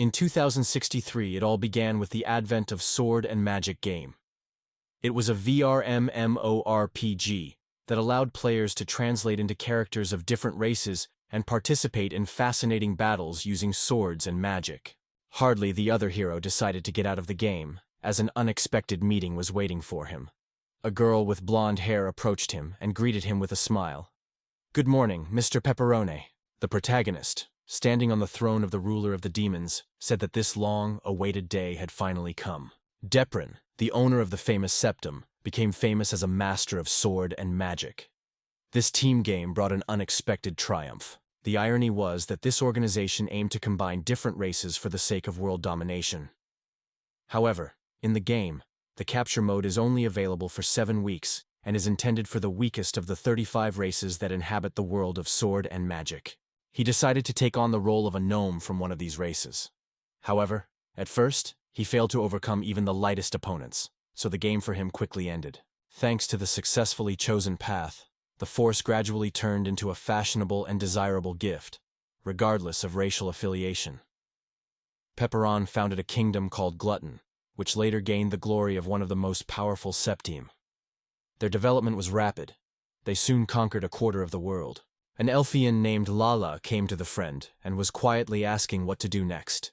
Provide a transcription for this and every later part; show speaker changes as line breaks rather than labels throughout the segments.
In 2063, it all began with the advent of Sword and Magic game. It was a VR MMORPG that allowed players to translate into characters of different races and participate in fascinating battles using swords and magic. Hardly the other hero decided to get out of the game, as an unexpected meeting was waiting for him. A girl with blonde hair approached him and greeted him with a smile. "Good morning, Mr. Pepperone." The protagonist, standing on the throne of the ruler of the demons, said that this long-awaited day had finally come. Deprin, the owner of the famous septum, became famous as a master of sword and magic. This team game brought an unexpected triumph. The irony was that this organization aimed to combine different races for the sake of world domination. However, in the game, the capture mode is only available for 7 weeks and is intended for the weakest of the 35 races that inhabit the world of sword and magic. He decided to take on the role of a gnome from one of these races. However, at first, he failed to overcome even the lightest opponents, so the game for him quickly ended. Thanks to the successfully chosen path, the force gradually turned into a fashionable and desirable gift, regardless of racial affiliation. Pepperon founded a kingdom called Glutton, which later gained the glory of one of the most powerful septim. Their development was rapid. They soon conquered a quarter of the world. An Elfian named Lala came to the friend and was quietly asking what to do next.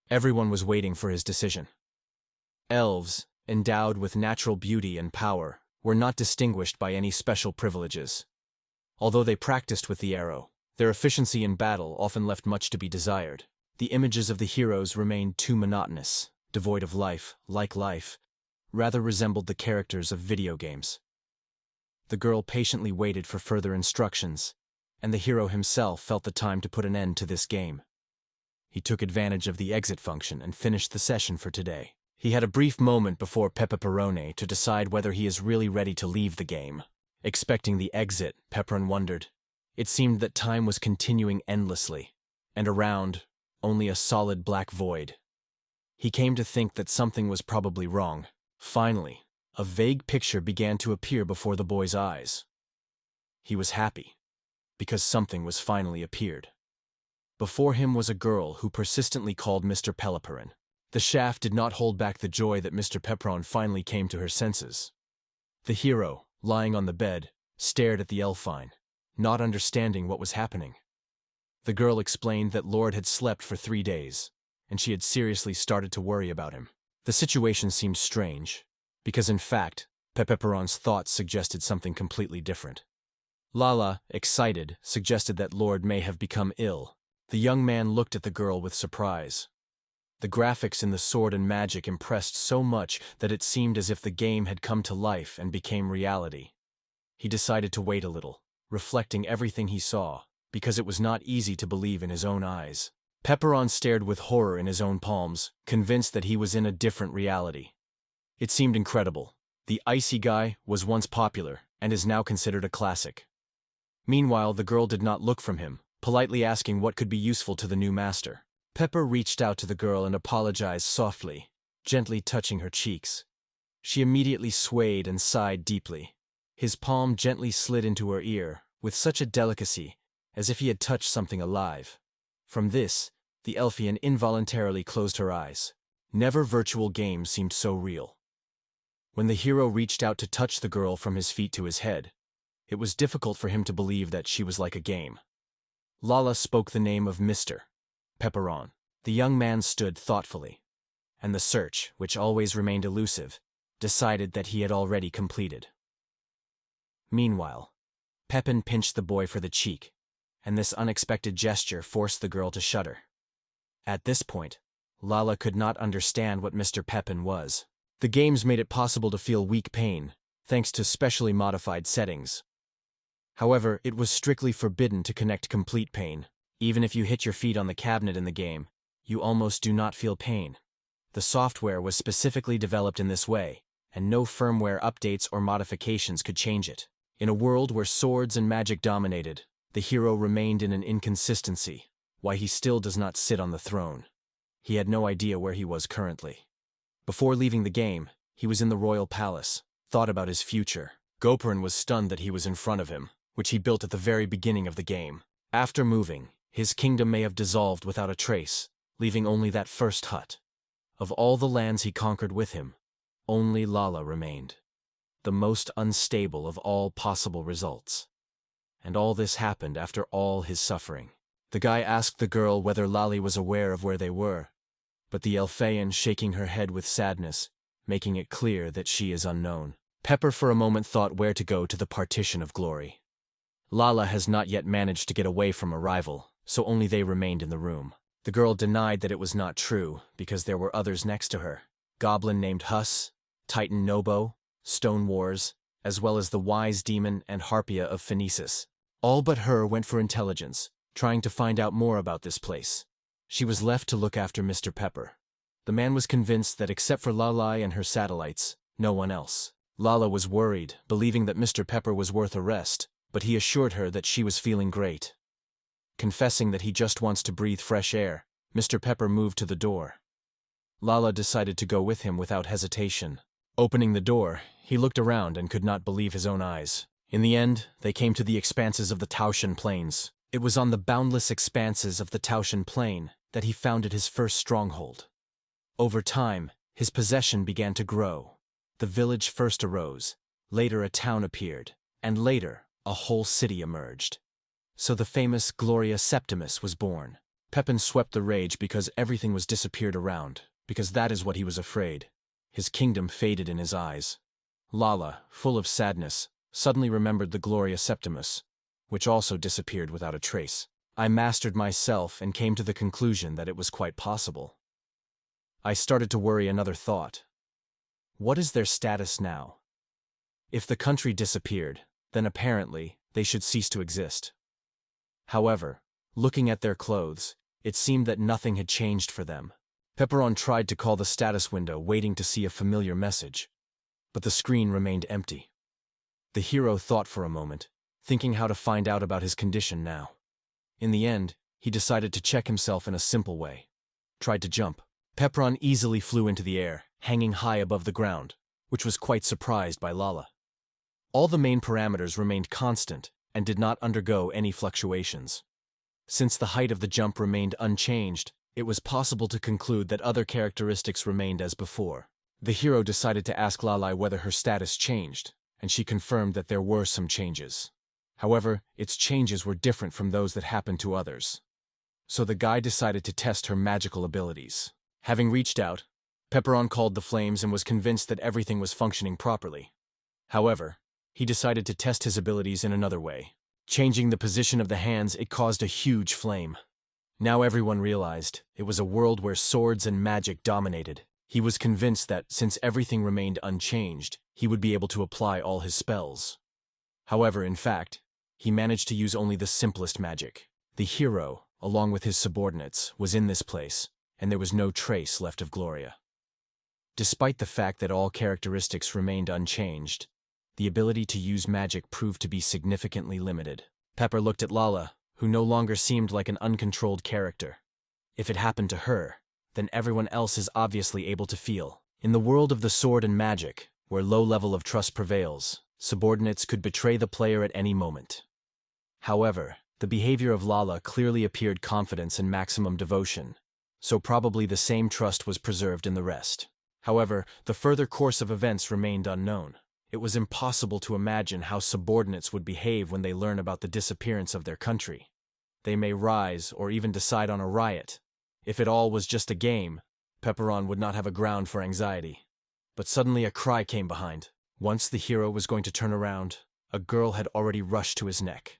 Everyone was waiting for his decision. Elves, endowed with natural beauty and power, were not distinguished by any special privileges. Although they practiced with the arrow, their efficiency in battle often left much to be desired. The images of the heroes remained too monotonous, devoid of life, rather resembled the characters of video games. The girl patiently waited for further instructions, and the hero himself felt the time to put an end to this game. He took advantage of the exit function and finished the session for today. He had a brief moment before Pepperone to decide whether he is really ready to leave the game. Expecting the exit, Pepperon wondered. It seemed that time was continuing endlessly, and around, only a solid black void. He came to think that something was probably wrong. Finally, a vague picture began to appear before the boy's eyes. He was happy, because something was finally appeared. Before him was a girl who persistently called Mr. Pelleperin. The shaft did not hold back the joy that Mr. Pepperon finally came to her senses. The hero, lying on the bed, stared at the Elfine, not understanding what was happening. The girl explained that Lord had slept for 3 days, and she had seriously started to worry about him. The situation seemed strange, because in fact, Pepperon's thoughts suggested something completely different. Lala, excited, suggested that Lord may have become ill. The young man looked at the girl with surprise. The graphics in the sword and magic impressed so much that it seemed as if the game had come to life and became reality. He decided to wait a little, reflecting everything he saw, because it was not easy to believe in his own eyes. Pepperon stared with horror in his own palms, convinced that he was in a different reality. It seemed incredible. The icy guy was once popular and is now considered a classic. Meanwhile, the girl did not look from him, politely asking what could be useful to the new master. Pepper reached out to the girl and apologized softly, gently touching her cheeks. She immediately swayed and sighed deeply. His palm gently slid into her ear, with such a delicacy, as if he had touched something alive. From this, the Elfian involuntarily closed her eyes. Never virtual games seemed so real. When the hero reached out to touch the girl from his feet to his head, it was difficult for him to believe that she was like a game. Lala spoke the name of Mr. Pepperon. The young man stood thoughtfully, and the search, which always remained elusive, decided that he had already completed. Meanwhile, Pepin pinched the boy for the cheek, and this unexpected gesture forced the girl to shudder. At this point, Lala could not understand what Mr. Pepin was. The games made it possible to feel weak pain, thanks to specially modified settings. However, it was strictly forbidden to connect complete pain. Even if you hit your feet on the cabinet in the game, you almost do not feel pain. The software was specifically developed in this way, and no firmware updates or modifications could change it. In a world where swords and magic dominated, the hero remained in an inconsistency, why he still does not sit on the throne. He had no idea where he was currently. Before leaving the game, he was in the royal palace, thought about his future. Goperin was stunned that he was in front of him, which he built at the very beginning of the game. After moving, his kingdom may have dissolved without a trace, leaving only that first hut. Of all the lands he conquered with him, only Lala remained, the most unstable of all possible results. And all this happened after all his suffering. The guy asked the girl whether Lali was aware of where they were, but the Elfeyan shaking her head with sadness, making it clear that she is unknown. Pepper for a moment thought where to go to the partition of glory. Lala has not yet managed to get away from a rival, so only they remained in the room. The girl denied that it was not true, because there were others next to her. Goblin named Huss, Titan Nobo, Stone Wars, as well as the wise demon and Harpia of Phoenicis. All but her went for intelligence, trying to find out more about this place. She was left to look after Mr. Pepper. The man was convinced that except for Lalai and her satellites, no one else. Lala was worried, believing that Mr. Pepper was worth a rest, but he assured her that she was feeling great. Confessing that he just wants to breathe fresh air, Mr. Pepper moved to the door. Lala decided to go with him without hesitation. Opening the door, he looked around and could not believe his own eyes. In the end, they came to the expanses of the Taushan Plains. It was on the boundless expanses of the Taushan Plain that he founded his first stronghold. Over time, his possession began to grow. The village first arose, later a town appeared, and later, a whole city emerged. So the famous Gloria Septimus was born. Pepin swept the rage because everything was disappeared around, because that is what he was afraid. His kingdom faded in his eyes. Lala, full of sadness, suddenly remembered the Gloria Septimus, which also disappeared without a trace. I mastered myself and came to the conclusion that it was quite possible. I started to worry another thought. What is their status now? If the country disappeared, then apparently they should cease to exist. However, looking at their clothes, it seemed that nothing had changed for them. Pepperon tried to call the status window, waiting to see a familiar message, but the screen remained empty. The hero thought for a moment, thinking how to find out about his condition now. In the end, he decided to check himself in a simple way. Tried to jump. Pepperon easily flew into the air, hanging high above the ground, which was quite surprised by Lala. All the main parameters remained constant and did not undergo any fluctuations. Since the height of the jump remained unchanged, it was possible to conclude that other characteristics remained as before. The hero decided to ask Lalai whether her status changed, and she confirmed that there were some changes. However, its changes were different from those that happened to others. So the guy decided to test her magical abilities. Having reached out, Pepperon called the flames and was convinced that everything was functioning properly. However, he decided to test his abilities in another way. Changing the position of the hands, it caused a huge flame. Now everyone realized it was a world where swords and magic dominated. He was convinced that, since everything remained unchanged, he would be able to apply all his spells. However, in fact, he managed to use only the simplest magic. The hero, along with his subordinates, was in this place, and there was no trace left of Gloria. Despite the fact that all characteristics remained unchanged, the ability to use magic proved to be significantly limited. Pepper looked at Lala, who no longer seemed like an uncontrolled character. If it happened to her, then everyone else is obviously able to feel. In the world of the sword and magic, where low level of trust prevails, subordinates could betray the player at any moment. However, the behavior of Lala clearly appeared confidence and maximum devotion, so probably the same trust was preserved in the rest. However, the further course of events remained unknown. It was impossible to imagine how subordinates would behave when they learn about the disappearance of their country. They may rise or even decide on a riot. If it all was just a game, Pepperon would not have a ground for anxiety. But suddenly a cry came behind. Once the hero was going to turn around, a girl had already rushed to his neck.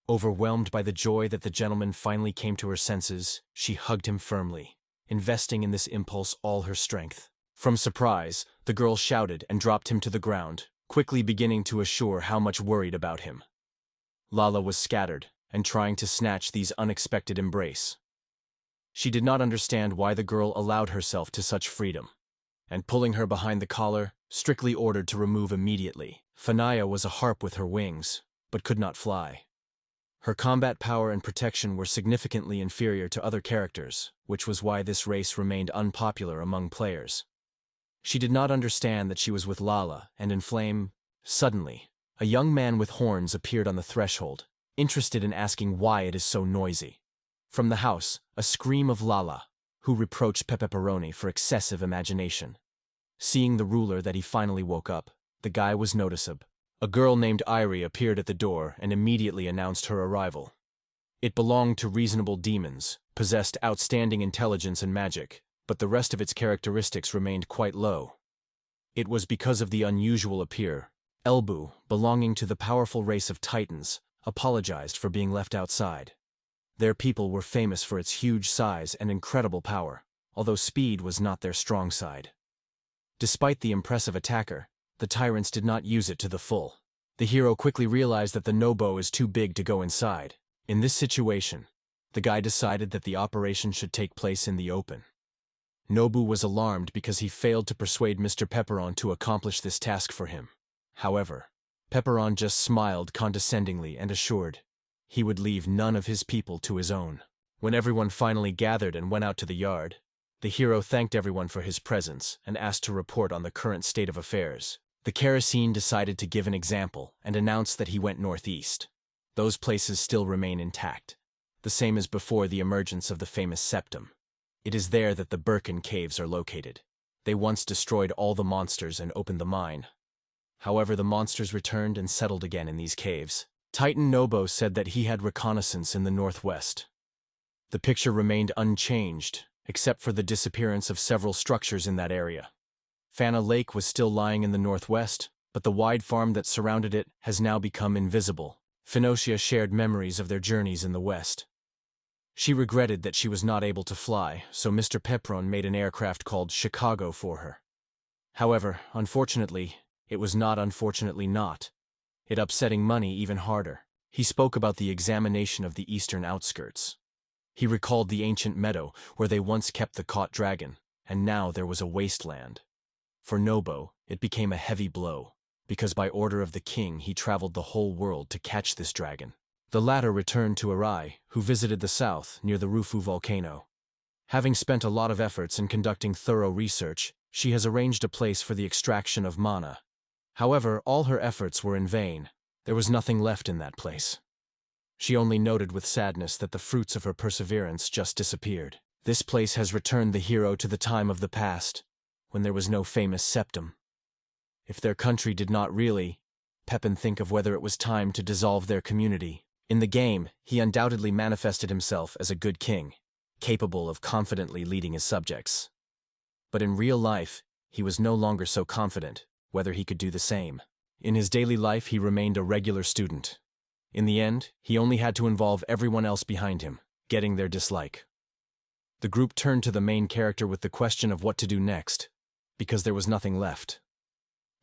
Overwhelmed by the joy that the gentleman finally came to her senses, she hugged him firmly, investing in this impulse all her strength. From surprise, the girl shouted and dropped him to the ground, quickly beginning to assure how much worried about him. Lala was scattered and trying to snatch these unexpected embrace. She did not understand why the girl allowed herself to such freedom, and pulling her behind the collar, strictly ordered to remove immediately. Fanaya was a harp with her wings, but could not fly. Her combat power and protection were significantly inferior to other characters, which was why this race remained unpopular among players. She did not understand that she was with Lala, and in flame. Suddenly, a young man with horns appeared on the threshold, interested in asking why it is so noisy. From the house, a scream of Lala, who reproached Pepperoni for excessive imagination. Seeing the ruler that he finally woke up, the guy was noticeable. A girl named Irie appeared at the door and immediately announced her arrival. It belonged to reasonable demons, possessed outstanding intelligence and magic, but the rest of its characteristics remained quite low. It was because of the unusual appear. Elbu, belonging to the powerful race of Titans, apologized for being left outside. Their people were famous for its huge size and incredible power, although speed was not their strong side. Despite the impressive attacker, the tyrants did not use it to the full. The hero quickly realized that the Nobo is too big to go inside. In this situation, the guy decided that the operation should take place in the open. Nobu was alarmed because he failed to persuade Mr. Pepperon to accomplish this task for him. However, Pepperon just smiled condescendingly and assured he would leave none of his people to his own. When everyone finally gathered and went out to the yard, the hero thanked everyone for his presence and asked to report on the current state of affairs. The kerosene decided to give an example and announced that he went northeast. Those places still remain intact, the same as before the emergence of the famous septum. It is there that the Birken caves are located. They once destroyed all the monsters and opened the mine. However, the monsters returned and settled again in these caves. Titan Nobo said that he had reconnaissance in the northwest. The picture remained unchanged, except for the disappearance of several structures in that area. Fana Lake was still lying in the northwest, but the wide farm that surrounded it has now become invisible. Phenocia shared memories of their journeys in the west. She regretted that she was not able to fly, so Mr. Pepperon made an aircraft called Chicago for her. However, unfortunately, it was not unfortunately not. It upsetting money even harder. He spoke about the examination of the eastern outskirts. He recalled the ancient meadow where they once kept the caught dragon, and now there was a wasteland. For Nobo, it became a heavy blow, because by order of the king he traveled the whole world to catch this dragon. The latter returned to Arai, who visited the south near the Rufu volcano. Having spent a lot of efforts in conducting thorough research, she has arranged a place for the extraction of mana. However, all her efforts were in vain. There was nothing left in that place. She only noted with sadness that the fruits of her perseverance just disappeared. This place has returned the hero to the time of the past, when there was no famous septum. If their country did not really, Pepin think of whether it was time to dissolve their community. In the game, he undoubtedly manifested himself as a good king, capable of confidently leading his subjects. But in real life, he was no longer so confident whether he could do the same. In his daily life, he remained a regular student. In the end, he only had to involve everyone else behind him, getting their dislike. The group turned to the main character with the question of what to do next, because there was nothing left.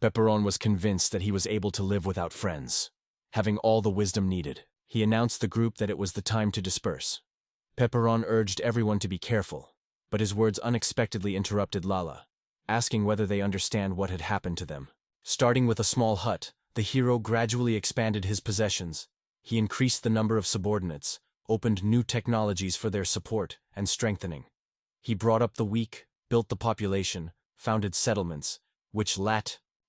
Pepperon was convinced that he was able to live without friends. Having all the wisdom needed, he announced the group that it was the time to disperse. Pepperon urged everyone to be careful, but his words unexpectedly interrupted Lala, asking whether they understand what had happened to them. Starting with a small hut, the hero gradually expanded his possessions. He increased the number of subordinates, opened new technologies for their support and strengthening. He brought up the weak, built the population, founded settlements, which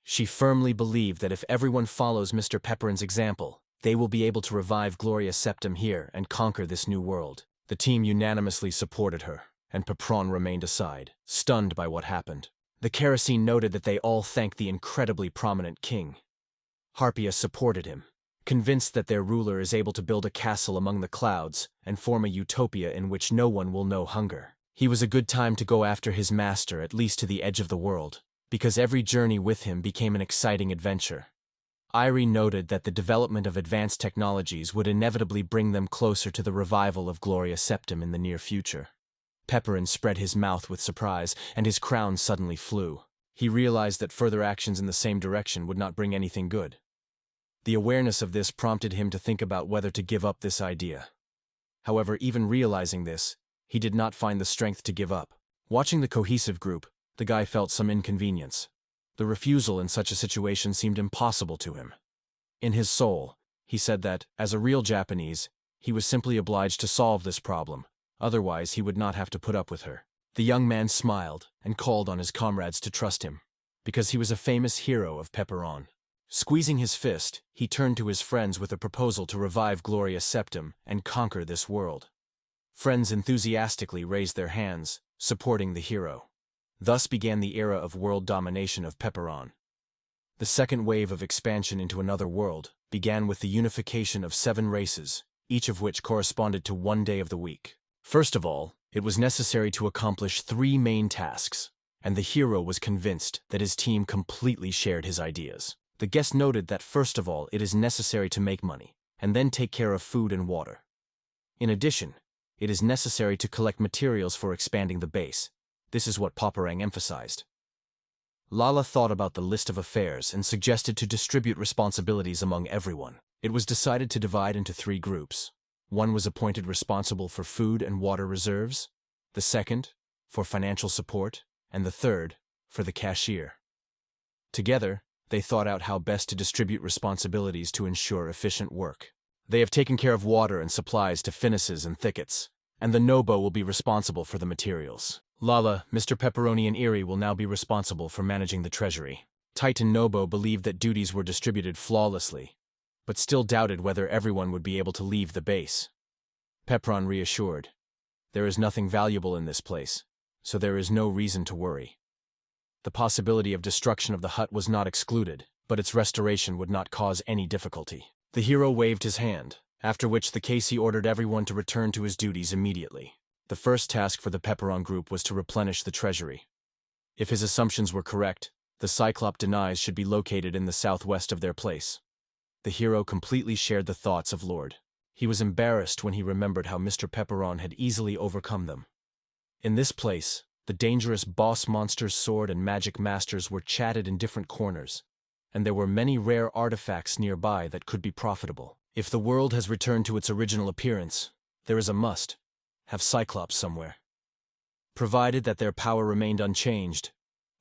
she firmly believed that if everyone follows Mr. Pepperon's example, they will be able to revive Gloria Septim here and conquer this new world. The team unanimously supported her, and Pepperon remained aside, stunned by what happened. The kerosene noted that they all thanked the incredibly prominent king. Harpia supported him, convinced that their ruler is able to build a castle among the clouds and form a utopia in which no one will know hunger. He was a good time to go after his master, at least to the edge of the world, because every journey with him became an exciting adventure. Irie noted that the development of advanced technologies would inevitably bring them closer to the revival of Gloria Septim in the near future. Pepperon spread his mouth with surprise, and his crown suddenly flew. He realized that further actions in the same direction would not bring anything good. The awareness of this prompted him to think about whether to give up this idea. However, even realizing this, he did not find the strength to give up. Watching the cohesive group, the guy felt some inconvenience. The refusal in such a situation seemed impossible to him. In his soul, he said that, as a real Japanese, he was simply obliged to solve this problem, otherwise he would not have to put up with her. The young man smiled and called on his comrades to trust him, because he was a famous hero of Pepperon. Squeezing his fist, he turned to his friends with a proposal to revive Gloria Septim and conquer this world. Friends enthusiastically raised their hands, supporting the hero. Thus began the era of world domination of Pepperon. The second wave of expansion into another world began with the unification of 7 races, each of which corresponded to 1 day of the week. First of all, it was necessary to accomplish 3 main tasks, and the hero was convinced that his team completely shared his ideas. The guest noted that first of all it is necessary to make money, and then take care of food and water. In addition, it is necessary to collect materials for expanding the base. This is what Popperang emphasized. Lala thought about the list of affairs and suggested to distribute responsibilities among everyone. It was decided to divide into 3 groups. One was appointed responsible for food and water reserves, the second, for financial support, and the third, for the cashier. Together, they thought out how best to distribute responsibilities to ensure efficient work. They have taken care of water and supplies to finnesses and thickets, and the Nobo will be responsible for the materials. Lala, Mr. Pepperoni, and Eerie will now be responsible for managing the treasury. Titan Nobo believed that duties were distributed flawlessly, but still doubted whether everyone would be able to leave the base. Pepperon reassured, "There is nothing valuable in this place, so there is no reason to worry." The possibility of destruction of the hut was not excluded, but its restoration would not cause any difficulty. The hero waved his hand, after which the Casey ordered everyone to return to his duties immediately. The first task for the Pepperon group was to replenish the treasury. If his assumptions were correct, the cyclops denies should be located in the southwest of their place. The hero completely shared the thoughts of Lord. He was embarrassed when he remembered how Mr. Pepperon had easily overcome them. In this place, the dangerous boss monsters, sword, and magic masters were chatted in different corners, and there were many rare artifacts nearby that could be profitable. If the world has returned to its original appearance, there is a must have Cyclops somewhere. Provided that their power remained unchanged,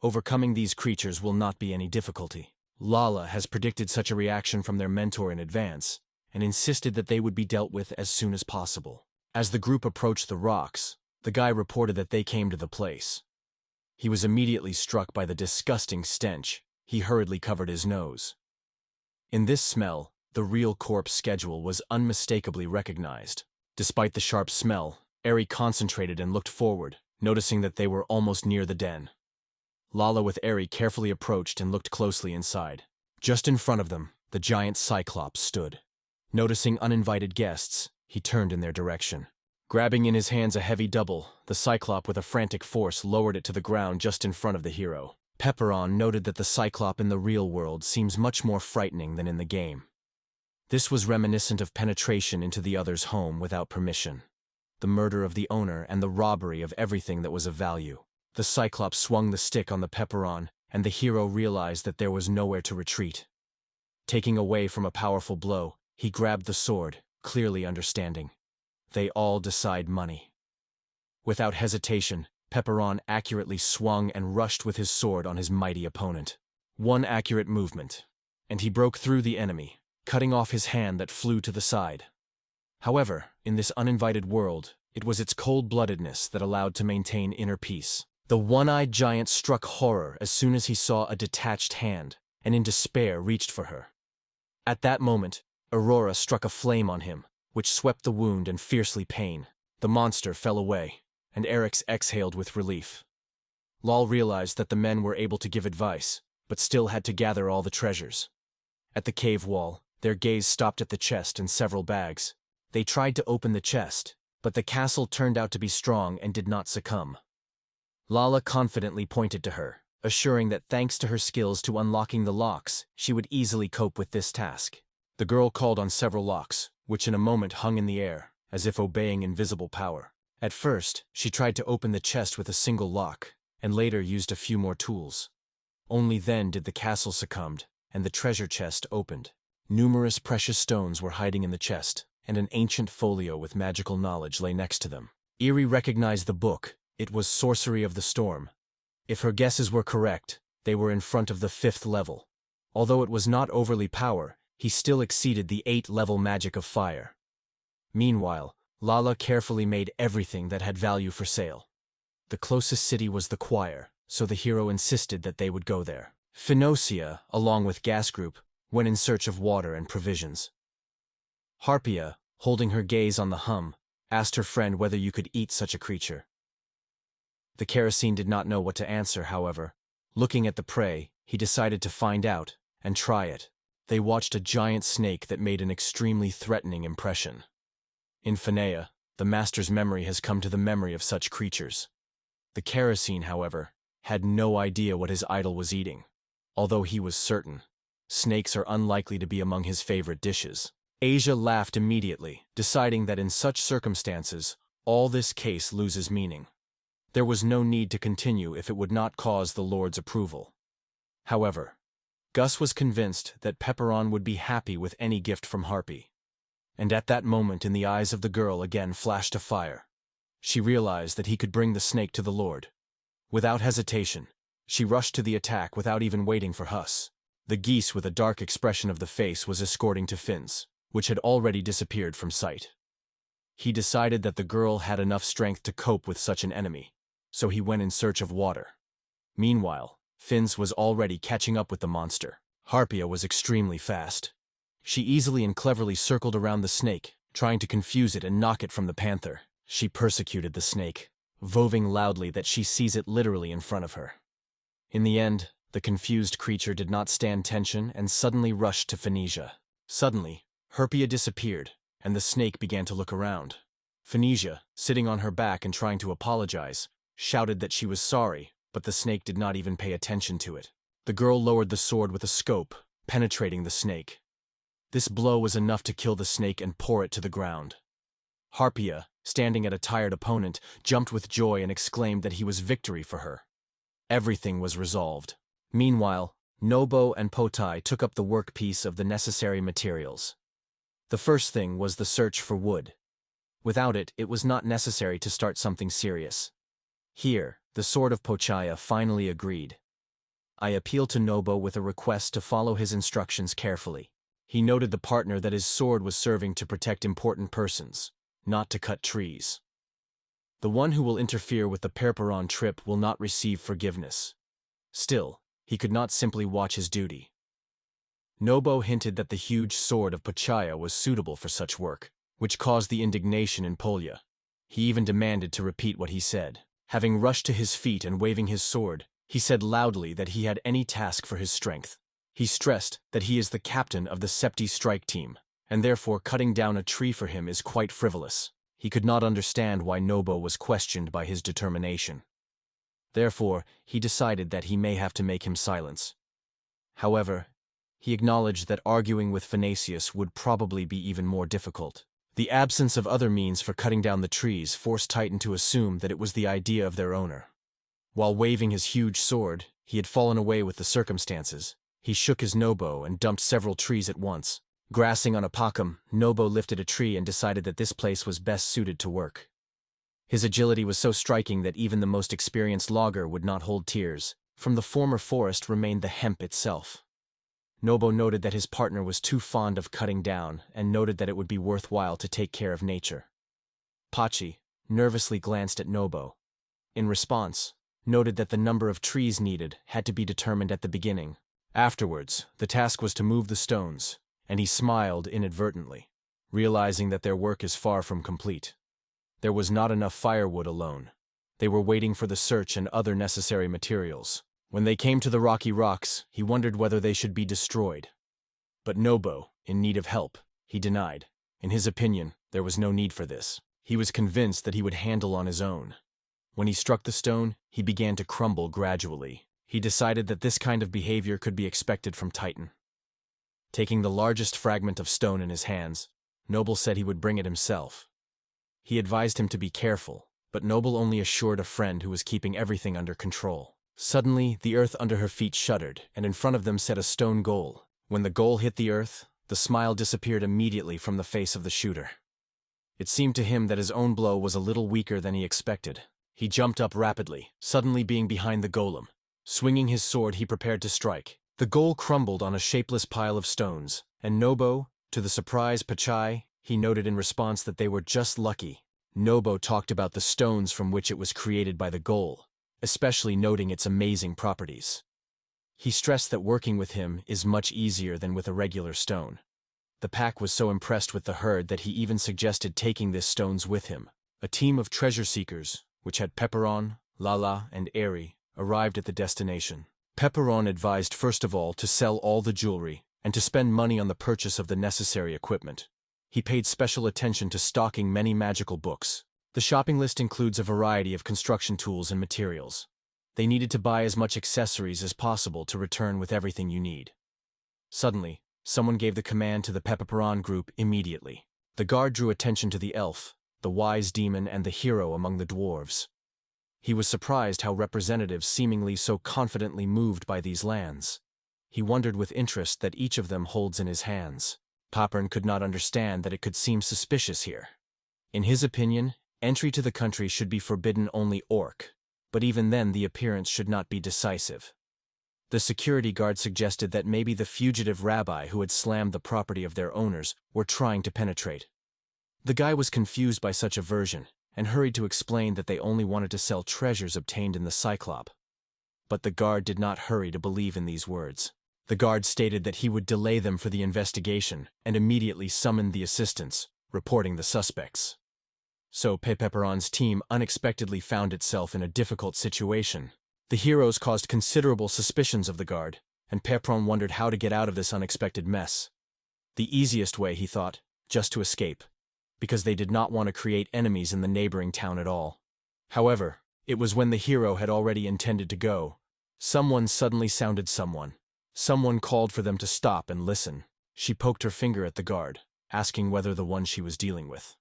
overcoming these creatures will not be any difficulty. Lala has predicted such a reaction from their mentor in advance, and insisted that they would be dealt with as soon as possible. As the group approached the rocks, the guy reported that they came to the place. He was immediately struck by the disgusting stench. He hurriedly covered his nose. In this smell, the real corpse schedule was unmistakably recognized. Despite the sharp smell, Eri concentrated and looked forward, noticing that they were almost near the den. Lala with Eri carefully approached and looked closely inside. Just in front of them, the giant cyclops stood. Noticing uninvited guests, he turned in their direction. Grabbing in his hands a heavy double, the cyclops with a frantic force lowered it to the ground just in front of the hero. Pepperon noted that the cyclops in the real world seems much more frightening than in the game. This was reminiscent of penetration into the other's home without permission, the murder of the owner and the robbery of everything that was of value. The cyclops swung the stick on the Pepperon, and the hero realized that there was nowhere to retreat. Taking away from a powerful blow, he grabbed the sword, clearly understanding. They all decide money. Without hesitation, Pepperon accurately swung and rushed with his sword on his mighty opponent. One accurate movement, and he broke through the enemy, cutting off his hand that flew to the side. However, in this uninvited world, it was its cold-bloodedness that allowed to maintain inner peace. The one-eyed giant struck horror as soon as he saw a detached hand, and in despair reached for her. At that moment, Aurora struck a flame on him, which swept the wound and fiercely pain. The monster fell away, and Eric's exhaled with relief. Lal realized that the men were able to give advice, but still had to gather all the treasures. At the cave wall, their gaze stopped at the chest and several bags. They tried to open the chest, but the castle turned out to be strong and did not succumb. Lala confidently pointed to her, assuring that thanks to her skills to unlocking the locks, she would easily cope with this task. The girl called on several locks, which in a moment hung in the air, as if obeying invisible power. At first, she tried to open the chest with a single lock, and later used a few more tools. Only then did the castle succumb, and the treasure chest opened. Numerous precious stones were hiding in the chest, and an ancient folio with magical knowledge lay next to them. Eerie recognized the book. It was Sorcery of the Storm. If her guesses were correct, they were in front of the 5th level. Although it was not overly power, he still exceeded the 8th-level magic of fire. Meanwhile, Lala carefully made everything that had value for sale. The closest city was the choir, so the hero insisted that they would go there. Phenocia, along with Gas Group, went in search of water and provisions. Harpia, holding her gaze on the hum, asked her friend whether you could eat such a creature. The kerosene did not know what to answer, however. Looking at the prey, he decided to find out and try it. They watched a giant snake that made an extremely threatening impression. In Phanea, the master's memory has come to the memory of such creatures. The kerosene, however, had no idea what his idol was eating, although he was certain. Snakes are unlikely to be among his favorite dishes. Asia laughed immediately, deciding that in such circumstances, all this case loses meaning. There was no need to continue if it would not cause the Lord's approval. However, Gus was convinced that Pepperon would be happy with any gift from Harpy. And at that moment in the eyes of the girl again flashed a fire. She realized that he could bring the snake to the Lord. Without hesitation, she rushed to the attack without even waiting for Huss. The geese with a dark expression of the face was escorting to Fins, which had already disappeared from sight. He decided that the girl had enough strength to cope with such an enemy, so he went in search of water. Meanwhile, Fins was already catching up with the monster. Harpia was extremely fast. She easily and cleverly circled around the snake, trying to confuse it and knock it from the panther. She persecuted the snake, voving loudly that she sees it literally in front of her. In the end, the confused creature did not stand tension and suddenly rushed to Phoenicia. Suddenly, Harpia disappeared, and the snake began to look around. Phoenicia, sitting on her back and trying to apologize, shouted that she was sorry, but the snake did not even pay attention to it. The girl lowered the sword with a scope, penetrating the snake. This blow was enough to kill the snake and pour it to the ground. Harpia, standing at a tired opponent, jumped with joy and exclaimed that he was victory for her. Everything was resolved. Meanwhile, Nobo and Potai took up the workpiece of the necessary materials. The first thing was the search for wood. Without it, it was not necessary to start something serious. Here, the sword of Pochaya finally agreed. I appealed to Nobo with a request to follow his instructions carefully. He noted the partner that his sword was serving to protect important persons, not to cut trees. The one who will interfere with the Perperon trip will not receive forgiveness. Still, he could not simply watch his duty. Nobo hinted that the huge sword of Pochaya was suitable for such work, which caused the indignation in Polya. He even demanded to repeat what he said. Having rushed to his feet and waving his sword, he said loudly that he had any task for his strength. He stressed that he is the captain of the Septi strike team, and therefore cutting down a tree for him is quite frivolous. He could not understand why Nobo was questioned by his determination. Therefore, he decided that he may have to make him silence. However, he acknowledged that arguing with Phanasius would probably be even more difficult. The absence of other means for cutting down the trees forced Titan to assume that it was the idea of their owner. While waving his huge sword, he had fallen away with the circumstances. He shook his Nobo and dumped several trees at once. Grassing on a pacum, Nobo lifted a tree and decided that this place was best suited to work. His agility was so striking that even the most experienced logger would not hold tears. From the former forest remained the hemp itself. Nobo noted that his partner was too fond of cutting down and noted that it would be worthwhile to take care of nature. Pachi nervously glanced at Nobo. In response, noted that the number of trees needed had to be determined at the beginning. Afterwards, the task was to move the stones, and he smiled inadvertently, realizing that their work is far from complete. There was not enough firewood alone. They were waiting for the search and other necessary materials. When they came to the rocky rocks, he wondered whether they should be destroyed. But Nobo, in need of help, he denied. In his opinion, there was no need for this. He was convinced that he would handle on his own. When he struck the stone, he began to crumble gradually. He decided that this kind of behavior could be expected from Titan. Taking the largest fragment of stone in his hands, Noble said he would bring it himself. He advised him to be careful, but Noble only assured a friend who was keeping everything under control. Suddenly, the earth under her feet shuddered, and in front of them sat a stone goal. When the goal hit the earth, the smile disappeared immediately from the face of the shooter. It seemed to him that his own blow was a little weaker than he expected. He jumped up rapidly, suddenly being behind the golem. Swinging his sword, he prepared to strike. The goal crumbled on a shapeless pile of stones, and Nobo, to the surprise Pachai, he noted in response that they were just lucky. Nobo talked about the stones from which it was created by the goal, especially noting its amazing properties. He stressed that working with him is much easier than with a regular stone. The pack was so impressed with the herd that he even suggested taking this stones with him. A team of treasure seekers, which had Pepperon, Lala, and Eri arrived at the destination. Pepperon advised first of all to sell all the jewelry and to spend money on the purchase of the necessary equipment. He paid special attention to stocking many magical books. The shopping list includes a variety of construction tools and materials. They needed to buy as much accessories as possible to return with everything you need. Suddenly, someone gave the command to the Pepperon group immediately. The guard drew attention to the elf, the wise demon, and the hero among the dwarves. He was surprised how representatives seemingly so confidently moved by these lands. He wondered with interest that each of them holds in his hands. Pepperon could not understand that it could seem suspicious here. In his opinion, entry to the country should be forbidden only orc, but even then the appearance should not be decisive. The security guard suggested that maybe the fugitive rabbi who had slammed the property of their owners were trying to penetrate. The guy was confused by such a version and hurried to explain that they only wanted to sell treasures obtained in the cyclops. But the guard did not hurry to believe in these words. The guard stated that he would delay them for the investigation and immediately summoned the assistants, reporting the suspects. So Pepperon's team unexpectedly found itself in a difficult situation. The heroes caused considerable suspicions of the guard, and Pepperon wondered how to get out of this unexpected mess. The easiest way, he thought, just to escape, because they did not want to create enemies in the neighboring town at all. However, it was when the hero had already intended to go. Someone suddenly sounded someone. Someone called for them to stop and listen. She poked her finger at the guard, asking whether the one she was dealing with.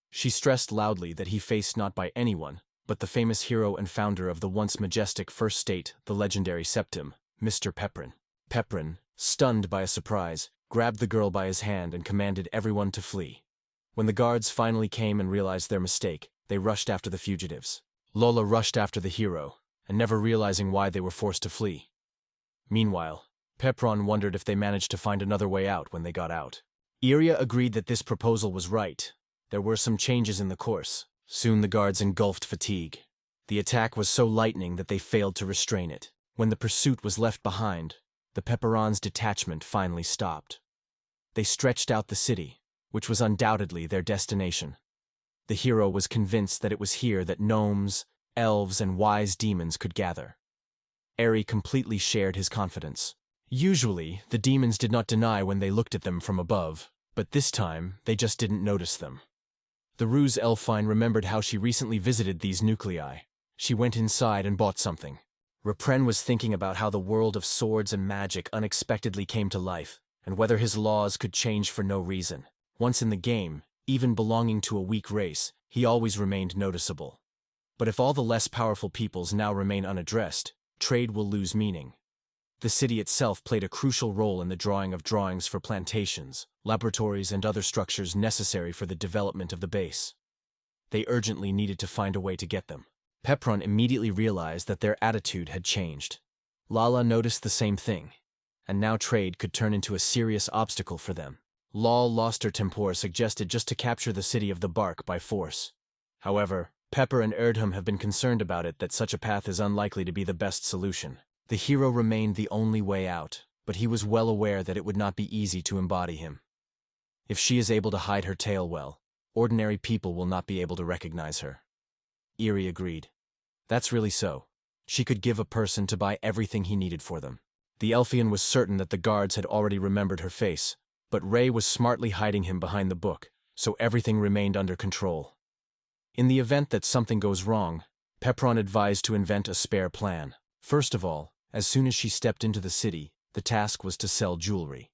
She stressed loudly that he faced not by anyone, but the famous hero and founder of the once majestic First State, the legendary Septim, Mr. Pepperon. Pepperon, stunned by a surprise, grabbed the girl by his hand and commanded everyone to flee. When the guards finally came and realized their mistake, they rushed after the fugitives. Lola rushed after the hero, and never realizing why they were forced to flee. Meanwhile, Pepperon wondered if they managed to find another way out when they got out. Iria agreed that this proposal was right. There were some changes in the course. Soon the guards engulfed fatigue. The attack was so lightning that they failed to restrain it. When the pursuit was left behind, the Pepperon's detachment finally stopped. They stretched out the city, which was undoubtedly their destination. The hero was convinced that it was here that gnomes, elves, and wise demons could gather. Eri completely shared his confidence. Usually, the demons did not deny when they looked at them from above, but this time they just didn't notice them. The ruse Elfine remembered how she recently visited these nuclei. She went inside and bought something. Repren was thinking about how the world of swords and magic unexpectedly came to life, and whether his laws could change for no reason. Once in the game, even belonging to a weak race, he always remained noticeable. But if all the less powerful peoples now remain unaddressed, trade will lose meaning. The city itself played a crucial role in the drawing of drawings for plantations, laboratories, and other structures necessary for the development of the base. They urgently needed to find a way to get them. Pepperon immediately realized that their attitude had changed. Lala noticed the same thing, and now trade could turn into a serious obstacle for them. Lal lost her tempor suggested just to capture the city of the Bark by force. However, Pepper and Erdham have been concerned about it that such a path is unlikely to be the best solution. The hero remained the only way out, but he was well aware that it would not be easy to embody him. If she is able to hide her tail well, ordinary people will not be able to recognize her. Eri agreed. That's really so. She could give a person to buy everything he needed for them. The Elfian was certain that the guards had already remembered her face, but Ray was smartly hiding him behind the book, so everything remained under control. In the event that something goes wrong, Pepperon advised to invent a spare plan. First of all, as soon as she stepped into the city, the task was to sell jewelry.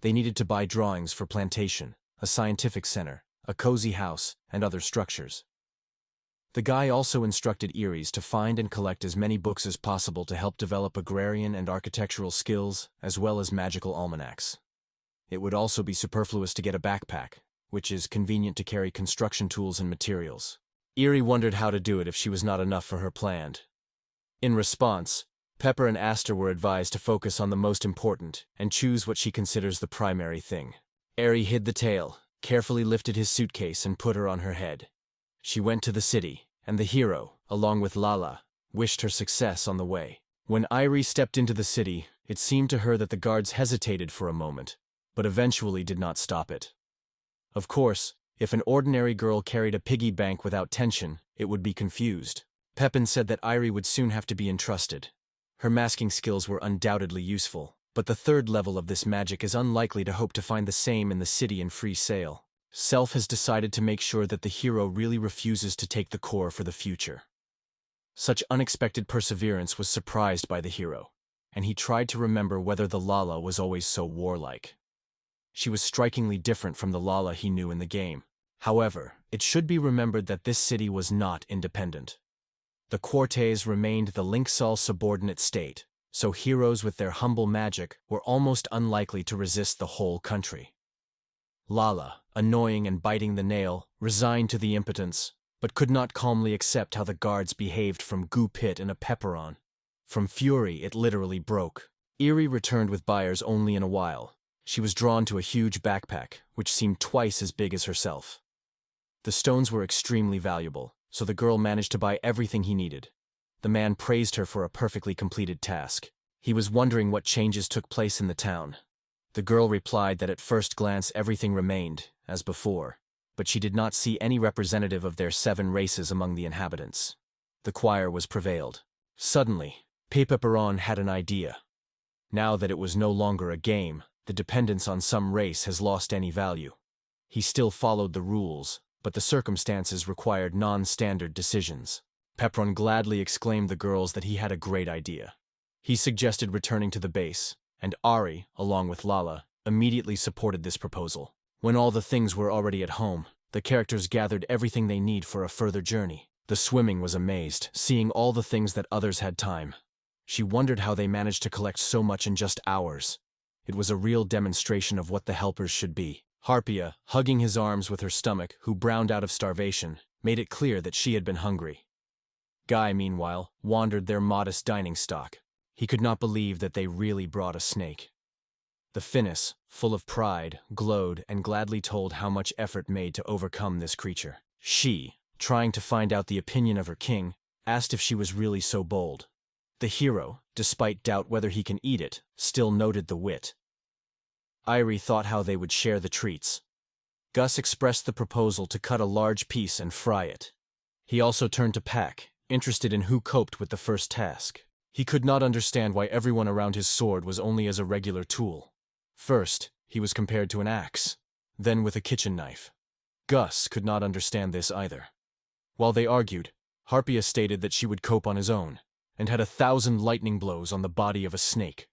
They needed to buy drawings for plantation, a scientific center, a cozy house, and other structures. The guy also instructed Eries to find and collect as many books as possible to help develop agrarian and architectural skills, as well as magical almanacs. It would also be superfluous to get a backpack, which is convenient to carry construction tools and materials. Eri wondered how to do it if she was not enough for her plan. In response, Pepper and Aster were advised to focus on the most important and choose what she considers the primary thing. Eri hid the tail, carefully lifted his suitcase and put her on her head. She went to the city, and the hero, along with Lala, wished her success on the way. When Irie stepped into the city, it seemed to her that the guards hesitated for a moment, but eventually did not stop it. Of course, if an ordinary girl carried a piggy bank without tension, it would be confused. Pepin said that Irie would soon have to be entrusted. Her masking skills were undoubtedly useful, but the third level of this magic is unlikely to hope to find the same in the city in free sale. Self has decided to make sure that the hero really refuses to take the core for the future. Such unexpected perseverance was surprised by the hero, and he tried to remember whether the Lala was always so warlike. She was strikingly different from the Lala he knew in the game. However, it should be remembered that this city was not independent. The Quartes remained the Linksal subordinate state, so heroes with their humble magic were almost unlikely to resist the whole country. Lala, annoying and biting the nail, resigned to the impotence, but could not calmly accept how the guards behaved from goo pit and a pepperon. From fury, it literally broke. Irie returned with buyers only in a while. She was drawn to a huge backpack, which seemed twice as big as herself. The stones were extremely valuable, so the girl managed to buy everything he needed. The man praised her for a perfectly completed task. He was wondering what changes took place in the town. The girl replied that at first glance everything remained as before, but she did not see any representative of their 7 races among the inhabitants. The choir was prevailed. Suddenly, Pepeperon had an idea. Now that it was no longer a game, the dependence on some race has lost any value. He still followed the rules, but the circumstances required non-standard decisions. Pepperon gladly exclaimed the girls that he had a great idea. He suggested returning to the base, and Ari, along with Lala, immediately supported this proposal. When all the things were already at home, the characters gathered everything they need for a further journey. The swimming was amazed, seeing all the things that others had time. She wondered how they managed to collect so much in just hours. It was a real demonstration of what the helpers should be. Harpia, hugging his arms with her stomach, who browned out of starvation, made it clear that she had been hungry. Guy, meanwhile, wandered their modest dining stock. He could not believe that they really brought a snake. The Finnis, full of pride, glowed and gladly told how much effort made to overcome this creature. She, trying to find out the opinion of her king, asked if she was really so bold. The hero, despite doubt whether he can eat it, still noted the wit. Irie thought how they would share the treats. Gus expressed the proposal to cut a large piece and fry it. He also turned to Pack, interested in who coped with the first task. He could not understand why everyone around his sword was only as a regular tool. First, he was compared to an axe, then with a kitchen knife. Gus could not understand this either. While they argued, Harpia stated that she would cope on his own, and had 1,000 lightning blows on the body of a snake.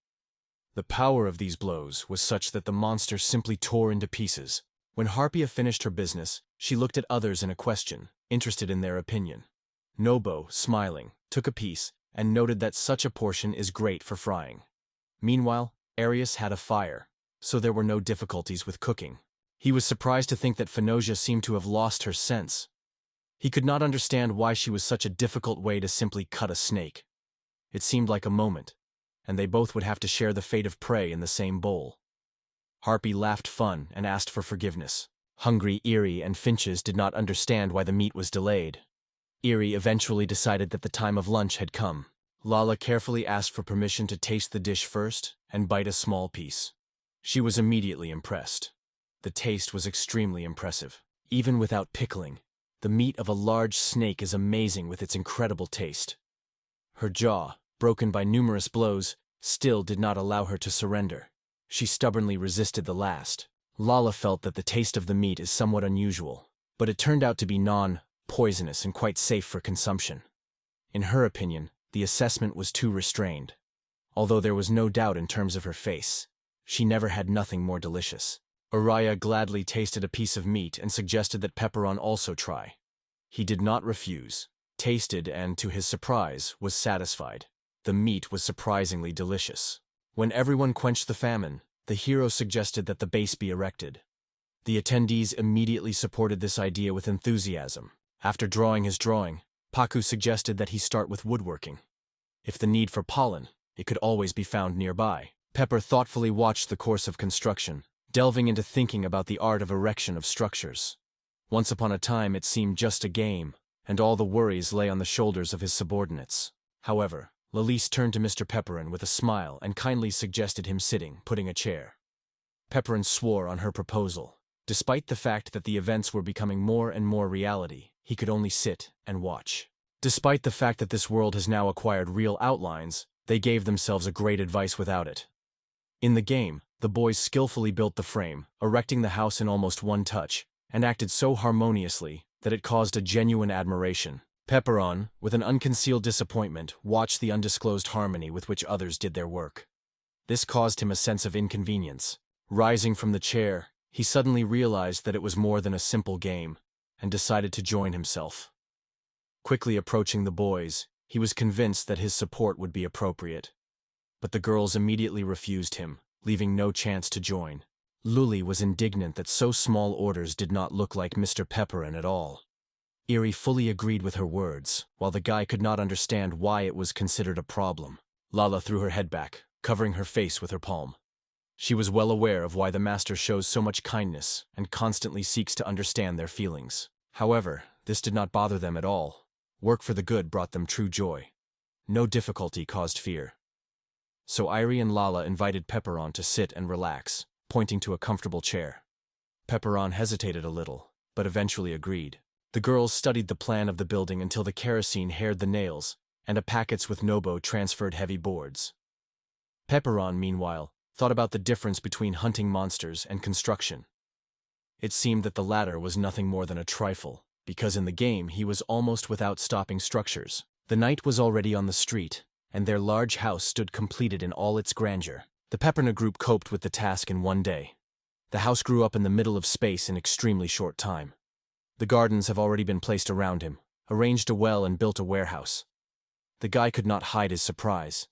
The power of these blows was such that the monster simply tore into pieces. When Harpia finished her business, she looked at others in a question, interested in their opinion. Nobo, smiling, took a piece, and noted that such a portion is great for frying. Meanwhile, Arius had a fire, so there were no difficulties with cooking. He was surprised to think that Finosia seemed to have lost her sense. He could not understand why she was such a difficult way to simply cut a snake. It seemed like a moment, and they both would have to share the fate of prey in the same bowl. Harpy laughed fun and asked for forgiveness. Hungry Eerie and Finches did not understand why the meat was delayed. Eerie eventually decided that the time of lunch had come. Lala carefully asked for permission to taste the dish first and bite a small piece. She was immediately impressed. The taste was extremely impressive. Even without pickling, the meat of a large snake is amazing with its incredible taste. Her jaw, broken by numerous blows, still did not allow her to surrender. She stubbornly resisted the last. Lala felt that the taste of the meat is somewhat unusual, but it turned out to be non-poisonous and quite safe for consumption. In her opinion, the assessment was too restrained. Although there was no doubt in terms of her face, she never had nothing more delicious. Araya gladly tasted a piece of meat and suggested that Pepperon also try. He did not refuse, tasted and, to his surprise, was satisfied. The meat was surprisingly delicious. When everyone quenched the famine, the hero suggested that the base be erected. The attendees immediately supported this idea with enthusiasm. After drawing his drawing, Paku suggested that he start with woodworking. If the need for pollen, it could always be found nearby. Pepper thoughtfully watched the course of construction, delving into thinking about the art of erection of structures. Once upon a time it seemed just a game, and all the worries lay on the shoulders of his subordinates. However, Lalise turned to Mr. Pepperin with a smile and kindly suggested him sitting, putting a chair. Pepperin swore on her proposal. Despite the fact that the events were becoming more and more reality, he could only sit and watch. Despite the fact that this world has now acquired real outlines, they gave themselves a great advice without it. In the game, the boys skillfully built the frame, erecting the house in almost one touch, and acted so harmoniously that it caused a genuine admiration. Pepperon, with an unconcealed disappointment, watched the undisclosed harmony with which others did their work. This caused him a sense of inconvenience. Rising from the chair, he suddenly realized that it was more than a simple game, and decided to join himself. Quickly approaching the boys, he was convinced that his support would be appropriate. But the girls immediately refused him, leaving no chance to join. Luli was indignant that so small orders did not look like Mr. Pepperon at all. Eerie fully agreed with her words, while the guy could not understand why it was considered a problem. Lala threw her head back, covering her face with her palm. She was well aware of why the master shows so much kindness and constantly seeks to understand their feelings. However, this did not bother them at all. Work for the good brought them true joy. No difficulty caused fear. So Irie and Lala invited Pepperon to sit and relax, pointing to a comfortable chair. Pepperon hesitated a little, but eventually agreed. The girls studied the plan of the building until the kerosene haired the nails, and a packets with Nobo transferred heavy boards. Pepperon, meanwhile, thought about the difference between hunting monsters and construction. It seemed that the latter was nothing more than a trifle, because in the game he was almost without stopping structures. The night was already on the street, and their large house stood completed in all its grandeur. The Pepperna group coped with the task in one day. The house grew up in the middle of space in extremely short time. The gardens have already been placed around him, arranged a well and built a warehouse. The guy could not hide his surprise.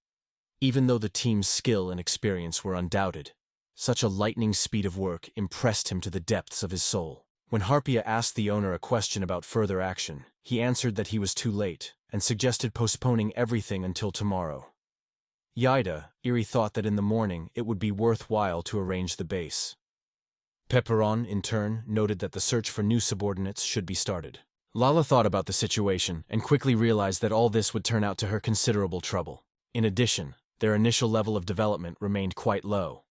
Even though the team's skill and experience were undoubted, such a lightning speed of work impressed him to the depths of his soul. When Harpia asked the owner a question about further action, he answered that he was too late, and suggested postponing everything until tomorrow. Yaida, Eerie thought that in the morning it would be worthwhile to arrange the base. Pepperon, in turn, noted that the search for new subordinates should be started. Lala thought about the situation and quickly realized that all this would turn out to her considerable trouble. In addition, their initial level of development remained quite low.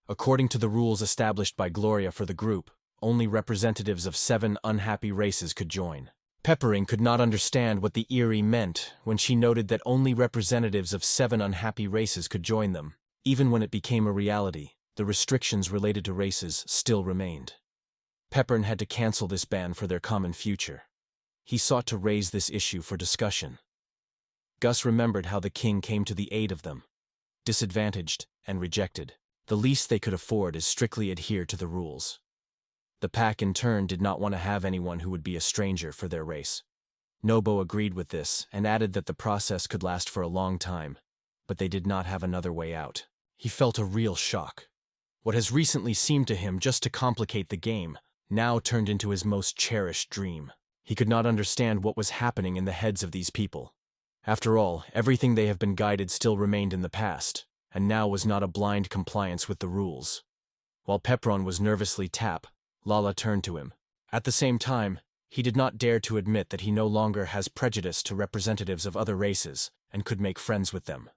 According to the rules established by Gloria for the group, only representatives of 7 unhappy races could join. Peppering could not understand what the Eerie meant when she noted that only representatives of 7 unhappy races could join them. Even when it became a reality, the restrictions related to races still remained. Peppern had to cancel this ban for their common future. He sought to raise this issue for discussion. Gus remembered how the king came to the aid of them. Disadvantaged and rejected, the least they could afford is strictly adhere to the rules. The pack in turn did not want to have anyone who would be a stranger for their race. Nobo agreed with this and added that the process could last for a long time, but they did not have another way out. He felt a real shock. What has recently seemed to him just to complicate the game now turned into his most cherished dream. He could not understand what was happening in the heads of these people. After all, everything they have been guided still remained in the past, and now was not a blind compliance with the rules. While Pepron was nervously tap, Lala turned to him. At the same time, he did not dare to admit that he no longer has prejudice to representatives of other races and could make friends with them.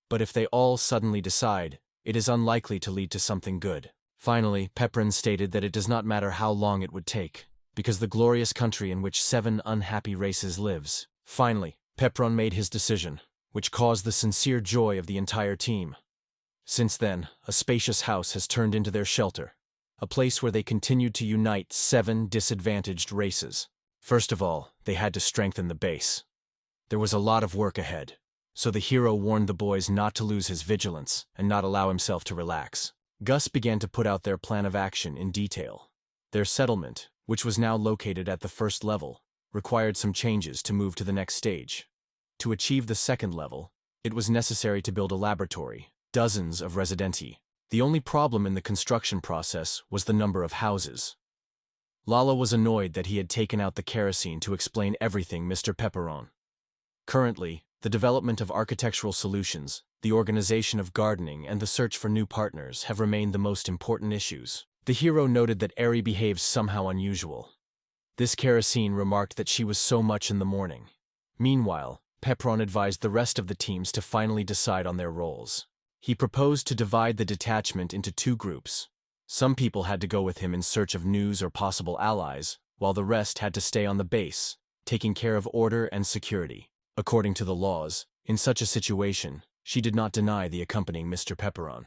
But if they all suddenly decide, it is unlikely to lead to something good. Finally, Pepperin stated that it does not matter how long it would take, because the glorious country in which 7 unhappy races lives. Finally, Pepperon made his decision, which caused the sincere joy of the entire team. Since then, a spacious house has turned into their shelter, a place where they continued to unite 7 disadvantaged races. First of all, they had to strengthen the base. There was a lot of work ahead, so the hero warned the boys not to lose his vigilance and not allow himself to relax. Gus began to put out their plan of action in detail. Their settlement, which was now located at the first level, required some changes to move to the next stage. To achieve the second level, it was necessary to build a laboratory, dozens of residenti. The only problem in the construction process was the number of houses. Lala was annoyed that he had taken out the kerosene to explain everything Mr. Pepperon. Currently, the development of architectural solutions, the organization of gardening, and the search for new partners have remained the most important issues. The hero noted that Eri behaves somehow unusual. This kerosene remarked that she was so much in the morning. Meanwhile, Pepperon advised the rest of the teams to finally decide on their roles. He proposed to divide the detachment into 2 groups. Some people had to go with him in search of news or possible allies, while the rest had to stay on the base, taking care of order and security. According to the laws, in such a situation, she did not deny the accompanying Mr. Pepperon.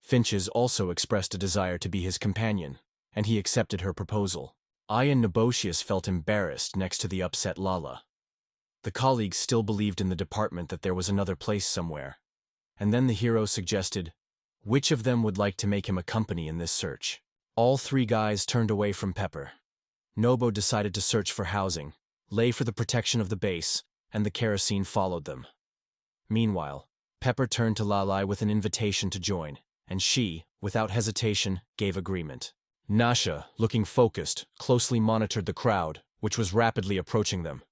Finches also expressed a desire to be his companion, and he accepted her proposal. Ian Nobosius felt embarrassed next to the upset Lala. The colleagues still believed in the department that there was another place somewhere. And then the hero suggested, which of them would like to make him a company in this search? All three guys turned away from Pepper. Nobo decided to search for housing, lay for the protection of the base, and the kerosene followed them. Meanwhile, Pepper turned to Lalai with an invitation to join, and she, without hesitation, gave agreement. Nasha, looking focused, closely monitored the crowd, which was rapidly approaching them.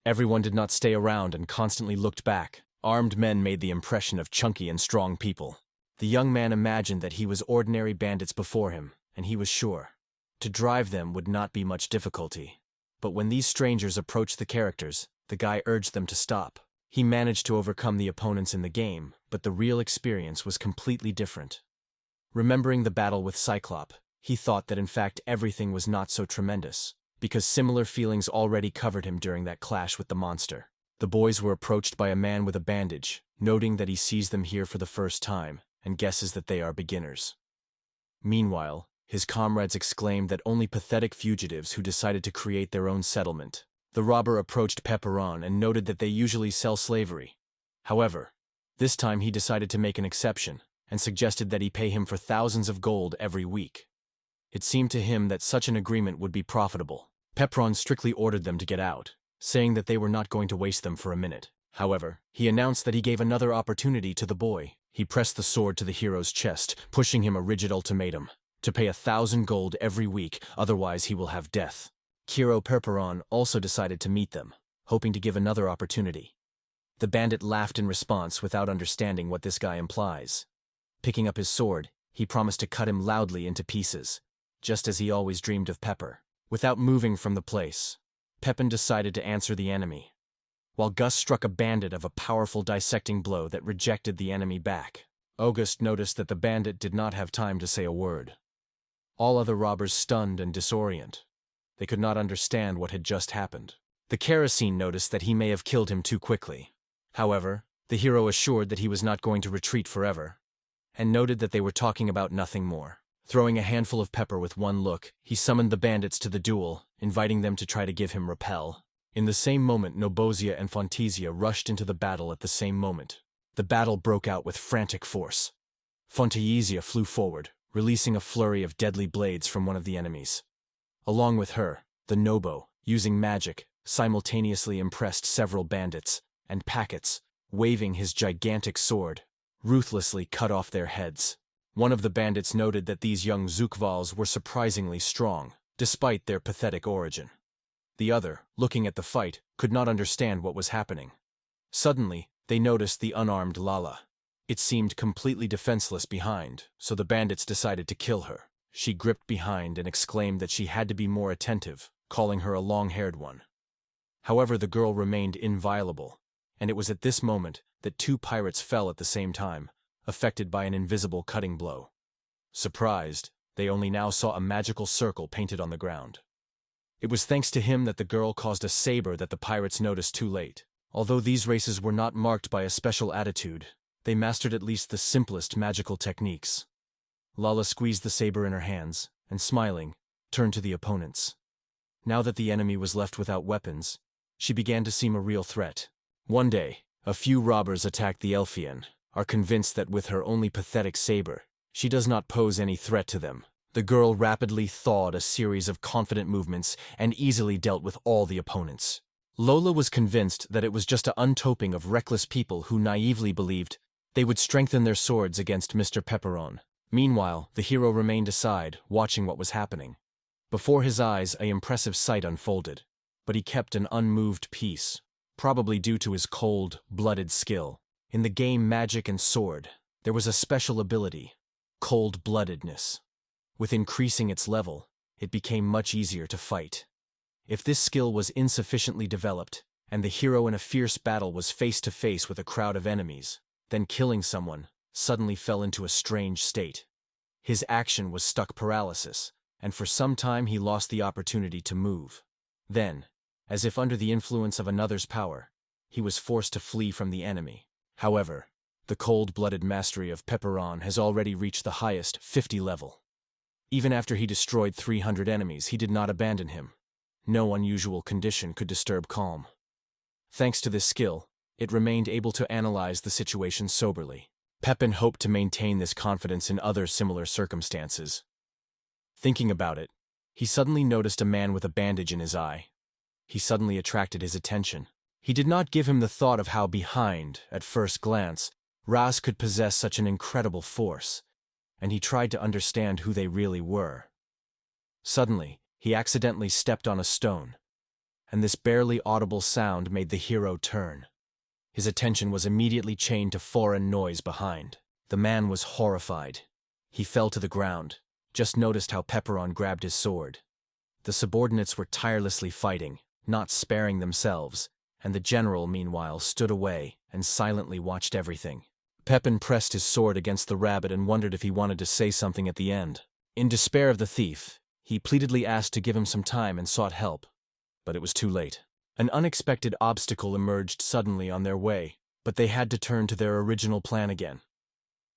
Everyone did not stay around and constantly looked back. Armed men made the impression of chunky and strong people. The young man imagined that he was ordinary bandits before him, and he was sure. To drive them would not be much difficulty. But when these strangers approached the characters, the guy urged them to stop. He managed to overcome the opponents in the game, but the real experience was completely different. Remembering the battle with Cyclops, he thought that in fact everything was not so tremendous, because similar feelings already covered him during that clash with the monster. The boys were approached by a man with a bandage, noting that he sees them here for the first time, and guesses that they are beginners. Meanwhile, his comrades exclaimed that only pathetic fugitives who decided to create their own settlement. The robber approached Pepperon and noted that they usually sell slavery. However, this time he decided to make an exception, and suggested that he pay him for thousands of gold every week. It seemed to him that such an agreement would be profitable. Pepperon strictly ordered them to get out, saying that they were not going to waste them for a minute. However, he announced that he gave another opportunity to the boy. He pressed the sword to the hero's chest, pushing him a rigid ultimatum: to pay 1,000 gold every week, otherwise he will have death. Kiro Pepperon also decided to meet them, hoping to give another opportunity. The bandit laughed in response without understanding what this guy implies. Picking up his sword, he promised to cut him loudly into pieces, just as he always dreamed of Pepper. Without moving from the place, Pepin decided to answer the enemy, while Gus struck a bandit of a powerful dissecting blow that rejected the enemy back. August noticed that the bandit did not have time to say a word. All other robbers stunned and disorient. They could not understand what had just happened. The kerosene noticed that he may have killed him too quickly. However, the hero assured that he was not going to retreat forever, and noted that they were talking about nothing more. Throwing a handful of pepper with one look, he summoned the bandits to the duel, inviting them to try to give him repel. In the same moment, Nobosia and Fontizia rushed into the battle at the same moment. The battle broke out with frantic force. Fontizia flew forward, releasing a flurry of deadly blades from one of the enemies. Along with her, the Nobo, using magic, simultaneously impressed several bandits, and Packets, waving his gigantic sword, ruthlessly cut off their heads. One of the bandits noted that these young Zukvals were surprisingly strong, despite their pathetic origin. The other, looking at the fight, could not understand what was happening. Suddenly, they noticed the unarmed Lala. It seemed completely defenseless behind, so the bandits decided to kill her. She gripped behind and exclaimed that she had to be more attentive, calling her a long-haired one. However, the girl remained inviolable, and it was at this moment that two pirates fell at the same time, affected by an invisible cutting blow. Surprised, they only now saw a magical circle painted on the ground. It was thanks to him that the girl caused a saber that the pirates noticed too late. Although these races were not marked by a special attitude, they mastered at least the simplest magical techniques. Lala squeezed the saber in her hands, and smiling, turned to the opponents. Now that the enemy was left without weapons, she began to seem a real threat. One day, a few robbers attacked the Elfian, are convinced that with her only pathetic saber, she does not pose any threat to them. The girl rapidly thawed a series of confident movements and easily dealt with all the opponents. Lola was convinced that it was just an untoping of reckless people who naively believed they would strengthen their swords against Mr. Pepperon. Meanwhile, the hero remained aside, watching what was happening. Before his eyes, an impressive sight unfolded, but he kept an unmoved peace, probably due to his cold-blooded skill. In the game Magic and Sword, there was a special ability, cold-bloodedness. With increasing its level, it became much easier to fight. If this skill was insufficiently developed, and the hero in a fierce battle was face-to-face with a crowd of enemies, then killing someone suddenly fell into a strange state. His action was stuck paralysis, and for some time he lost the opportunity to move. Then, As if under the influence of another's power, he was forced to flee from the enemy. However, the cold-blooded mastery of Pepperon has already reached the highest, 50 level. Even after he destroyed 300 enemies, he did not abandon him. No unusual condition could disturb calm. Thanks to this skill, it remained able to analyze the situation soberly. Pepin hoped to maintain this confidence in other similar circumstances. Thinking about it, he suddenly noticed a man with a bandage in his eye. He suddenly attracted his attention. He did not give him the thought of how behind, at first glance, Ras could possess such an incredible force, and he tried to understand who they really were. Suddenly, he accidentally stepped on a stone, and this barely audible sound made the hero turn. His attention was immediately chained to foreign noise behind. The man was horrified. He fell to the ground, just noticed how Pepperon grabbed his sword. The subordinates were tirelessly fighting, not sparing themselves, and the general, meanwhile, stood away and silently watched everything. Pepin pressed his sword against the rabbit and wondered if he wanted to say something at the end. In despair of the thief, he pleadedly asked to give him some time and sought help, but it was too late. An unexpected obstacle emerged suddenly on their way, but they had to turn to their original plan again.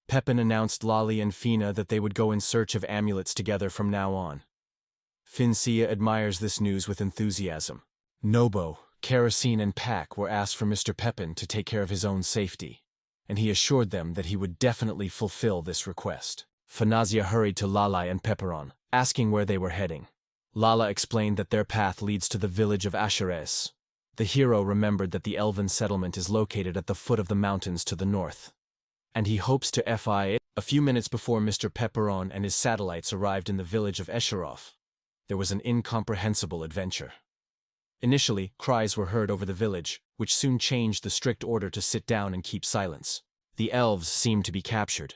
Pepin announced Lali and Fina that they would go in search of amulets together from now on. Fincia admires this news with enthusiasm. Nobo, Kerosene and Pack were asked for Mr. Pepin to take care of his own safety, and he assured them that he would definitely fulfill this request. Fanazia hurried to Lala and Pepperon, asking where they were heading. Lala explained that their path leads to the village of Asheres. The hero remembered that the Elven settlement is located at the foot of the mountains to the north, and he hopes to FI it. A few minutes before Mr. Pepperon and his satellites arrived in the village of Escherov, there was an incomprehensible adventure. Initially, cries were heard over the village, which soon changed the strict order to sit down and keep silence. The elves seemed to be captured.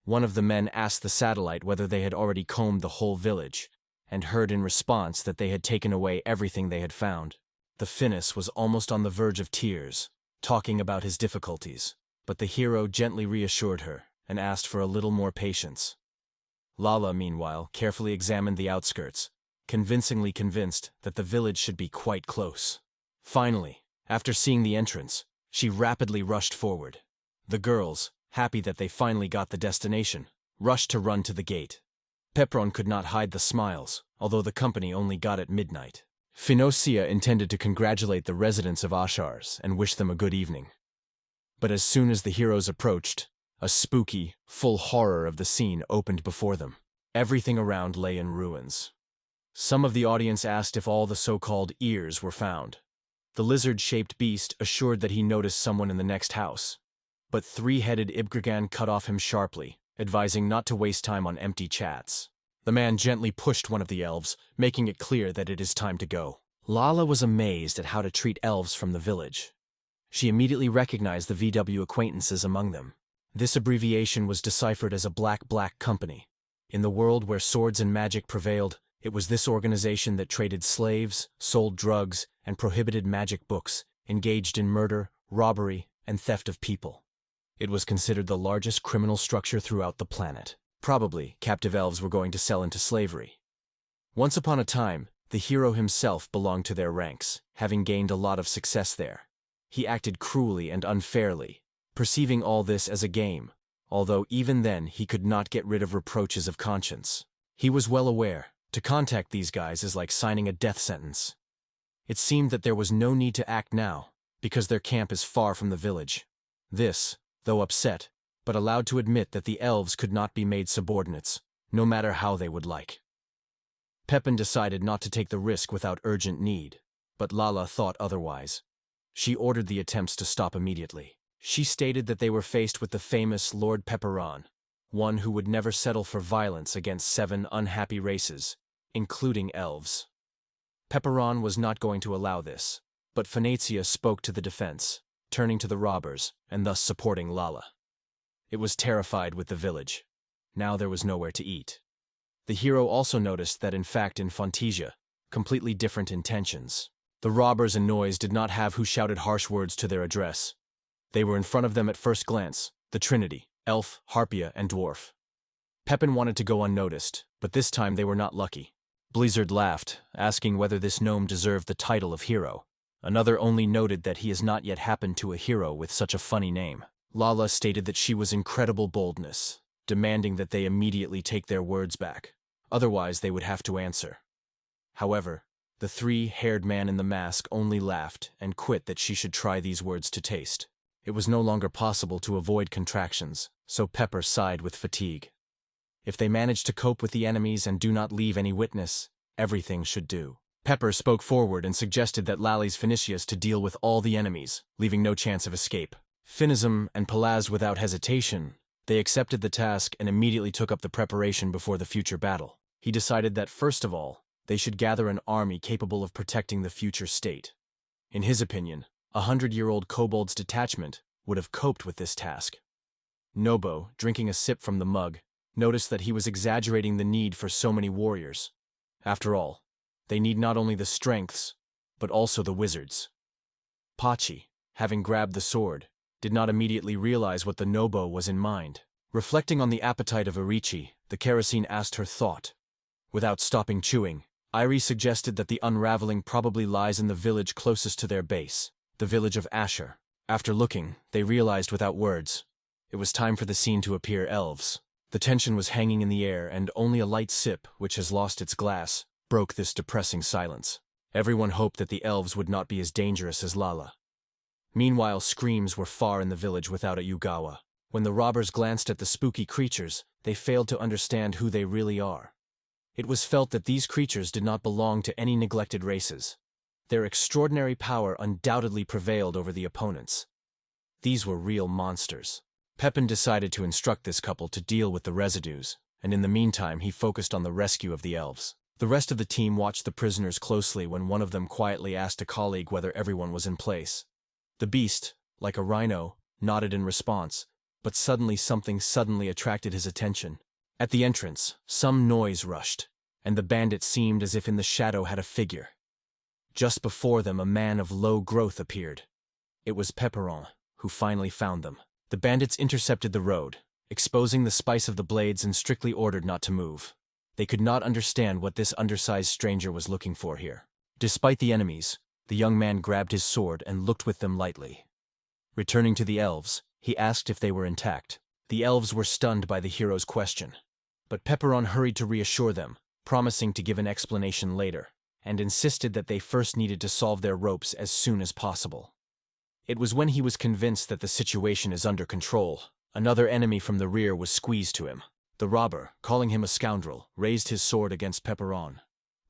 One of the men asked the satellite whether they had already combed the whole village, and heard in response that they had taken away everything they had found. The Finnis was almost on the verge of tears, talking about his difficulties, but the hero gently reassured her and asked for a little more patience. Lala, meanwhile, carefully examined the outskirts, convincingly convinced that the village should be quite close. Finally, after seeing the entrance, she rapidly rushed forward. The girls, happy that they finally got the destination, rushed to run to the gate. Pepperon could not hide the smiles, although the company only got at midnight. Finocia intended to congratulate the residents of Ashars and wish them a good evening. But as soon as the heroes approached, a spooky, full horror of the scene opened before them. Everything around lay in ruins. Some of the audience asked if all the so-called ears were found. The lizard-shaped beast assured that he noticed someone in the next house, but three-headed Ibgrigan cut off him sharply, advising not to waste time on empty chats. The man gently pushed one of the elves, making it clear that it is time to go. Lala was amazed at how to treat elves from the village. She immediately recognized the VW acquaintances among them. This abbreviation was deciphered as a black company. In the world where swords and magic prevailed, it was this organization that traded slaves, sold drugs, and prohibited magic books, engaged in murder, robbery, and theft of people. It was considered the largest criminal structure throughout the planet. Probably, captive elves were going to sell into slavery. Once upon a time, the hero himself belonged to their ranks, having gained a lot of success there. He acted cruelly and unfairly, perceiving all this as a game, although even then he could not get rid of reproaches of conscience. He was well aware, to contact these guys is like signing a death sentence. It seemed that there was no need to act now, because their camp is far from the village. This, though upset, but allowed to admit that the elves could not be made subordinates, no matter how they would like. Pepin decided not to take the risk without urgent need, but Lala thought otherwise. She ordered the attempts to stop immediately. She stated that they were faced with the famous Lord Pepperon, one who would never settle for violence against 7 unhappy races, including elves. Pepperon was not going to allow this, but Phoenicia spoke to the defense, turning to the robbers and thus supporting Lala. It was terrified with the village. Now there was nowhere to eat. The hero also noticed that in fact in Fantasia, completely different intentions. The robbers and noise did not have who shouted harsh words to their address. They were in front of them at first glance, the Trinity, elf, harpia, and dwarf. Pepin wanted to go unnoticed, but this time they were not lucky. Blizzard laughed, asking whether this gnome deserved the title of hero. Another only noted that he has not yet happened to a hero with such a funny name. Lala stated that she was incredible boldness, demanding that they immediately take their words back. Otherwise, they would have to answer. However, the three-haired man in the mask only laughed and quit that she should try these words to taste. It was no longer possible to avoid contractions, so Pepper sighed with fatigue. If they manage to cope with the enemies and do not leave any witness, everything should do. Pepper spoke forward and suggested that Lally's Phoenicius to deal with all the enemies, leaving no chance of escape. Finism and Palaz without hesitation. They accepted the task and immediately took up the preparation before the future battle. He decided that, first of all, they should gather an army capable of protecting the future state. In his opinion, 100-year-old kobold's detachment would have coped with this task. Nobo, drinking a sip from the mug, noticed that he was exaggerating the need for so many warriors. After all, they need not only the strengths, but also the wizards. Pachi, having grabbed the sword, did not immediately realize what the Nobo was in mind. Reflecting on the appetite of Irichi, the kerosene asked her thought. Without stopping chewing, Irie suggested that the Unraveling probably lies in the village closest to their base, the village of Asher. After looking, they realized without words. It was time for the scene to appear elves. The tension was hanging in the air, and only a light sip, which has lost its glass, broke this depressing silence. Everyone hoped that the elves would not be as dangerous as Lala. Meanwhile, screams were far in the village without a Yugawa. When the robbers glanced at the spooky creatures, they failed to understand who they really are. It was felt that these creatures did not belong to any neglected races. Their extraordinary power undoubtedly prevailed over the opponents. These were real monsters. Pepin decided to instruct this couple to deal with the residues, and in the meantime he focused on the rescue of the elves. The rest of the team watched the prisoners closely when one of them quietly asked a colleague whether everyone was in place. The beast, like a rhino, nodded in response, but something suddenly attracted his attention. At the entrance, some noise rushed, and the bandits seemed as if in the shadow had a figure. Just before them, a man of low growth appeared. It was Pepperon, who finally found them. The bandits intercepted the road, exposing the spice of the blades and strictly ordered not to move. They could not understand what this undersized stranger was looking for here. Despite the enemies, the young man grabbed his sword and looked with them lightly. Returning to the elves, he asked if they were intact. The elves were stunned by the hero's question. But Pepperon hurried to reassure them, promising to give an explanation later, and insisted that they first needed to solve their ropes as soon as possible. It was when he was convinced that the situation is under control, another enemy from the rear was squeezed to him. The robber, calling him a scoundrel, raised his sword against Pepperon.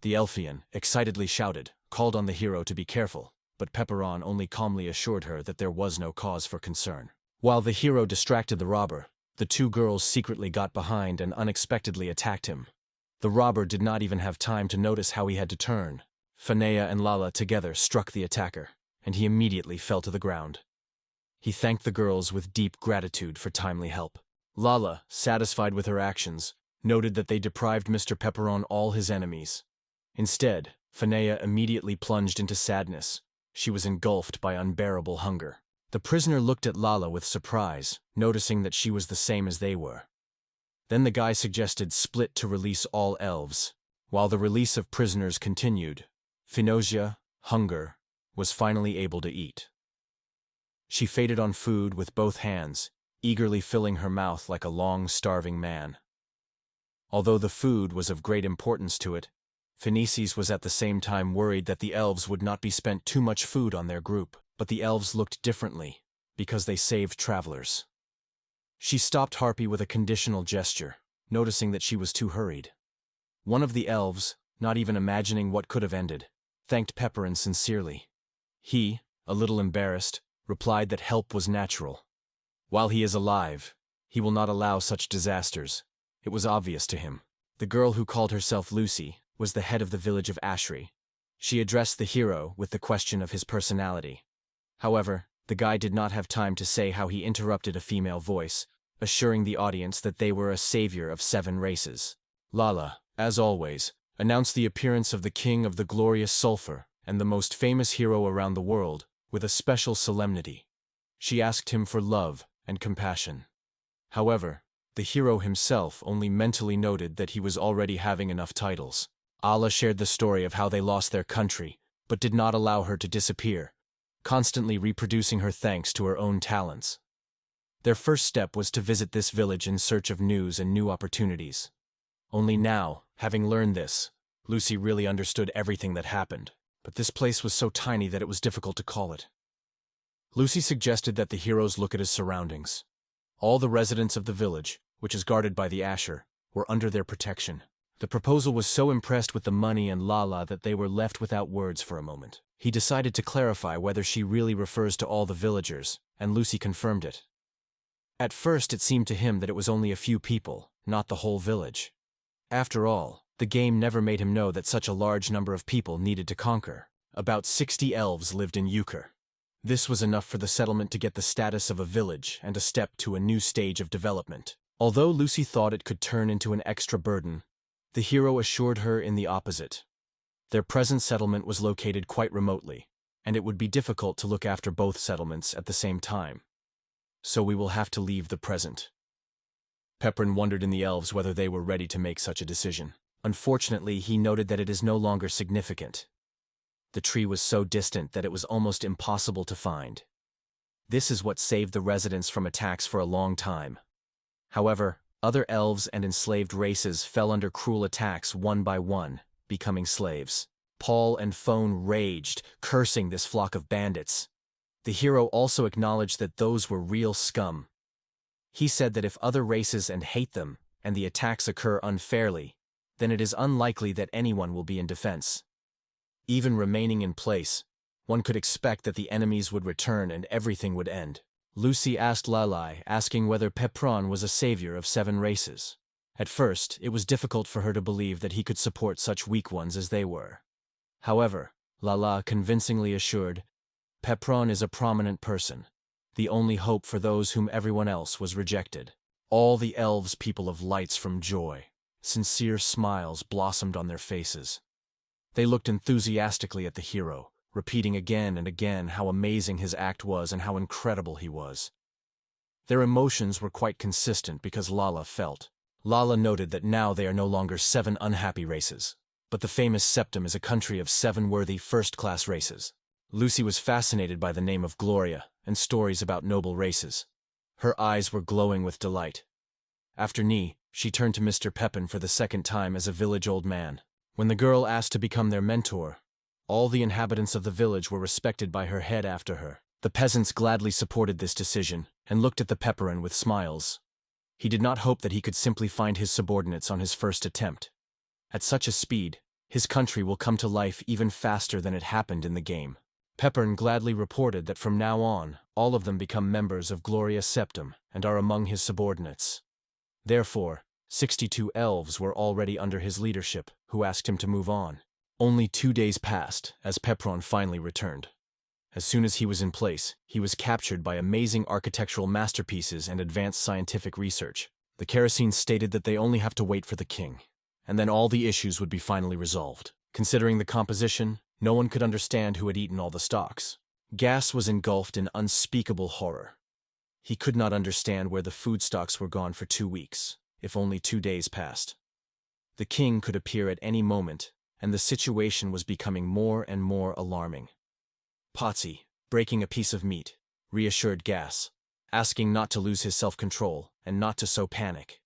The Elfian, excitedly shouted, called on the hero to be careful, but Pepperon only calmly assured her that there was no cause for concern. While the hero distracted the robber, the two girls secretly got behind and unexpectedly attacked him. The robber did not even have time to notice how he had to turn. Finea and Lala together struck the attacker, and he immediately fell to the ground. He thanked the girls with deep gratitude for timely help. Lala, satisfied with her actions, noted that they deprived Mr. Pepperon all his enemies. Instead, Finea immediately plunged into sadness. She was engulfed by unbearable hunger. The prisoner looked at Lala with surprise, noticing that she was the same as they were. Then the guy suggested split to release all elves. While the release of prisoners continued, Finosia, hunger, was finally able to eat. She faded on food with both hands, eagerly filling her mouth like a long, starving man. Although the food was of great importance to it, Phoenices was at the same time worried that the elves would not be spent too much food on their group. But the elves looked differently, because they saved travelers. She stopped Harpy with a conditional gesture, noticing that she was too hurried. One of the elves, not even imagining what could have ended, thanked Pepperin sincerely. He, a little embarrassed, replied that help was natural. While he is alive, he will not allow such disasters. It was obvious to him. The girl who called herself Lucy was the head of the village of Ashri. She addressed the hero with the question of his personality. However, the guy did not have time to say how he interrupted a female voice, assuring the audience that they were a savior of 7 races. Lala, as always, announced the appearance of the king of the glorious sulfur and the most famous hero around the world, with a special solemnity. She asked him for love and compassion. However, the hero himself only mentally noted that he was already having enough titles. Allah shared the story of how they lost their country, but did not allow her to disappear, constantly reproducing her thanks to her own talents. Their first step was to visit this village in search of news and new opportunities. Only now, having learned this, Lucy really understood everything that happened, but this place was so tiny that it was difficult to call it. Lucy suggested that the heroes look at his surroundings. All the residents of the village, which is guarded by the Asher, were under their protection. The proposal was so impressed with the money and Lala that they were left without words for a moment. He decided to clarify whether she really refers to all the villagers, and Lucy confirmed it. At first it seemed to him that it was only a few people, not the whole village. After all, the game never made him know that such a large number of people needed to conquer. About 60 elves lived in Euchre. This was enough for the settlement to get the status of a village and a step to a new stage of development. Although Lucy thought it could turn into an extra burden, the hero assured her in the opposite. Their present settlement was located quite remotely, and it would be difficult to look after both settlements at the same time. So we will have to leave the present. Pepperin wondered in the elves whether they were ready to make such a decision. Unfortunately, he noted that it is no longer significant. The tree was so distant that it was almost impossible to find. This is what saved the residents from attacks for a long time. However, other elves and enslaved races fell under cruel attacks one by one, becoming slaves. Paul and Phone raged, cursing this flock of bandits. The hero also acknowledged that those were real scum. He said that if other races hate them, and the attacks occur unfairly, then it is unlikely that anyone will be in defense. Even remaining in place, one could expect that the enemies would return and everything would end. Lucy asked Lalai, asking whether Pepron was a savior of 7 races. At first, it was difficult for her to believe that he could support such weak ones as they were. However, Lala convincingly assured, Pepron is a prominent person, the only hope for those whom everyone else was rejected. All the elves people of lights from joy. Sincere smiles blossomed on their faces. They looked enthusiastically at the hero, repeating again and again how amazing his act was and how incredible he was. Their emotions were quite consistent because Lala felt. Lala noted that now they are no longer 7 unhappy races, but the famous Septum is a country of 7 worthy first-class races. Lucy was fascinated by the name of Gloria and stories about noble races. Her eyes were glowing with delight. After Ni, she turned to Mr. Pepin for the second time as a village old man. When the girl asked to become their mentor, all the inhabitants of the village were respected by her head after her. The peasants gladly supported this decision and looked at the Pepperin with smiles. He did not hope that he could simply find his subordinates on his first attempt. At such a speed, his country will come to life even faster than it happened in the game. Pepperin gladly reported that from now on, all of them become members of Gloria Septum and are among his subordinates. Therefore, 62 elves were already under his leadership, who asked him to move on. Only 2 days passed as Pepperon finally returned. As soon as he was in place, he was captured by amazing architectural masterpieces and advanced scientific research. The Kerosene stated that they only have to wait for the king, and then all the issues would be finally resolved. Considering the composition, no one could understand who had eaten all the stocks. Gas was engulfed in unspeakable horror. He could not understand where the food stocks were gone for 2 weeks, if only 2 days passed. The king could appear at any moment, and the situation was becoming more and more alarming. Potsy, breaking a piece of meat, reassured Gas, asking not to lose his self-control and not to sow panic.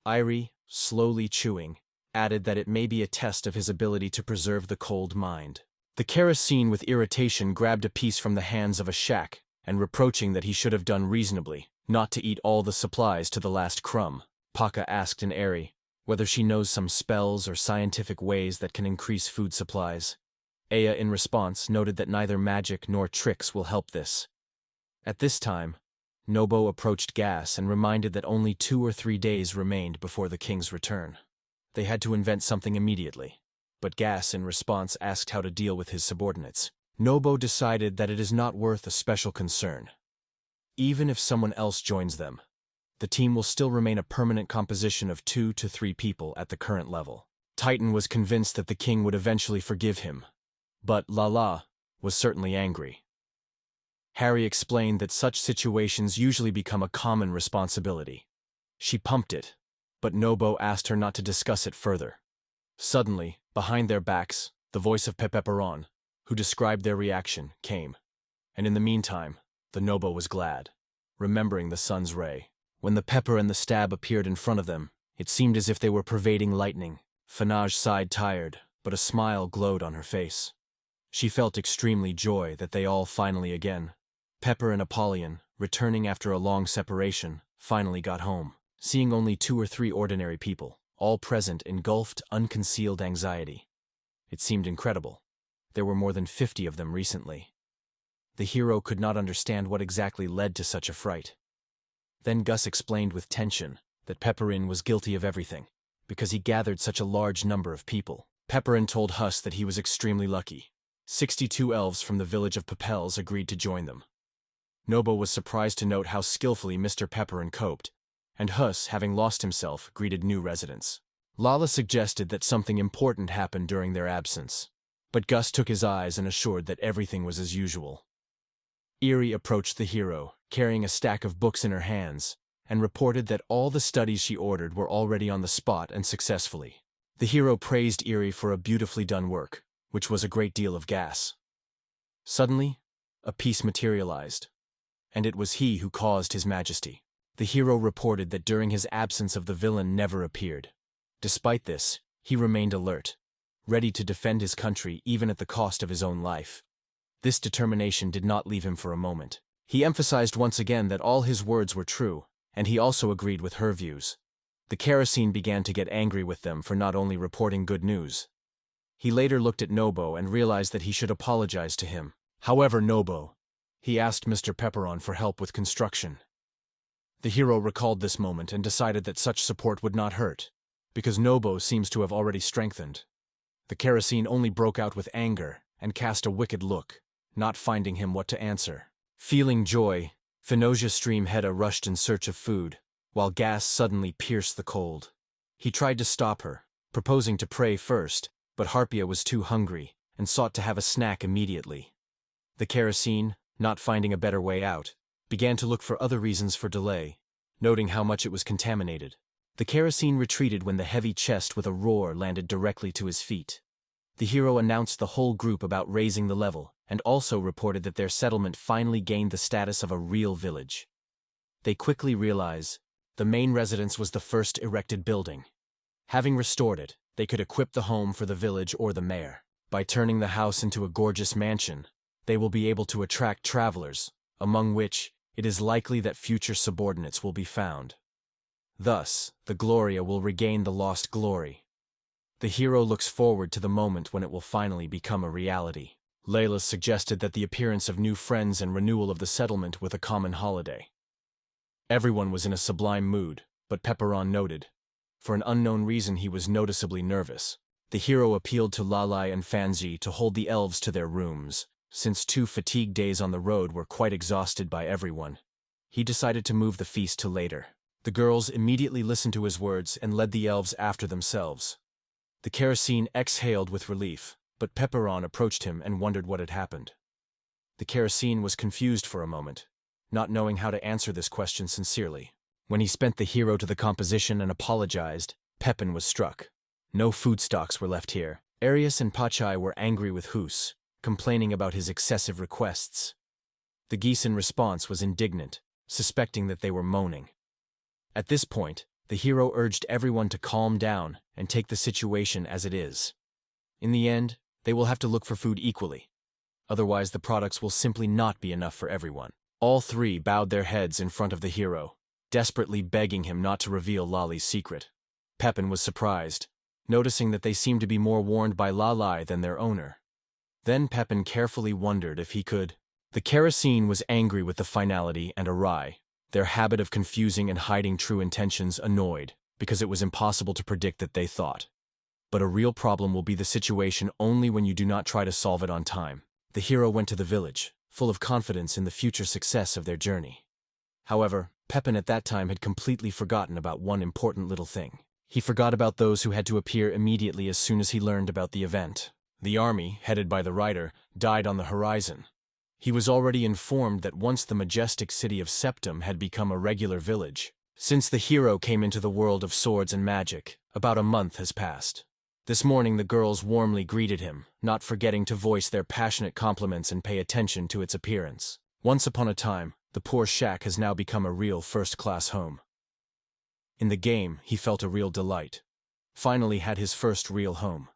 Irie, slowly chewing, added that it may be a test of his ability to preserve the cold mind. The Kerosene with irritation grabbed a piece from the hands of a shack and reproaching that he should have done reasonably, not to eat all the supplies to the last crumb. Paka asked in Airy whether she knows some spells or scientific ways that can increase food supplies. Aya in response noted that neither magic nor tricks will help this. At this time, Nobo approached Gas and reminded that only 2 or 3 days remained before the king's return. They had to invent something immediately, but Gas in response asked how to deal with his subordinates. Nobo decided that it is not worth a special concern. Even if someone else joins them, the team will still remain a permanent composition of 2 to 3 people at the current level. Titan was convinced that the king would eventually forgive him, but Lala was certainly angry. Harry explained that such situations usually become a common responsibility. She pumped it, but Nobo asked her not to discuss it further. Suddenly, Behind their backs, the voice of Pepeperon, who described their reaction, came. And in the meantime, the Nobo was glad, remembering the sun's ray. When the pepper and the stab appeared in front of them, it seemed as if they were pervading lightning. Fanage sighed tired, but a smile glowed on her face. She felt extremely joy that they all finally again. Pepper and Apollyon, returning after a long separation, finally got home, seeing only 2 or 3 ordinary people, all present engulfed, unconcealed anxiety. It seemed incredible. There were more than 50 of them recently. The hero could not understand what exactly led to such a fright. Then Gus explained with tension that Pepperin was guilty of everything, because he gathered such a large number of people. Pepperin told Huss that he was extremely lucky. 62 elves from the village of Papels agreed to join them. Nobo was surprised to note how skillfully Mr. Pepperin coped, and Huss, having lost himself, greeted new residents. Lala suggested that something important happened during their absence, but Gus took his eyes and assured that everything was as usual. Eerie approached the hero, carrying a stack of books in her hands, and reported that all the studies she ordered were already on the spot and successfully. The hero praised Eerie for a beautifully done work, which was a great deal of gas. Suddenly, a piece materialized, and it was he who caused his majesty. The hero reported that during his absence the villain never appeared. Despite this, he remained alert, ready to defend his country even at the cost of his own life. This determination did not leave him for a moment. He emphasized once again that all his words were true, and he also agreed with her views. The Kerosene began to get angry with them for not only reporting good news. He later looked at Nobo and realized that he should apologize to him. However, Nobo, he asked Mr. Pepperon for help with construction. The hero recalled this moment and decided that such support would not hurt, because Nobo seems to have already strengthened. The Kerosene only broke out with anger and cast a wicked look, not finding him what to answer. Feeling joy, Phenosia Streamheada rushed in search of food, while gas suddenly pierced the cold. He tried to stop her, proposing to pray first, but Harpia was too hungry and sought to have a snack immediately. The Kerosene, not finding a better way out, began to look for other reasons for delay, noting how much it was contaminated. The Kerosene retreated when the heavy chest with a roar landed directly to his feet. The hero announced the whole group about raising the level, and also reported that their settlement finally gained the status of a real village. They quickly realized the main residence was the first erected building. Having restored it, they could equip the home for the village or the mayor. By turning the house into a gorgeous mansion, they will be able to attract travelers, among which it is likely that future subordinates will be found. Thus, the Gloria will regain the lost glory. The hero looks forward to the moment when it will finally become a reality. Layla suggested that the appearance of new friends and renewal of the settlement with a common holiday. Everyone was in a sublime mood, but Pepperon noted. For an unknown reason he was noticeably nervous. The hero appealed to Lalai and Fanzi to hold the elves to their rooms, since 2 fatigued days on the road were quite exhausted by everyone. He decided to move the feast to later. The girls immediately listened to his words and led the elves after themselves. The Kerosene exhaled with relief, but Pepperon approached him and wondered what had happened. The Kerosene was confused for a moment, not knowing how to answer this question sincerely. When he spent the hero to the composition and apologized, Pepin was struck. No food stocks were left here. Arius and Pachai were angry with Hus, complaining about his excessive requests. The geese in response was indignant, suspecting that they were moaning. At this point, the hero urged everyone to calm down and take the situation as it is. In the end, they will have to look for food equally. Otherwise, the products will simply not be enough for everyone. All 3 bowed their heads in front of the hero, desperately begging him not to reveal Lali's secret. Pepin was surprised, noticing that they seemed to be more warned by Lalai than their owner. Then Pepin carefully wondered if he could. The Kerosene was angry with the finality and awry. Their habit of confusing and hiding true intentions annoyed, because it was impossible to predict that they thought. But a real problem will be the situation only when you do not try to solve it on time. The hero went to the village, full of confidence in the future success of their journey. However, Pepin at that time had completely forgotten about one important little thing. He forgot about those who had to appear immediately as soon as he learned about the event. The army, headed by the rider, died on the horizon. He was already informed that once the majestic city of Septum had become a regular village. Since the hero came into the world of swords and magic, about a month has passed. This morning the girls warmly greeted him, not forgetting to voice their passionate compliments and pay attention to its appearance. Once upon a time, the poor shack has now become a real first-class home. In the game, he felt a real delight. Finally had his first real home.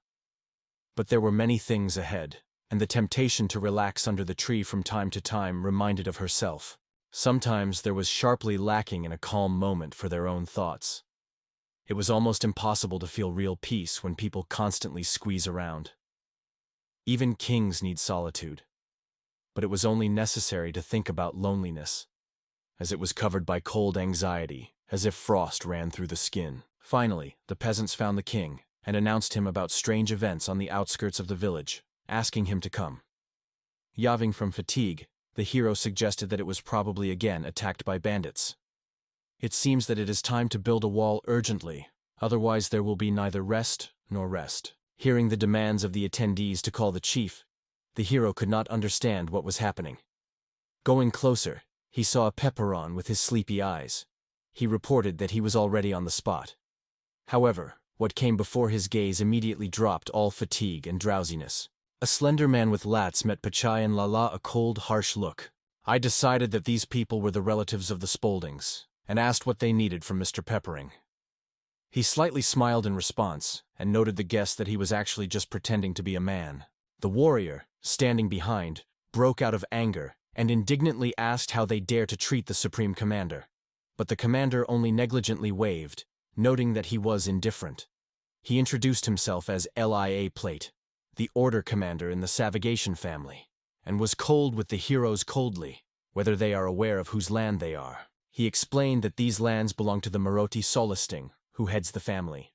But there were many things ahead, and the temptation to relax under the tree from time to time reminded of herself. Sometimes there was sharply lacking in a calm moment for their own thoughts. It was almost impossible to feel real peace when people constantly squeeze around. Even kings need solitude. But it was only necessary to think about loneliness, as it was covered by cold anxiety, as if frost ran through the skin. Finally, the peasants found the king, and announced him about strange events on the outskirts of the village, asking him to come. Yawing from fatigue, the hero suggested that it was probably again attacked by bandits. It seems that it is time to build a wall urgently, otherwise there will be neither rest nor rest. Hearing the demands of the attendees to call the chief, the hero could not understand what was happening. Going closer, he saw a Pepperon with his sleepy eyes. He reported that he was already on the spot. However, what came before his gaze immediately dropped all fatigue and drowsiness. A slender man with lats met Pachai and Lala a cold, harsh look. I decided that these people were the relatives of the Spauldings, and asked what they needed from Mr. Peppering. He slightly smiled in response, and noted the guest that he was actually just pretending to be a man. The warrior, standing behind, broke out of anger, and indignantly asked how they dare to treat the supreme commander. But the commander only negligently waved, noting that he was indifferent. He introduced himself as Lia Plate, the order commander in the Savagation family, and was cold with the heroes coldly, whether they are aware of whose land they are. He explained that these lands belong to the Maroti Solisting, who heads the family.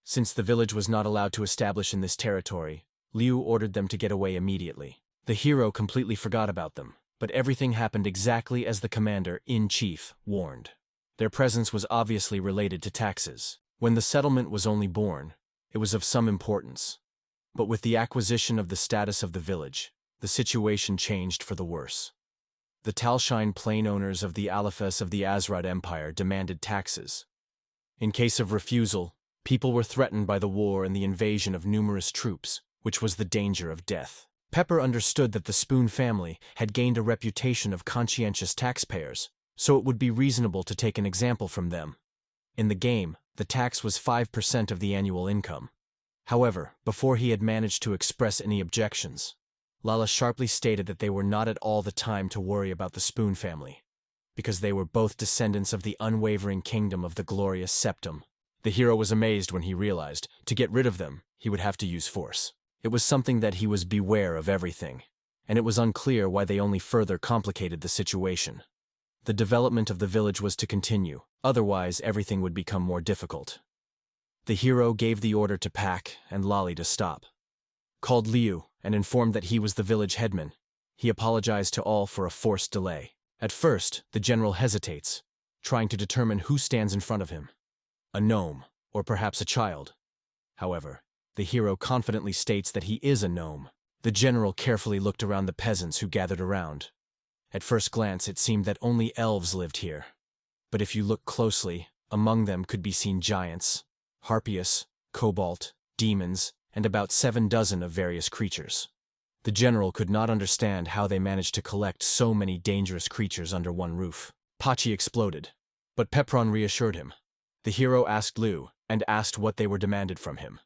Since the village was not allowed to establish in this territory, Liu ordered them to get away immediately. The hero completely forgot about them, but everything happened exactly as the commander-in-chief warned. Their presence was obviously related to taxes. When the settlement was only born, it was of some importance. But with the acquisition of the status of the village, the situation changed for the worse. The Talshine Plain owners of the Alifes of the Azrad Empire demanded taxes. In case of refusal, people were threatened by the war and the invasion of numerous troops, which was the danger of death. Pepper understood that the Spoon family had gained a reputation of conscientious taxpayers, so it would be reasonable to take an example from them. In the game, the tax was 5% of the annual income. However, before he had managed to express any objections, Lala sharply stated that they were not at all the time to worry about the Spoon family, because they were both descendants of the unwavering kingdom of the glorious Septum. The hero was amazed when he realized, to get rid of them, he would have to use force. It was something that he was beware of everything, and it was unclear why they only further complicated the situation. The development of the village was to continue, otherwise everything would become more difficult. The hero gave the order to Pack and Lolly to stop. Called Liu and informed that he was the village headman. He apologized to all for a forced delay. At first, the general hesitates, trying to determine who stands in front of him. A gnome, or perhaps a child. However, the hero confidently states that he is a gnome. The general carefully looked around the peasants who gathered around. At first glance, it seemed that only elves lived here. But if you look closely, among them could be seen giants, Harpius, Cobalt, demons, and about 7 dozen of various creatures. The general could not understand how they managed to collect so many dangerous creatures under one roof. Pachi exploded, but Pepron reassured him. The hero asked Liu, and asked what they were demanded from him.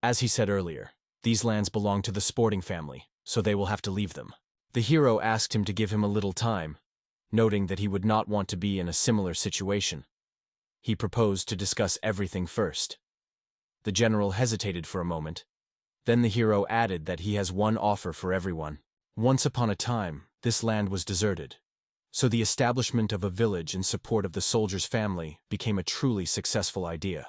As he said earlier, these lands belong to the Sporting family, so they will have to leave them. The hero asked him to give him a little time, noting that he would not want to be in a similar situation. He proposed to discuss everything first. The general hesitated for a moment. Then the hero added that he has one offer for everyone. Once upon a time, this land was deserted, so the establishment of a village in support of the soldier's family became a truly successful idea.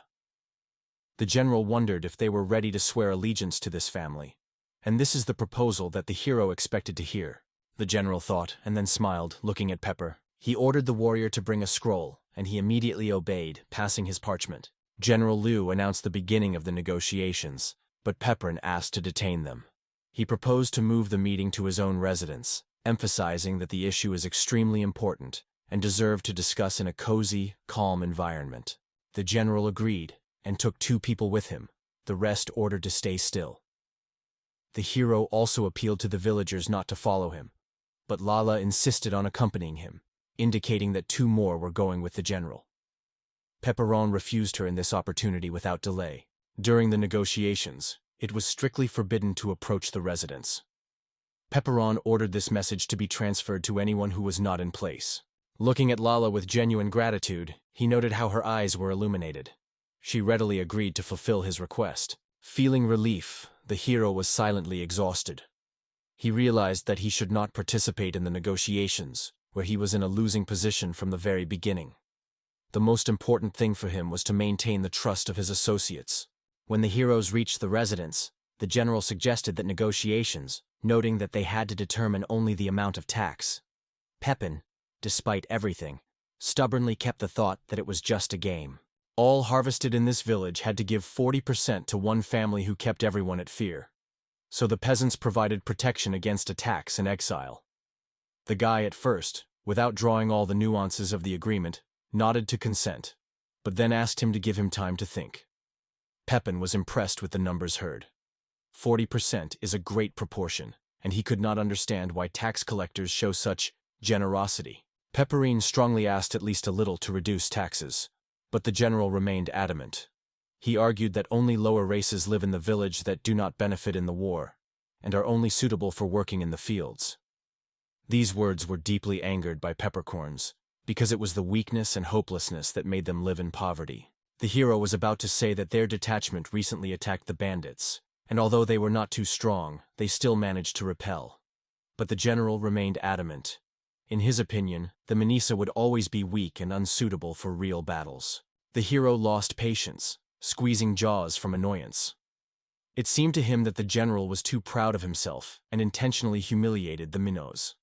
The general wondered if they were ready to swear allegiance to this family, and this is the proposal that the hero expected to hear. The general thought, and then smiled, looking at Pepper. He ordered the warrior to bring a scroll, and he immediately obeyed, passing his parchment. General Liu announced the beginning of the negotiations, but Pepperin asked to detain them. He proposed to move the meeting to his own residence, emphasizing that the issue is extremely important and deserved to discuss in a cozy, calm environment. The general agreed, and took 2 people with him, the rest ordered to stay still. The hero also appealed to the villagers not to follow him, but Lala insisted on accompanying him, indicating that 2 more were going with the general. Pepperon refused her in this opportunity without delay. During the negotiations, it was strictly forbidden to approach the residence. Pepperon ordered this message to be transferred to anyone who was not in place. Looking at Lala with genuine gratitude, he noted how her eyes were illuminated. She readily agreed to fulfill his request. Feeling relief, the hero was silently exhausted. He realized that he should not participate in the negotiations, where he was in a losing position from the very beginning. The most important thing for him was to maintain the trust of his associates. When the heroes reached the residence, the general suggested that negotiations, noting that they had to determine only the amount of tax. Pepin, despite everything, stubbornly kept the thought that it was just a game. All harvested in this village had to give 40% to one family who kept everyone at fear. So the peasants provided protection against attacks and exile. The guy at first, without drawing all the nuances of the agreement, nodded to consent, but then asked him to give him time to think. Pepin was impressed with the numbers heard. 40% is a great proportion, and he could not understand why tax collectors show such generosity. Pepperine strongly asked at least a little to reduce taxes, but the general remained adamant. He argued that only lower races live in the village that do not benefit in the war, and are only suitable for working in the fields. These words were deeply angered by peppercorns, because it was the weakness and hopelessness that made them live in poverty. The hero was about to say that their detachment recently attacked the bandits, and although they were not too strong, they still managed to repel. But the general remained adamant. In his opinion, the Manisa would always be weak and unsuitable for real battles. The hero lost patience, squeezing jaws from annoyance. It seemed to him that the general was too proud of himself and intentionally humiliated the minnows.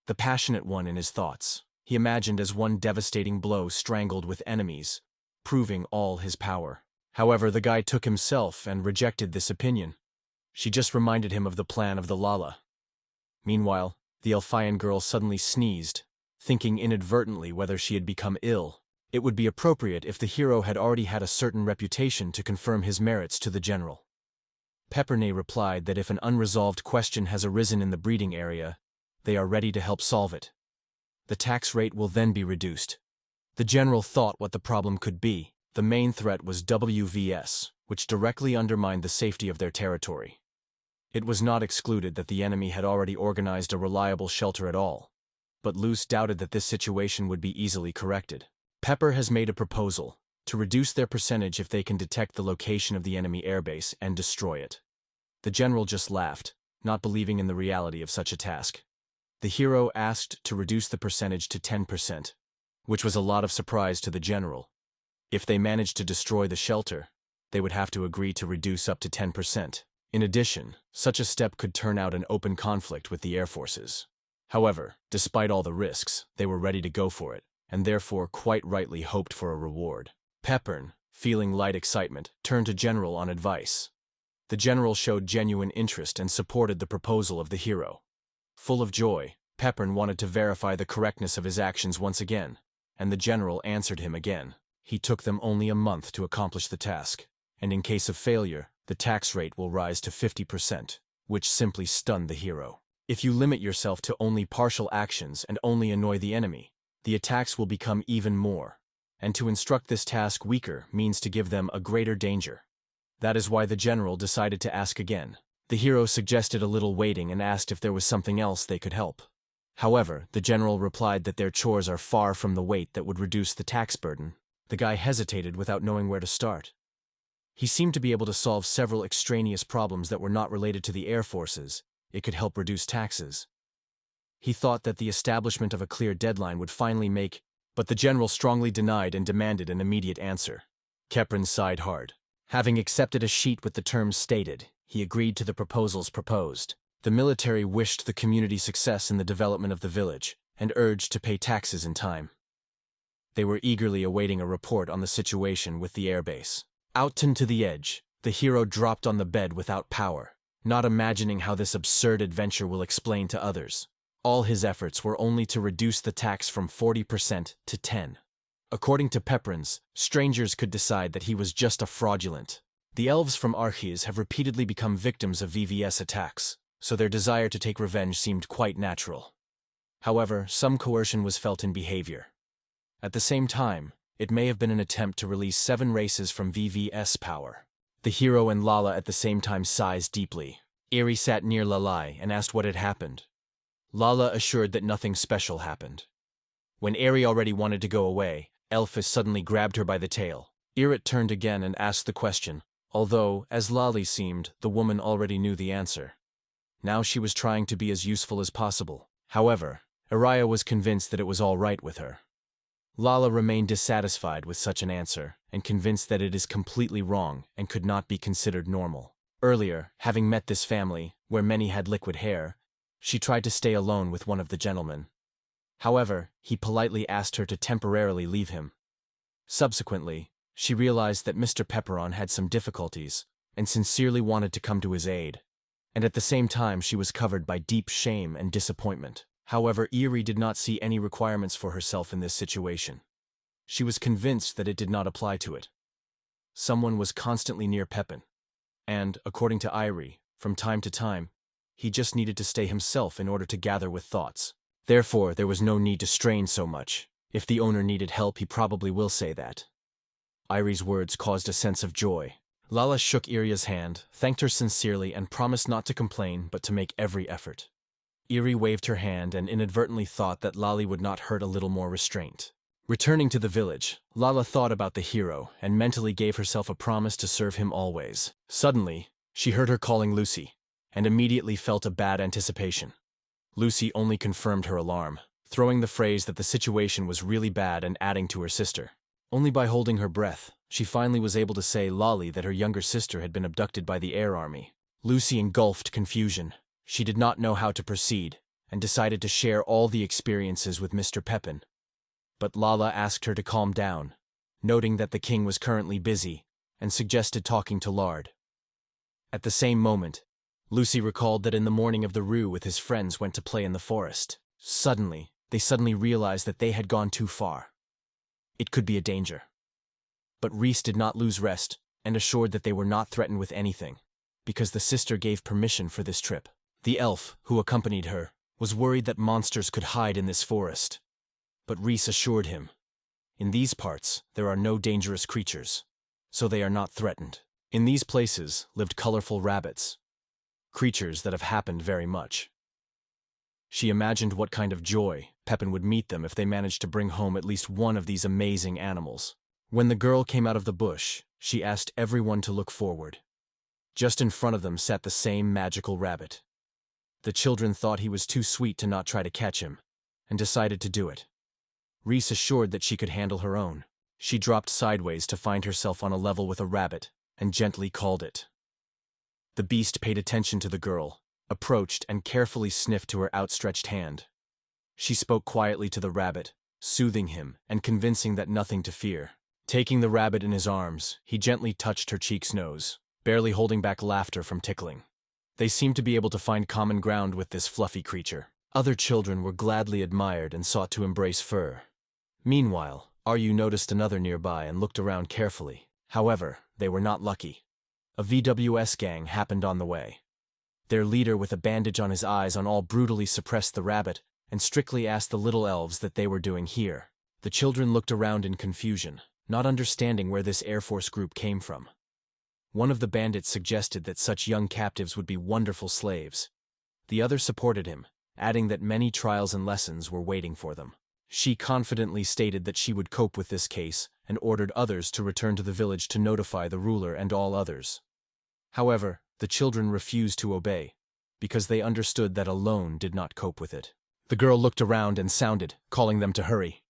The passionate one in his thoughts, he imagined as one devastating blow strangled with enemies, proving all his power. However, the guy took himself and rejected this opinion. She just reminded him of the plan of the Lala. Meanwhile, the Elfian girl suddenly sneezed, thinking inadvertently whether she had become ill. It would be appropriate if the hero had already had a certain reputation to confirm his merits to the general. Peppernay replied that if an unresolved question has arisen in the breeding area, they are ready to help solve it. The tax rate will then be reduced. The general thought what the problem could be. The main threat was WVS, which directly undermined the safety of their territory. It was not excluded that the enemy had already organized a reliable shelter at all, but Luce doubted that this situation would be easily corrected. Pepper has made a proposal to reduce their percentage if they can detect the location of the enemy airbase and destroy it. The general just laughed, not believing in the reality of such a task. The hero asked to reduce the percentage to 10%, which was a lot of surprise to the general. If they managed to destroy the shelter, they would have to agree to reduce up to 10%. In addition, such a step could turn out an open conflict with the air forces. However, despite all the risks, they were ready to go for it, and therefore quite rightly hoped for a reward. Peppern, feeling light excitement, turned to General on advice. The general showed genuine interest and supported the proposal of the hero. Full of joy, Peppern wanted to verify the correctness of his actions once again, and the general answered him again. He took them only a month to accomplish the task, and in case of failure, the tax rate will rise to 50%, which simply stunned the hero. If you limit yourself to only partial actions and only annoy the enemy, the attacks will become even more, and to instruct this task weaker means to give them a greater danger. That is why the general decided to ask again. The hero suggested a little waiting and asked if there was something else they could help. However, the general replied that their chores are far from the weight that would reduce the tax burden. The guy hesitated without knowing where to start. He seemed to be able to solve several extraneous problems that were not related to the air forces. It could help reduce taxes. He thought that the establishment of a clear deadline would finally make, but the general strongly denied and demanded an immediate answer. Keprin sighed hard. Having accepted a sheet with the terms stated, he agreed to the proposals proposed. The military wished the community success in the development of the village, and urged to pay taxes in time. They were eagerly awaiting a report on the situation with the airbase. Outton to the edge, the hero dropped on the bed without power, not imagining how this absurd adventure will explain to others. All his efforts were only to reduce the tax from 40% to 10%. According to Pepperins, strangers could decide that he was just a fraudulent. The elves from Arches have repeatedly become victims of VVS attacks, so their desire to take revenge seemed quite natural. However, some coercion was felt in behavior. At the same time, it may have been an attempt to release 7 races from VVS power. The hero and Lala at the same time sighs deeply. Eri sat near Lalai and asked what had happened. Lala assured that nothing special happened. When Eri already wanted to go away, Elphys suddenly grabbed her by the tail. Irit turned again and asked the question, although, as Lali seemed, the woman already knew the answer. Now she was trying to be as useful as possible. However, Araya was convinced that it was all right with her. Lala remained dissatisfied with such an answer, and convinced that it is completely wrong and could not be considered normal. Earlier, having met this family, where many had liquid hair, she tried to stay alone with one of the gentlemen. However, he politely asked her to temporarily leave him. Subsequently, she realized that Mr. Pepperon had some difficulties, and sincerely wanted to come to his aid. And at the same time she was covered by deep shame and disappointment. However, Eri did not see any requirements for herself in this situation. She was convinced that it did not apply to it. Someone was constantly near Pepin. And, according to Eri, from time to time, he just needed to stay himself in order to gather with thoughts. Therefore, there was no need to strain so much. If the owner needed help, he probably will say that. Eri's words caused a sense of joy. Lala shook Iria's hand, thanked her sincerely, and promised not to complain but to make every effort. Eri waved her hand and inadvertently thought that Lali would not hurt a little more restraint. Returning to the village, Lala thought about the hero and mentally gave herself a promise to serve him always. Suddenly, she heard her calling Lucy, and immediately felt a bad anticipation. Lucy only confirmed her alarm, throwing the phrase that the situation was really bad and adding to her sister. Only by holding her breath, she finally was able to say Lolly that her younger sister had been abducted by the air army. Lucy engulfed confusion. She did not know how to proceed, and decided to share all the experiences with Mr. Pepin. But Lala asked her to calm down, noting that the king was currently busy, and suggested talking to Lard. At the same moment, Lucy recalled that in the morning of the Rue with his friends went to play in the forest. They suddenly realized that they had gone too far. It could be a danger. But Rhys did not lose rest, and assured that they were not threatened with anything, because the sister gave permission for this trip. The elf, who accompanied her, was worried that monsters could hide in this forest. But Rhys assured him, in these parts there are no dangerous creatures, so they are not threatened. In these places lived colorful rabbits, creatures that have happened very much. She imagined what kind of joy Pepin would meet them if they managed to bring home at least one of these amazing animals. When the girl came out of the bush, she asked everyone to look forward. Just in front of them sat the same magical rabbit. The children thought he was too sweet to not try to catch him, and decided to do it. Rhys assured that she could handle her own. She dropped sideways to find herself on a level with a rabbit, and gently called it. The beast paid attention to the girl, approached and carefully sniffed to her outstretched hand. She spoke quietly to the rabbit, soothing him and convincing that nothing to fear. Taking the rabbit in his arms, he gently touched her cheek's nose, barely holding back laughter from tickling. They seemed to be able to find common ground with this fluffy creature. Other children were gladly admired and sought to embrace fur. Meanwhile, Aryu noticed another nearby and looked around carefully. However, they were not lucky. A VWS gang happened on the way. Their leader, with a bandage on his eyes on all, brutally suppressed the rabbit and strictly asked the little elves that they were doing here. The children looked around in confusion, not understanding where this Air Force group came from. One of the bandits suggested that such young captives would be wonderful slaves. The other supported him, adding that many trials and lessons were waiting for them. She confidently stated that she would cope with this case and ordered others to return to the village to notify the ruler and all others. However, the children refused to obey, because they understood that alone did not cope with it. The girl looked around and sounded, calling them to hurry.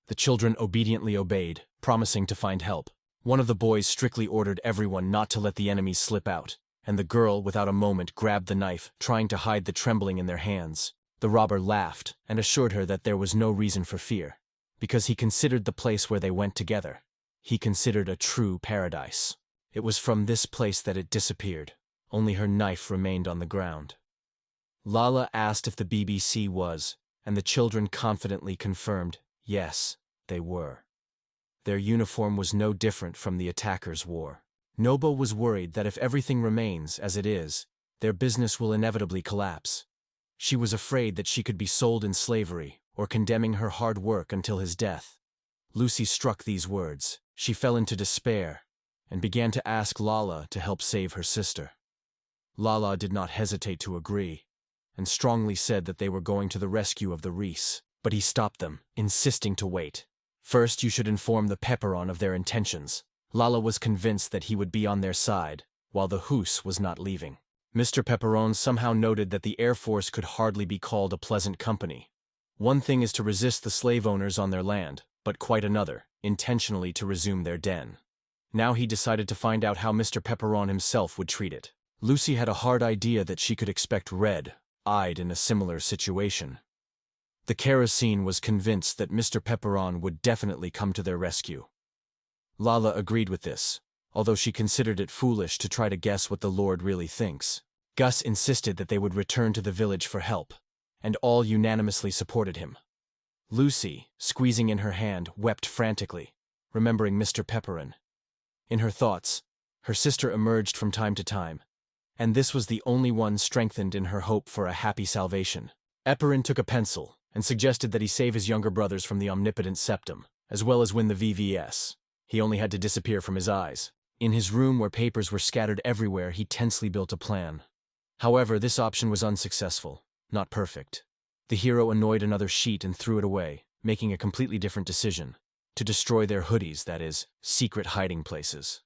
The children obediently obeyed, promising to find help. One of the boys strictly ordered everyone not to let the enemies slip out, and the girl, without a moment, grabbed the knife, trying to hide the trembling in their hands. The robber laughed and assured her that there was no reason for fear, because he considered the place where they went together. He considered a true paradise. It was from this place that it disappeared. Only her knife remained on the ground. Lala asked if the BBC was, and the children confidently confirmed, yes, they were. Their uniform was no different from the attackers wore. Nobo was worried that if everything remains as it is, their business will inevitably collapse. She was afraid that she could be sold in slavery or condemning her hard work until his death. Lucy struck these words. She fell into despair and began to ask Lala to help save her sister. Lala did not hesitate to agree and strongly said that they were going to the rescue of the Reese, but he stopped them, insisting to wait. First, you should inform the Pepperon of their intentions. Lala was convinced that he would be on their side, while the Hoos was not leaving. Mr. Pepperon somehow noted that the Air Force could hardly be called a pleasant company. One thing is to resist the slave owners on their land, but quite another, intentionally to resume their den. Now he decided to find out how Mr. Pepperon himself would treat it. Lucy had a hard idea that she could expect red-eyed in a similar situation. The kerosene was convinced that Mr. Pepperon would definitely come to their rescue. Lala agreed with this, although she considered it foolish to try to guess what the Lord really thinks. Gus insisted that they would return to the village for help, and all unanimously supported him. Lucy, squeezing in her hand, wept frantically, remembering Mr. Pepperon. In her thoughts, her sister emerged from time to time, and this was the only one strengthened in her hope for a happy salvation. Pepperon took a pencil and suggested that he save his younger brothers from the omnipotent septum, as well as win the VVS. He only had to disappear from his eyes. In his room, where papers were scattered everywhere, he tensely built a plan. However, this option was unsuccessful, not perfect. The hero annoyed another sheet and threw it away, making a completely different decision: to destroy their hoodies, that is, secret hiding places.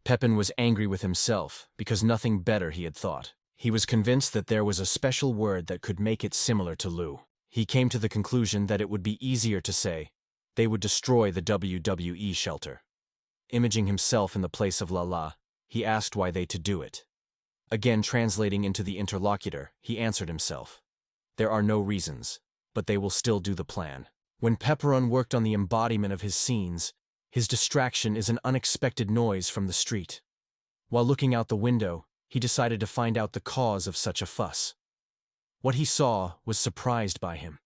Pepin was angry with himself, because nothing better he had thought. He was convinced that there was a special word that could make it similar to Lu. He came to the conclusion that it would be easier to say, they would destroy the WWE shelter. Imaging himself in the place of Lala, he asked why they to do it. Again translating into the interlocutor, he answered himself. There are no reasons, but they will still do the plan. When Pepperon worked on the embodiment of his scenes, his distraction is an unexpected noise from the street. While looking out the window, he decided to find out the cause of such a fuss. What he saw was surprised by him.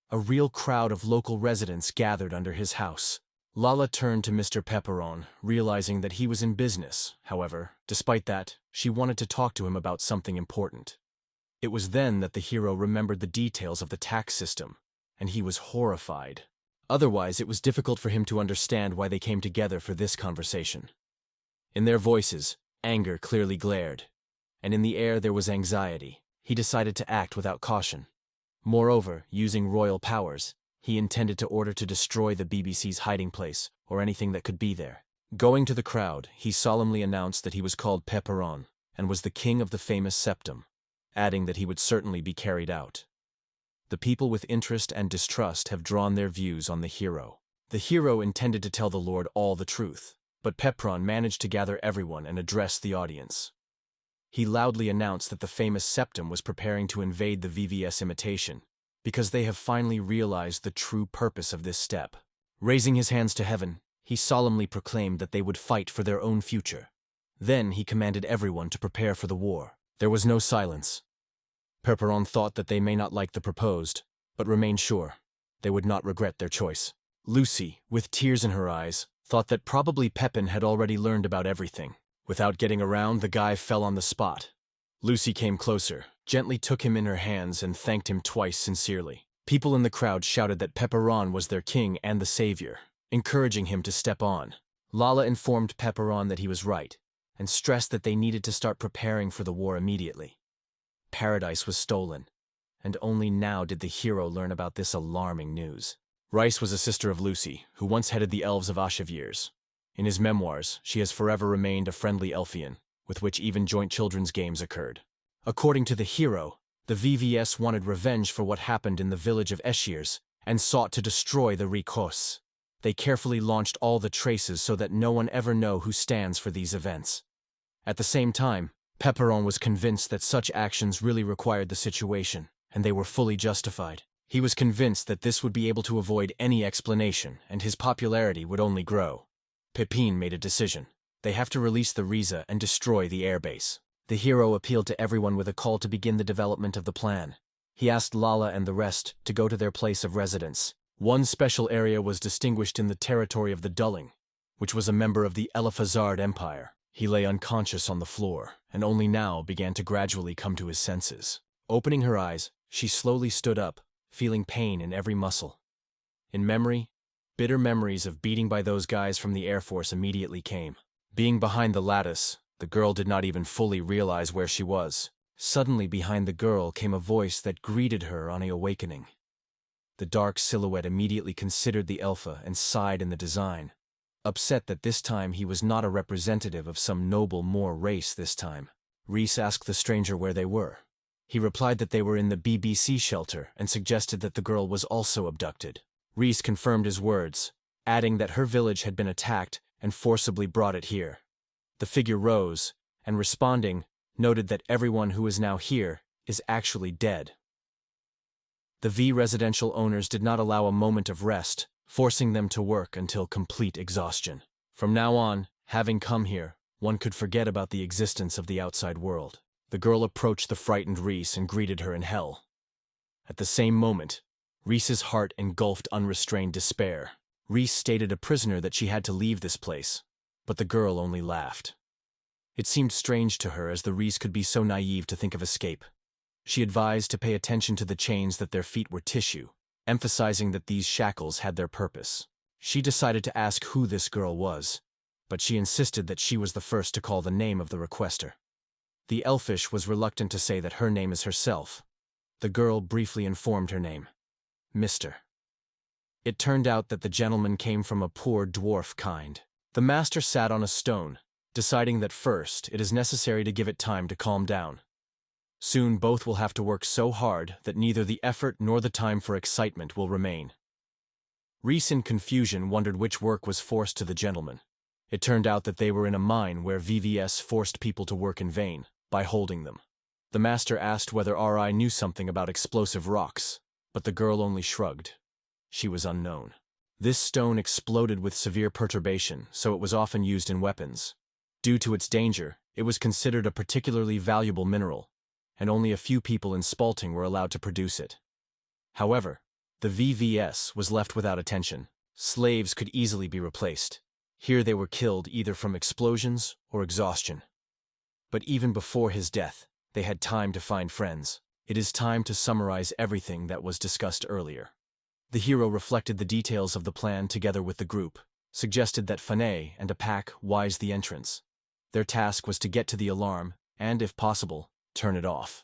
A real crowd of local residents gathered under his house. Lala turned to Mr. Pepperon, realizing that he was in business. However, despite that, she wanted to talk to him about something important. It was then that the hero remembered the details of the tax system, and he was horrified. Otherwise, it was difficult for him to understand why they came together for this conversation. In their voices, anger clearly glared, and in the air there was anxiety. He decided to act without caution. Moreover, using royal powers, he intended to order to destroy the BBC's hiding place, or anything that could be there. Going to the crowd, he solemnly announced that he was called Pepperon, and was the king of the famous septum, adding that he would certainly be carried out. The people with interest and distrust have drawn their views on the hero. The hero intended to tell the Lord all the truth, but Pepperon managed to gather everyone and address the audience. He loudly announced that the famous septum was preparing to invade the VVS imitation, because they have finally realized the true purpose of this step. Raising his hands to heaven, he solemnly proclaimed that they would fight for their own future. Then he commanded everyone to prepare for the war. There was no silence. Pepperon thought that they may not like the proposed, but remained sure they would not regret their choice. Lucy, with tears in her eyes, thought that probably Pepin had already learned about everything. Without getting around, the guy fell on the spot. Lucy came closer, gently took him in her hands, and thanked him twice sincerely. People in the crowd shouted that Pepperon was their king and the savior, encouraging him to step on. Lala informed Pepperon that he was right, and stressed that they needed to start preparing for the war immediately. Paradise was stolen, and only now did the hero learn about this alarming news. Rice was a sister of Lucy, who once headed the elves of Ashavirs. In his memoirs, she has forever remained a friendly Elfian, with which even joint children's games occurred. According to the hero, the VVS wanted revenge for what happened in the village of Eshirs, and sought to destroy the Reconnaissance. They carefully launched all the traces so that no one ever know who stands for these events. At the same time, Pepperon was convinced that such actions really required the situation, and they were fully justified. He was convinced that this would be able to avoid any explanation, and his popularity would only grow. Pepin made a decision. They have to release the Riza and destroy the airbase. The hero appealed to everyone with a call to begin the development of the plan. He asked Lala and the rest to go to their place of residence. One special area was distinguished in the territory of the Dulling, which was a member of the Eliphazard Empire. He lay unconscious on the floor, and only now began to gradually come to his senses. Opening her eyes, she slowly stood up, feeling pain in every muscle. In memory, bitter memories of beating by those guys from the Air Force immediately came. Being behind the lattice, the girl did not even fully realize where she was. Suddenly behind the girl came a voice that greeted her on an awakening. The dark silhouette immediately considered the Elfa and sighed in the design, upset that this time he was not a representative of some noble Moor race this time. Reese asked the stranger where they were. He replied that they were in the BBC shelter and suggested that the girl was also abducted. Reese confirmed his words, adding that her village had been attacked and forcibly brought it here. The figure rose, and responding, noted that everyone who is now here is actually dead. The V residential owners did not allow a moment of rest, forcing them to work until complete exhaustion. From now on, having come here, one could forget about the existence of the outside world. The girl approached the frightened Reese and greeted her in hell. At the same moment, Reese's heart engulfed unrestrained despair. Reese stated a prisoner that she had to leave this place, but the girl only laughed. It seemed strange to her as the Reese could be so naive to think of escape. She advised to pay attention to the chains that their feet were tissue, emphasizing that these shackles had their purpose. She decided to ask who this girl was, but she insisted that she was the first to call the name of the requester. The elfish was reluctant to say that her name is herself. The girl briefly informed her name, Mr. It turned out that the gentleman came from a poor dwarf kind. The master sat on a stone, deciding that first it is necessary to give it time to calm down. Soon both will have to work so hard that neither the effort nor the time for excitement will remain. Reese in confusion wondered which work was forced to the gentleman. It turned out that they were in a mine where VVS forced people to work in vain, by holding them. The master asked whether RI knew something about explosive rocks, but the girl only shrugged. She was unknown. This stone exploded with severe perturbation, so it was often used in weapons. Due to its danger, it was considered a particularly valuable mineral, and only a few people in Spalting were allowed to produce it. However, the VVS was left without attention. Slaves could easily be replaced. Here they were killed either from explosions or exhaustion. But even before his death, they had time to find friends. It is time to summarize everything that was discussed earlier. The hero reflected the details of the plan together with the group, suggested that Fanay and a pack wise the entrance. Their task was to get to the alarm and, if possible, turn it off.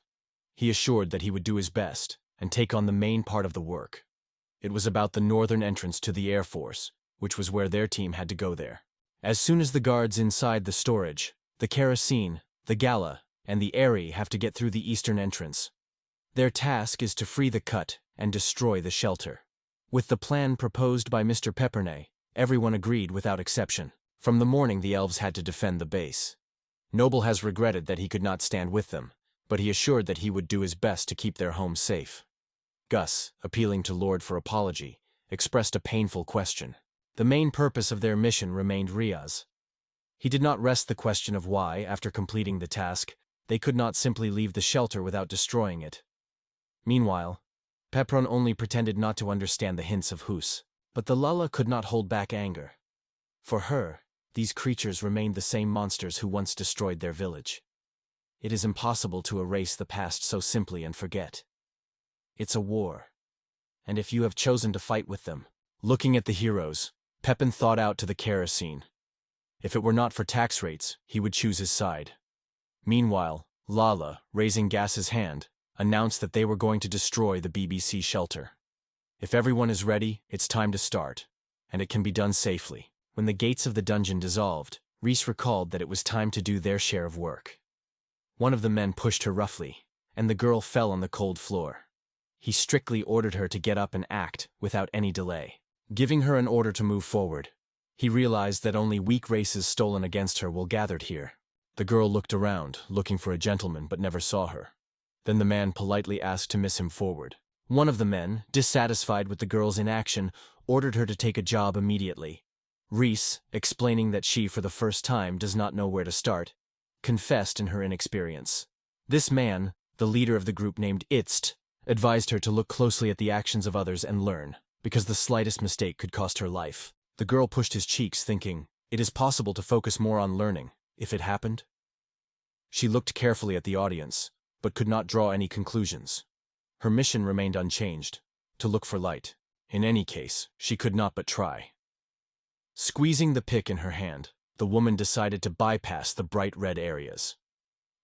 He assured that he would do his best and take on the main part of the work. It was about the northern entrance to the Air Force, which was where their team had to go there. As soon as the guards inside the storage, the Kerosene, the Gala, and the Airy have to get through the eastern entrance. Their task is to free the cut and destroy the shelter. With the plan proposed by Mr. Peppernay, everyone agreed without exception. From the morning the elves had to defend the base. Noble has regretted that he could not stand with them, but he assured that he would do his best to keep their home safe. Gus, appealing to Lord for apology, expressed a painful question. The main purpose of their mission remained Riaz. He did not rest the question of why, after completing the task, they could not simply leave the shelter without destroying it. Meanwhile, Pepron only pretended not to understand the hints of Hus, but the Lulla could not hold back anger. For her, these creatures remained the same monsters who once destroyed their village. It is impossible to erase the past so simply and forget. It's a war. And if you have chosen to fight with them, looking at the heroes, Pepin thought out to the Kerosene. If it were not for tax rates, he would choose his side. Meanwhile, Lala, raising Gas's hand, announced that they were going to destroy the BBC shelter. If everyone is ready, it's time to start, and it can be done safely. When the gates of the dungeon dissolved, Reese recalled that it was time to do their share of work. One of the men pushed her roughly, and the girl fell on the cold floor. He strictly ordered her to get up and act without any delay, giving her an order to move forward. He realized that only weak races stolen against her were gathered here. The girl looked around, looking for a gentleman, but never saw her. Then the man politely asked to miss him forward. One of the men, dissatisfied with the girl's inaction, ordered her to take a job immediately. Reese, explaining that she, for the first time, does not know where to start, confessed in her inexperience. This man, the leader of the group named Itzt, advised her to look closely at the actions of others and learn, because the slightest mistake could cost her life. The girl pushed his cheeks, thinking, It is possible to focus more on learning, if it happened. She looked carefully at the audience, but could not draw any conclusions. Her mission remained unchanged, to look for light. In any case, she could not but try. Squeezing the pick in her hand, the woman decided to bypass the bright red areas.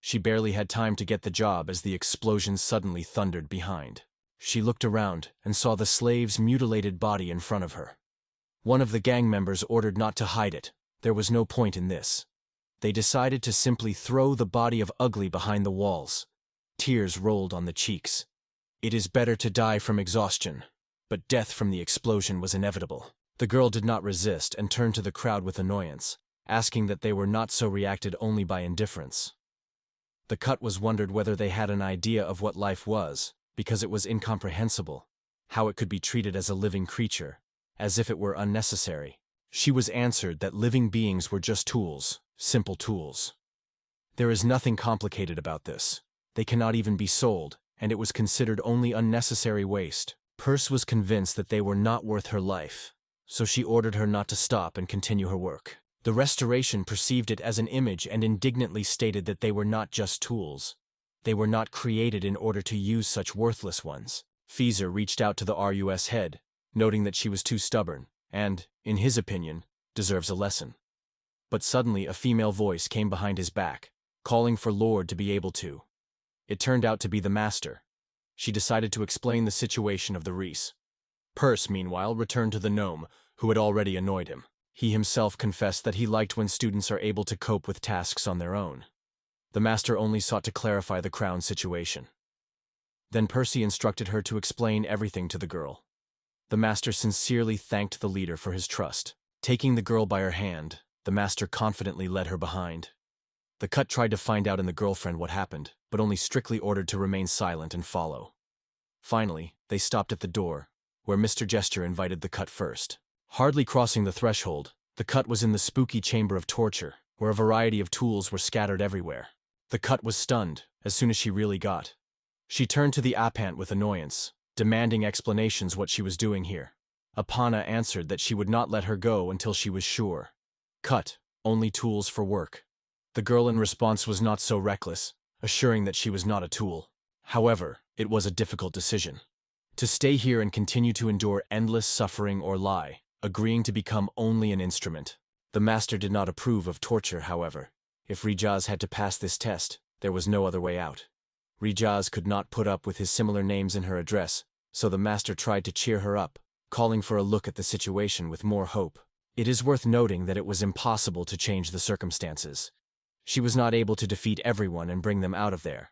She barely had time to get the job as the explosion suddenly thundered behind. She looked around and saw the slave's mutilated body in front of her. One of the gang members ordered not to hide it. There was no point in this. They decided to simply throw the body of Ugly behind the walls. Tears rolled on the cheeks. It is better to die from exhaustion, but death from the explosion was inevitable. The girl did not resist and turned to the crowd with annoyance, asking that they were not so reacted only by indifference. The cut was wondered whether they had an idea of what life was, because it was incomprehensible, how it could be treated as a living creature, as if it were unnecessary. She was answered that living beings were just tools, simple tools. There is nothing complicated about this. They cannot even be sold, and it was considered only unnecessary waste. Perse was convinced that they were not worth her life, so she ordered her not to stop and continue her work. The Restoration perceived it as an image and indignantly stated that they were not just tools. They were not created in order to use such worthless ones. Feezer reached out to the RUS head, noting that she was too stubborn, and, in his opinion, deserves a lesson. But suddenly a female voice came behind his back, calling for Lord to be able to. It turned out to be the master. She decided to explain the situation of the Reese. Perse, meanwhile, returned to the gnome, who had already annoyed him. He himself confessed that he liked when students are able to cope with tasks on their own. The master only sought to clarify the crown's situation. Then Percy instructed her to explain everything to the girl. The master sincerely thanked the leader for his trust. Taking the girl by her hand, the master confidently led her behind. The cut tried to find out in the girlfriend what happened, but only strictly ordered to remain silent and follow. Finally, they stopped at the door, where Mr. Gesture invited the cut first. Hardly crossing the threshold, the cut was in the spooky chamber of torture, where a variety of tools were scattered everywhere. The cut was stunned as soon as she really got. She turned to the Apant with annoyance, demanding explanations what she was doing here. Apana answered that she would not let her go until she was sure. Cut, only tools for work. The girl in response was not so reckless, assuring that she was not a tool. However, it was a difficult decision. To stay here and continue to endure endless suffering or lie, agreeing to become only an instrument. The master did not approve of torture, however. If Rijaz had to pass this test, there was no other way out. Rijaz could not put up with his similar names in her address, so the master tried to cheer her up, calling for a look at the situation with more hope. It is worth noting that it was impossible to change the circumstances. She was not able to defeat everyone and bring them out of there.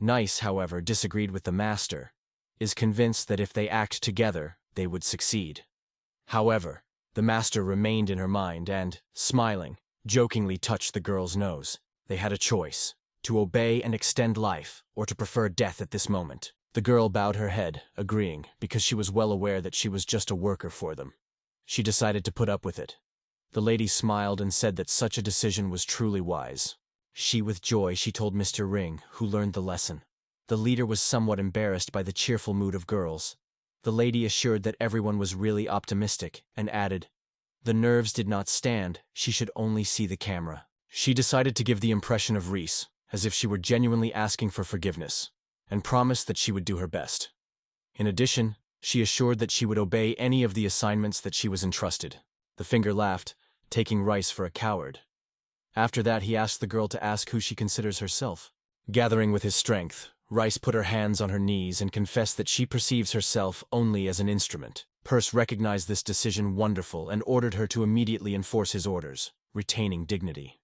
Nice, however, disagreed with the master, is convinced that if they act together, they would succeed. However, the master remained in her mind and, smiling, jokingly touched the girl's nose. They had a choice, to obey and extend life, or to prefer death at this moment. The girl bowed her head, agreeing, because she was well aware that she was just a worker for them. She decided to put up with it. The lady smiled and said that such a decision was truly wise. With joy, she told Mr. Ring, who learned the lesson. The leader was somewhat embarrassed by the cheerful mood of girls. The lady assured that everyone was really optimistic, and added, the nerves did not stand, she should only see the camera. She decided to give the impression of Reese, as if she were genuinely asking for forgiveness, and promised that she would do her best. In addition, she assured that she would obey any of the assignments that she was entrusted. The finger laughed, taking Rice for a coward. After that, he asked the girl to ask who she considers herself. Gathering with his strength, Rice put her hands on her knees and confessed that she perceives herself only as an instrument. Perse recognized this decision wonderful and ordered her to immediately enforce his orders, retaining dignity.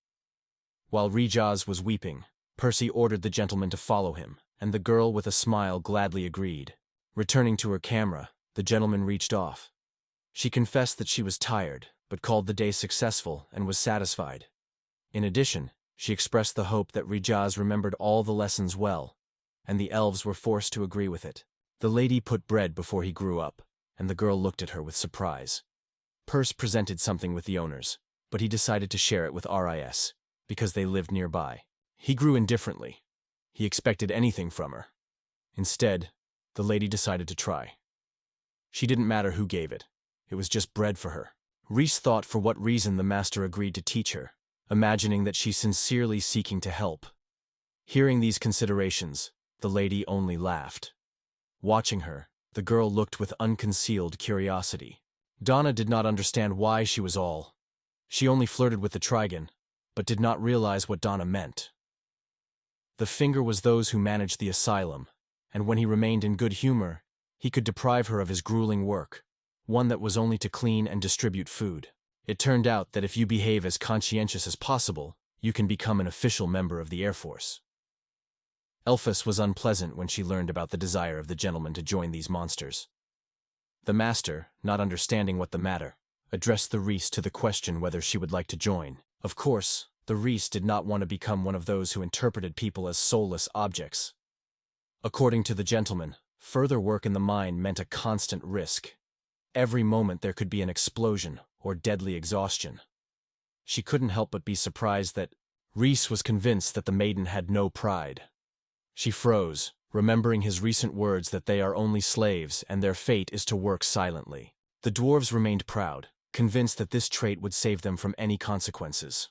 While Rijaz was weeping, Percy ordered the gentleman to follow him, and the girl with a smile gladly agreed. Returning to her camera, the gentleman reached off. She confessed that she was tired, but called the day successful and was satisfied. In addition, she expressed the hope that Rijaz remembered all the lessons well, and the elves were forced to agree with it. The lady put bread before he grew up, and the girl looked at her with surprise. Perse presented something with the owners, but he decided to share it with Ris, because they lived nearby. He grew indifferently. He expected anything from her. Instead, the lady decided to try. She didn't matter who gave it. It was just bread for her. Reese thought for what reason the master agreed to teach her, imagining that she's sincerely seeking to help. Hearing these considerations, the lady only laughed. Watching her, the girl looked with unconcealed curiosity. Donna did not understand why she was all. She only flirted with the Trigon, but did not realize what Donna meant. The finger was those who managed the asylum, and when he remained in good humor, he could deprive her of his grueling work, one that was only to clean and distribute food. It turned out that if you behave as conscientious as possible, you can become an official member of the Air Force. Elphys was unpleasant when she learned about the desire of the gentleman to join these monsters. The master, not understanding what the matter, addressed the Reese to the question whether she would like to join. Of course, the Reese did not want to become one of those who interpreted people as soulless objects. According to the gentleman, further work in the mine meant a constant risk. Every moment there could be an explosion or deadly exhaustion. She couldn't help but be surprised that Reese was convinced that the maiden had no pride. She froze, remembering his recent words that they are only slaves and their fate is to work silently. The dwarves remained proud, convinced that this trait would save them from any consequences.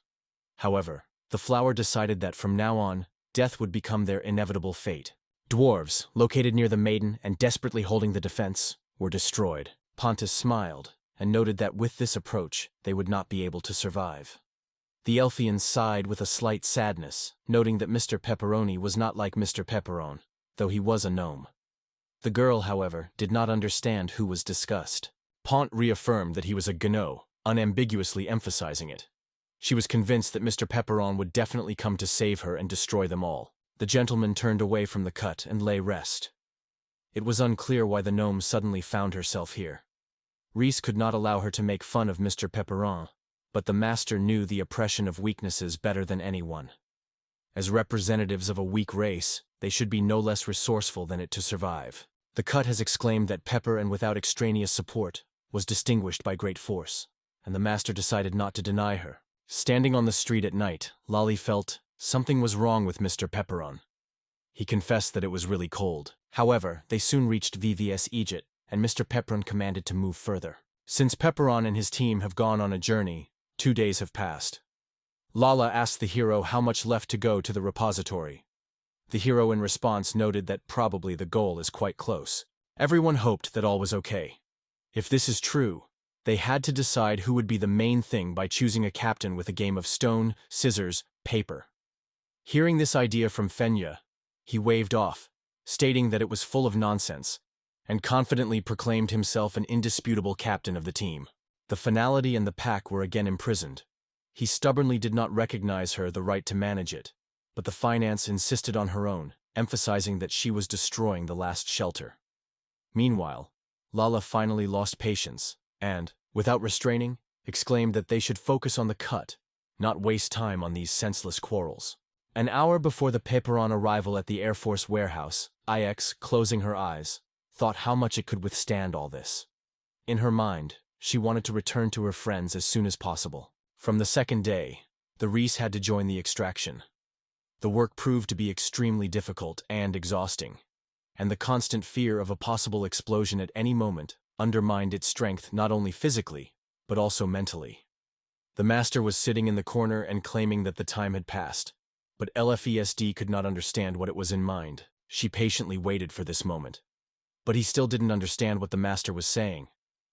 However, the flower decided that from now on, death would become their inevitable fate. Dwarves, located near the maiden and desperately holding the defense, were destroyed. Pontus smiled, and noted that with this approach, they would not be able to survive. The Elfians sighed with a slight sadness, noting that Mr. Pepperoni was not like Mr. Pepperon, though he was a gnome. The girl, however, did not understand who was discussed. Pont reaffirmed that he was a gnome, unambiguously emphasizing it. She was convinced that Mr. Pepperon would definitely come to save her and destroy them all. The gentleman turned away from the cut and lay rest. It was unclear why the gnome suddenly found herself here. Reese could not allow her to make fun of Mr. Pepperon, but the master knew the oppression of weaknesses better than anyone. As representatives of a weak race, they should be no less resourceful than it to survive. The cut has exclaimed that Pepper, and without extraneous support, was distinguished by great force, and the master decided not to deny her. Standing on the street at night, Lolly felt something was wrong with Mr. Pepperon. He confessed that it was really cold. However, they soon reached VVS Egypt, and Mr. Pepperon commanded to move further. Since Pepperon and his team have gone on a journey, 2 days have passed. Lala asked the hero how much left to go to the repository. The hero in response noted that probably the goal is quite close. Everyone hoped that all was okay. If this is true, they had to decide who would be the main thing by choosing a captain with a game of stone, scissors, paper. Hearing this idea from Fenya, he waved off, stating that it was full of nonsense, and confidently proclaimed himself an indisputable captain of the team. The finality and the pack were again imprisoned. He stubbornly did not recognize her the right to manage it, but the finance insisted on her own, emphasizing that she was destroying the last shelter. Meanwhile, Lala finally lost patience, and, without restraining, exclaimed that they should focus on the cut, not waste time on these senseless quarrels. An hour before the Pepperon arrival at the Air Force warehouse, IX, closing her eyes, thought how much it could withstand all this. In her mind, she wanted to return to her friends as soon as possible. From the second day, the Reese had to join the extraction. The work proved to be extremely difficult and exhausting, and the constant fear of a possible explosion at any moment undermined its strength not only physically, but also mentally. The master was sitting in the corner and claiming that the time had passed, but LFESD could not understand what it was in mind. She patiently waited for this moment. But he still didn't understand what the master was saying.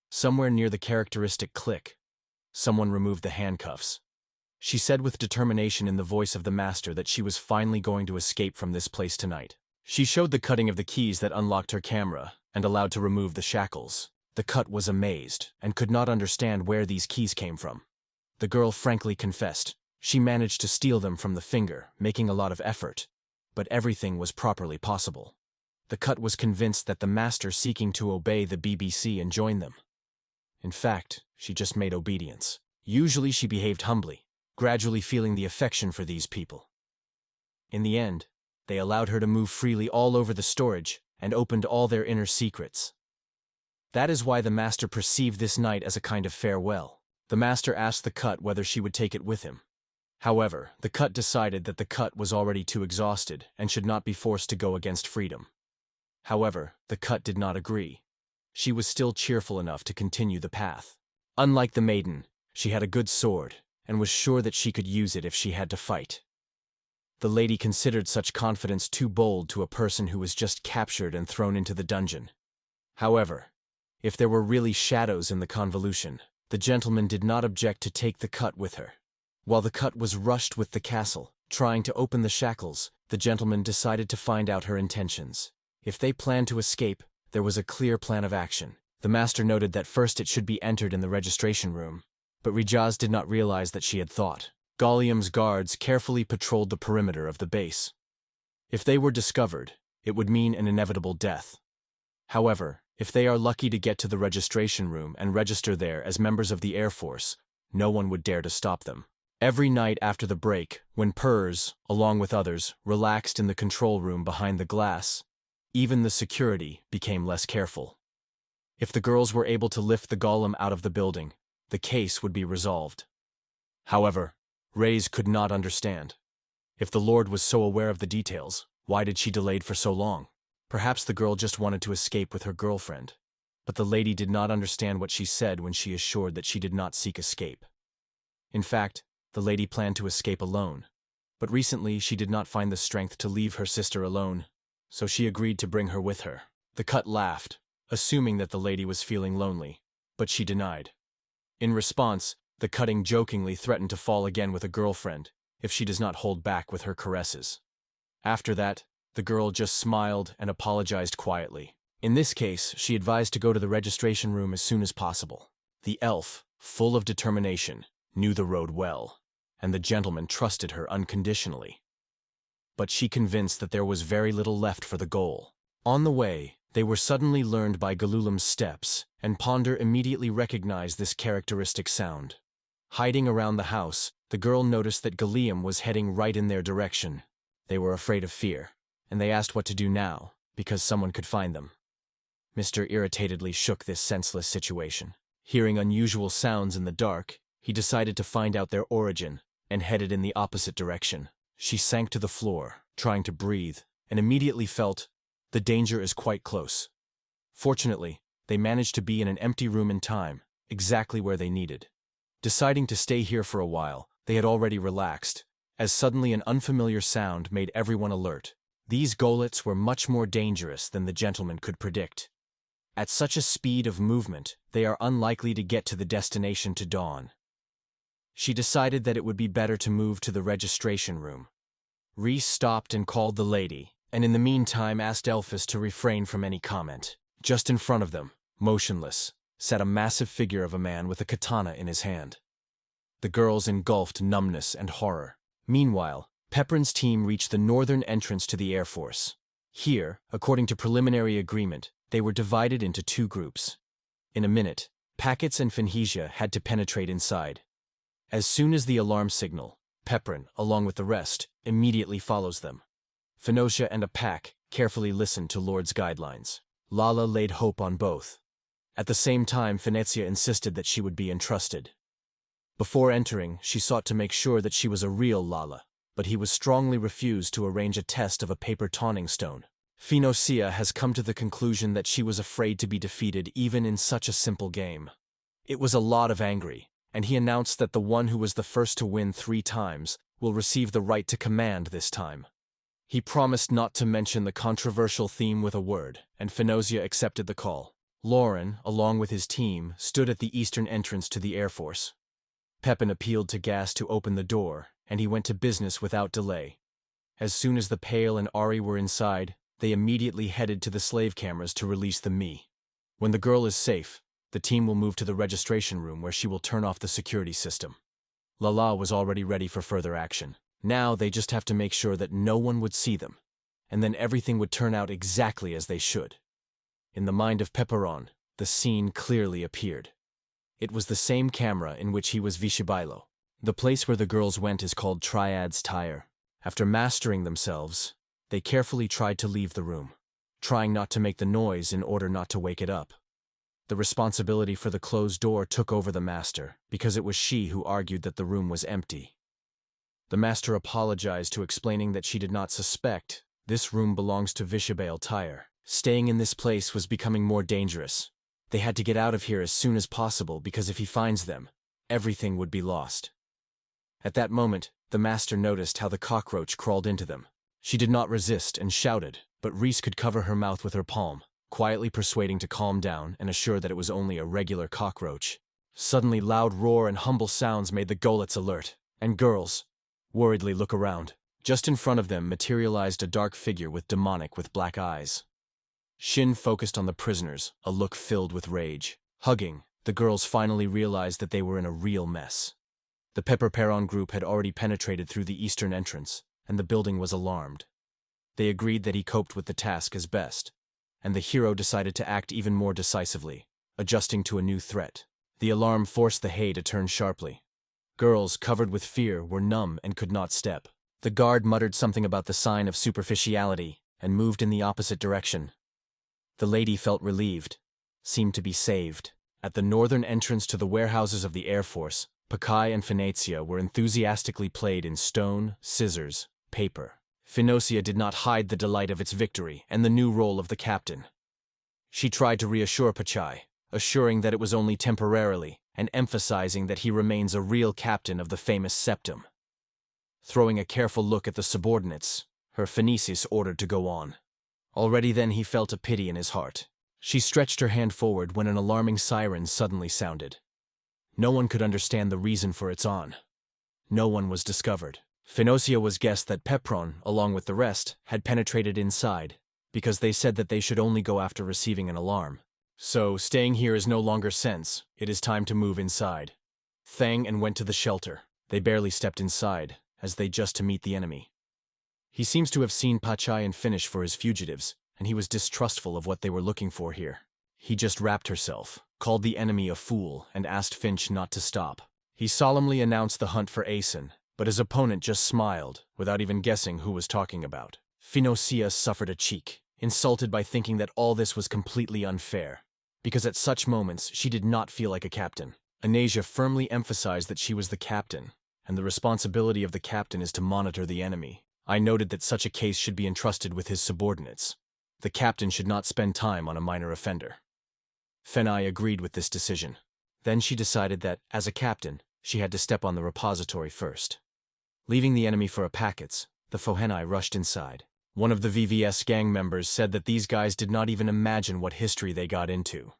Somewhere near the characteristic click, someone removed the handcuffs. She said with determination in the voice of the master that she was finally going to escape from this place tonight. She showed the cutting of the keys that unlocked her camera and allowed to remove the shackles. The cut was amazed and could not understand where these keys came from. The girl frankly confessed she managed to steal them from the finger, making a lot of effort, but everything was properly possible. The cut was convinced that the master seeking to obey the BBC and join them. In fact, she just made obedience. Usually she behaved humbly, gradually feeling the affection for these people. In the end, they allowed her to move freely all over the storage and opened all their inner secrets. That is why the master perceived this night as a kind of farewell. The master asked the cut whether she would take it with him. However, the cut decided that the cut was already too exhausted and should not be forced to go against freedom. However, the cut did not agree. She was still cheerful enough to continue the path. Unlike the maiden, she had a good sword, and was sure that she could use it if she had to fight. The lady considered such confidence too bold to a person who was just captured and thrown into the dungeon. However, if there were really shadows in the convolution, the gentleman did not object to take the cut with her. While the cut was rushed with the castle, trying to open the shackles, the gentleman decided to find out her intentions. If they planned to escape, there was a clear plan of action. The master noted that first it should be entered in the registration room, but Rijaz did not realize that she had thought. Gallium's guards carefully patrolled the perimeter of the base. If they were discovered, it would mean an inevitable death. However, if they are lucky to get to the registration room and register there as members of the Air Force, no one would dare to stop them. Every night after the break, when Purs, along with others, relaxed in the control room behind the glass, even the security became less careful. If the girls were able to lift the golem out of the building, the case would be resolved. However, Reyes could not understand. If the Lord was so aware of the details, why did she delay for so long? Perhaps the girl just wanted to escape with her girlfriend. But the lady did not understand what she said when she assured that she did not seek escape. In fact, the lady planned to escape alone. But recently she did not find the strength to leave her sister alone, so she agreed to bring her with her. The cut laughed, assuming that the lady was feeling lonely, but she denied. In response, the cutting jokingly threatened to fall again with a girlfriend if she does not hold back with her caresses. After that, the girl just smiled and apologized quietly. In this case, she advised to go to the registration room as soon as possible. The elf, full of determination, knew the road well, and the gentleman trusted her unconditionally. But she convinced that there was very little left for the goal. On the way, they were suddenly learned by Galulam's steps, and Ponder immediately recognized this characteristic sound. Hiding around the house, the girl noticed that Gallium was heading right in their direction. They were afraid of fear, and they asked what to do now, because someone could find them. Mr. irritatedly shook this senseless situation. Hearing unusual sounds in the dark, he decided to find out their origin, and headed in the opposite direction. She sank to the floor, trying to breathe, and immediately felt, the danger is quite close. Fortunately, they managed to be in an empty room in time, exactly where they needed. Deciding to stay here for a while, they had already relaxed, as suddenly an unfamiliar sound made everyone alert. These golets were much more dangerous than the gentleman could predict. At such a speed of movement, they are unlikely to get to the destination to dawn. She decided that it would be better to move to the registration room. Rhys stopped and called the lady, and in the meantime asked Elphys to refrain from any comment. Just in front of them, motionless, sat a massive figure of a man with a katana in his hand. The girls engulfed numbness and horror. Meanwhile, Peprin's team reached the northern entrance to the Air Force. Here, according to preliminary agreement, they were divided into two groups. In a minute, Packets and Finhesia had to penetrate inside. As soon as the alarm signal, Peprin, along with the rest, immediately follows them. Finocia and a pack carefully listened to Lord's guidelines. Lala laid hope on both. At the same time, Finezia insisted that she would be entrusted. Before entering, she sought to make sure that she was a real Lala, but he was strongly refused to arrange a test of a paper tawning stone. Finocia has come to the conclusion that she was afraid to be defeated even in such a simple game. It was a lot of angry, and he announced that the one who was the first to win 3 times will receive the right to command this time. He promised not to mention the controversial theme with a word, and Finocia accepted the call. Lauren, along with his team, stood at the eastern entrance to the Air Force. Pepin appealed to Gas to open the door, and he went to business without delay. As soon as the Pale and Ari were inside, they immediately headed to the slave cameras to release the Me. When the girl is safe, the team will move to the registration room where she will turn off the security system. Lala was already ready for further action. Now they just have to make sure that no one would see them, and then everything would turn out exactly as they should. In the mind of Pepperon, the scene clearly appeared. It was the same camera in which he was Vishibailo. The place where the girls went is called Triad's Tire. After mastering themselves, they carefully tried to leave the room, trying not to make the noise in order not to wake it up. The responsibility for the closed door took over the master, because it was she who argued that the room was empty. The master apologized to explaining that she did not suspect this room belongs to Vishibail Tire. Staying in this place was becoming more dangerous, They had to get out of here as soon as possible because if he finds them, everything would be lost. At that moment, the master noticed how the cockroach crawled into them. She did not resist and shouted, but Reese could cover her mouth with her palm, quietly persuading to calm down and assure that it was only a regular cockroach. Suddenly loud roar and humble sounds made the Golets alert, and girls worriedly look around. Just in front of them materialized a dark figure with black eyes. Shin focused on the prisoners, a look filled with rage. Hugging, the girls finally realized that they were in a real mess. The Pepper Perron group had already penetrated through the eastern entrance, and the building was alarmed. They agreed that he coped with the task as best, and the hero decided to act even more decisively, adjusting to a new threat. The alarm forced the hay to turn sharply. Girls, covered with fear, were numb and could not step. The guard muttered something about the sign of superficiality and moved in the opposite direction. The lady felt relieved, seemed to be saved. At the northern entrance to the warehouses of the Air Force, Pakai and Phoenicia were enthusiastically played in stone, scissors, paper. Phoenicia did not hide the delight of its victory and the new role of the captain. She tried to reassure Pachai, assuring that it was only temporarily, and emphasizing that he remains a real captain of the famous septum. Throwing a careful look at the subordinates, her Phoenicis ordered to go on. Already then he felt a pity in his heart. She stretched her hand forward when an alarming siren suddenly sounded. No one could understand the reason for its on. No one was discovered. Phoenicia was guessed that Pepron, along with the rest, had penetrated inside, because they said that they should only go after receiving an alarm. So, staying here is no longer sense. It is time to move inside. Thang and went to the shelter. They barely stepped inside, as they just to meet the enemy. He seems to have seen Pachai and Finish for his fugitives, and he was distrustful of what they were looking for here. He just wrapped herself, called the enemy a fool, and asked Finch not to stop. He solemnly announced the hunt for Aeson, but his opponent just smiled, without even guessing who was talking about. Phoenicia suffered a cheek, insulted by thinking that all this was completely unfair, because at such moments she did not feel like a captain. Anasia firmly emphasized that she was the captain, and the responsibility of the captain is to monitor the enemy. I noted that such a case should be entrusted with his subordinates. The captain should not spend time on a minor offender. Fenai agreed with this decision. Then she decided that, as a captain, she had to step on the repository first. Leaving the enemy for a packets, the Fohenai rushed inside. One of the VVS gang members said that these guys did not even imagine what history they got into.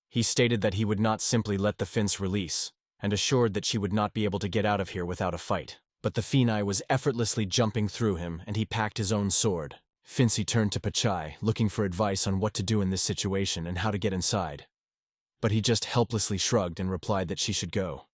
He stated that he would not simply let the Finns release, and assured that she would not be able to get out of here without a fight. But the Phenai was effortlessly jumping through him, and he packed his own sword. Fincy turned to Pachai, looking for advice on what to do in this situation and how to get inside. But he just helplessly shrugged and replied that she should go.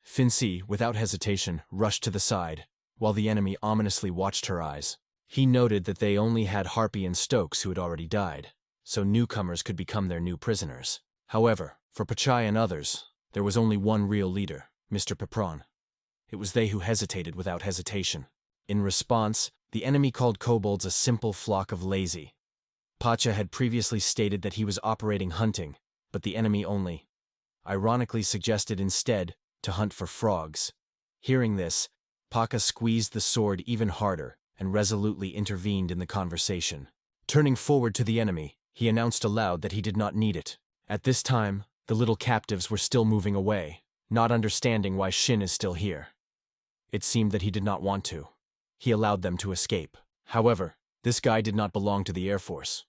Fincy, without hesitation, rushed to the side, while the enemy ominously watched her eyes. He noted that they only had Harpy and Stokes who had already died, so newcomers could become their new prisoners. However, for Pachai and others, there was only one real leader, Mr. Pepron. It was they who hesitated without hesitation. In response, the enemy called kobolds a simple flock of lazy. Pacha had previously stated that he was operating hunting, but the enemy only, ironically suggested instead, to hunt for frogs. Hearing this, Pacha squeezed the sword even harder and resolutely intervened in the conversation. Turning forward to the enemy, he announced aloud that he did not need it. At this time, the little captives were still moving away, not understanding why Shin is still here. It seemed that he did not want to. He allowed them to escape. However, this guy did not belong to the Air Force.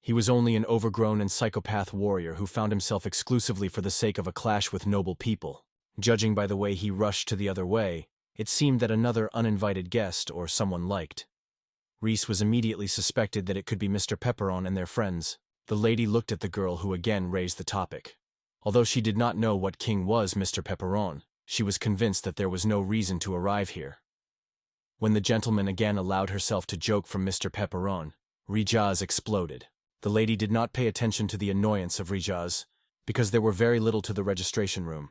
He was only an overgrown and psychopath warrior who found himself exclusively for the sake of a clash with noble people. Judging by the way he rushed to the other way, it seemed that another uninvited guest or someone liked. Reese was immediately suspected that it could be Mr. Pepperon and their friends. The lady looked at the girl who again raised the topic. Although she did not know what king was Mr. Pepperon, she was convinced that there was no reason to arrive here. When the gentleman again allowed herself to joke from Mr. Pepperon, Rijaz exploded. The lady did not pay attention to the annoyance of Rijaz, because there were very little to the registration room.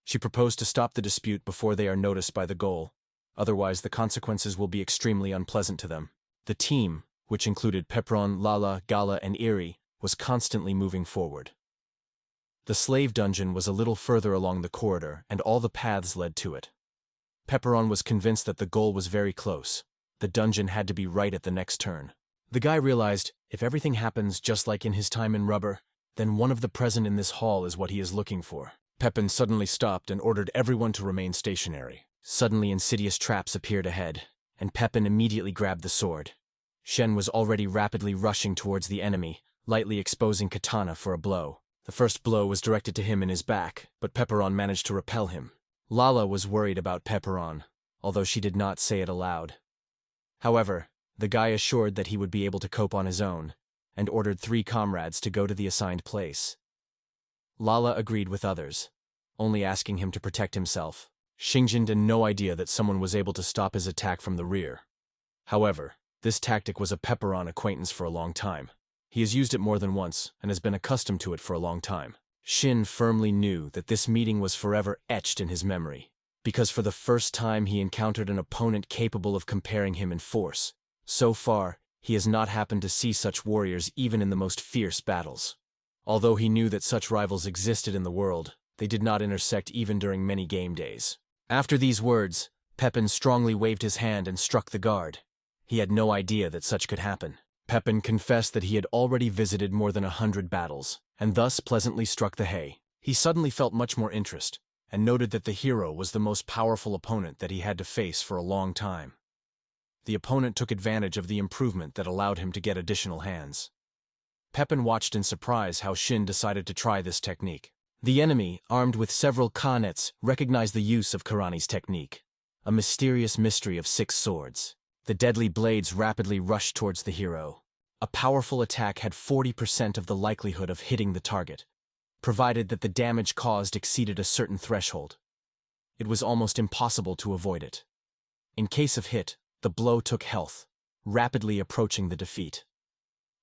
She proposed to stop the dispute before they are noticed by the goal, otherwise the consequences will be extremely unpleasant to them. The team, which included Pepperon, Lala, Gala, and Iri, was constantly moving forward. The slave dungeon was a little further along the corridor, and all the paths led to it. Pepperon was convinced that the goal was very close. The dungeon had to be right at the next turn. The guy realized, if everything happens just like in his time in rubber, Then one of the present in this hall is what he is looking for. Pepin suddenly stopped and ordered everyone to remain stationary. Suddenly insidious traps appeared ahead, and Pepin immediately grabbed the sword. Shen was already rapidly rushing towards the enemy, lightly exposing Katana for a blow. The first blow was directed to him in his back, but Pepperon managed to repel him. Lala was worried about Pepperon, although she did not say it aloud. However, the guy assured that he would be able to cope on his own, and ordered 3 comrades to go to the assigned place. Lala agreed with others, only asking him to protect himself. Xingjin had no idea that someone was able to stop his attack from the rear. However, this tactic was a Pepperon acquaintance for a long time. He has used it more than once, and has been accustomed to it for a long time. Shin firmly knew that this meeting was forever etched in his memory, because for the first time he encountered an opponent capable of comparing him in force. So far, he has not happened to see such warriors even in the most fierce battles. Although he knew that such rivals existed in the world, they did not intersect even during many game days. After these words, Pepin strongly waved his hand and struck the guard. He had no idea that such could happen. Pepin confessed that he had already visited more than 100 battles, and thus pleasantly struck the hay. He suddenly felt much more interest, and noted that the hero was the most powerful opponent that he had to face for a long time. The opponent took advantage of the improvement that allowed him to get additional hands. Pepin watched in surprise how Shin decided to try this technique. The enemy, armed with several kanets, recognized the use of Karani's technique, a mysterious mystery of 6 swords. The deadly blades rapidly rushed towards the hero. A powerful attack had 40% of the likelihood of hitting the target, provided that the damage caused exceeded a certain threshold. It was almost impossible to avoid it. In case of hit, the blow took health, rapidly approaching the defeat.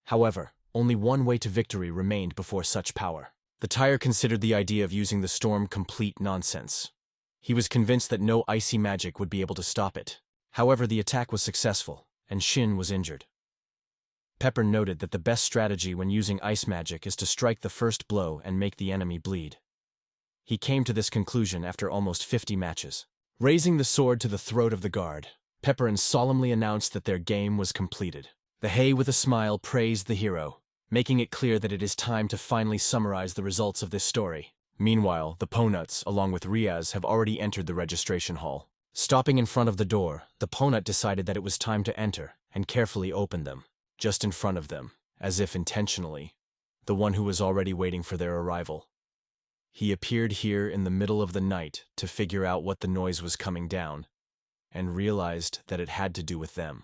However, only one way to victory remained before such power. The Tyre considered the idea of using the storm complete nonsense. He was convinced that no icy magic would be able to stop it. However, the attack was successful, and Shin was injured. Pepper noted that the best strategy when using ice magic is to strike the first blow and make the enemy bleed. He came to this conclusion after almost 50 matches. Raising the sword to the throat of the guard, Pepperin solemnly announced that their game was completed. The Hay with a smile praised the hero, making it clear that it is time to finally summarize the results of this story. Meanwhile, the Ponuts, along with Riaz, have already entered the registration hall. Stopping in front of the door, the Ponut decided that it was time to enter, and carefully opened them. Just in front of them, as if intentionally, the one who was already waiting for their arrival. He appeared here in the middle of the night to figure out what the noise was coming down, and realized that it had to do with them.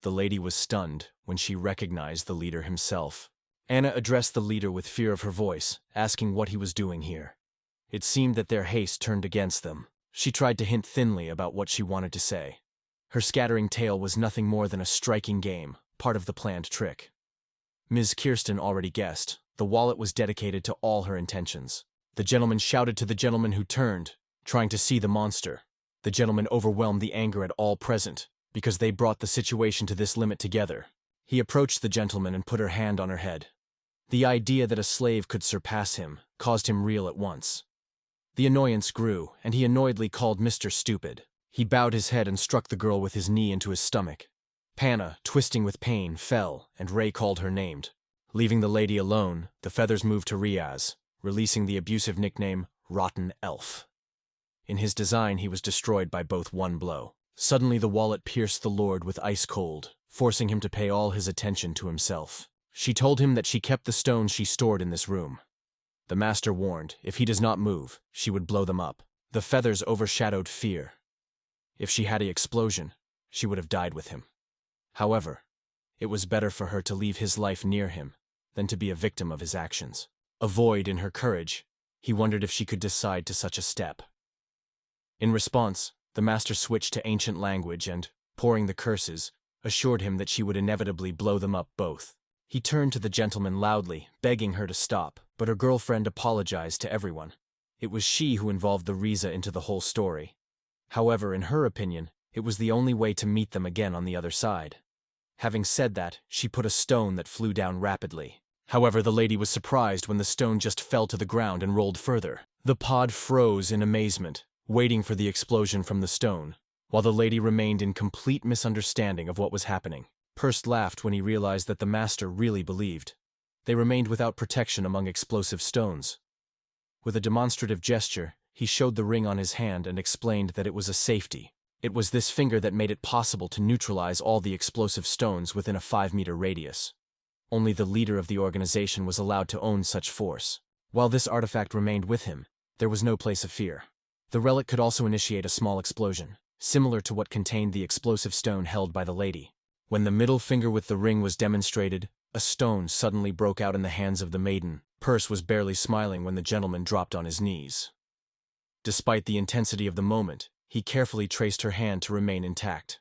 The lady was stunned when she recognized the leader himself. Anna addressed the leader with fear of her voice, asking what he was doing here. It seemed that their haste turned against them. She tried to hint thinly about what she wanted to say. Her scattering tale was nothing more than a striking game, part of the planned trick. Ms. Kirsten already guessed. The wallet was dedicated to all her intentions. The gentleman shouted to the gentleman who turned, trying to see the monster. The gentleman overwhelmed the anger at all present, because they brought the situation to this limit together. He approached the gentleman and put her hand on her head. The idea that a slave could surpass him caused him reel at once. The annoyance grew, and he annoyedly called Mr. Stupid. He bowed his head and struck the girl with his knee into his stomach. Panna, twisting with pain, fell, and Ray called her named. Leaving the lady alone, the feathers moved to Riaz, releasing the abusive nickname, Rotten Elf. In his design, he was destroyed by both one blow. Suddenly the wallet pierced the lord with ice cold, forcing him to pay all his attention to himself. She told him that she kept the stones she stored in this room. The master warned, if he does not move, she would blow them up. The feathers overshadowed fear. If she had an explosion, she would have died with him. However, it was better for her to leave his life near him than to be a victim of his actions. A void in her courage, he wondered if she could decide to such a step. In response, the master switched to ancient language and, pouring the curses, assured him that she would inevitably blow them up both. He turned to the gentleman loudly, begging her to stop, but her girlfriend apologized to everyone. It was she who involved the Riza into the whole story. However, in her opinion, it was the only way to meet them again on the other side. Having said that, she put a stone that flew down rapidly. However, the lady was surprised when the stone just fell to the ground and rolled further. The pod froze in amazement, waiting for the explosion from the stone, while the lady remained in complete misunderstanding of what was happening. Purst laughed when he realized that the master really believed. They remained without protection among explosive stones. With a demonstrative gesture, he showed the ring on his hand and explained that it was a safety. It was this finger that made it possible to neutralize all the explosive stones within a 5-meter radius. Only the leader of the organization was allowed to own such force. While this artifact remained with him, there was no place of fear. The relic could also initiate a small explosion, similar to what contained the explosive stone held by the lady. When the middle finger with the ring was demonstrated, a stone suddenly broke out in the hands of the maiden. Perse was barely smiling when the gentleman dropped on his knees. Despite the intensity of the moment, he carefully traced her hand to remain intact.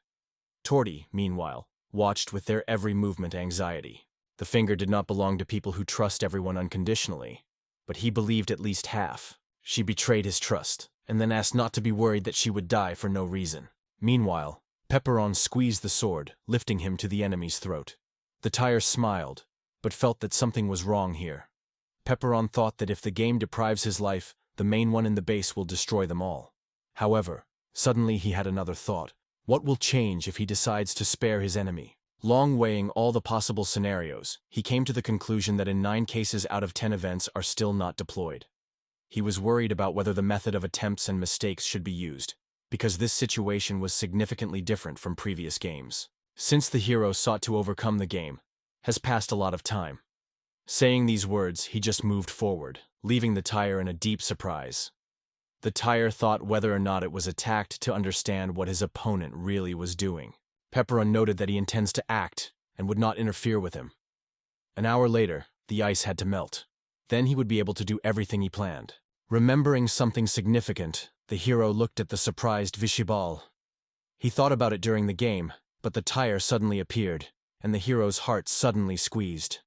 Torty, meanwhile, watched with their every movement anxiety. The finger did not belong to people who trust everyone unconditionally, but he believed at least half. She betrayed his trust, and then asked not to be worried that she would die for no reason. Meanwhile, Pepperon squeezed the sword, lifting him to the enemy's throat. The tire smiled, but felt that something was wrong here. Pepperon thought that if the game deprives his life, the main one in the base will destroy them all. However, suddenly he had another thought. What will change if he decides to spare his enemy? Long weighing all the possible scenarios, he came to the conclusion that in 9 cases out of 10 events are still not deployed. He was worried about whether the method of attempts and mistakes should be used, because this situation was significantly different from previous games. Since the hero sought to overcome the game, has passed a lot of time. Saying these words, he just moved forward, leaving the tire in a deep surprise. The tire thought whether or not it was attacked to understand what his opponent really was doing. Pepperon noted that he intends to act and would not interfere with him. An hour later, the ice had to melt. Then he would be able to do everything he planned. Remembering something significant, the hero looked at the surprised Vishibal. He thought about it during the game, but the tire suddenly appeared, and the hero's heart suddenly squeezed.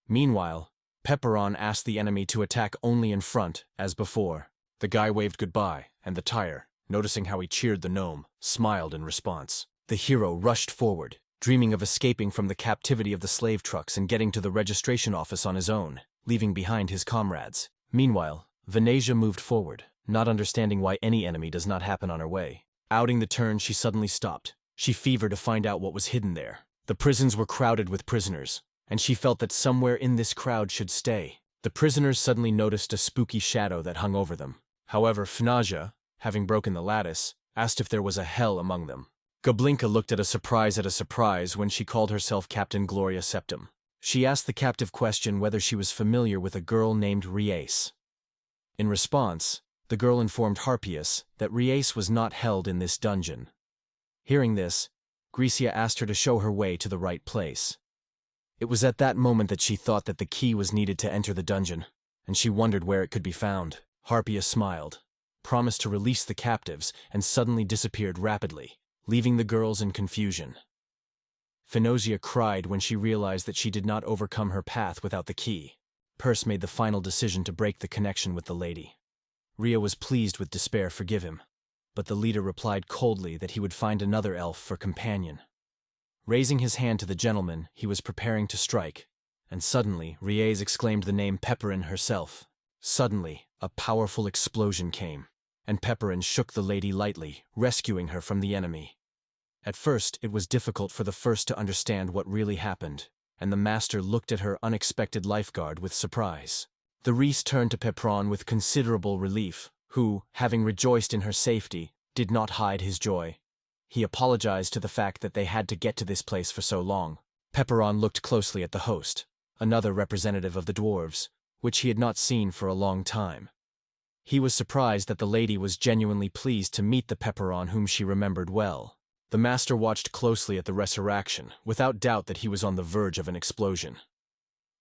Meanwhile, Pepperon asked the enemy to attack only in front, as before. The guy waved goodbye, and the tire, noticing how he cheered the gnome, smiled in response. The hero rushed forward, dreaming of escaping from the captivity of the slave trucks and getting to the registration office on his own, leaving behind his comrades. Meanwhile, Venetia moved forward, not understanding why any enemy does not happen on her way. Outing the turn, she suddenly stopped. She fevered to find out what was hidden there. The prisons were crowded with prisoners, and she felt that somewhere in this crowd should stay. The prisoners suddenly noticed a spooky shadow that hung over them. However, Fnaja, having broken the lattice, asked if there was a hell among them. Goblinka looked at a surprise when she called herself Captain Gloria Septim. She asked the captive question whether she was familiar with a girl named Rhys. In response, the girl informed Harpias that Rhys was not held in this dungeon. Hearing this, Grecia asked her to show her way to the right place. It was at that moment that she thought that the key was needed to enter the dungeon, and she wondered where it could be found. Harpias smiled, promised to release the captives, and suddenly disappeared rapidly, leaving the girls in confusion. Finosia cried when she realized that she did not overcome her path without the key. Perse made the final decision to break the connection with the lady. Rhea was pleased with despair forgive him, but the leader replied coldly that he would find another elf for companion. Raising his hand to the gentleman, he was preparing to strike, and suddenly Rhys exclaimed the name Pepperin herself. Suddenly, a powerful explosion came, and Pepperin shook the lady lightly, rescuing her from the enemy. At first, it was difficult for the first to understand what really happened, and the master looked at her unexpected lifeguard with surprise. The Rhys turned to Pepperon with considerable relief, who, having rejoiced in her safety, did not hide his joy. He apologized to the fact that they had to get to this place for so long. Pepperon looked closely at the host, another representative of the dwarves, which he had not seen for a long time. He was surprised that the lady was genuinely pleased to meet the Pepperon whom she remembered well. The master watched closely at the resurrection, without doubt that he was on the verge of an explosion.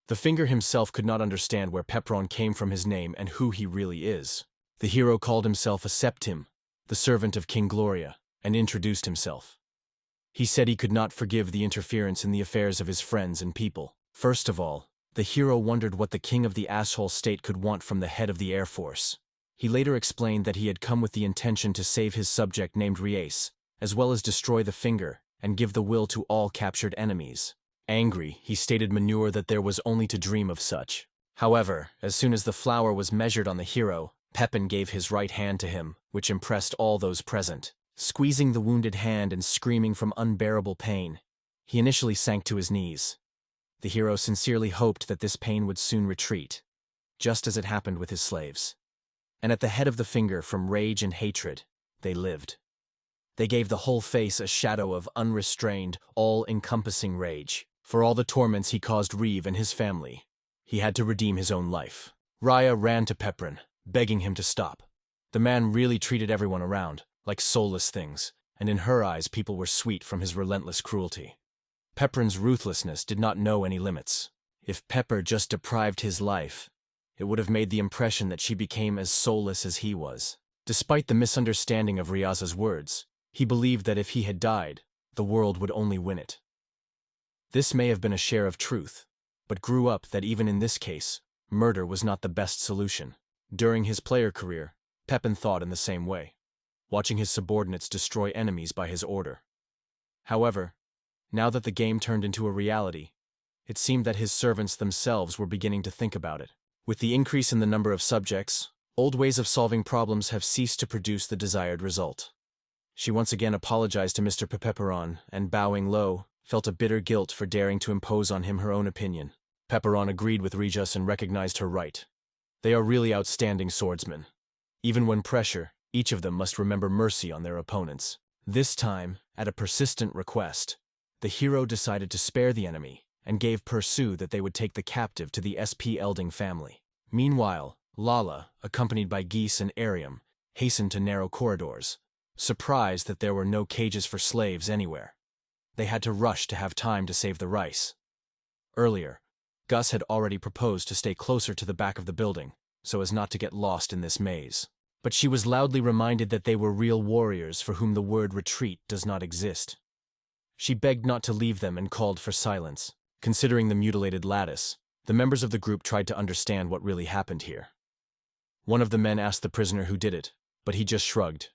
The finger himself could not understand where Pepperon came from his name and who he really is. The hero called himself a Septim, the servant of King Gloria, and introduced himself. He said he could not forgive the interference in the affairs of his friends and people. First of all, the hero wondered what the king of the asshole state could want from the head of the Air Force. He later explained that he had come with the intention to save his subject named Rhys, as well as destroy the finger and give the will to all captured enemies. Angry, he stated manure that there was only to dream of such. However, as soon as the flower was measured on the hero, Pepin gave his right hand to him, which impressed all those present. Squeezing the wounded hand and screaming from unbearable pain, he initially sank to his knees. The hero sincerely hoped that this pain would soon retreat, just as it happened with his slaves. And at the head of the finger, from rage and hatred, they lived. They gave the whole face a shadow of unrestrained, all-encompassing rage. For all the torments he caused Reeve and his family, he had to redeem his own life. Raya ran to Peprin, begging him to stop. The man really treated everyone around like soulless things, and in her eyes people were sweet from his relentless cruelty. Peprin's ruthlessness did not know any limits. If Pepper just deprived his life, it would have made the impression that she became as soulless as he was. Despite the misunderstanding of Ryaza's words, he believed that if he had died, the world would only win it. This may have been a share of truth, but grew up that even in this case, murder was not the best solution. During his player career, Pepin thought in the same way, watching his subordinates destroy enemies by his order. However, now that the game turned into a reality, it seemed that his servants themselves were beginning to think about it. With the increase in the number of subjects, old ways of solving problems have ceased to produce the desired result. She once again apologized to Mr. Pepperon and, bowing low, felt a bitter guilt for daring to impose on him her own opinion. Pepperon agreed with Regis and recognized her right. They are really outstanding swordsmen. Even when pressure, each of them must remember mercy on their opponents. This time, at a persistent request, the hero decided to spare the enemy and gave Pursue that they would take the captive to the SP Elding family. Meanwhile, Lala, accompanied by Geese and Arium, hastened to narrow corridors, surprised that there were no cages for slaves anywhere. They had to rush to have time to save the rice. Earlier, Gus had already proposed to stay closer to the back of the building, so as not to get lost in this maze. But she was loudly reminded that they were real warriors for whom the word retreat does not exist. She begged not to leave them and called for silence. Considering the mutilated lattice, the members of the group tried to understand what really happened here. One of the men asked the prisoner who did it, but he just shrugged.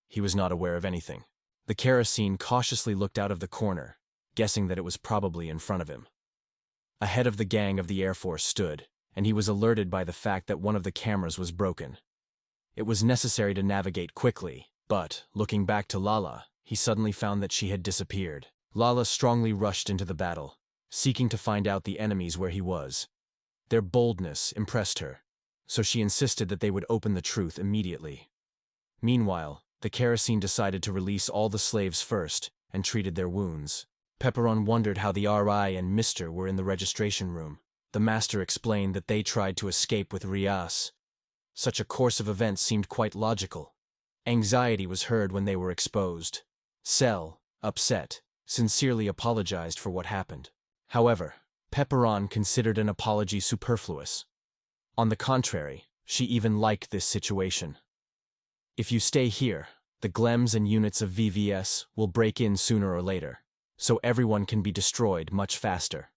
He was not aware of anything. The kerosene cautiously looked out of the corner, guessing that it was probably in front of him. A head of the gang of the Air Force stood, and he was alerted by the fact that one of the cameras was broken. It was necessary to navigate quickly, but, looking back to Lala, he suddenly found that she had disappeared. Lala strongly rushed into the battle, seeking to find out the enemies where he was. Their boldness impressed her, so she insisted that they would open the truth immediately. Meanwhile, the kerosene decided to release all the slaves first and treated their wounds. Pepperon wondered how the RI and Mr. were in the registration room. The master explained that they tried to escape with Rias. Such a course of events seemed quite logical. Anxiety was heard when they were exposed. Cell, upset, sincerely apologized for what happened. However, Pepperon considered an apology superfluous. On the contrary, she even liked this situation. If you stay here, the Glems and units of VVS will break in sooner or later, so everyone can be destroyed much faster.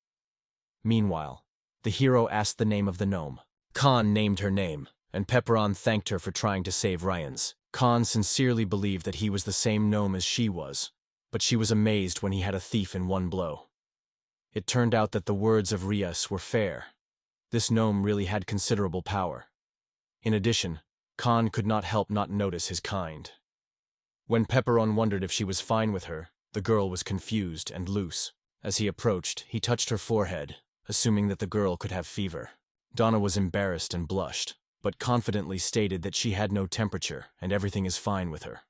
Meanwhile, the hero asked the name of the gnome. Khan named her name, and Pepperon thanked her for trying to save Ryans. Khan sincerely believed that he was the same gnome as she was, but she was amazed when he had a thief in one blow. It turned out that the words of Rias were fair. This gnome really had considerable power. In addition, Khan could not help not notice his kind. When Pepperon wondered if she was fine with her, the girl was confused and loose. As he approached, he touched her forehead, assuming that the girl could have fever. Donna was embarrassed and blushed, but confidently stated that she had no temperature and everything is fine with her.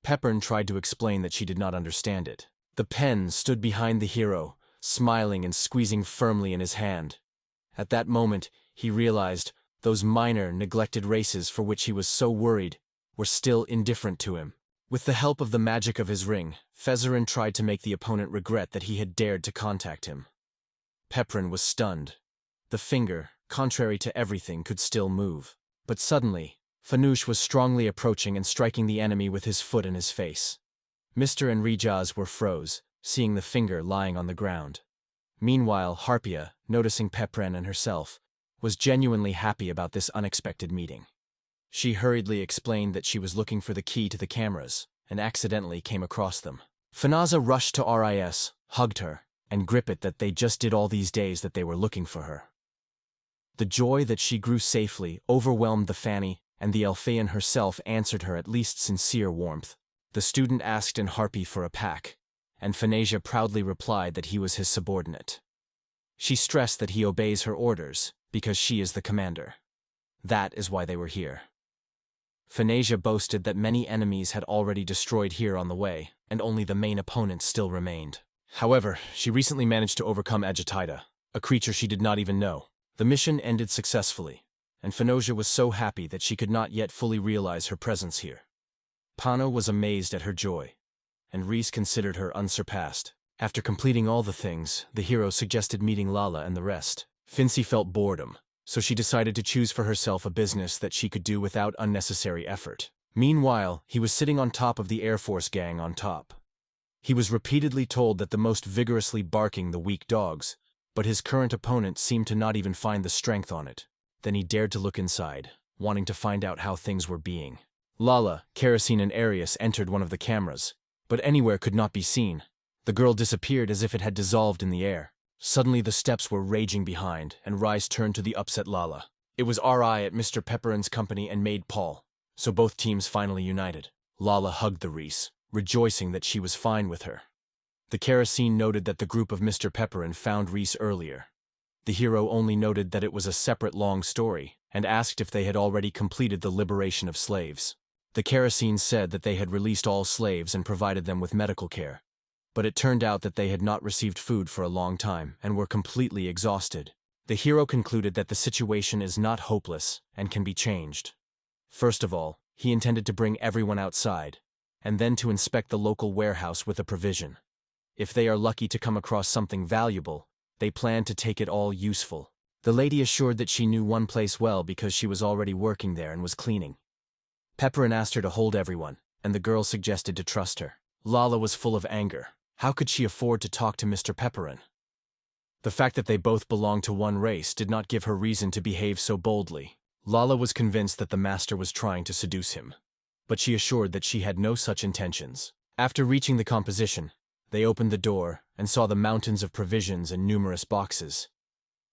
Pepperin tried to explain that she did not understand it. The pen stood behind the hero, smiling and squeezing firmly in his hand. At that moment, he realized those minor, neglected races for which he was so worried were still indifferent to him. With the help of the magic of his ring, Fezarin tried to make the opponent regret that he had dared to contact him. Pepperin was stunned. The finger, contrary to everything, could still move. But suddenly, Fanush was strongly approaching and striking the enemy with his foot in his face. Mr. and Rijaz were froze, seeing the finger lying on the ground. Meanwhile, Harpia, noticing Pepperin and herself, was genuinely happy about this unexpected meeting. She hurriedly explained that she was looking for the key to the cameras, and accidentally came across them. Fanaza rushed to RIS, hugged her, and gripped it that they just did all these days that they were looking for her. The joy that she grew safely overwhelmed the Fanny, and the Elphian herself answered her at least sincere warmth. The student asked in Harpy for a pack, and Phanasia proudly replied that he was his subordinate. She stressed that he obeys her orders, because she is the commander. That is why they were here. Phanesia boasted that many enemies had already destroyed here on the way, and only the main opponents still remained. However, she recently managed to overcome Agitida, a creature she did not even know. The mission ended successfully, and Phanesia was so happy that she could not yet fully realize her presence here. Pano was amazed at her joy, and Reese considered her unsurpassed. After completing all the things, the hero suggested meeting Lala and the rest. Fincy felt boredom, so she decided to choose for herself a business that she could do without unnecessary effort. Meanwhile, he was sitting on top of the Air Force gang on top. He was repeatedly told that the most vigorously barking the weak dogs, but his current opponent seemed to not even find the strength on it. Then he dared to look inside, wanting to find out how things were being. Lala, Kerosene and Arius entered one of the cameras, but anywhere could not be seen. The girl disappeared as if it had dissolved in the air. Suddenly the steps were raging behind, and Rice turned to the upset Lala. It was RI at Mr. Pepperin's company and Maid Paul, so both teams finally united. Lala hugged the Reese, rejoicing that she was fine with her. The Kerosene noted that the group of Mr. Pepperin found Reese earlier. The hero only noted that it was a separate long story, and asked if they had already completed the liberation of slaves. The Kerosene said that they had released all slaves and provided them with medical care. But it turned out that they had not received food for a long time and were completely exhausted. The hero concluded that the situation is not hopeless and can be changed. First of all, he intended to bring everyone outside, and then to inspect the local warehouse with a provision. If they are lucky to come across something valuable, they plan to take it all useful. The lady assured that she knew one place well because she was already working there and was cleaning. Pepperin asked her to hold everyone, and the girl suggested to trust her. Lala was full of anger. How could she afford to talk to Mr. Pepperin? The fact that they both belonged to one race did not give her reason to behave so boldly. Lala was convinced that the master was trying to seduce him, but she assured that she had no such intentions. After reaching the composition, they opened the door and saw the mountains of provisions and numerous boxes.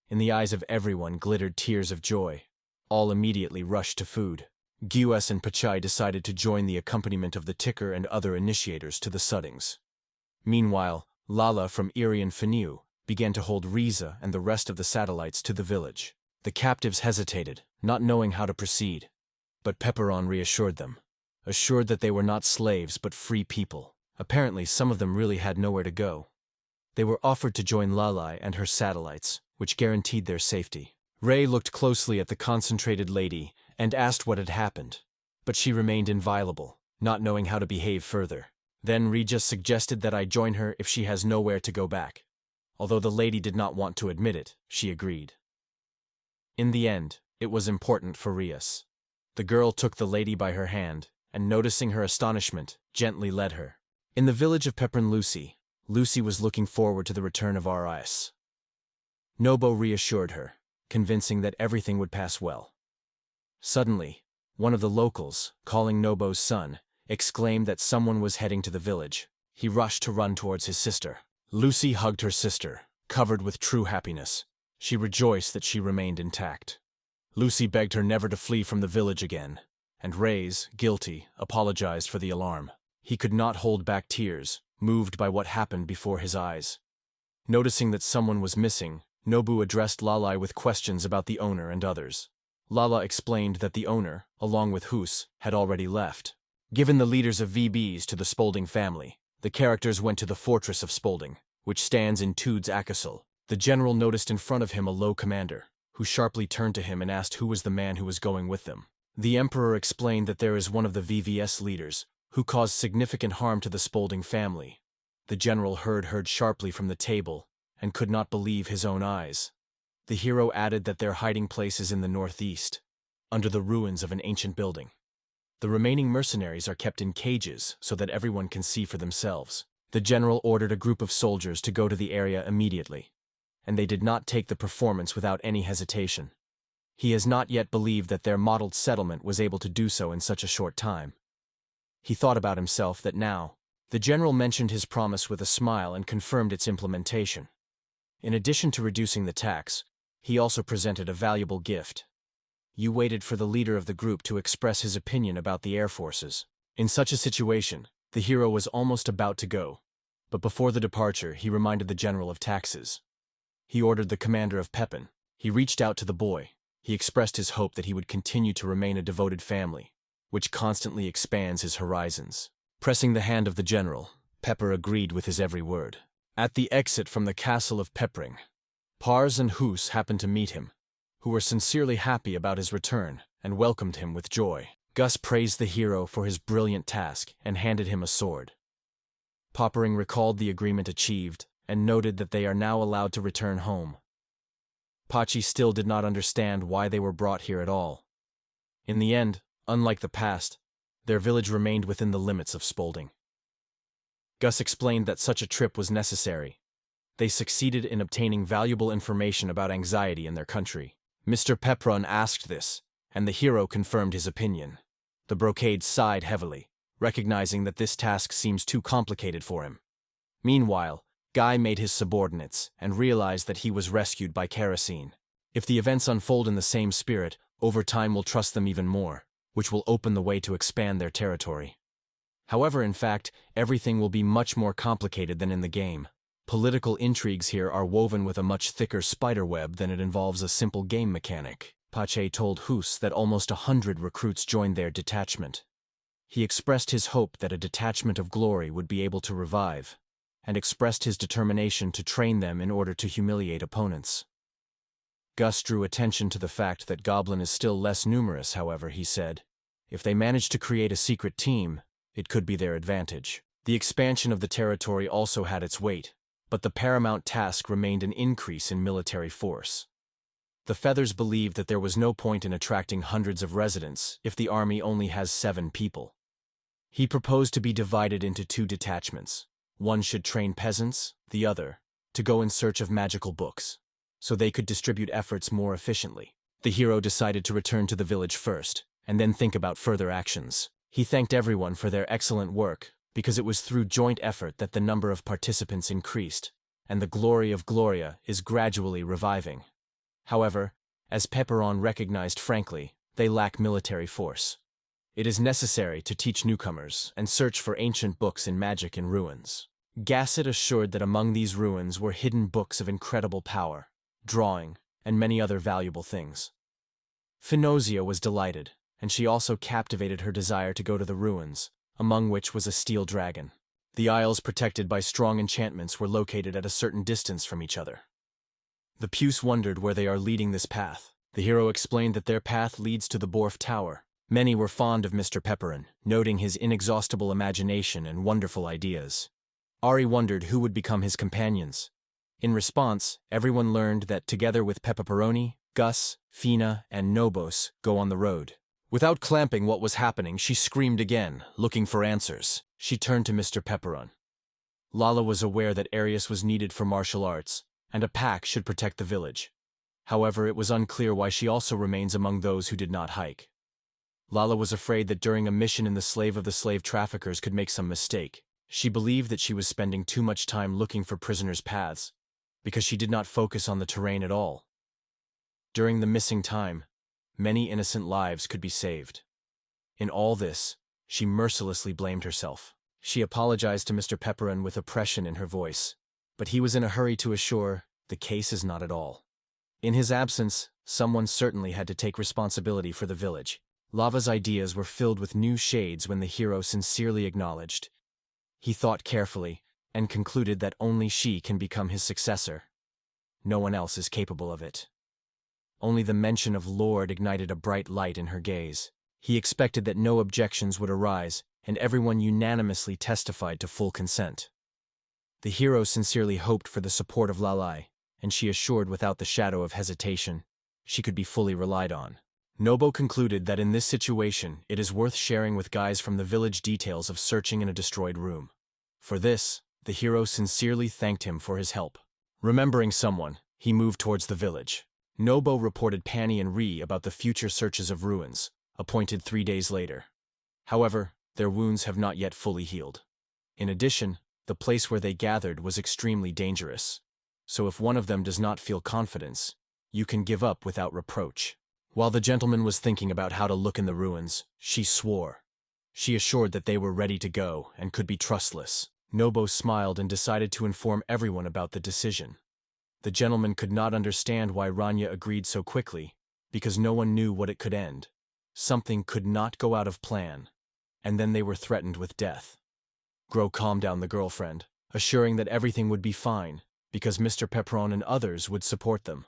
In the eyes of everyone glittered tears of joy. All immediately rushed to food. Guas and Pachai decided to join the accompaniment of the ticker and other initiators to the suttings. Meanwhile, Lala from Iri and Fanu began to hold Riza and the rest of the satellites to the village. The captives hesitated, not knowing how to proceed, but Pepperon reassured them, assured that they were not slaves but free people. Apparently, some of them really had nowhere to go. They were offered to join Lalai and her satellites, which guaranteed their safety. Ray looked closely at the concentrated lady and asked what had happened, but she remained inviolable, not knowing how to behave further. Then Regis suggested that I join her if she has nowhere to go back. Although the lady did not want to admit it, she agreed. In the end, it was important for Rias. The girl took the lady by her hand, and noticing her astonishment, gently led her. In the village of Pepperin Lucy was looking forward to the return of RIS. Nobo reassured her, convincing that everything would pass well. Suddenly, one of the locals, calling Nobo's son, exclaimed that someone was heading to the village. He rushed to run towards his sister. Lucy hugged her sister, covered with true happiness. She rejoiced that she remained intact. Lucy begged her never to flee from the village again, and Reyes, guilty, apologized for the alarm. He could not hold back tears, moved by what happened before his eyes. Noticing that someone was missing, Nobu addressed Lalai with questions about the owner and others. Lala explained that the owner, along with Hus, had already left. Given the leaders of VBs to the Spaulding family, the characters went to the fortress of Spaulding, which stands in Tude's Akasel. The general noticed in front of him a low commander, who sharply turned to him and asked who was the man who was going with them. The emperor explained that there is one of the VVS leaders, who caused significant harm to the Spaulding family. The general heard sharply from the table, and could not believe his own eyes. The hero added that their hiding place is in the northeast, under the ruins of an ancient building. The remaining mercenaries are kept in cages so that everyone can see for themselves. The general ordered a group of soldiers to go to the area immediately, and they did not take the performance without any hesitation. He has not yet believed that their modeled settlement was able to do so in such a short time. He thought about himself that now, the general mentioned his promise with a smile and confirmed its implementation. In addition to reducing the tax, he also presented a valuable gift. You waited for the leader of the group to express his opinion about the air forces. In such a situation, the hero was almost about to go, but before the departure he reminded the general of taxes. He ordered the commander of Pepin. He reached out to the boy. He expressed his hope that he would continue to remain a devoted family, which constantly expands his horizons. Pressing the hand of the general, Pepper agreed with his every word. At the exit from the castle of Pepring, Pars and Hoos happened to meet him, who were sincerely happy about his return and welcomed him with joy. Gus praised the hero for his brilliant task and handed him a sword. Poppering recalled the agreement achieved and noted that they are now allowed to return home. Pachi still did not understand why they were brought here at all. In the end, unlike the past, their village remained within the limits of Spalding. Gus explained that such a trip was necessary. They succeeded in obtaining valuable information about anxiety in their country. Mr. Pepron asked this, and the hero confirmed his opinion. The brocade sighed heavily, recognizing that this task seems too complicated for him. Meanwhile, Guy made his subordinates and realized that he was rescued by Kerosene. If the events unfold in the same spirit, over time will trust them even more, which will open the way to expand their territory. However, in fact, everything will be much more complicated than in the game. Political intrigues here are woven with a much thicker spiderweb than it involves a simple game mechanic. Pache told Hoos that almost 100 recruits joined their detachment. He expressed his hope that a detachment of glory would be able to revive, and expressed his determination to train them in order to humiliate opponents. Gus drew attention to the fact that Goblin is still less numerous, however, he said. If they manage to create a secret team, it could be their advantage. The expansion of the territory also had its weight, but the paramount task remained an increase in military force. The Feathers believed that there was no point in attracting hundreds of residents if the army only has 7 people. He proposed to be divided into 2 detachments. One should train peasants, the other, to go in search of magical books, so they could distribute efforts more efficiently. The hero decided to return to the village first, and then think about further actions. He thanked everyone for their excellent work, because it was through joint effort that the number of participants increased, and the glory of Gloria is gradually reviving. However, as Pepperon recognized frankly, they lack military force. It is necessary to teach newcomers and search for ancient books in magic in ruins. Gasset assured that among these ruins were hidden books of incredible power, drawing, and many other valuable things. Finozia was delighted, and she also captivated her desire to go to the ruins, among which was a steel dragon. The isles protected by strong enchantments were located at a certain distance from each other. The Puce wondered where they are leading this path. The hero explained that their path leads to the Borf Tower. Many were fond of Mr. Pepperin, noting his inexhaustible imagination and wonderful ideas. Ari wondered who would become his companions. In response, everyone learned that together with Pepperoni, Gus, Fina, and Nobos go on the road. Without clamping what was happening, she screamed again, looking for answers. She turned to Mr. Pepperon. Lala was aware that Arius was needed for martial arts, and a pack should protect the village. However, it was unclear why she also remains among those who did not hike. Lala was afraid that during a mission in the slave of the slave traffickers could make some mistake. She believed that she was spending too much time looking for prisoners' paths, because she did not focus on the terrain at all. During the missing time, many innocent lives could be saved. In all this, she mercilessly blamed herself. She apologized to Mr. Pepperin with oppression in her voice, but he was in a hurry to assure, the case is not at all. In his absence, someone certainly had to take responsibility for the village. Lava's ideas were filled with new shades when the hero sincerely acknowledged. He thought carefully, and concluded that only she can become his successor. No one else is capable of it. Only the mention of Lord ignited a bright light in her gaze. He expected that no objections would arise, and everyone unanimously testified to full consent. The hero sincerely hoped for the support of Lalai, and she assured without the shadow of hesitation, she could be fully relied on. Nobo concluded that in this situation it is worth sharing with guys from the village details of searching in a destroyed room. For this, the hero sincerely thanked him for his help. Remembering someone, he moved towards the village. Nobo reported Pani and Ri about the future searches of ruins, appointed 3 days later. However, their wounds have not yet fully healed. In addition, the place where they gathered was extremely dangerous, so if one of them does not feel confidence, you can give up without reproach. While the gentleman was thinking about how to look in the ruins, she swore. She assured that they were ready to go and could be trustless. Nobo smiled and decided to inform everyone about the decision. The gentleman could not understand why Rania agreed so quickly, because no one knew what it could end. Something could not go out of plan, and then they were threatened with death. Gro calmed down the girlfriend, assuring that everything would be fine, because Mr. Pepperon and others would support them.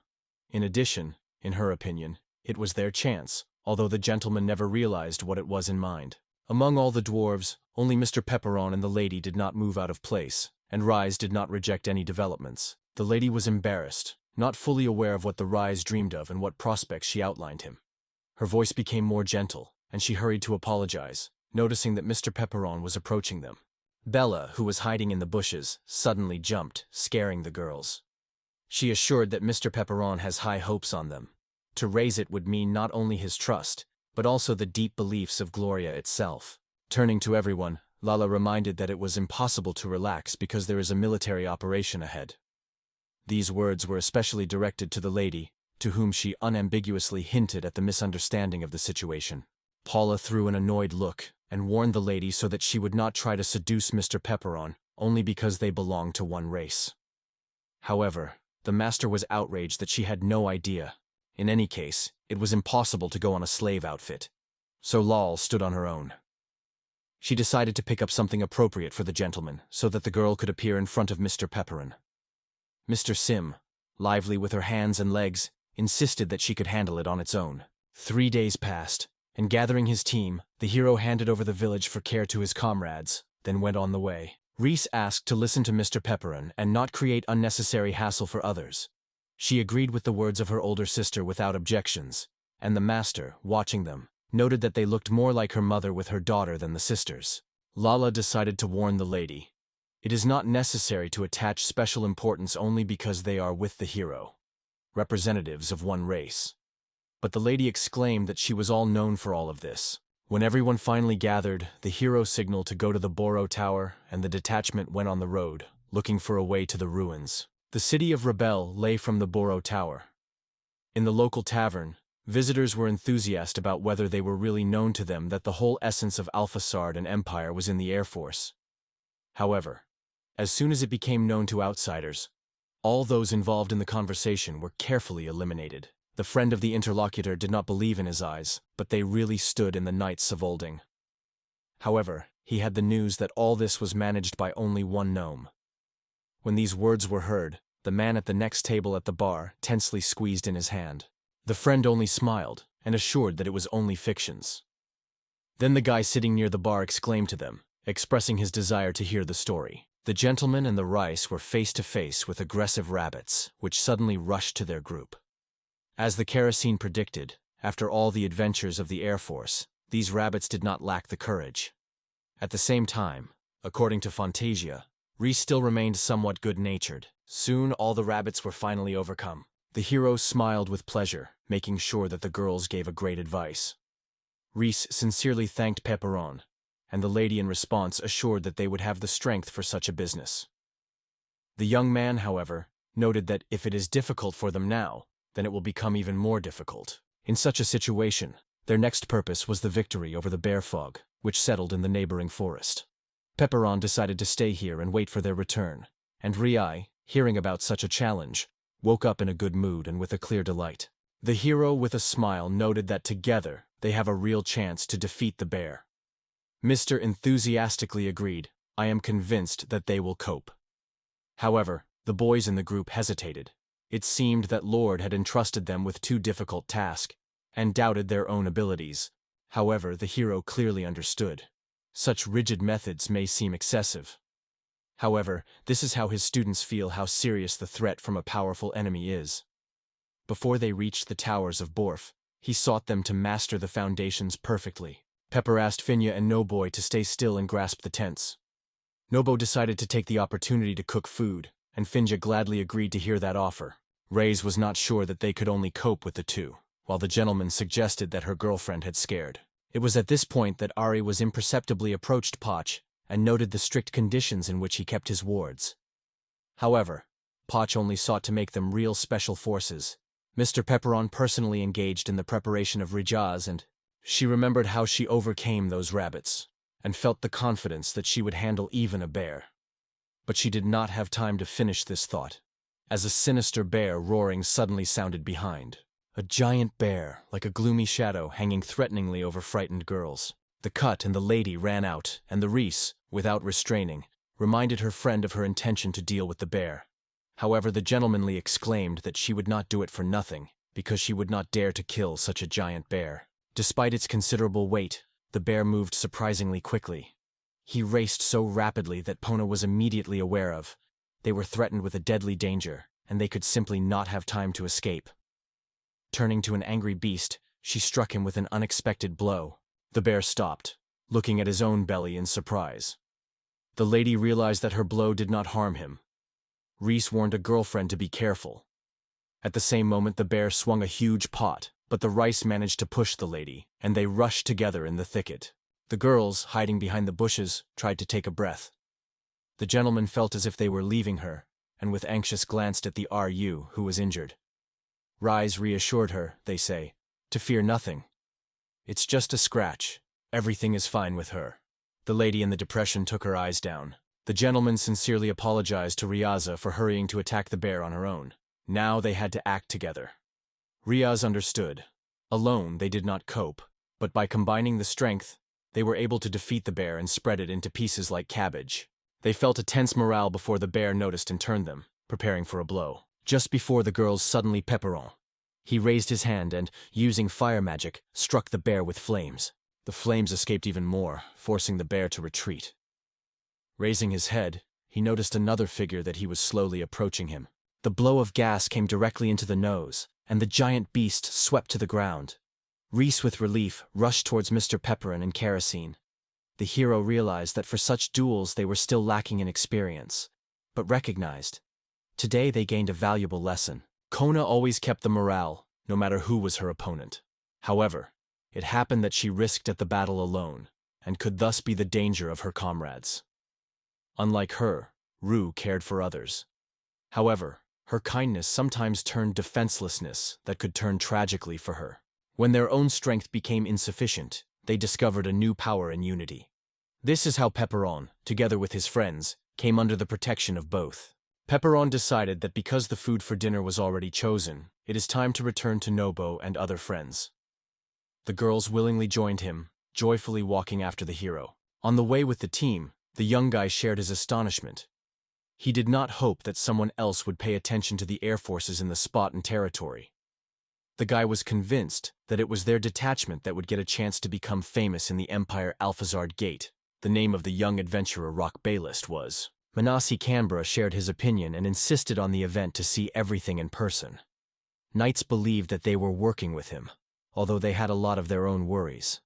In addition, in her opinion, it was their chance, although the gentleman never realized what it was in mind. Among all the dwarves, only Mr. Pepperon and the lady did not move out of place, and Rise did not reject any developments. The lady was embarrassed, not fully aware of what the Rise dreamed of and what prospects she outlined him. Her voice became more gentle, and she hurried to apologize, noticing that Mr. Pepperon was approaching them. Bella, who was hiding in the bushes, suddenly jumped, scaring the girls. She assured that Mr. Pepperon has high hopes on them. To raise it would mean not only his trust, but also the deep beliefs of Gloria itself. Turning to everyone, Lala reminded that it was impossible to relax because there is a military operation ahead. These words were especially directed to the lady, to whom she unambiguously hinted at the misunderstanding of the situation. Paula threw an annoyed look and warned the lady so that she would not try to seduce Mr. Pepperon only because they belonged to one race. However, the master was outraged that she had no idea. In any case, it was impossible to go on a slave outfit. So Lal stood on her own. She decided to pick up something appropriate for the gentleman so that the girl could appear in front of Mr. Pepperon. Mr. Sim, lively with her hands and legs, insisted that she could handle it on its own. 3 days passed, and gathering his team, the hero handed over the village for care to his comrades, then went on the way. Reese asked to listen to Mr. Pepperon and not create unnecessary hassle for others. She agreed with the words of her older sister without objections, and the master, watching them, noted that they looked more like her mother with her daughter than the sisters. Lala decided to warn the lady. It is not necessary to attach special importance only because they are with the hero, representatives of one race. But the lady exclaimed that she was all known for all of this. When everyone finally gathered, the hero signaled to go to the Boro Tower, and the detachment went on the road, looking for a way to the ruins. The city of Rebel lay from the Boro Tower. In the local tavern, visitors were enthusiastic about whether they were really known to them that the whole essence of Alphasard and Empire was in the Air Force. However, as soon as it became known to outsiders, all those involved in the conversation were carefully eliminated. The friend of the interlocutor did not believe in his eyes, but they really stood in the Knights of Olding. However, he had the news that all this was managed by only one gnome. When these words were heard, the man at the next table at the bar tensely squeezed in his hand. The friend only smiled, and assured that it was only fictions. Then the guy sitting near the bar exclaimed to them, expressing his desire to hear the story. The gentleman and the rice were face to face with aggressive rabbits, which suddenly rushed to their group. As the kerosene predicted, after all the adventures of the Air Force, these rabbits did not lack the courage. At the same time, according to Fantasia, Reese still remained somewhat good-natured. Soon all the rabbits were finally overcome. The hero smiled with pleasure, making sure that the girls gave a great advice. Reese sincerely thanked Pepperon, and the lady in response assured that they would have the strength for such a business. The young man, however, noted that if it is difficult for them now, then it will become even more difficult. In such a situation, their next purpose was the victory over the bear fog, which settled in the neighboring forest. Pepperon decided to stay here and wait for their return, and Rai, hearing about such a challenge, woke up in a good mood and with a clear delight. The hero with a smile noted that together they have a real chance to defeat the bear. Mr. enthusiastically agreed, I am convinced that they will cope. However, the boys in the group hesitated. It seemed that Lord had entrusted them with too difficult task, and doubted their own abilities. However, the hero clearly understood. Such rigid methods may seem excessive. However, this is how his students feel how serious the threat from a powerful enemy is. Before they reached the towers of Borf, he sought them to master the foundations perfectly. Pepper asked Finya and Noboy to stay still and grasp the tents. Nobo decided to take the opportunity to cook food, and Finja gladly agreed to hear that offer. Reyes was not sure that they could only cope with the two, while the gentleman suggested that her girlfriend had scared. It was at this point that Ari was imperceptibly approached Poch and noted the strict conditions in which he kept his wards. However, Poch only sought to make them real special forces. Mr. Pepperon personally engaged in the preparation of Rijaz, and she remembered how she overcame those rabbits, and felt the confidence that she would handle even a bear. But she did not have time to finish this thought. as a sinister bear roaring suddenly sounded behind. A giant bear, like a gloomy shadow hanging threateningly over frightened girls. The cut and the lady ran out, and the Reese, without restraining, reminded her friend of her intention to deal with the bear. However, the gentlemanly exclaimed that she would not do it for nothing, because she would not dare to kill such a giant bear. Despite its considerable weight, the bear moved surprisingly quickly. He raced so rapidly that Pona was immediately aware of. They were threatened with a deadly danger, and they could simply not have time to escape. Turning to an angry beast, she struck him with an unexpected blow. The bear stopped, looking at his own belly in surprise. The lady realized that her blow did not harm him. Reese warned a girlfriend to be careful. At the same moment, the bear swung a huge pot, but the rice managed to push the lady, and they rushed together in the thicket. The girls, hiding behind the bushes, tried to take a breath. The gentleman felt as if they were leaving her, and with anxious glanced at the RU who was injured. Rise reassured her, they say, to fear nothing. It's just a scratch. Everything is fine with her. The lady in the depression took her eyes down. The gentleman sincerely apologized to Riaza for hurrying to attack the bear on her own. Now they had to act together. Riaz understood. Alone they did not cope, but by combining the strength, they were able to defeat the bear and spread it into pieces like cabbage. They felt a tense morale before the bear noticed and turned them, preparing for a blow. Just before the girls suddenly Pepperon. He raised his hand and, using fire magic, struck the bear with flames. The flames escaped even more, forcing the bear to retreat. Raising his head, he noticed another figure that he was slowly approaching him. The blow of gas came directly into the nose, and the giant beast swept to the ground. Reese, with relief, rushed towards Mr. Pepperin and Kerosene. The hero realized that for such duels they were still lacking in experience, but recognized. Today they gained a valuable lesson. Kona always kept the morale, no matter who was her opponent. However, it happened that she risked at the battle alone, and could thus be the danger of her comrades. Unlike her, Rue cared for others. However, her kindness sometimes turned defenselessness that could turn tragically for her. When their own strength became insufficient, they discovered a new power in unity. This is how Pepperon, together with his friends, came under the protection of both. Pepperon decided that because the food for dinner was already chosen, it is time to return to Nobo and other friends. The girls willingly joined him, joyfully walking after the hero. On the way with the team, the young guy shared his astonishment. He did not hope that someone else would pay attention to the air forces in the spot and territory. The guy was convinced that it was their detachment that would get a chance to become famous in the Empire Alphazard Gate. The name of the young adventurer Rock Baylist was. Manasi Canberra shared his opinion and insisted on the event to see everything in person. Knights believed that they were working with him, although they had a lot of their own worries.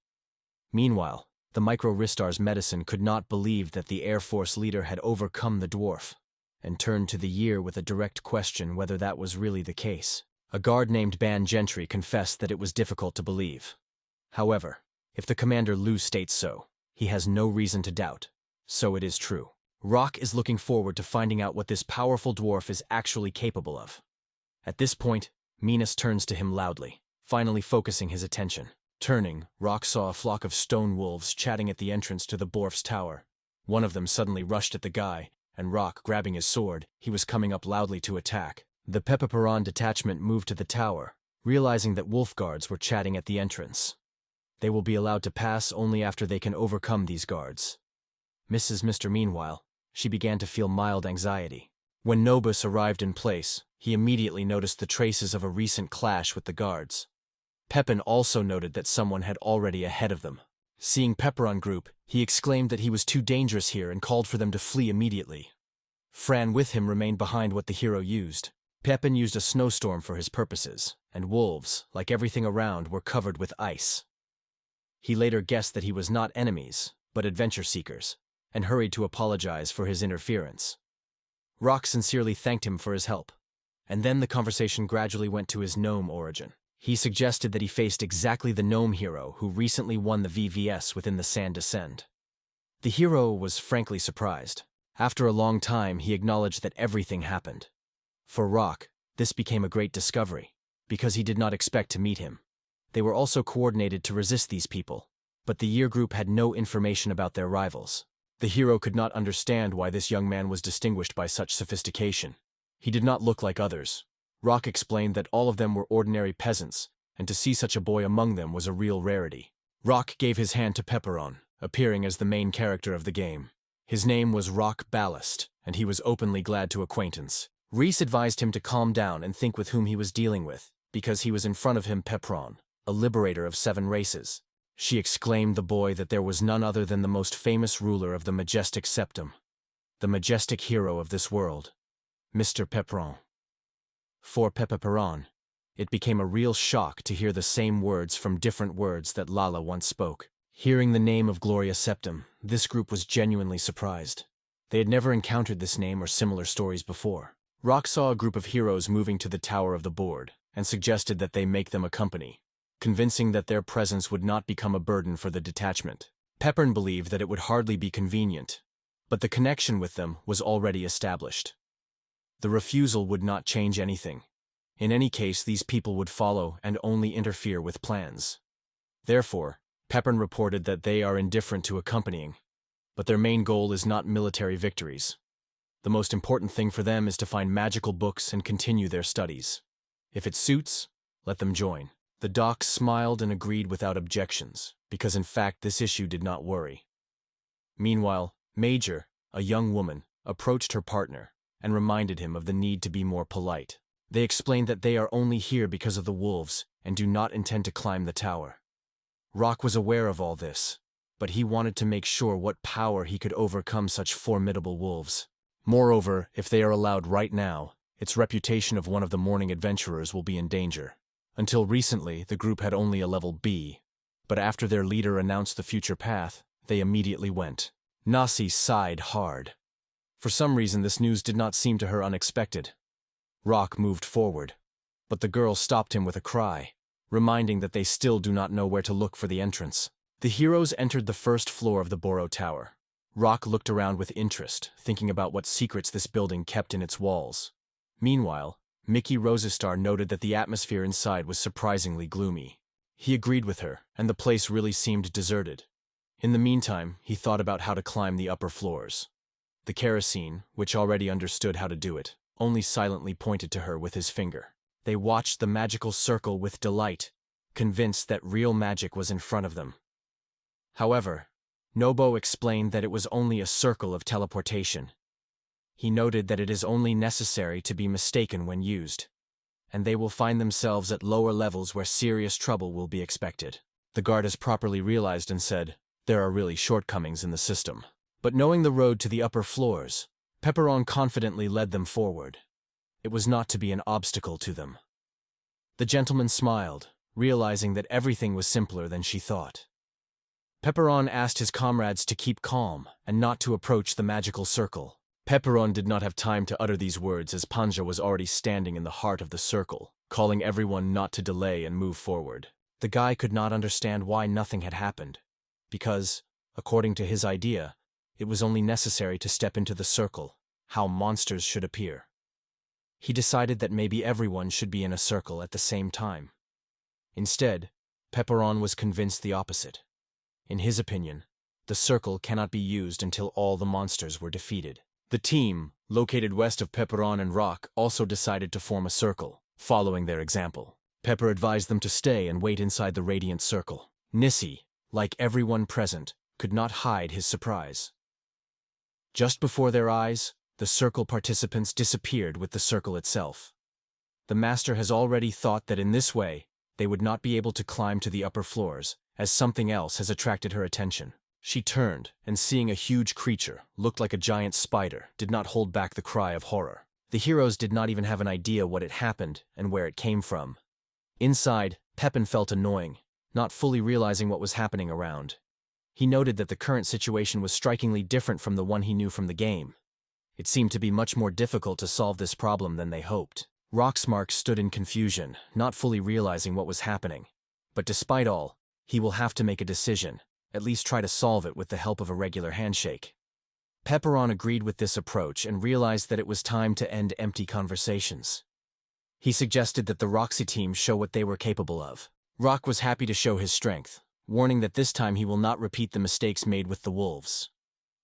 Meanwhile, the Micro-Ristar's medicine could not believe that the Air Force leader had overcome the dwarf, and turned to the year with a direct question whether that was really the case. A guard named Ban Gentry confessed that it was difficult to believe. However, if the Commander Lu states so, he has no reason to doubt. So it is true. Rock is looking forward to finding out what this powerful dwarf is actually capable of. At this point, Minas turns to him loudly, finally focusing his attention. Turning, Rock saw a flock of stone wolves chatting at the entrance to the dwarf's tower. One of them suddenly rushed at the guy, and Rock, grabbing his sword, he was coming up loudly to attack. The Pepperon detachment moved to the tower, realizing that wolf guards were chatting at the entrance. They will be allowed to pass only after they can overcome these guards. Mr. Meanwhile, she began to feel mild anxiety. When Nobus arrived in place, he immediately noticed the traces of a recent clash with the guards. Pepin also noted that someone had already ahead of them. Seeing Pepperon group, he exclaimed that he was too dangerous here and called for them to flee immediately. Fran with him remained behind what the hero used. Pepin used a snowstorm for his purposes, and wolves, like everything around, were covered with ice. He later guessed that he was not enemies, but adventure seekers, and hurried to apologize for his interference. Rock sincerely thanked him for his help, and then the conversation gradually went to his gnome origin. He suggested that he faced exactly the gnome hero who recently won the VVS within the Sand Descend. The hero was frankly surprised. After a long time, he acknowledged that everything happened. For Rock, this became a great discovery, because he did not expect to meet him. They were also coordinated to resist these people, but the year group had no information about their rivals. The hero could not understand why this young man was distinguished by such sophistication. He did not look like others. Rock explained that all of them were ordinary peasants, and to see such a boy among them was a real rarity. Rock gave his hand to Pepperon, appearing as the main character of the game. His name was Rock Ballast, and he was openly glad to acquaintance. Reese advised him to calm down and think with whom he was dealing with, because he was in front of him Pepperon, a liberator of 7 races. She exclaimed the boy that there was none other than the most famous ruler of the majestic septum, the majestic hero of this world, Mr. Pepperon. For Pepperon, it became a real shock to hear the same words from different words that Lala once spoke. Hearing the name of Gloria Septim, this group was genuinely surprised. They had never encountered this name or similar stories before. Rock saw a group of heroes moving to the tower of the board, and suggested that they make them a company, convincing that their presence would not become a burden for the detachment. Pepperon believed that it would hardly be convenient, but the connection with them was already established. The refusal would not change anything. In any case, these people would follow and only interfere with plans. Therefore, Pepperon reported that they are indifferent to accompanying, but their main goal is not military victories. The most important thing for them is to find magical books and continue their studies. If it suits, let them join. The doc smiled and agreed without objections, because in fact this issue did not worry. Meanwhile, Major, a young woman, approached her partner and reminded him of the need to be more polite. They explained that they are only here because of the wolves and do not intend to climb the tower. Rock was aware of all this, but he wanted to make sure what power he could overcome such formidable wolves. Moreover, if they are allowed right now, its reputation of one of the morning adventurers will be in danger. Until recently, the group had only a level B, but after their leader announced the future path, they immediately went. Nasi sighed hard. For some reason, this news did not seem to her unexpected. Rock moved forward, but the girl stopped him with a cry, reminding that they still do not know where to look for the entrance. The heroes entered the first floor of the Boro Tower. Rock looked around with interest, thinking about what secrets this building kept in its walls. Meanwhile, Mickey Rosestar noted that the atmosphere inside was surprisingly gloomy. He agreed with her, and the place really seemed deserted. In the meantime, he thought about how to climb the upper floors. The kerosene, which already understood how to do it, only silently pointed to her with his finger. They watched the magical circle with delight, convinced that real magic was in front of them. However, Nobo explained that it was only a circle of teleportation. He noted that it is only necessary to be mistaken when used, and they will find themselves at lower levels where serious trouble will be expected. The guard has properly realized and said, there are really shortcomings in the system. But knowing the road to the upper floors, Pepperon confidently led them forward. It was not to be an obstacle to them. The gentleman smiled, realizing that everything was simpler than she thought. Pepperon asked his comrades to keep calm and not to approach the magical circle. Pepperon did not have time to utter these words as Panja was already standing in the heart of the circle, calling everyone not to delay and move forward. The guy could not understand why nothing had happened, because, according to his idea, it was only necessary to step into the circle, how monsters should appear. He decided that maybe everyone should be in a circle at the same time. Instead, Pepperon was convinced the opposite. In his opinion, the circle cannot be used until all the monsters were defeated. The team, located west of Pepperon and Rock, also decided to form a circle, following their example. Pepper advised them to stay and wait inside the radiant circle. Nissi, like everyone present, could not hide his surprise. Just before their eyes, the circle participants disappeared with the circle itself. The master has already thought that in this way, they would not be able to climb to the upper floors, as something else has attracted her attention. She turned, and seeing a huge creature, looked like a giant spider, did not hold back the cry of horror. The heroes did not even have an idea what had happened and where it came from. Inside, Pepin felt annoying, not fully realizing what was happening around. He noted that the current situation was strikingly different from the one he knew from the game. It seemed to be much more difficult to solve this problem than they hoped. Roxmark stood in confusion, not fully realizing what was happening. But despite all, he will have to make a decision, at least try to solve it with the help of a regular handshake. Pepperon agreed with this approach and realized that it was time to end empty conversations. He suggested that the Roxy team show what they were capable of. Rock was happy to show his strength, warning that this time he will not repeat the mistakes made with the wolves.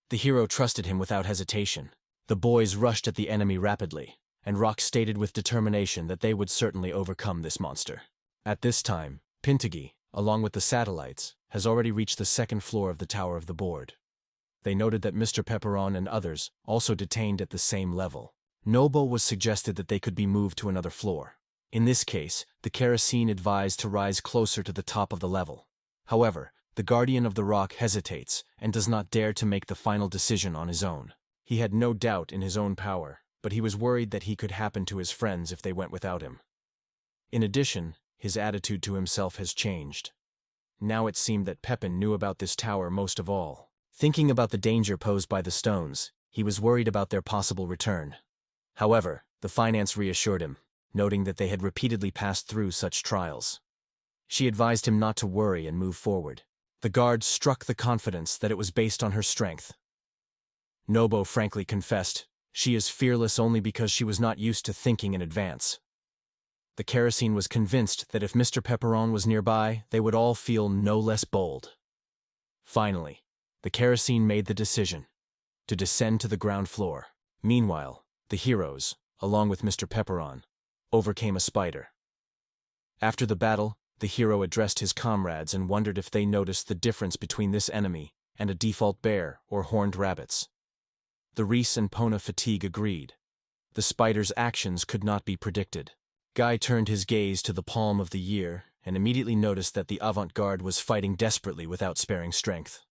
The hero trusted him without hesitation. The boys rushed at the enemy rapidly, and Rock stated with determination that they would certainly overcome this monster. At this time, Pintigi, along with the satellites, has already reached the second floor of the Tower of the Board. They noted that Mr. Pepperon and others also detained at the same level. Nobo was suggested that they could be moved to another floor. In this case, the Kerosene advised to rise closer to the top of the level. However, the Guardian of the Rock hesitates and does not dare to make the final decision on his own. He had no doubt in his own power, but he was worried that he could happen to his friends if they went without him. In addition, his attitude to himself has changed. Now it seemed that Pepin knew about this tower most of all. Thinking about the danger posed by the stones, he was worried about their possible return. However, the finance reassured him, noting that they had repeatedly passed through such trials. She advised him not to worry and move forward. The guard struck the confidence that it was based on her strength. Nobo frankly confessed, she is fearless only because she was not used to thinking in advance. The Kerosene was convinced that if Mr. Pepperon was nearby, they would all feel no less bold. Finally, the Kerosene made the decision to descend to the ground floor. Meanwhile, the heroes, along with Mr. Pepperon, overcame a spider. After the battle, the hero addressed his comrades and wondered if they noticed the difference between this enemy and a default bear or horned rabbits. The Reese and Pona Fatigue agreed. The spider's actions could not be predicted. Guy turned his gaze to the palm of the year and immediately noticed that the avant-garde was fighting desperately without sparing strength.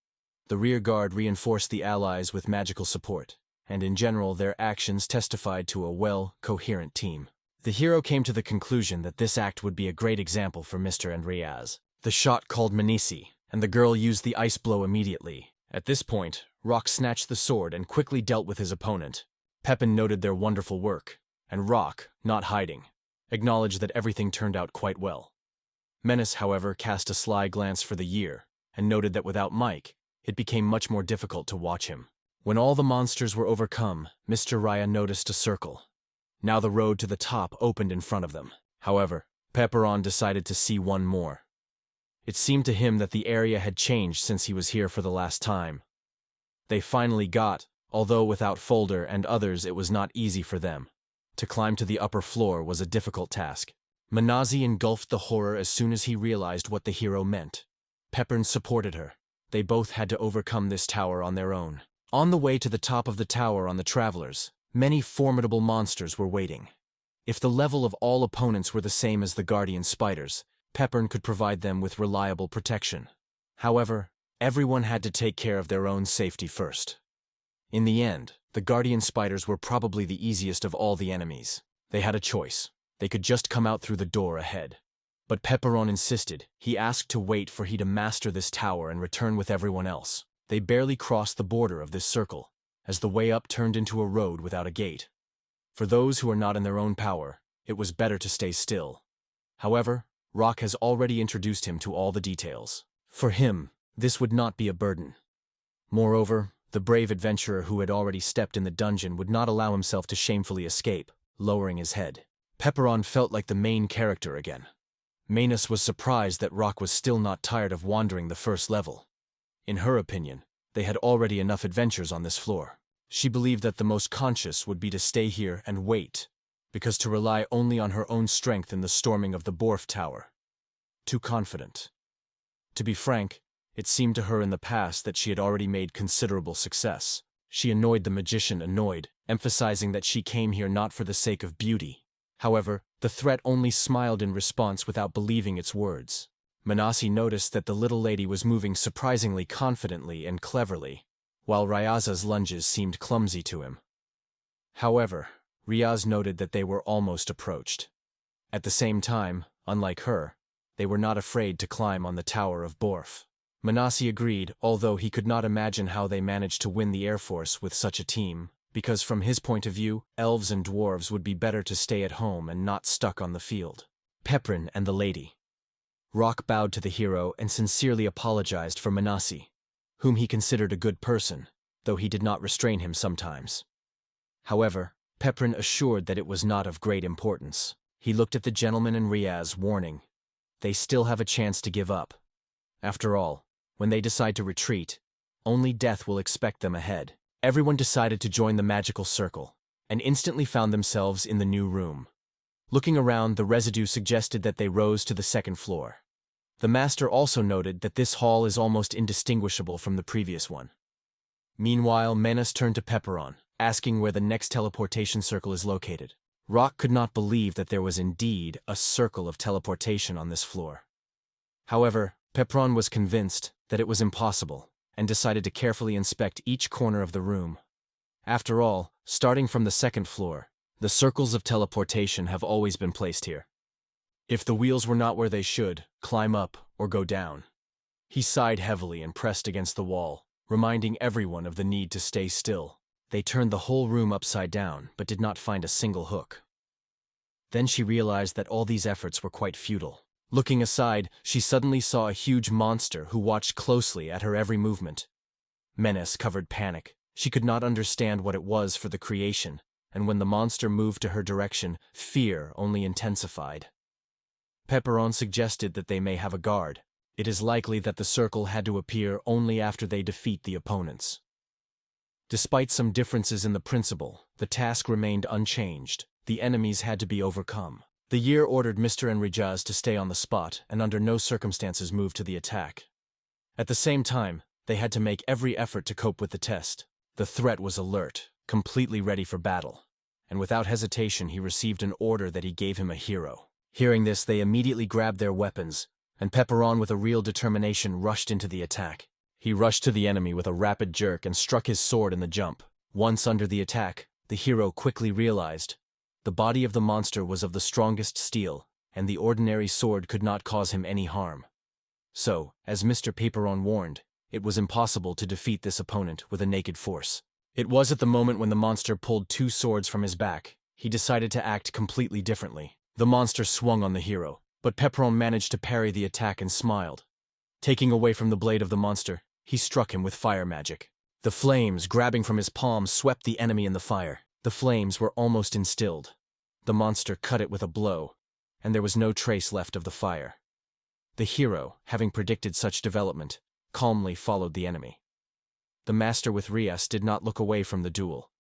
The rear guard reinforced the allies with magical support, and in general their actions testified to a well-coherent team. The hero came to the conclusion that this act would be a great example for Mr. and Riaz. The shot called Manisi, and the girl used the ice blow immediately. At this point, Rock snatched the sword and quickly dealt with his opponent. Pepin noted their wonderful work, and Rock, not hiding, acknowledged that everything turned out quite well. Menace, however, cast a sly glance for the year, and noted that without Mike, it became much more difficult to watch him. When all the monsters were overcome, Mr. Raya noticed a circle. Now the road to the top opened in front of them. However, Pepperon decided to see one more. It seemed to him that the area had changed since he was here for the last time. They finally got, although without Folder and others it was not easy for them. To climb to the upper floor was a difficult task. Manazi engulfed the horror as soon as he realized what the hero meant. Pepperon supported her. They both had to overcome this tower on their own. On the way to the top of the tower on the travelers, many formidable monsters were waiting. If the level of all opponents were the same as the Guardian Spiders, Pepperon could provide them with reliable protection. However, everyone had to take care of their own safety first. In the end, the Guardian Spiders were probably the easiest of all the enemies. They had a choice. They could just come out through the door ahead. But Pepperon insisted. He asked to wait for he to master this tower and return with everyone else. They barely crossed the border of this circle, as the way up turned into a road without a gate. For those who are not in their own power, it was better to stay still. However, Rock has already introduced him to all the details. For him, this would not be a burden. Moreover, the brave adventurer who had already stepped in the dungeon would not allow himself to shamefully escape, lowering his head. Pepperon felt like the main character again. Manus was surprised that Rock was still not tired of wandering the first level. In her opinion, they had already enough adventures on this floor. She believed that the most conscious would be to stay here and wait, because to rely only on her own strength in the storming of the Borf Tower. Too confident. To be frank, it seemed to her in the past that she had already made considerable success. She annoyed the magician, emphasizing that she came here not for the sake of beauty. However, the threat only smiled in response without believing its words. Manasi noticed that the little lady was moving surprisingly confidently and cleverly, while Ryaza's lunges seemed clumsy to him. However, Riaz noted that they were almost approached. At the same time, unlike her, they were not afraid to climb on the Tower of Borf. Manasi agreed, although he could not imagine how they managed to win the Air Force with such a team, because from his point of view, elves and dwarves would be better to stay at home and not stuck on the field. Pepperon and the lady. Rock bowed to the hero and sincerely apologized for Manasi, whom he considered a good person, though he did not restrain him sometimes. However, Pepperon assured that it was not of great importance. He looked at the gentleman and Riaz, warning, they still have a chance to give up. After all, when they decide to retreat, only death will expect them ahead. Everyone decided to join the magical circle. and instantly found themselves in the new room. Looking around, the residue suggested that they rose to the second floor. The master also noted that this hall is almost indistinguishable from the previous one. Meanwhile, Menace turned to Pepperon, asking where the next teleportation circle is located. Rock could not believe that there was indeed a circle of teleportation on this floor. However, Pepperon was convinced that it was impossible, and decided to carefully inspect each corner of the room. After all, starting from the second floor, the circles of teleportation have always been placed here. If the wheels were not where they should, climb up or go down. He sighed heavily and pressed against the wall, reminding everyone of the need to stay still. They turned the whole room upside down, but did not find a single hook. Then she realized that all these efforts were quite futile. Looking aside, she suddenly saw a huge monster who watched closely at her every movement. Menace covered panic. She could not understand what it was for the creation, and when the monster moved to her direction, fear only intensified. Pepperon suggested that they may have a guard. It is likely that the circle had to appear only after they defeat the opponents. Despite some differences in the principle, the task remained unchanged. The enemies had to be overcome. The year ordered Mr. and Rejaz to stay on the spot and under no circumstances move to the attack. At the same time, they had to make every effort to cope with the test. The threat was alert, completely ready for battle, and without hesitation he received an order that he gave him a hero. Hearing this, they immediately grabbed their weapons, and Pepperon with a real determination rushed into the attack. He rushed to the enemy with a rapid jerk and struck his sword in the jump. Once under the attack, the hero quickly realized the body of the monster was of the strongest steel, and the ordinary sword could not cause him any harm. So, as Mr. Pepperon warned, it was impossible to defeat this opponent with a naked force. It was at the moment when the monster pulled two swords from his back, he decided to act completely differently. The monster swung on the hero, but Pepperon managed to parry the attack and smiled. Taking away from the blade of the monster, he struck him with fire magic. The flames, grabbing from his palm, swept the enemy in the fire. The flames were almost instilled. The monster cut it with a blow, and there was no trace left of the fire. The hero, having predicted such development, calmly followed the enemy. The master with Rias did not look away from the duel.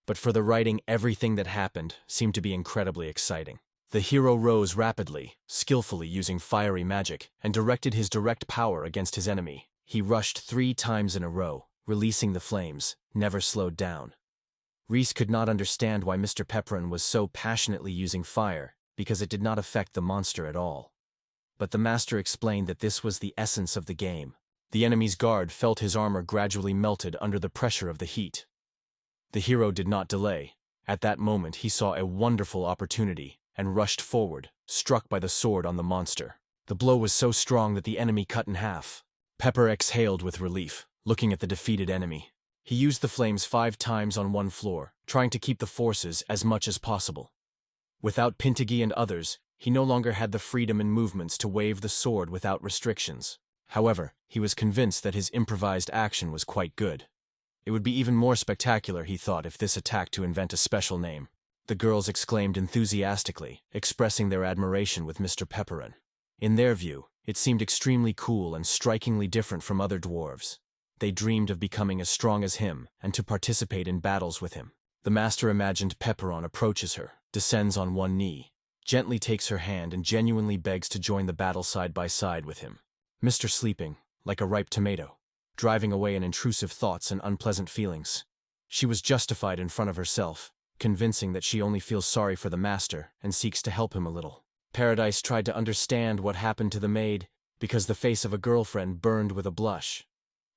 But for the writing, everything that happened seemed to be incredibly exciting. The hero rose rapidly, skillfully using fiery magic, and directed his direct power against his enemy. He rushed 3 times in a row, releasing the flames, never slowed down. Reese could not understand why Mr. Pepperon was so passionately using fire, because it did not affect the monster at all. But the master explained that this was the essence of the game. The enemy's guard felt his armor gradually melted under the pressure of the heat. The hero did not delay. At that moment he saw a wonderful opportunity, and rushed forward, struck by the sword on the monster. The blow was so strong that the enemy cut in half. Pepper exhaled with relief, looking at the defeated enemy. He used the flames 5 times on one floor, trying to keep the forces as much as possible. Without Pintigi and others, he no longer had the freedom in movements to wave the sword without restrictions. However, he was convinced that his improvised action was quite good. It would be even more spectacular, he thought, if this attack to invent a special name. The girls exclaimed enthusiastically, expressing their admiration with Mr. Pepperon. In their view, it seemed extremely cool and strikingly different from other dwarves. They dreamed of becoming as strong as him and to participate in battles with him. The master imagined Pepperon approaches her, descends on one knee, gently takes her hand and genuinely begs to join the battle side by side with him. Mr. Sleeping, like a ripe tomato, driving away in intrusive thoughts and unpleasant feelings. She was justified in front of herself, convincing that she only feels sorry for the master and seeks to help him a little. Paradise tried to understand what happened to the maid, because the face of a girlfriend burned with a blush.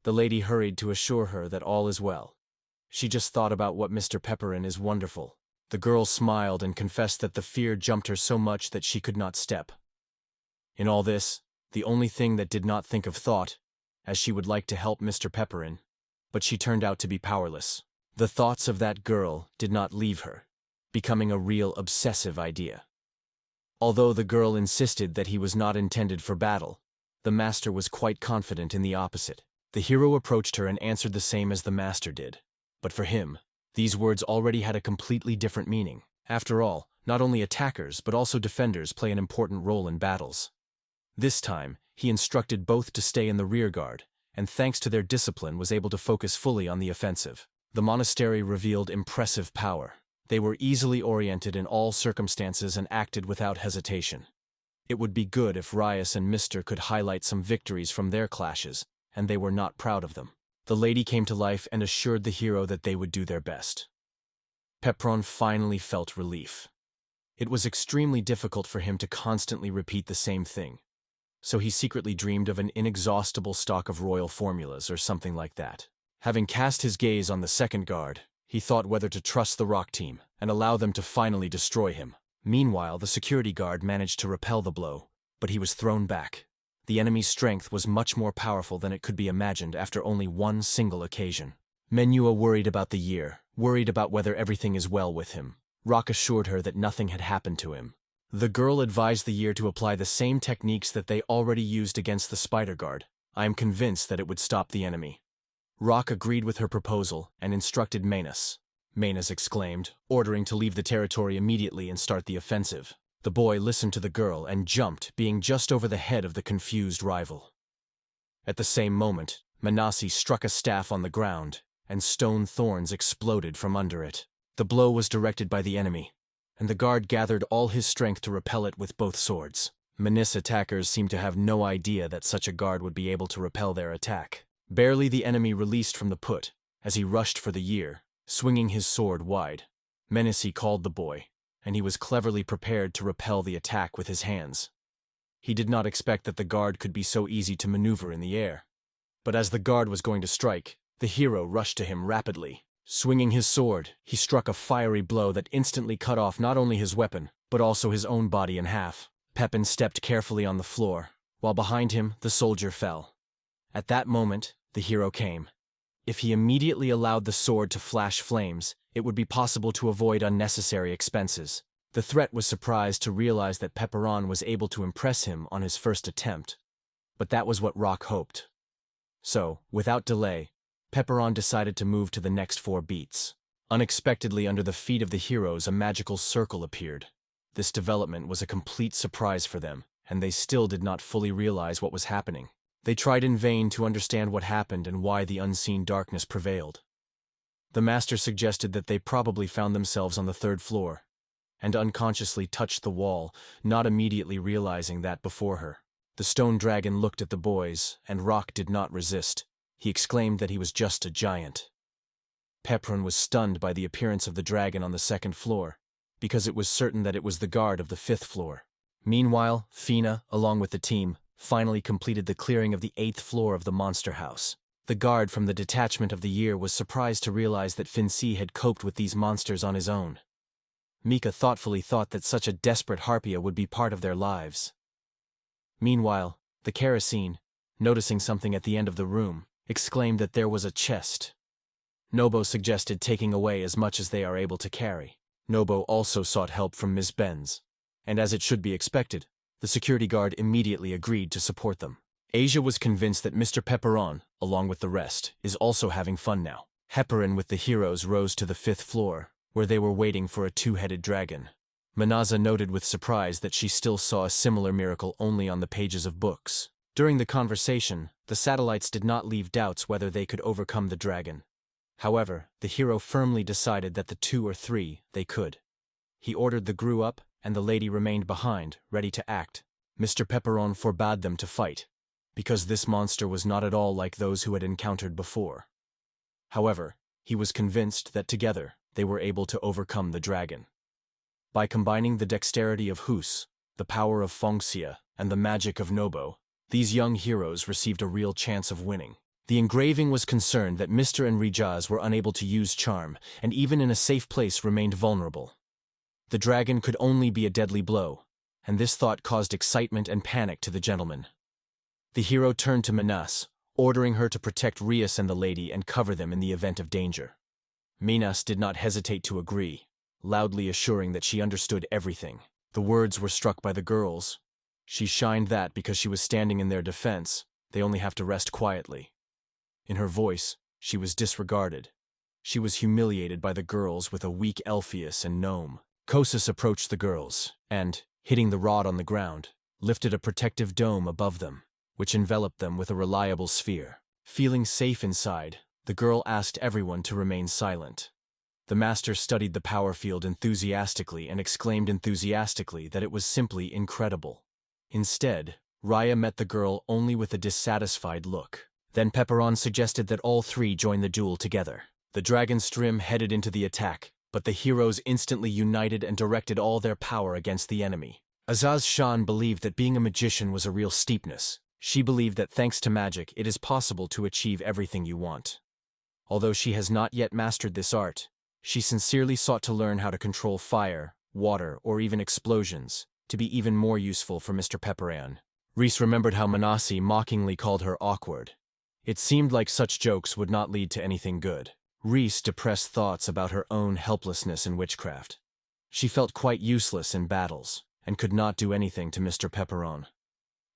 The lady hurried to assure her that all is well. She just thought about what Mr. Pepperon is wonderful. The girl smiled and confessed that the fear jumped her so much that she could not step. In all this, the only thing that did not think of thought, as she would like to help Mr. Pepperon, but she turned out to be powerless. The thoughts of that girl did not leave her, becoming a real obsessive idea. Although the girl insisted that he was not intended for battle, the master was quite confident in the opposite. The hero approached her and answered the same as the master did. But for him, these words already had a completely different meaning. After all, not only attackers but also defenders play an important role in battles. This time, he instructed both to stay in the rearguard, and thanks to their discipline was able to focus fully on the offensive. The monastery revealed impressive power. They were easily oriented in all circumstances and acted without hesitation. It would be good if Rias and Mr. could highlight some victories from their clashes, and they were not proud of them. The lady came to life and assured the hero that they would do their best. Pepron finally felt relief. It was extremely difficult for him to constantly repeat the same thing, so he secretly dreamed of an inexhaustible stock of royal formulas or something like that. Having cast his gaze on the second guard, he thought whether to trust the rock team and allow them to finally destroy him. Meanwhile, the security guard managed to repel the blow, but he was thrown back. The enemy's strength was much more powerful than it could be imagined after only one single occasion. Manhwa worried about the year, worried about whether everything is well with him. Rock assured her that nothing had happened to him. The girl advised the year to apply the same techniques that they already used against the spider guard. I am convinced that it would stop the enemy. Rock agreed with her proposal and instructed Manus. Manus exclaimed, ordering to leave the territory immediately and start the offensive. The boy listened to the girl and jumped, being just over the head of the confused rival. At the same moment, Manasi struck a staff on the ground, and stone thorns exploded from under it. The blow was directed by the enemy, and the guard gathered all his strength to repel it with both swords. Manus attackers seemed to have no idea that such a guard would be able to repel their attack. Barely the enemy released from the put, as he rushed for the year, swinging his sword wide. Menacey called the boy, and he was cleverly prepared to repel the attack with his hands. He did not expect that the guard could be so easy to maneuver in the air. But as the guard was going to strike, the hero rushed to him rapidly. Swinging his sword, he struck a fiery blow that instantly cut off not only his weapon, but also his own body in half. Pepin stepped carefully on the floor, while behind him the soldier fell. At that moment, the hero came. If he immediately allowed the sword to flash flames, it would be possible to avoid unnecessary expenses. The threat was surprised to realize that Pepperon was able to impress him on his first attempt. But that was what Rock hoped. So, without delay, Pepperon decided to move to the next 4 beats. Unexpectedly, under the feet of the heroes, a magical circle appeared. This development was a complete surprise for them, and they still did not fully realize what was happening. They tried in vain to understand what happened and why the unseen darkness prevailed. The master suggested that they probably found themselves on the 3rd floor, and unconsciously touched the wall, not immediately realizing that before her. The stone dragon looked at the boys, and Rock did not resist. He exclaimed that he was just a giant. Pepron was stunned by the appearance of the dragon on the 2nd floor, because it was certain that it was the guard of the 5th floor. Meanwhile, Fina, along with the team, finally completed the clearing of the 8th floor of the monster house. The guard from the detachment of the year was surprised to realize that Fincy had coped with these monsters on his own. Mika thoughtfully thought that such a desperate Harpia would be part of their lives. Meanwhile, the kerosene, noticing something at the end of the room, exclaimed that there was a chest. Nobo suggested taking away as much as they are able to carry. Nobo also sought help from Ms. Benz, and as it should be expected, the security guard immediately agreed to support them. Asia was convinced that Mr. Pepperon, along with the rest, is also having fun now. Heparin with the heroes rose to the 5th floor, where they were waiting for a 2-headed dragon. Manaza noted with surprise that she still saw a similar miracle only on the pages of books. During the conversation, the satellites did not leave doubts whether they could overcome the dragon. However, the hero firmly decided that the 2 or 3, they could. He ordered the Gru up, and the lady remained behind, ready to act. Mr. Pepperon forbade them to fight, because this monster was not at all like those who had encountered before. However, he was convinced that together they were able to overcome the dragon. By combining the dexterity of Hus, the power of Fongxia, and the magic of Nobo, these young heroes received a real chance of winning. The engraving was concerned that Mr. and Rijaz were unable to use charm, and even in a safe place remained vulnerable. The dragon could only be a deadly blow, and this thought caused excitement and panic to the gentleman. The hero turned to Minas, ordering her to protect Rias and the lady and cover them in the event of danger. Minas did not hesitate to agree, loudly assuring that she understood everything. The words were struck by the girls. She shined that because she was standing in their defense, they only have to rest quietly. In her voice, she was disregarded. She was humiliated by the girls with a weak Elpheus and gnome. Kosas approached the girls, and, hitting the rod on the ground, lifted a protective dome above them, which enveloped them with a reliable sphere. Feeling safe inside, the girl asked everyone to remain silent. The master studied the power field enthusiastically and exclaimed enthusiastically that it was simply incredible. Instead, Raya met the girl only with a dissatisfied look. Then Pepperon suggested that all three join the duel together. The dragon stream headed into the attack, but the heroes instantly united and directed all their power against the enemy. Azaz Shan believed that being a magician was a real steepness. She believed that thanks to magic it is possible to achieve everything you want. Although she has not yet mastered this art, she sincerely sought to learn how to control fire, water, or even explosions, to be even more useful for Mr. Pepperan. Reese remembered how Manasi mockingly called her awkward. It seemed like such jokes would not lead to anything good. Reese depressed thoughts about her own helplessness in witchcraft. She felt quite useless in battles, and could not do anything to Mr. Pepperon.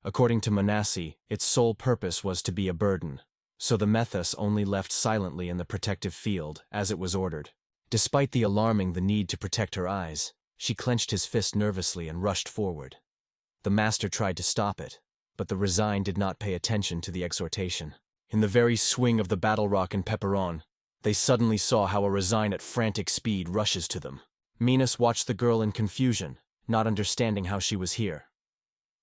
According to Manasi, its sole purpose was to be a burden, so the Methus only left silently in the protective field, as it was ordered. Despite the need to protect her eyes, she clenched his fist nervously and rushed forward. The master tried to stop it, but the Resign did not pay attention to the exhortation. In the very swing of the battle rock in Pepperon, they suddenly saw how a Resign at frantic speed rushes to them. Minas watched the girl in confusion, not understanding how she was here.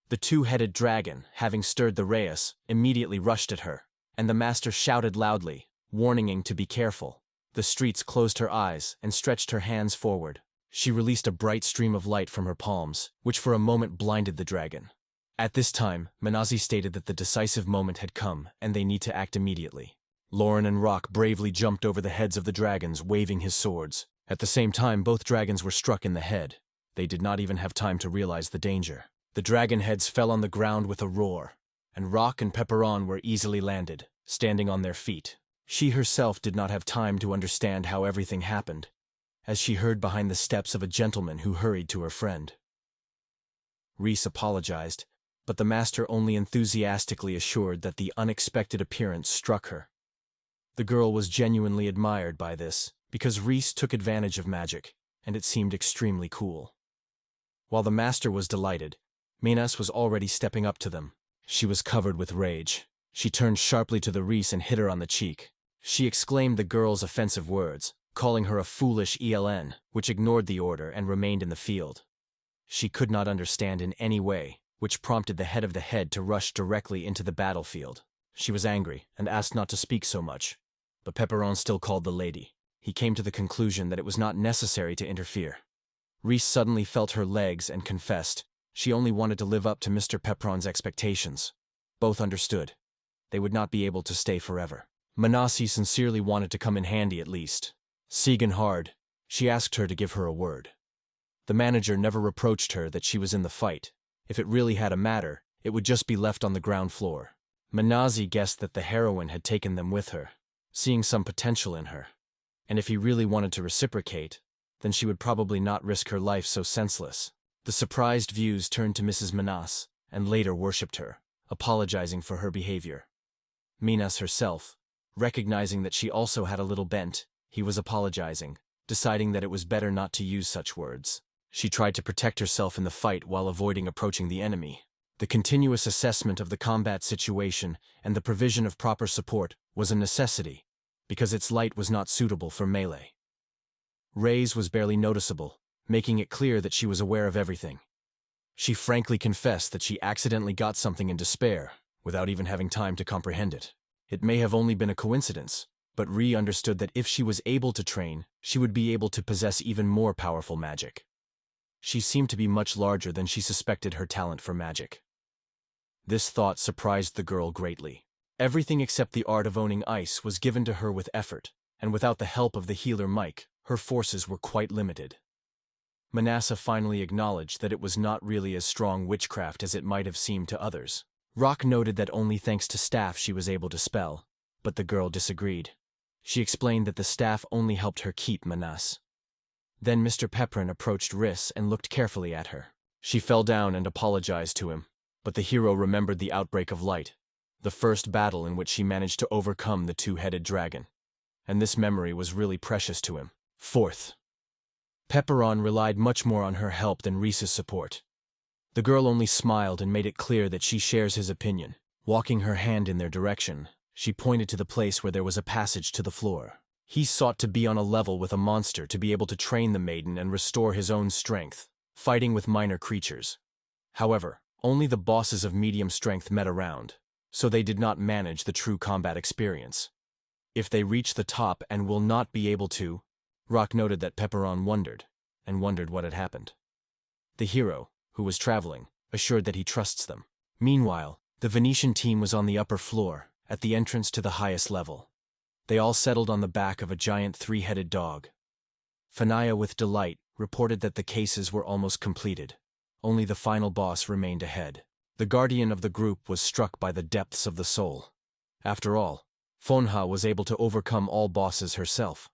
The two-headed dragon, having stirred the Reyes, immediately rushed at her, and the master shouted loudly, warning to be careful. The streets closed her eyes and stretched her hands forward. She released a bright stream of light from her palms, which for a moment blinded the dragon. At this time, Manazi stated that the decisive moment had come and they need to act immediately. Lauren and Rock bravely jumped over the heads of the dragons, waving his swords. At the same time, both dragons were struck in the head. They did not even have time to realize the danger. The dragon heads fell on the ground with a roar, and Rock and Pepperon were easily landed, standing on their feet. She herself did not have time to understand how everything happened, as she heard behind the steps of a gentleman who hurried to her friend. Reese apologized, but the master only enthusiastically assured that the unexpected appearance struck her. The girl was genuinely admired by this, because Reese took advantage of magic, and it seemed extremely cool. While the master was delighted, Minas was already stepping up to them. She was covered with rage. She turned sharply to the Reese and hit her on the cheek. She exclaimed the girl's offensive words, calling her a foolish ELN, which ignored the order and remained in the field. She could not understand in any way, which prompted the head of the head to rush directly into the battlefield. She was angry and asked not to speak so much, but Pepperon still called the lady. He came to the conclusion that it was not necessary to interfere. Reese suddenly felt her legs and confessed she only wanted to live up to Mr. Pepperon's expectations. Both understood. They would not be able to stay forever. Manasi sincerely wanted to come in handy at least. Segan hard, she asked her to give her a word. The manager never reproached her that she was in the fight. If it really had a matter, it would just be left on the ground floor. Manasi guessed that the heroine had taken them with her, seeing some potential in her. And if he really wanted to reciprocate, then she would probably not risk her life so senseless. The surprised views turned to Mrs. Minas, and later worshipped her, apologizing for her behavior. Minas herself, recognizing that she also had a little bent, he was apologizing, deciding that it was better not to use such words. She tried to protect herself in the fight while avoiding approaching the enemy. The continuous assessment of the combat situation and the provision of proper support was a necessity, because its light was not suitable for melee. Ray's was barely noticeable, making it clear that she was aware of everything. She frankly confessed that she accidentally got something in despair, without even having time to comprehend it. It may have only been a coincidence, but Ree understood that if she was able to train, she would be able to possess even more powerful magic. She seemed to be much larger than she suspected her talent for magic. This thought surprised the girl greatly. Everything except the art of owning ice was given to her with effort, and without the help of the healer Mike, her forces were quite limited. Manasseh finally acknowledged that it was not really as strong witchcraft as it might have seemed to others. Rock noted that only thanks to staff she was able to spell, but the girl disagreed. She explained that the staff only helped her keep Manas. Then Mr. Pepperin approached Riss and looked carefully at her. She fell down and apologized to him, but the hero remembered the outbreak of light, the first battle in which she managed to overcome the two-headed dragon, and this memory was really precious to him. Fourth, Pepperon relied much more on her help than Reese's support. The girl only smiled and made it clear that she shares his opinion. Walking her hand in their direction, she pointed to the place where there was a passage to the floor. He sought to be on a level with a monster to be able to train the maiden and restore his own strength, fighting with minor creatures. However, only the bosses of medium strength met around, so they did not manage the true combat experience. If they reach the top and will not be able to, Rock noted that Pepperon wondered what had happened. The hero, who was traveling, assured that he trusts them. Meanwhile, the Venetian team was on the upper floor, at the entrance to the highest level. They all settled on the back of a giant three-headed dog. Fanaya, with delight, reported that the cases were almost completed. Only the final boss remained ahead. The guardian of the group was struck by the depths of the soul. After all, Fonha was able to overcome all bosses herself.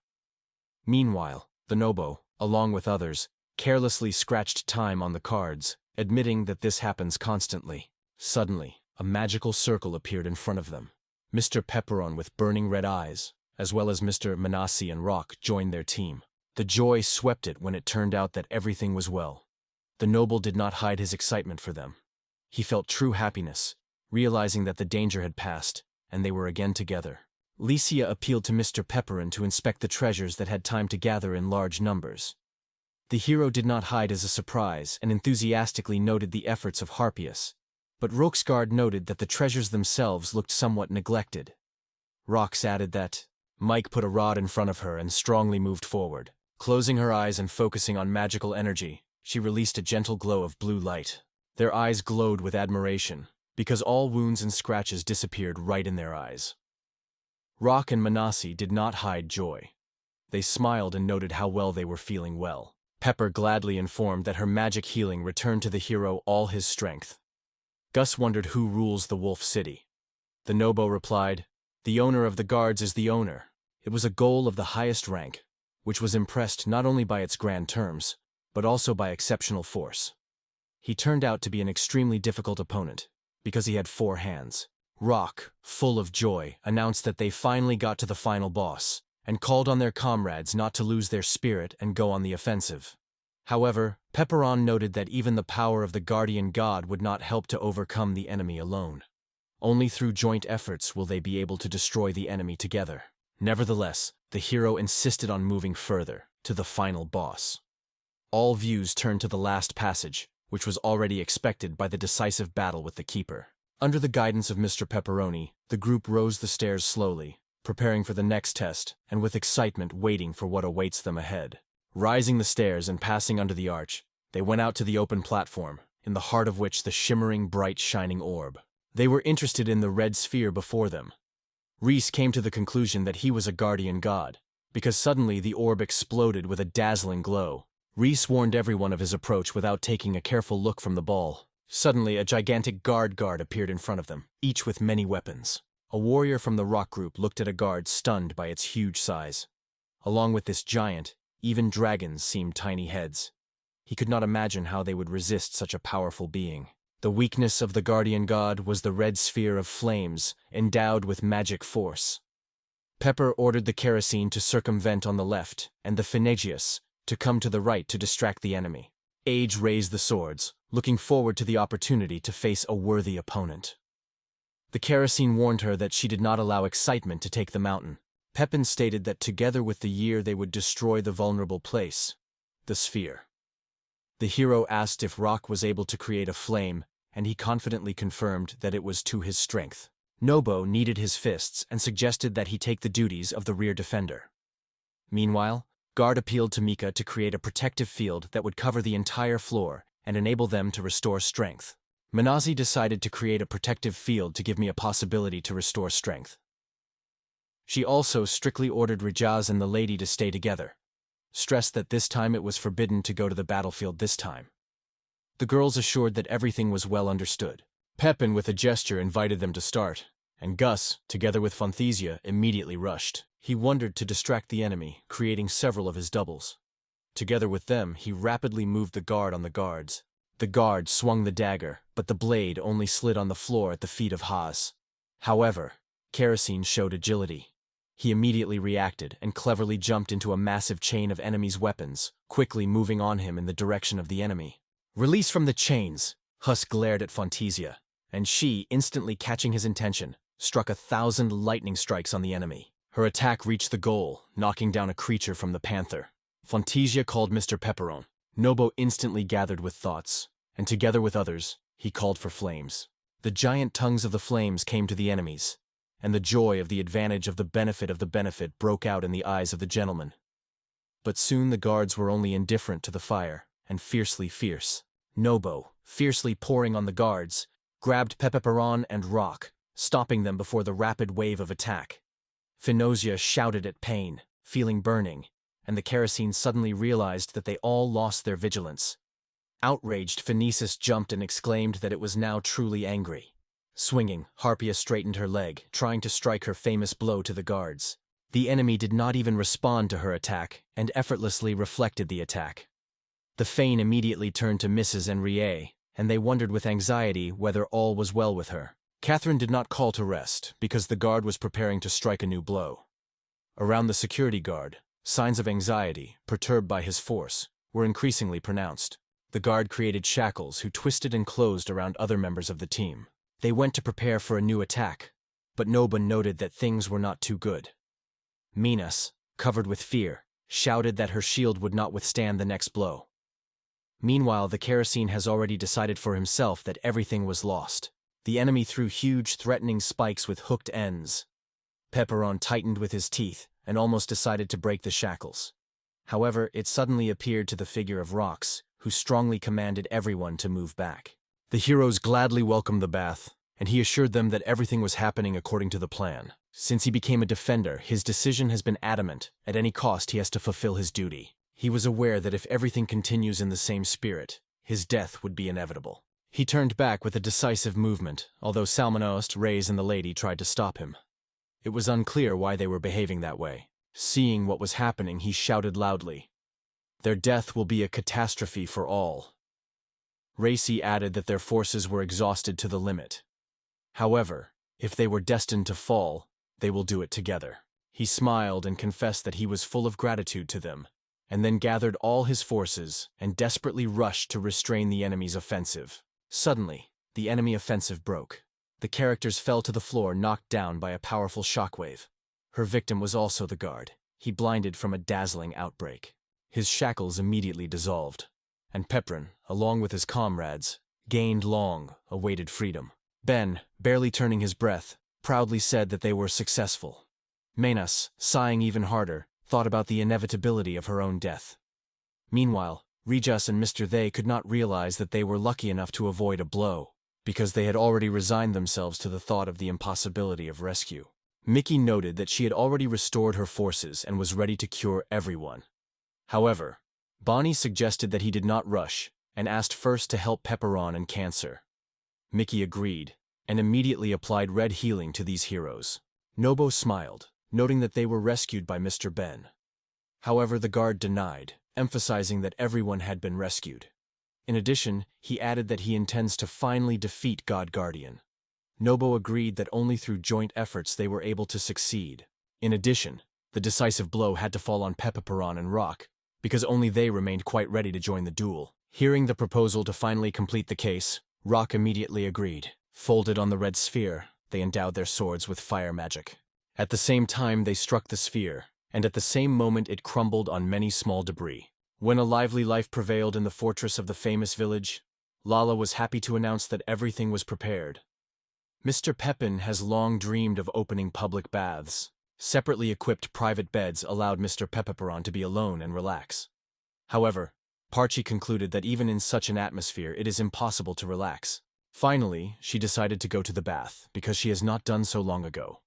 Meanwhile, the Nobo, along with others, carelessly scratched time on the cards, admitting that this happens constantly. Suddenly, a magical circle appeared in front of them. Mr. Pepperon with burning red eyes, as well as Mr. Manassi and Rock, joined their team. The joy swept it when it turned out that everything was well. The noble did not hide his excitement for them. He felt true happiness, realizing that the danger had passed, and they were again together. Licia appealed to Mr. Pepperon to inspect the treasures that had time to gather in large numbers. The hero did not hide as a surprise and enthusiastically noted the efforts of Harpius, but Roxgard noted that the treasures themselves looked somewhat neglected. Rox added that Mike put a rod in front of her and strongly moved forward. Closing her eyes and focusing on magical energy, she released a gentle glow of blue light. Their eyes glowed with admiration, because all wounds and scratches disappeared right in their eyes. Rock and Manassi did not hide joy. They smiled and noted how well they were feeling well. Pepper gladly informed that her magic healing returned to the hero all his strength. Gus wondered who rules the Wolf City. The Nobo replied, "The owner of the guards is the owner." It was a goal of the highest rank, which was impressed not only by its grand terms, but also by exceptional force. He turned out to be an extremely difficult opponent, because he had 4 hands. Rock, full of joy, announced that they finally got to the final boss, and called on their comrades not to lose their spirit and go on the offensive. However, Pepperon noted that even the power of the guardian god would not help to overcome the enemy alone. Only through joint efforts will they be able to destroy the enemy together. Nevertheless, the hero insisted on moving further, to the final boss. All views turned to the last passage, which was already expected by the decisive battle with the Keeper. Under the guidance of Mr. Pepperoni, the group rose the stairs slowly, preparing for the next test and with excitement waiting for what awaits them ahead. Rising the stairs and passing under the arch, they went out to the open platform, in the heart of which the shimmering, bright, shining orb. They were interested in the red sphere before them. Reese came to the conclusion that he was a guardian god, because suddenly the orb exploded with a dazzling glow. Reese warned everyone of his approach without taking a careful look from the ball. Suddenly, a gigantic guard appeared in front of them, each with many weapons. A warrior from the rock group looked at a guard stunned by its huge size. Along with this giant, even dragons seemed tiny heads. He could not imagine how they would resist such a powerful being. The weakness of the guardian god was the red sphere of flames, endowed with magic force. Pepper ordered the kerosene to circumvent on the left, and the Phanegius to come to the right to distract the enemy. Age raised the swords, looking forward to the opportunity to face a worthy opponent. The kerosene warned her that she did not allow excitement to take the mountain. Pepin stated that together with the year they would destroy the vulnerable place, the sphere. The hero asked if Rock was able to create a flame, and he confidently confirmed that it was to his strength. Nobo needed his fists and suggested that he take the duties of the rear defender. Meanwhile, Guard appealed to Mika to create a protective field that would cover the entire floor and enable them to restore strength. Manazi decided to create a protective field to give me a possibility to restore strength. She also strictly ordered Rajaz and the lady to stay together, stressed that this time it was forbidden to go to the battlefield this time. The girls assured that everything was well understood. Pepin with a gesture invited them to start, and Gus, together with Fonthesia, immediately rushed. He wondered to distract the enemy, creating several of his doubles. Together with them, he rapidly moved the guard on the guards. The guard swung the dagger, but the blade only slid on the floor at the feet of Haas. However, Kerosene showed agility. He immediately reacted and cleverly jumped into a massive chain of enemies' weapons, quickly moving on him in the direction of the enemy. Release from the chains! Huss glared at Fonthesia, and she, instantly catching his intention, struck 1,000 lightning strikes on the enemy. Her attack reached the goal, knocking down a creature from the panther. Fantasia called Mr. Pepperon. Nobo instantly gathered with thoughts, and together with others, he called for flames. The giant tongues of the flames came to the enemies, and the joy of the advantage of the benefit broke out in the eyes of the gentleman. But soon the guards were only indifferent to the fire, and fiercely fierce. Nobo, fiercely pouring on the guards, grabbed Pepperon and Rock, stopping them before the rapid wave of attack. Finosia shouted at pain, feeling burning, and the kerosene suddenly realized that they all lost their vigilance. Outraged, Phoenicis jumped and exclaimed that it was now truly angry. Swinging, Harpia straightened her leg, trying to strike her famous blow to the guards. The enemy did not even respond to her attack, and effortlessly reflected the attack. The Fane immediately turned to Mrs. Henriette, and they wondered with anxiety whether all was well with her. Catherine did not call to rest, because the guard was preparing to strike a new blow. Around the security guard, signs of anxiety, perturbed by his force, were increasingly pronounced. The guard created shackles who twisted and closed around other members of the team. They went to prepare for a new attack, but Noba noted that things were not too good. Minas, covered with fear, shouted that her shield would not withstand the next blow. Meanwhile, the kerosene has already decided for himself that everything was lost. The enemy threw huge, threatening spikes with hooked ends. Pepperon tightened with his teeth and almost decided to break the shackles. However, it suddenly appeared to the figure of Rox, who strongly commanded everyone to move back. The heroes gladly welcomed the bath, and he assured them that everything was happening according to the plan. Since he became a defender, his decision has been adamant. At any cost, he has to fulfill his duty. He was aware that if everything continues in the same spirit, his death would be inevitable. He turned back with a decisive movement, although Salmonost, Reyes, and the lady tried to stop him. It was unclear why they were behaving that way. Seeing what was happening, he shouted loudly, "Their death will be a catastrophe for all." Racy added that their forces were exhausted to the limit. However, if they were destined to fall, they will do it together. He smiled and confessed that he was full of gratitude to them, and then gathered all his forces and desperately rushed to restrain the enemy's offensive. Suddenly, the enemy offensive broke. The characters fell to the floor, knocked down by a powerful shockwave. Her victim was also the guard. He blinded from a dazzling outbreak. His shackles immediately dissolved, and Pepperon, along with his comrades, gained long-awaited freedom. Ben, barely turning his breath, proudly said that they were successful. Menas, sighing even harder, thought about the inevitability of her own death. Meanwhile, Rejas and Mr. They could not realize that they were lucky enough to avoid a blow, because they had already resigned themselves to the thought of the impossibility of rescue. Mickey noted that she had already restored her forces and was ready to cure everyone. However, Bonnie suggested that he did not rush, and asked first to help Pepperon and Cancer. Mickey agreed, and immediately applied red healing to these heroes. Nobo smiled, noting that they were rescued by Mr. Ben. However, the guard denied, emphasizing that everyone had been rescued. In addition, he added that he intends to finally defeat God Guardian. Nobo agreed that only through joint efforts they were able to succeed. In addition, the decisive blow had to fall on Pepperon and Rock, because only they remained quite ready to join the duel. Hearing the proposal to finally complete the case, Rock immediately agreed. Folded on the red sphere, they endowed their swords with fire magic. At the same time, they struck the sphere, and at the same moment it crumbled on many small debris. When a lively life prevailed in the fortress of the famous village, Lala was happy to announce that everything was prepared. Mr. Pepin has long dreamed of opening public baths. Separately equipped private beds allowed Mr. Pepperon to be alone and relax. However, Parchi concluded that even in such an atmosphere it is impossible to relax. Finally, she decided to go to the bath, because she has not done so long ago.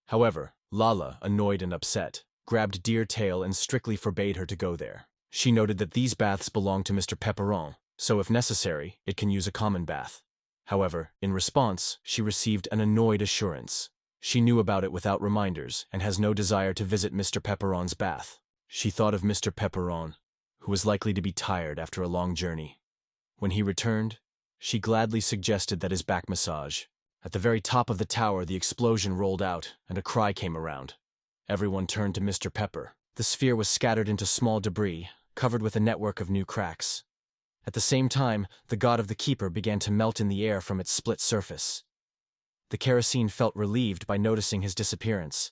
However, Lala, annoyed and upset, grabbed Deer Tail and strictly forbade her to go there. She noted that these baths belong to Mr. Pepperon, so if necessary, it can use a common bath. However, in response, she received an annoyed assurance. She knew about it without reminders and has no desire to visit Mr. Pepperon's bath. She thought of Mr. Pepperon, who was likely to be tired after a long journey. When he returned, she gladly suggested that his back massage. At the very top of the tower, the explosion rolled out, and a cry came around. Everyone turned to Mr. Pepper. The sphere was scattered into small debris, covered with a network of new cracks. At the same time, the god of the keeper began to melt in the air from its split surface. The kerosene felt relieved by noticing his disappearance,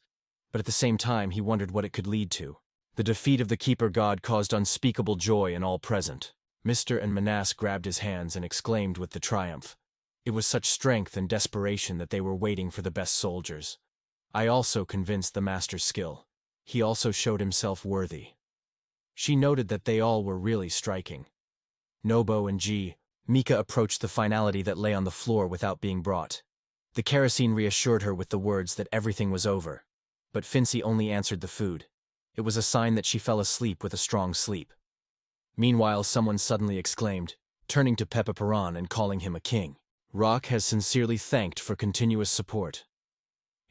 but at the same time he wondered what it could lead to. The defeat of the Keeper God caused unspeakable joy in all present. Mr. and Manas grabbed his hands and exclaimed with the triumph. It was such strength and desperation that they were waiting for the best soldiers. I also convinced the master's skill. He also showed himself worthy. She noted that they all were really striking. Nobo and Mika approached the finality that lay on the floor without being brought. The kerosene reassured her with the words that everything was over. But Fincy only answered the food. It was a sign that she fell asleep with a strong sleep. Meanwhile, someone suddenly exclaimed, turning to Peperon and calling him a king. Rock has sincerely thanked for continuous support.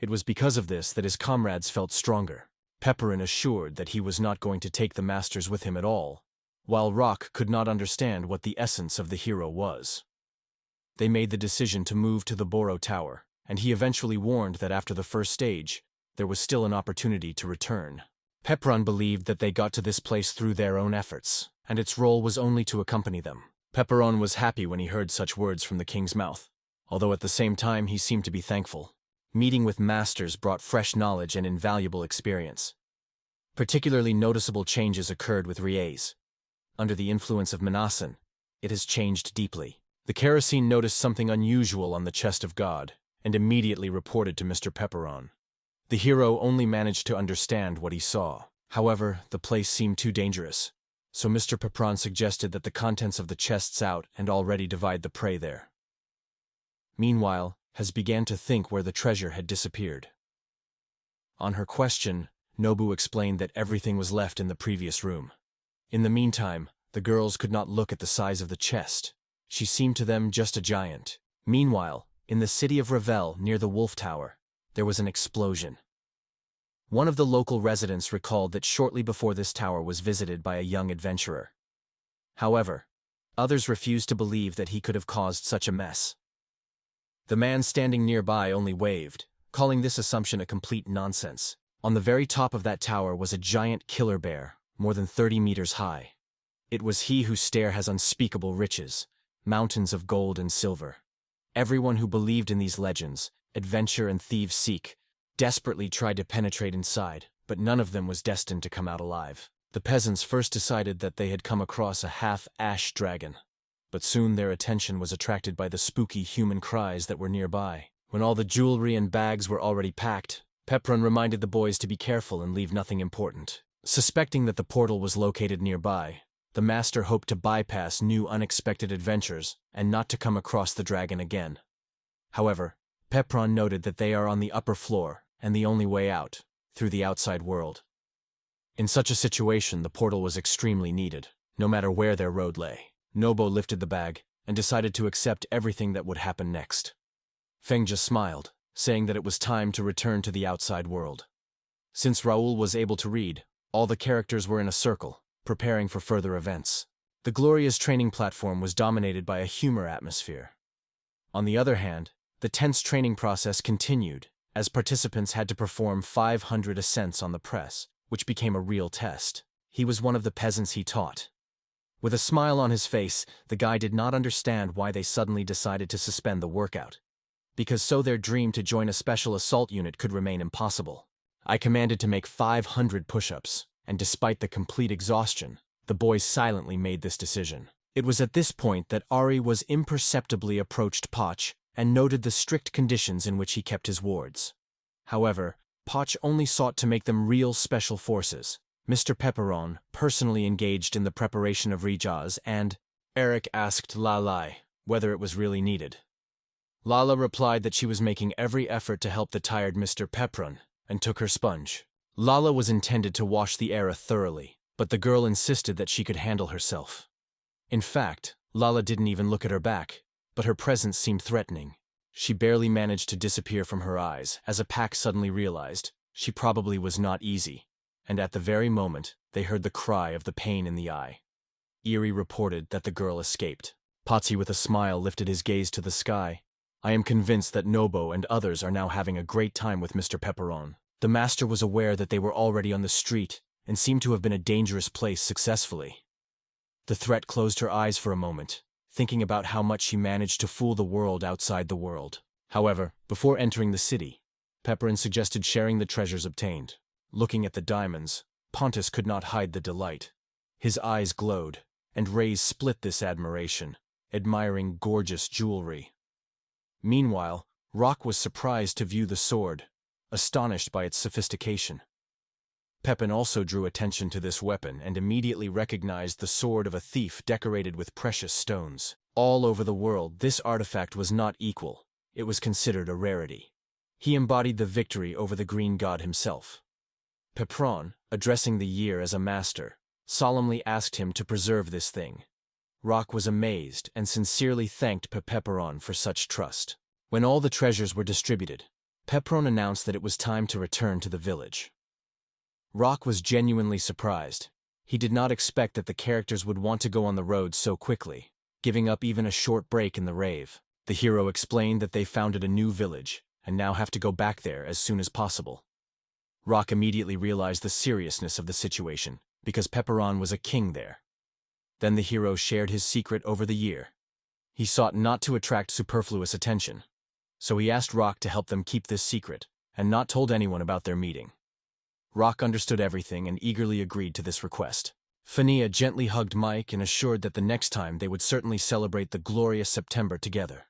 It was because of this that his comrades felt stronger. Pepperin assured that he was not going to take the masters with him at all, while Rock could not understand what the essence of the hero was. They made the decision to move to the Boro Tower, and he eventually warned that after the first stage, there was still an opportunity to return. Pepperon believed that they got to this place through their own efforts, and its role was only to accompany them. Pepperon was happy when he heard such words from the king's mouth, although at the same time he seemed to be thankful. Meeting with masters brought fresh knowledge and invaluable experience. Particularly noticeable changes occurred with Riez. Under the influence of Manasan, it has changed deeply. The kerosene noticed something unusual on the chest of God, and immediately reported to Mr. Pepperon. The hero only managed to understand what he saw. However, the place seemed too dangerous, so Mr. Pepperon suggested that the contents of the chests out and already divide the prey there. Meanwhile, Has began to think where the treasure had disappeared. On her question, Nobu explained that everything was left in the previous room. In the meantime, the girls could not look at the size of the chest. She seemed to them just a giant. Meanwhile, in the city of Ravel, near the Wolf Tower, there was an explosion. One of the local residents recalled that shortly before this tower was visited by a young adventurer. However, others refused to believe that he could have caused such a mess. The man standing nearby only waved, calling this assumption a complete nonsense. On the very top of that tower was a giant killer bear, more than 30 meters high. It was he whose stare has unspeakable riches, mountains of gold and silver. Everyone who believed in these legends, adventure and thieves seek, desperately tried to penetrate inside, but none of them was destined to come out alive. The peasants first decided that they had come across a half-ash dragon, but soon their attention was attracted by the spooky human cries that were nearby. When all the jewelry and bags were already packed, Pepperon reminded the boys to be careful and leave nothing important. Suspecting that the portal was located nearby, the master hoped to bypass new unexpected adventures and not to come across the dragon again. However, Pepperon noted that they are on the upper floor and the only way out, through the outside world. In such a situation, the portal was extremely needed, no matter where their road lay. Nobo lifted the bag and decided to accept everything that would happen next. Feng just smiled, saying that it was time to return to the outside world. Since Raoul was able to read, all the characters were in a circle, preparing for further events. The Gloria's training platform was dominated by a humor atmosphere. On the other hand, the tense training process continued, as participants had to perform 500 ascents on the press, which became a real test. He was one of the peasants he taught. With a smile on his face, the guy did not understand why they suddenly decided to suspend the workout, because so their dream to join a special assault unit could remain impossible. I commanded to make 500 push-ups, and despite the complete exhaustion, the boys silently made this decision. It was at this point that Ari was imperceptibly approached Poch and noted the strict conditions in which he kept his wards. However, Poch only sought to make them real special forces. Mr. Pepperon personally engaged in the preparation of Rijaz, and Eric asked Lalai whether it was really needed. Lala replied that she was making every effort to help the tired Mr. Pepperon, and took her sponge. Lala was intended to wash the era thoroughly, but the girl insisted that she could handle herself. In fact, Lala didn't even look at her back, but her presence seemed threatening. She barely managed to disappear from her eyes, as a pack suddenly realized she probably was not easy, and at the very moment, they heard the cry of the pain in the eye. Eerie reported that the girl escaped. Potsy with a smile lifted his gaze to the sky. I am convinced that Nobo and others are now having a great time with Mr. Pepperon. The master was aware that they were already on the street and seemed to have been a dangerous place successfully. The threat closed her eyes for a moment, thinking about how much she managed to fool the world outside the world. However, before entering the city, Pepperin suggested sharing the treasures obtained. Looking at the diamonds, Pontus could not hide the delight. His eyes glowed, and rays split this admiration, admiring gorgeous jewelry. Meanwhile, Rock was surprised to view the sword, astonished by its sophistication. Pepin also drew attention to this weapon and immediately recognized the sword of a thief decorated with precious stones. All over the world, this artifact was not equal. It was considered a rarity. He embodied the victory over the green god himself. Pepron, addressing the year as a master, solemnly asked him to preserve this thing. Rock was amazed and sincerely thanked Pepperon for such trust. When all the treasures were distributed, Pepperon announced that it was time to return to the village. Rock was genuinely surprised. He did not expect that the characters would want to go on the road so quickly, giving up even a short break in the rave. The hero explained that they founded a new village and now have to go back there as soon as possible. Rock immediately realized the seriousness of the situation, because Pepperon was a king there. Then the hero shared his secret over the year. He sought not to attract superfluous attention, so he asked Rock to help them keep this secret, and not told anyone about their meeting. Rock understood everything and eagerly agreed to this request. Fania gently hugged Mike and assured that the next time they would certainly celebrate the glorious September together.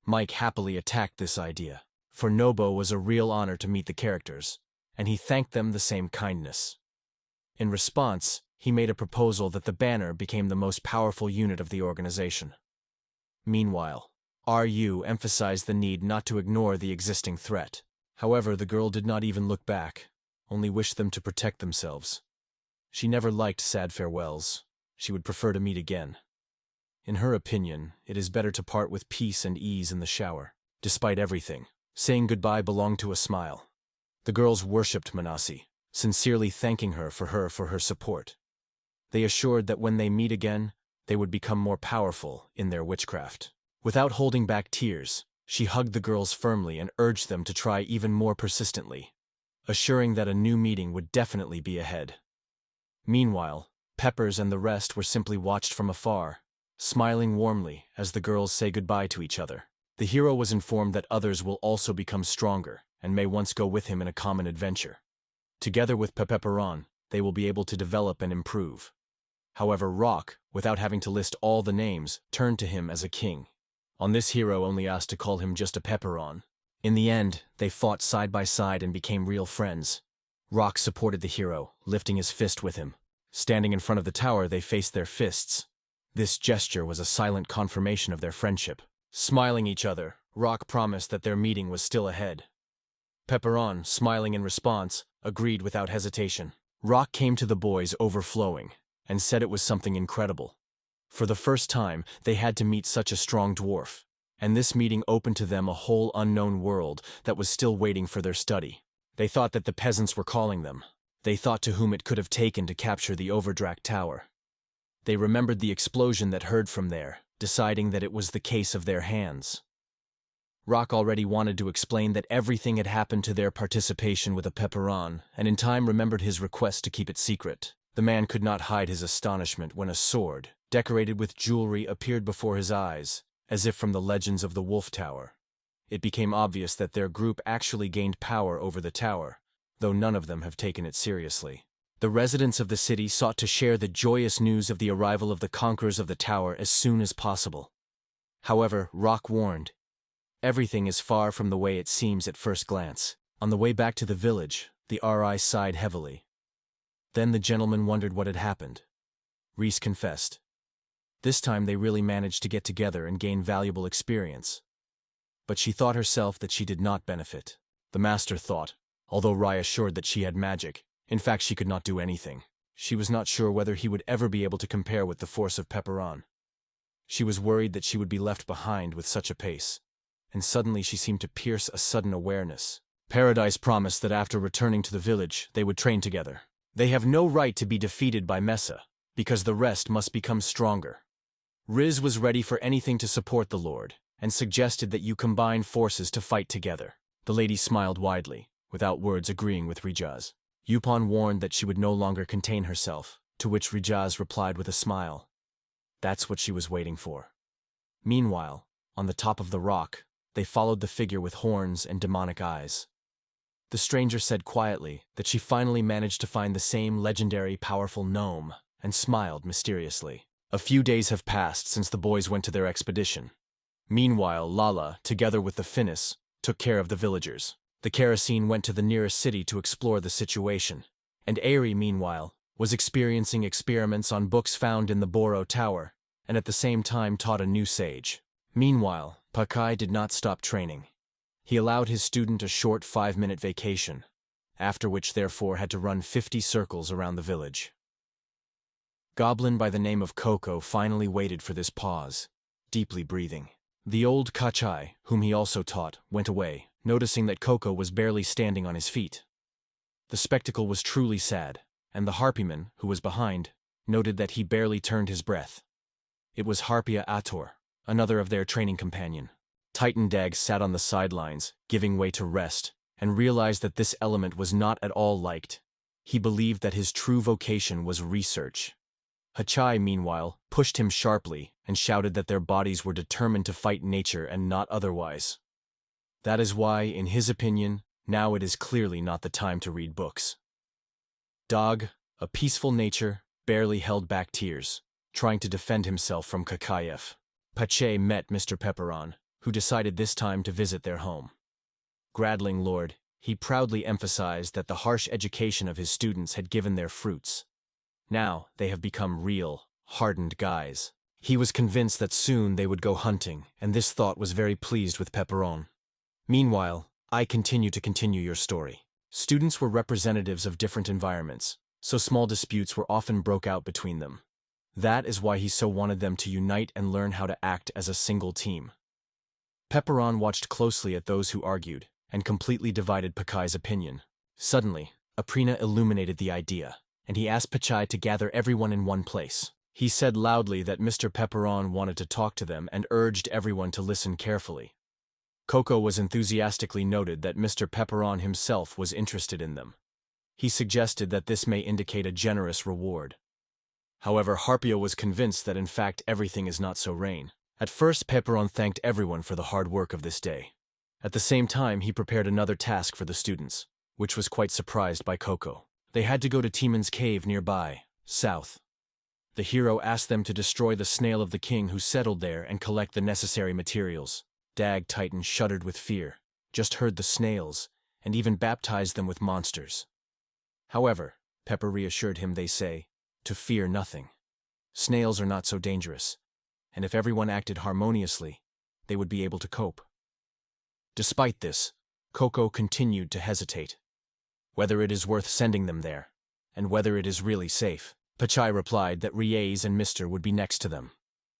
Mike happily attacked this idea. For Nobo was a real honor to meet the characters, and he thanked them the same kindness. In response, he made a proposal that the banner became the most powerful unit of the organization. Meanwhile, RU emphasized the need not to ignore the existing threat. However, the girl did not even look back, only wished them to protect themselves. She never liked sad farewells. She would prefer to meet again. In her opinion, it is better to part with peace and ease in the shower. Despite everything, saying goodbye belonged to a smile. The girls worshipped Manasi, sincerely thanking her for her support. They assured that when they meet again, they would become more powerful in their witchcraft. Without holding back tears, she hugged the girls firmly and urged them to try even more persistently, assuring that a new meeting would definitely be ahead. Meanwhile, Peppers and the rest were simply watched from afar, smiling warmly as the girls say goodbye to each other. The hero was informed that others will also become stronger and may once go with him in a common adventure. Together with Pepperon, they will be able to develop and improve. However, Rock, without having to list all the names, turned to him as a king. On this, hero only asked to call him just a Pepperon. In the end, they fought side by side and became real friends. Rock supported the hero, lifting his fist with him. Standing in front of the tower, they faced their fists. This gesture was a silent confirmation of their friendship. Smiling each other, Rock promised that their meeting was still ahead. Pepperon, smiling in response, agreed without hesitation. Rock came to the boys overflowing, and said it was something incredible. For the first time, they had to meet such a strong dwarf, and this meeting opened to them a whole unknown world that was still waiting for their study. They thought that the peasants were calling them. They thought to whom it could have taken to capture the Overdrak Tower. They remembered the explosion that heard from there, deciding that it was the case of their hands. Rock already wanted to explain that everything had happened to their participation with a Pepperon, and in time remembered his request to keep it secret. The man could not hide his astonishment when a sword, decorated with jewelry, appeared before his eyes, as if from the legends of the Wolf Tower. It became obvious that their group actually gained power over the tower, though none of them have taken it seriously. The residents of the city sought to share the joyous news of the arrival of the conquerors of the tower as soon as possible. However, Rock warned, everything is far from the way it seems at first glance. On the way back to the village, the RI sighed heavily. Then the gentleman wondered what had happened. Reese confessed. This time they really managed to get together and gain valuable experience. But she thought herself that she did not benefit. The master thought, although Rai assured that she had magic, in fact she could not do anything. She was not sure whether he would ever be able to compare with the force of Pepperon. She was worried that she would be left behind with such a pace. And suddenly she seemed to pierce a sudden awareness. Paradise promised that after returning to the village, they would train together. They have no right to be defeated by Mesa, because the rest must become stronger. Riz was ready for anything to support the Lord, and suggested that you combine forces to fight together. The lady smiled widely, without words agreeing with Rijaz. Yupon warned that she would no longer contain herself, to which Rijaz replied with a smile. That's what she was waiting for. Meanwhile, on the top of the rock, they followed the figure with horns and demonic eyes. The stranger said quietly that she finally managed to find the same legendary powerful gnome, and smiled mysteriously. A few days have passed since the boys went to their expedition. Meanwhile, Lala, together with the Finnis, took care of the villagers. The Kerosene went to the nearest city to explore the situation. And Aerie, meanwhile, was experiencing experiments on books found in the Boro Tower, and at the same time taught a new sage. Meanwhile, Pakai did not stop training. He allowed his student a short 5-minute vacation, after which therefore had to run 50 circles around the village. Goblin by the name of Coco finally waited for this pause, deeply breathing. The old Kachai, whom he also taught, went away, noticing that Coco was barely standing on his feet. The spectacle was truly sad, and the Harpyman, who was behind, noted that he barely turned his breath. It was Harpia Ator, another of their training companion. Titan Dag sat on the sidelines, giving way to rest, and realized that this element was not at all liked. He believed that his true vocation was research. Hachai, meanwhile, pushed him sharply and shouted that their bodies were determined to fight nature and not otherwise. That is why, in his opinion, now it is clearly not the time to read books. Dog, a peaceful nature, barely held back tears, trying to defend himself from Kakayev. Pache met Mr. Pepperon, who decided this time to visit their home. Gradling Lord, he proudly emphasized that the harsh education of his students had given their fruits. Now they have become real, hardened guys. He was convinced that soon they would go hunting, and this thought was very pleased with Pepperon. Meanwhile, I continue your story. Students were representatives of different environments, so small disputes were often broke out between them. That is why he so wanted them to unite and learn how to act as a single team. Pepperon watched closely at those who argued, and completely divided Pakai's opinion. Suddenly, Aprina illuminated the idea, and he asked Pachai to gather everyone in one place. He said loudly that Mr. Pepperon wanted to talk to them and urged everyone to listen carefully. Coco was enthusiastically noted that Mr. Pepperon himself was interested in them. He suggested that this may indicate a generous reward. However, Harpia was convinced that in fact everything is not so rain. At first, Pepperon thanked everyone for the hard work of this day. At the same time, he prepared another task for the students, which was quite surprised by Coco. They had to go to Timon's cave nearby, south. The hero asked them to destroy the snail of the king who settled there and collect the necessary materials. Dag Titan shuddered with fear, just heard the snails, and even baptized them with monsters. However, Pepper reassured him, they say, to fear nothing. Snails are not so dangerous, and if everyone acted harmoniously, they would be able to cope. Despite this, Coco continued to hesitate, whether it is worth sending them there, and whether it is really safe. Pachai replied that Riez and Mr. would be next to them.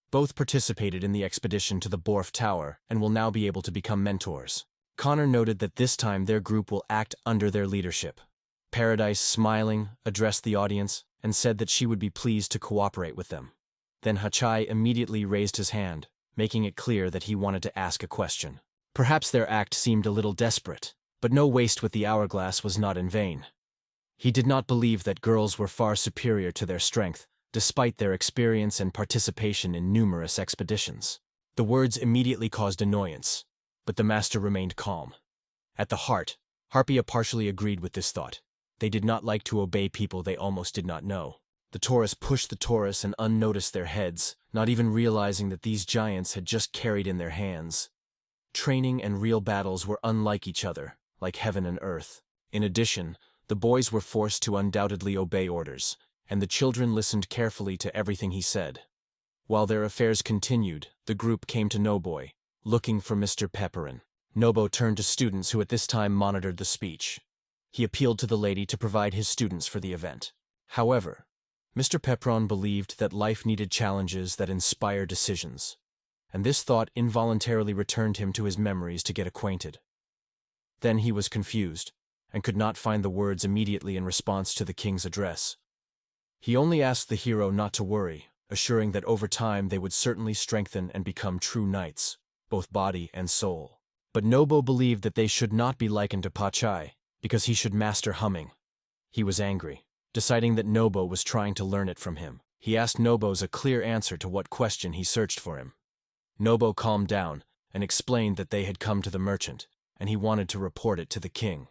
Both participated in the expedition to the Borf Tower and will now be able to become mentors. Connor noted that this time their group will act under their leadership. Paradise, smiling, addressed the audience and said that she would be pleased to cooperate with them. Then Hachai immediately raised his hand, making it clear that he wanted to ask a question. Perhaps their act seemed a little desperate, but no waste with the hourglass was not in vain. He did not believe that girls were far superior to their strength, despite their experience and participation in numerous expeditions. The words immediately caused annoyance, but the master remained calm. At the heart, Harpia partially agreed with this thought. They did not like to obey people they almost did not know. The Taurus pushed the Taurus and unnoticed their heads, not even realizing that these giants had just carried in their hands. Training and real battles were unlike each other, like heaven and earth. In addition, the boys were forced to undoubtedly obey orders, and the children listened carefully to everything he said. While their affairs continued, the group came to Noboy, looking for Mr. Pepperon. Nobo turned to students who at this time monitored the speech. He appealed to the lady to provide his students for the event. However, Mr. Pepperon believed that life needed challenges that inspire decisions, and this thought involuntarily returned him to his memories to get acquainted. Then he was confused, and could not find the words immediately in response to the king's address. He only asked the hero not to worry, assuring that over time they would certainly strengthen and become true knights, both body and soul. But Nobo believed that they should not be likened to Pachai, because he should master humming. He was angry, deciding that Nobo was trying to learn it from him. He asked Nobo's a clear answer to what question he searched for him. Nobo calmed down and explained that they had come to the merchant, and he wanted to report it to the king.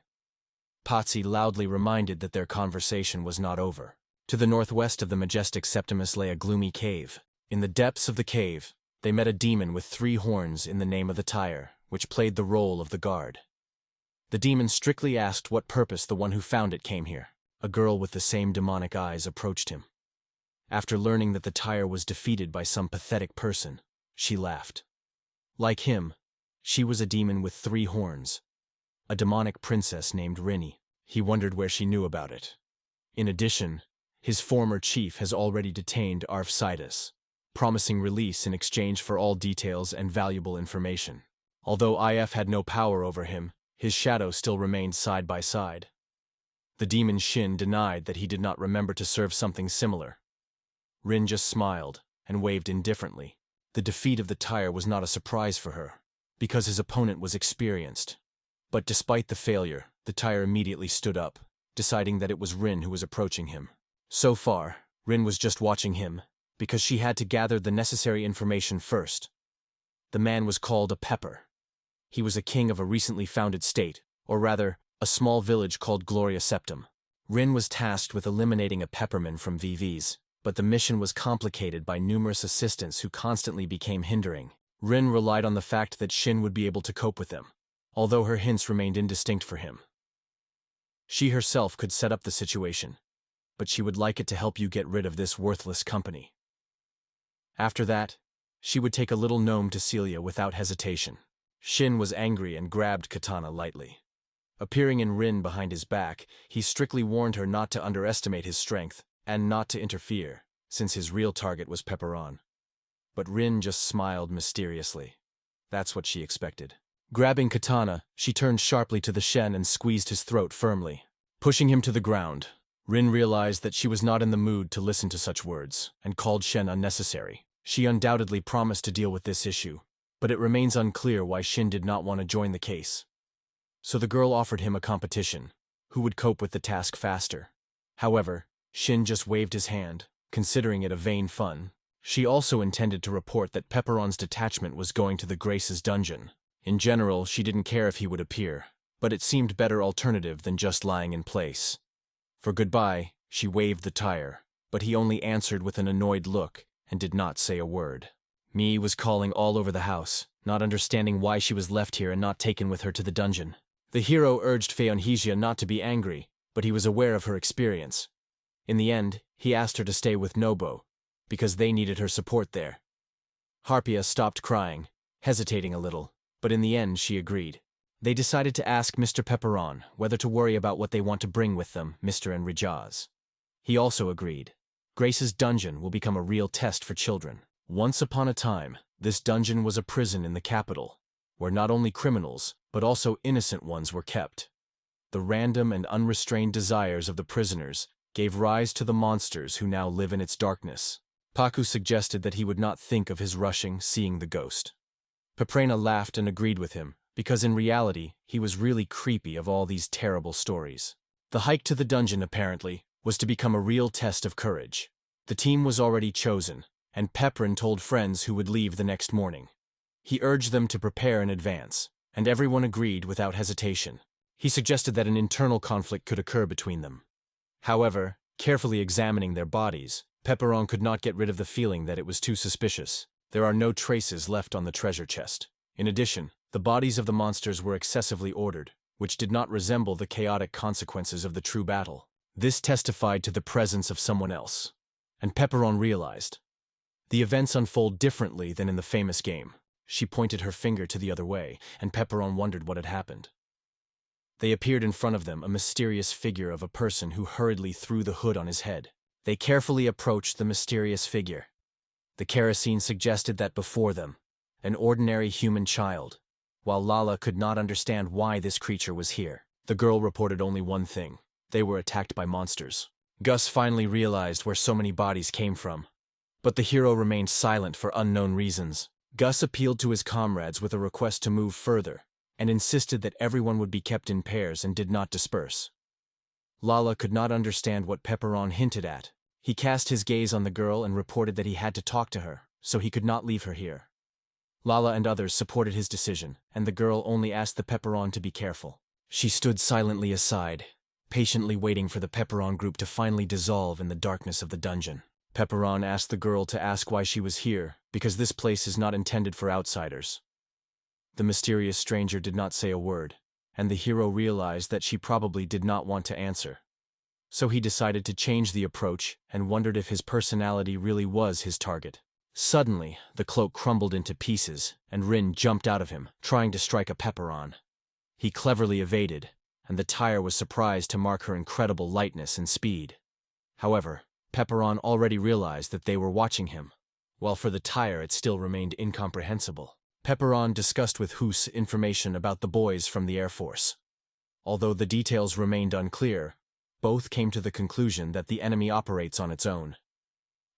Patsy loudly reminded that their conversation was not over. To the northwest of the majestic Septimus lay a gloomy cave. In the depths of the cave, they met a demon with 3 horns in the name of the tire, which played the role of the guard. The demon strictly asked what purpose the one who found it came here. A girl with the same demonic eyes approached him. After learning that the tire was defeated by some pathetic person, she laughed. Like him, she was a demon with 3 horns, a demonic princess named Rinny. He wondered where she knew about it. In addition, his former chief has already detained Arfsidus, promising release in exchange for all details and valuable information. Although IF had no power over him, his shadow still remained side by side. The demon Shin denied that he did not remember to serve something similar. Rin just smiled and waved indifferently. The defeat of the tire was not a surprise for her, because his opponent was experienced. But despite the failure, the tire immediately stood up, deciding that it was Rin who was approaching him. So far, Rin was just watching him, because she had to gather the necessary information first. The man was called a Pepper. He was a king of a recently founded state, or rather, a small village called Gloria Septum. Rin was tasked with eliminating a Pepperman from VVs, but the mission was complicated by numerous assistants who constantly became hindering. Rin relied on the fact that Shin would be able to cope with them, although her hints remained indistinct for him. She herself could set up the situation, but she would like it to help you get rid of this worthless company. After that, she would take a little gnome to Celia without hesitation. Shin was angry and grabbed Katana lightly. Appearing in Rin behind his back, he strictly warned her not to underestimate his strength and not to interfere, since his real target was Pepperon. But Rin just smiled mysteriously. That's what she expected. Grabbing Katana, she turned sharply to the Shen and squeezed his throat firmly. Pushing him to the ground, Rin realized that she was not in the mood to listen to such words, and called Shen unnecessary. She undoubtedly promised to deal with this issue, but it remains unclear why Shin did not want to join the case. So the girl offered him a competition, who would cope with the task faster. However, Shin just waved his hand, considering it a vain fun. She also intended to report that Pepperon's detachment was going to the Grace's dungeon. In general, she didn't care if he would appear, but it seemed better alternative than just lying in place. For goodbye, she waved the tire, but he only answered with an annoyed look and did not say a word. Mi was calling all over the house, not understanding why she was left here and not taken with her to the dungeon. The hero urged Feonhesia not to be angry, but he was aware of her experience. In the end, he asked her to stay with Nobo, because they needed her support there. Harpia stopped crying, hesitating a little, but in the end she agreed. They decided to ask Mr. Pepperon whether to worry about what they want to bring with them, Mr. and Rajaz. He also agreed. Grace's dungeon will become a real test for children. Once upon a time, this dungeon was a prison in the capital, where not only criminals, but also innocent ones were kept. The random and unrestrained desires of the prisoners gave rise to the monsters who now live in its darkness. Paku suggested that he would not think of his rushing, seeing the ghost. Peprena laughed and agreed with him, because in reality, he was really creepy of all these terrible stories. The hike to the dungeon, apparently, was to become a real test of courage. The team was already chosen, and Peprin told friends who would leave the next morning. He urged them to prepare in advance, and everyone agreed without hesitation. He suggested that an internal conflict could occur between them. However, carefully examining their bodies, Pepperon could not get rid of the feeling that it was too suspicious. There are no traces left on the treasure chest. In addition, the bodies of the monsters were excessively ordered, which did not resemble the chaotic consequences of the true battle. This testified to the presence of someone else. And Pepperon realized. The events unfold differently than in the famous game. She pointed her finger to the other way, and Pepperon wondered what had happened. They appeared in front of them, a mysterious figure of a person who hurriedly threw the hood on his head. They carefully approached the mysterious figure. The kerosene suggested that before them, an ordinary human child, while Lala could not understand why this creature was here. The girl reported only one thing. They were attacked by monsters. Gus finally realized where so many bodies came from. But the hero remained silent for unknown reasons. Gus appealed to his comrades with a request to move further, and insisted that everyone would be kept in pairs and did not disperse. Lala could not understand what Pepperon hinted at. He cast his gaze on the girl and reported that he had to talk to her, so he could not leave her here. Lala and others supported his decision, and the girl only asked the Pepperon to be careful. She stood silently aside, patiently waiting for the Pepperon group to finally dissolve in the darkness of the dungeon. Pepperon asked the girl to ask why she was here, because this place is not intended for outsiders. The mysterious stranger did not say a word, and the hero realized that she probably did not want to answer. So he decided to change the approach and wondered if his personality really was his target. Suddenly, the cloak crumbled into pieces, and Rin jumped out of him, trying to strike a Pepperon. He cleverly evaded, and the tire was surprised to mark her incredible lightness and speed. However, Pepperon already realized that they were watching him, while for the tire it still remained incomprehensible. Pepperon discussed with Hus information about the boys from the Air Force. Although the details remained unclear, both came to the conclusion that the enemy operates on its own.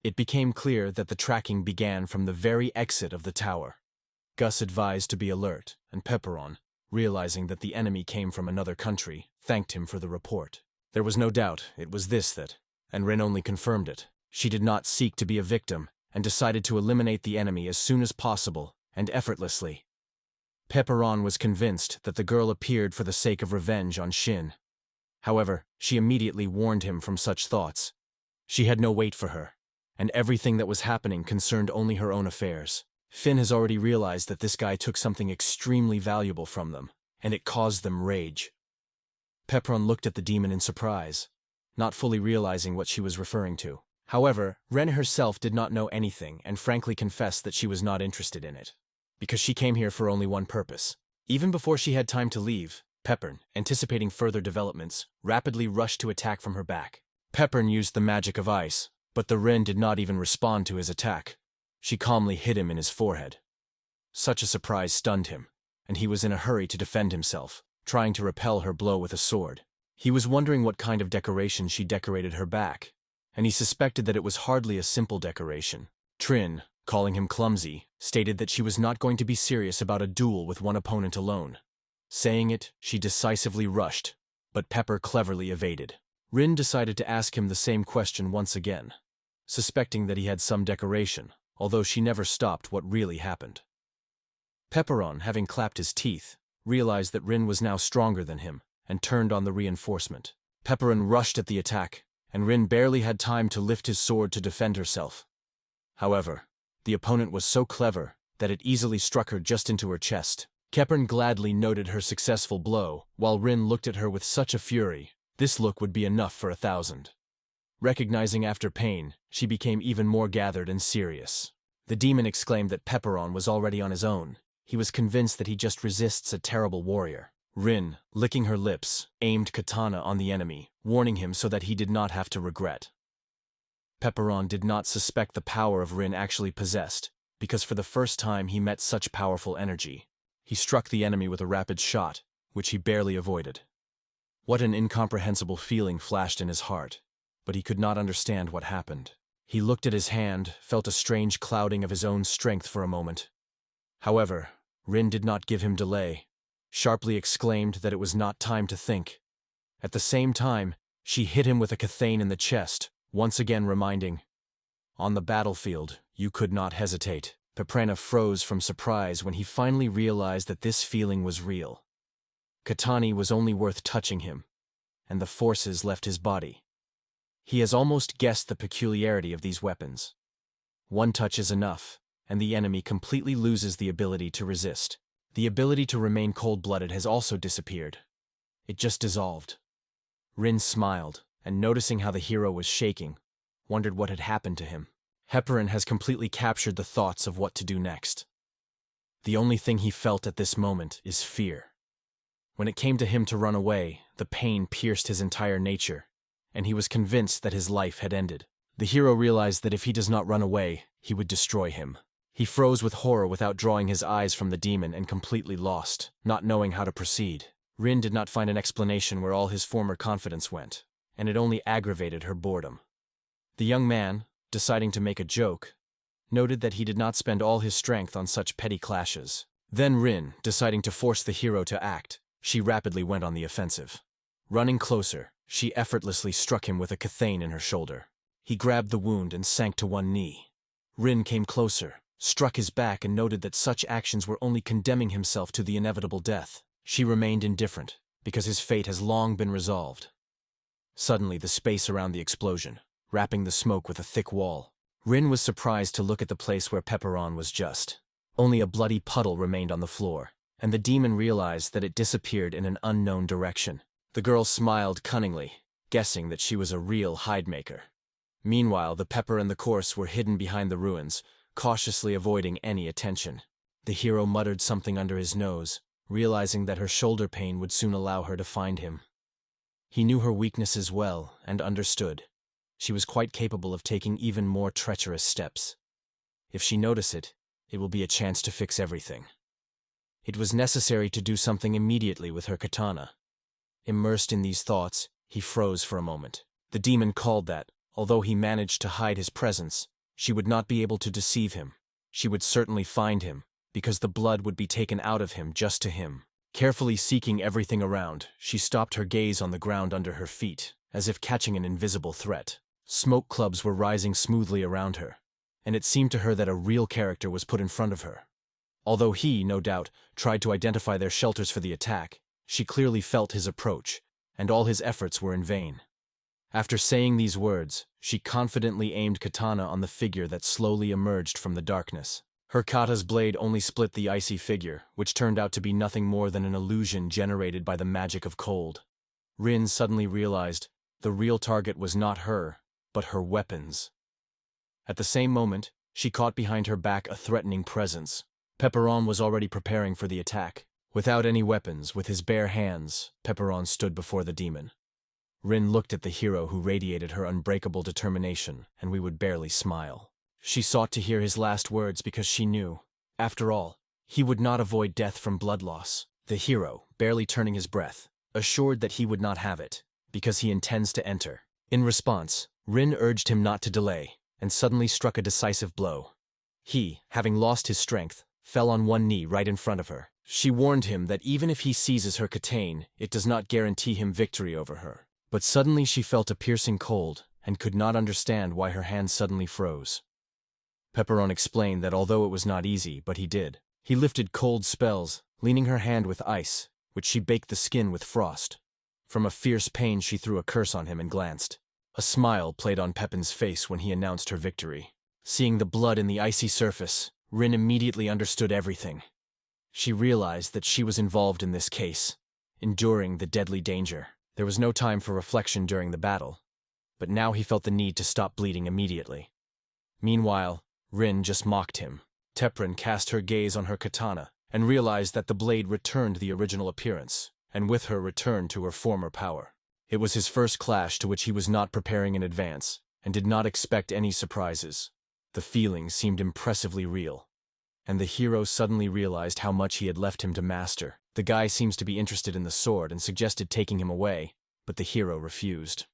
It became clear that the tracking began from the very exit of the tower. Gus advised to be alert, and Pepperon, realizing that the enemy came from another country, thanked him for the report. There was no doubt it was this that, and Rin only confirmed it. She did not seek to be a victim, and decided to eliminate the enemy as soon as possible, and effortlessly. Pepperon was convinced that the girl appeared for the sake of revenge on Shin. However, she immediately warned him from such thoughts. She had no weight for her, and everything that was happening concerned only her own affairs. Finn has already realized that this guy took something extremely valuable from them, and it caused them rage. Pepperon looked at the demon in surprise, not fully realizing what she was referring to. However, Ren herself did not know anything and frankly confessed that she was not interested in it, because she came here for only one purpose. Even before she had time to leave, Pepperon, anticipating further developments, rapidly rushed to attack from her back. Pepperon used the magic of ice, but the Ren did not even respond to his attack. She calmly hit him in his forehead. Such a surprise stunned him, and he was in a hurry to defend himself, trying to repel her blow with a sword. He was wondering what kind of decoration she decorated her back, and he suspected that it was hardly a simple decoration. Trin, calling him clumsy, stated that she was not going to be serious about a duel with one opponent alone. Saying it, she decisively rushed, but Pepper cleverly evaded. Rin decided to ask him the same question once again, suspecting that he had some decoration, although she never stopped what really happened. Pepperon, having clapped his teeth, realized that Rin was now stronger than him, and turned on the reinforcement. Pepperon rushed at the attack, and Rin barely had time to lift his sword to defend herself. However, the opponent was so clever that it easily struck her just into her chest. Pepperon gladly noted her successful blow, while Rin looked at her with such a fury. This look would be enough for 1,000. Recognizing after pain, she became even more gathered and serious. The demon exclaimed that Pepperon was already on his own. He was convinced that he just resists a terrible warrior. Rin, licking her lips, aimed katana on the enemy, warning him so that he did not have to regret. Pepperon did not suspect the power of Rin actually possessed, because for the first time he met such powerful energy. He struck the enemy with a rapid shot, which he barely avoided. What an incomprehensible feeling flashed in his heart, but he could not understand what happened. He looked at his hand, felt a strange clouding of his own strength for a moment. However, Rin did not give him delay, sharply exclaimed that it was not time to think. At the same time, she hit him with a kathane in the chest, once again reminding, "On the battlefield, you could not hesitate." Peprena froze from surprise when he finally realized that this feeling was real. Katani was only worth touching him, and the forces left his body. He has almost guessed the peculiarity of these weapons. One touch is enough, and the enemy completely loses the ability to resist. The ability to remain cold-blooded has also disappeared. It just dissolved. Rin smiled, and noticing how the hero was shaking, wondered what had happened to him. Pepperon has completely captured the thoughts of what to do next. The only thing he felt at this moment is fear. When it came to him to run away, the pain pierced his entire nature, and he was convinced that his life had ended. The hero realized that if he does not run away, he would destroy him. He froze with horror without drawing his eyes from the demon and completely lost, not knowing how to proceed. Rin did not find an explanation where all his former confidence went, and it only aggravated her boredom. The young man, deciding to make a joke, noted that he did not spend all his strength on such petty clashes. Then Rin, deciding to force the hero to act, she rapidly went on the offensive. Running closer, she effortlessly struck him with a kathane in her shoulder. He grabbed the wound and sank to one knee. Rin came closer, struck his back and noted that such actions were only condemning himself to the inevitable death. She remained indifferent, because his fate has long been resolved. Suddenly, the space around the explosion, wrapping the smoke with a thick wall. Rin was surprised to look at the place where Pepperon was just. Only a bloody puddle remained on the floor, and the demon realized that it disappeared in an unknown direction. The girl smiled cunningly, guessing that she was a real hide-maker. Meanwhile, the pepper and the corpse were hidden behind the ruins, cautiously avoiding any attention. The hero muttered something under his nose, realizing that her shoulder pain would soon allow her to find him. He knew her weaknesses well and understood. She was quite capable of taking even more treacherous steps. If she noticed it, it will be a chance to fix everything. It was necessary to do something immediately with her katana. Immersed in these thoughts, he froze for a moment. The demon called that, although he managed to hide his presence, she would not be able to deceive him. She would certainly find him, because the blood would be taken out of him just to him. Carefully seeking everything around, she stopped her gaze on the ground under her feet, as if catching an invisible threat. Smoke clubs were rising smoothly around her, and it seemed to her that a real character was put in front of her. Although he, no doubt, tried to identify their shelters for the attack, she clearly felt his approach, and all his efforts were in vain. After saying these words, she confidently aimed katana on the figure that slowly emerged from the darkness. Her kata's blade only split the icy figure, which turned out to be nothing more than an illusion generated by the magic of cold. Rin suddenly realized the real target was not her, but her weapons. At the same moment, she caught behind her back a threatening presence. Pepperon was already preparing for the attack. Without any weapons, with his bare hands, Pepperon stood before the demon. Rin looked at the hero who radiated her unbreakable determination, and we would barely smile. She sought to hear his last words because she knew, after all, he would not avoid death from blood loss. The hero, barely turning his breath, assured that he would not have it, because he intends to enter. In response, Rin urged him not to delay, and suddenly struck a decisive blow. He, having lost his strength, fell on one knee right in front of her. She warned him that even if he seizes her katana, it does not guarantee him victory over her. But suddenly she felt a piercing cold, and could not understand why her hands suddenly froze. Pepperon explained that although it was not easy, but he did. He lifted cold spells, leaning her hand with ice, which she baked the skin with frost. From a fierce pain she threw a curse on him and glanced. A smile played on Pepin's face when he announced her victory. Seeing the blood in the icy surface, Rin immediately understood everything. She realized that she was involved in this case, enduring the deadly danger. There was no time for reflection during the battle, but now he felt the need to stop bleeding immediately. Meanwhile, Rin just mocked him. Teprin cast her gaze on her katana and realized that the blade returned the original appearance, and with her returned to her former power. It was his first clash to which he was not preparing in advance, and did not expect any surprises. The feeling seemed impressively real, and the hero suddenly realized how much he had left him to master. The guy seems to be interested in the sword and suggested taking him away, but the hero refused.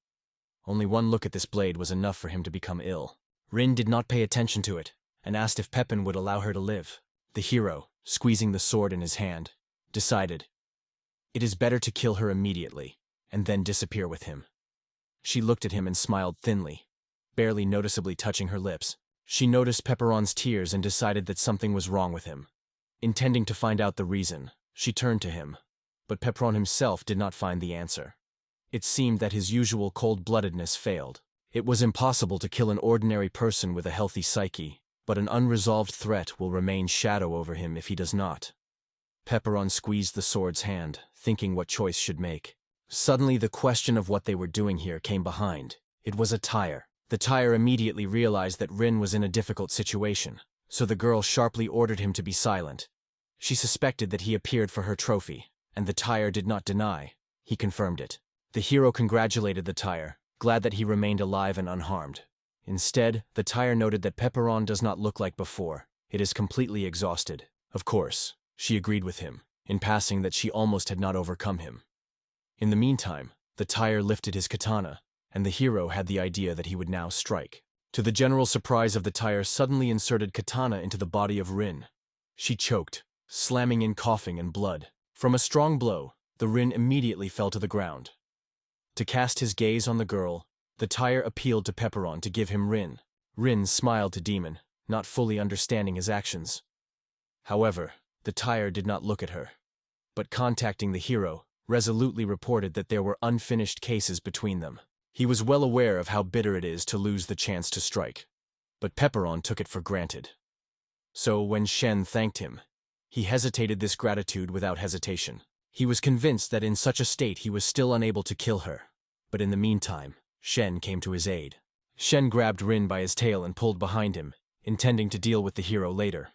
Only one look at this blade was enough for him to become ill. Rin did not pay attention to it, and asked if Pepin would allow her to live. The hero, squeezing the sword in his hand, decided, "It is better to kill her immediately, and then disappear with him." She looked at him and smiled thinly, barely noticeably touching her lips. She noticed Pepperon's tears and decided that something was wrong with him. Intending to find out the reason, she turned to him, but Pepperon himself did not find the answer. It seemed that his usual cold-bloodedness failed. It was impossible to kill an ordinary person with a healthy psyche, but an unresolved threat will remain shadow over him if he does not. Pepperon squeezed the sword's hand, thinking what choice should make. Suddenly the question of what they were doing here came behind. It was a tire. The tire immediately realized that Rin was in a difficult situation, so the girl sharply ordered him to be silent. She suspected that he appeared for her trophy, and the tire did not deny. He confirmed it. The hero congratulated the tire, glad that he remained alive and unharmed. Instead, the tire noted that Pepperon does not look like before. It is completely exhausted. Of course, she agreed with him, in passing that she almost had not overcome him. In the meantime, the tire lifted his katana, and the hero had the idea that he would now strike. To the general surprise of the tire suddenly inserted katana into the body of Rin. She choked, slamming in coughing and blood. From a strong blow, the Rin immediately fell to the ground. To cast his gaze on the girl, the tire appealed to Pepperon to give him Rin. Rin smiled to Demon, not fully understanding his actions. However, the tire did not look at her, but contacting the hero, resolutely reported that there were unfinished cases between them. He was well aware of how bitter it is to lose the chance to strike, but Pepperon took it for granted. So when Shen thanked him, he hesitated this gratitude without hesitation. He was convinced that in such a state he was still unable to kill her, but in the meantime, Shen came to his aid. Shen grabbed Rin by his tail and pulled behind him, intending to deal with the hero later.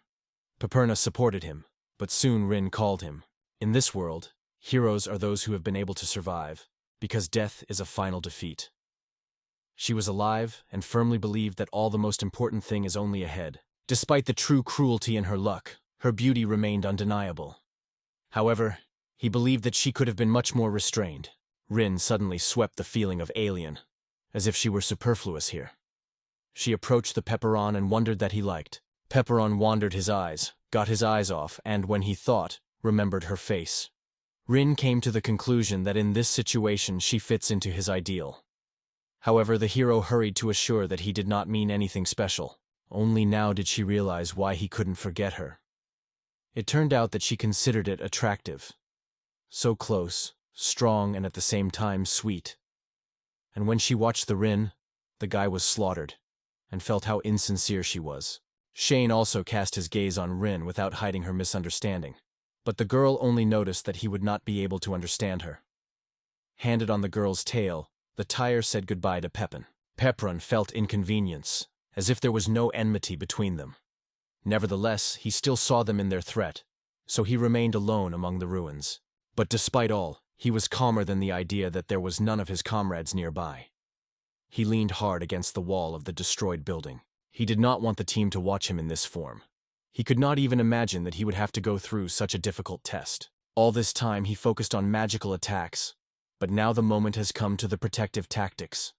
Peperna supported him, but soon Rin called him. In this world, heroes are those who have been able to survive, because death is a final defeat. She was alive and firmly believed that all the most important thing is only ahead. Despite the true cruelty in her luck, her beauty remained undeniable. However, he believed that she could have been much more restrained. Rin suddenly swept the feeling of alien, as if she were superfluous here. She approached the Pepperon and wondered that he liked. Pepperon wandered his eyes, got his eyes off, and when he thought, remembered her face. Rin came to the conclusion that in this situation she fits into his ideal. However, the hero hurried to assure that he did not mean anything special. Only now did she realize why he couldn't forget her. It turned out that she considered it attractive. So close, strong, and at the same time sweet. And when she watched the Rin, the guy was slaughtered, and felt how insincere she was. Shane also cast his gaze on Rin without hiding her misunderstanding. But the girl only noticed that he would not be able to understand her. Handed on the girl's tail, the tire said goodbye to Pepin. Pepperon felt inconvenience, as if there was no enmity between them. Nevertheless, he still saw them in their threat, so he remained alone among the ruins. But despite all, he was calmer than the idea that there was none of his comrades nearby. He leaned hard against the wall of the destroyed building. He did not want the team to watch him in this form. He could not even imagine that he would have to go through such a difficult test. All this time he focused on magical attacks, but now the moment has come to the protective tactics.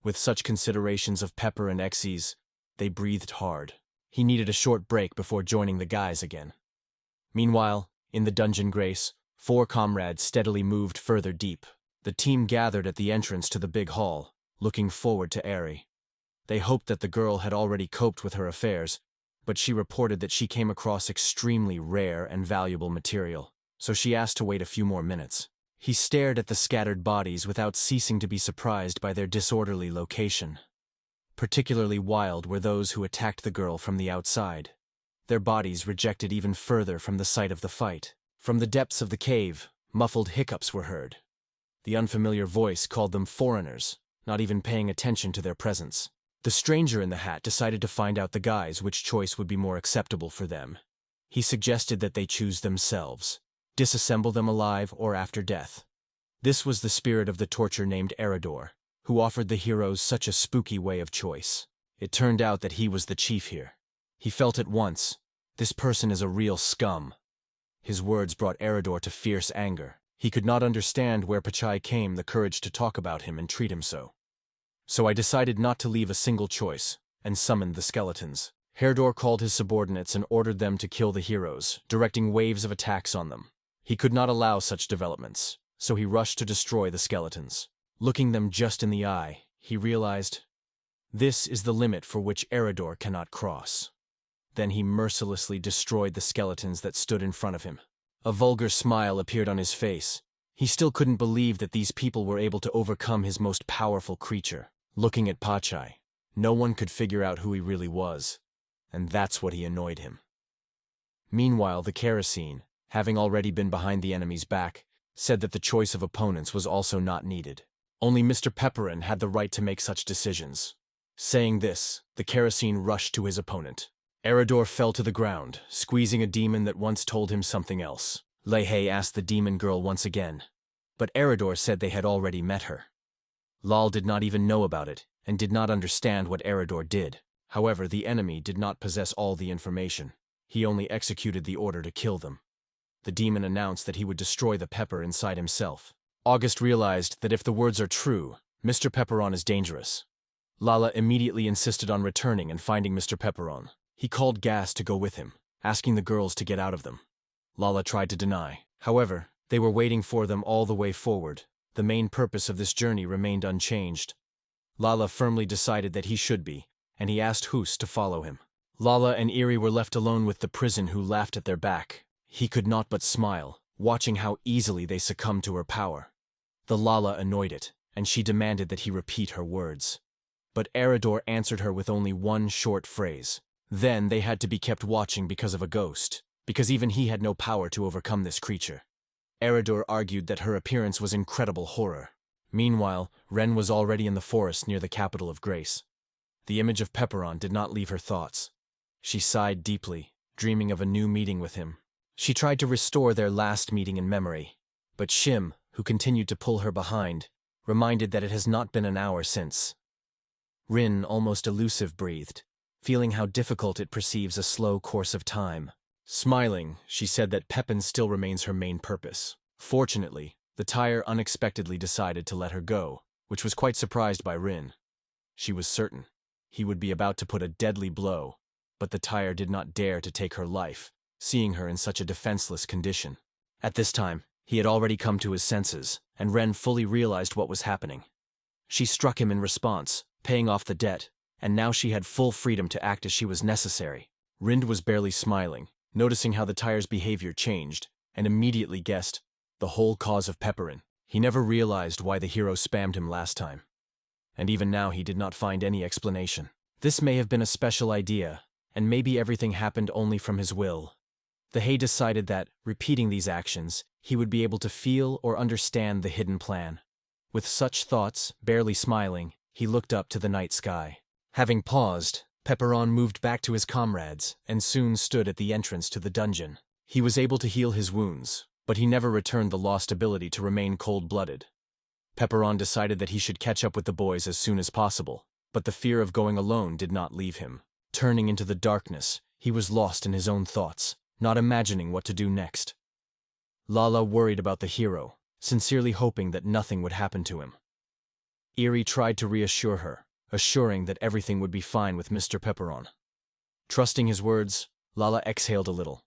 With such considerations of Pepper and Xyz, they breathed hard. He needed a short break before joining the guys again. Meanwhile, in the dungeon grace, 4 comrades steadily moved further deep. The team gathered at the entrance to the big hall, looking forward to Aerie. They hoped that the girl had already coped with her affairs, but she reported that she came across extremely rare and valuable material, so she asked to wait a few more minutes. He stared at the scattered bodies without ceasing to be surprised by their disorderly location. Particularly wild were those who attacked the girl from the outside, their bodies rejected even further from the site of the fight. From the depths of the cave, muffled hiccups were heard. The unfamiliar voice called them foreigners, not even paying attention to their presence. The stranger in the hat decided to find out the guys which choice would be more acceptable for them. He suggested that they choose themselves, disassemble them alive or after death. This was the spirit of the torture named Eridor, who offered the heroes such a spooky way of choice. It turned out that he was the chief here. He felt at once, this person is a real scum. His words brought Eridor to fierce anger. He could not understand where Pachai came the courage to talk about him and treat him so. So I decided not to leave a single choice, and summoned the skeletons. Herdor called his subordinates and ordered them to kill the heroes, directing waves of attacks on them. He could not allow such developments, so he rushed to destroy the skeletons. Looking them just in the eye, he realized, this is the limit for which Eridor cannot cross. Then he mercilessly destroyed the skeletons that stood in front of him. A vulgar smile appeared on his face. He still couldn't believe that these people were able to overcome his most powerful creature. Looking at Pachai, no one could figure out who he really was, and that's what annoyed him. Meanwhile, the Kerosene, having already been behind the enemy's back, said that the choice of opponents was also not needed. Only Mr. Pepperin had the right to make such decisions. Saying this, the Kerosene rushed to his opponent. Eridor fell to the ground, squeezing a demon that once told him something else. Leihei asked the demon girl once again, but Eridor said they had already met her. Lal did not even know about it, and did not understand what Eridor did. However, the enemy did not possess all the information. He only executed the order to kill them. The demon announced that he would destroy the pepper inside himself. August realized that if the words are true, Mr. Pepperon is dangerous. Lala immediately insisted on returning and finding Mr. Pepperon. He called Gas to go with him, asking the girls to get out of them. Lala tried to deny. However, they were waiting for them all the way forward. The main purpose of this journey remained unchanged. Lala firmly decided that he should be, and he asked Hus to follow him. Lala and Eerie were left alone with the prison who laughed at their back. He could not but smile, watching how easily they succumbed to her power. The Lala annoyed it, and she demanded that he repeat her words. But Eridor answered her with only one short phrase. Then they had to be kept watching because of a ghost, because even he had no power to overcome this creature. Eridor argued that her appearance was incredible horror. Meanwhile, Ren was already in the forest near the capital of Grace. The image of Pepperon did not leave her thoughts. She sighed deeply, dreaming of a new meeting with him. She tried to restore their last meeting in memory, but Shim, who continued to pull her behind, reminded that it has not been an hour since. Rin, almost elusive, breathed, feeling how difficult it perceives a slow course of time. Smiling, she said that Pepin still remains her main purpose. Fortunately, the tire unexpectedly decided to let her go, which was quite surprised by Rin. She was certain he would be about to put a deadly blow, but the tire did not dare to take her life, seeing her in such a defenseless condition. At this time, he had already come to his senses, and Ren fully realized what was happening. She struck him in response, paying off the debt, and now she had full freedom to act as she was necessary. Rind was barely smiling, noticing how the tire's behavior changed, and immediately guessed the whole cause of Pepperin. He never realized why the hero spammed him last time. And even now he did not find any explanation. This may have been a special idea, and maybe everything happened only from his will. The Hay decided that, repeating these actions, he would be able to feel or understand the hidden plan. With such thoughts, barely smiling, he looked up to the night sky. Having paused, Pepperon moved back to his comrades and soon stood at the entrance to the dungeon. He was able to heal his wounds, but he never returned the lost ability to remain cold-blooded. Pepperon decided that he should catch up with the boys as soon as possible, but the fear of going alone did not leave him. Turning into the darkness, he was lost in his own thoughts, not imagining what to do next. Lala worried about the hero, sincerely hoping that nothing would happen to him. Eerie tried to reassure her, assuring that everything would be fine with Mr. Pepperon. Trusting his words, Lala exhaled a little.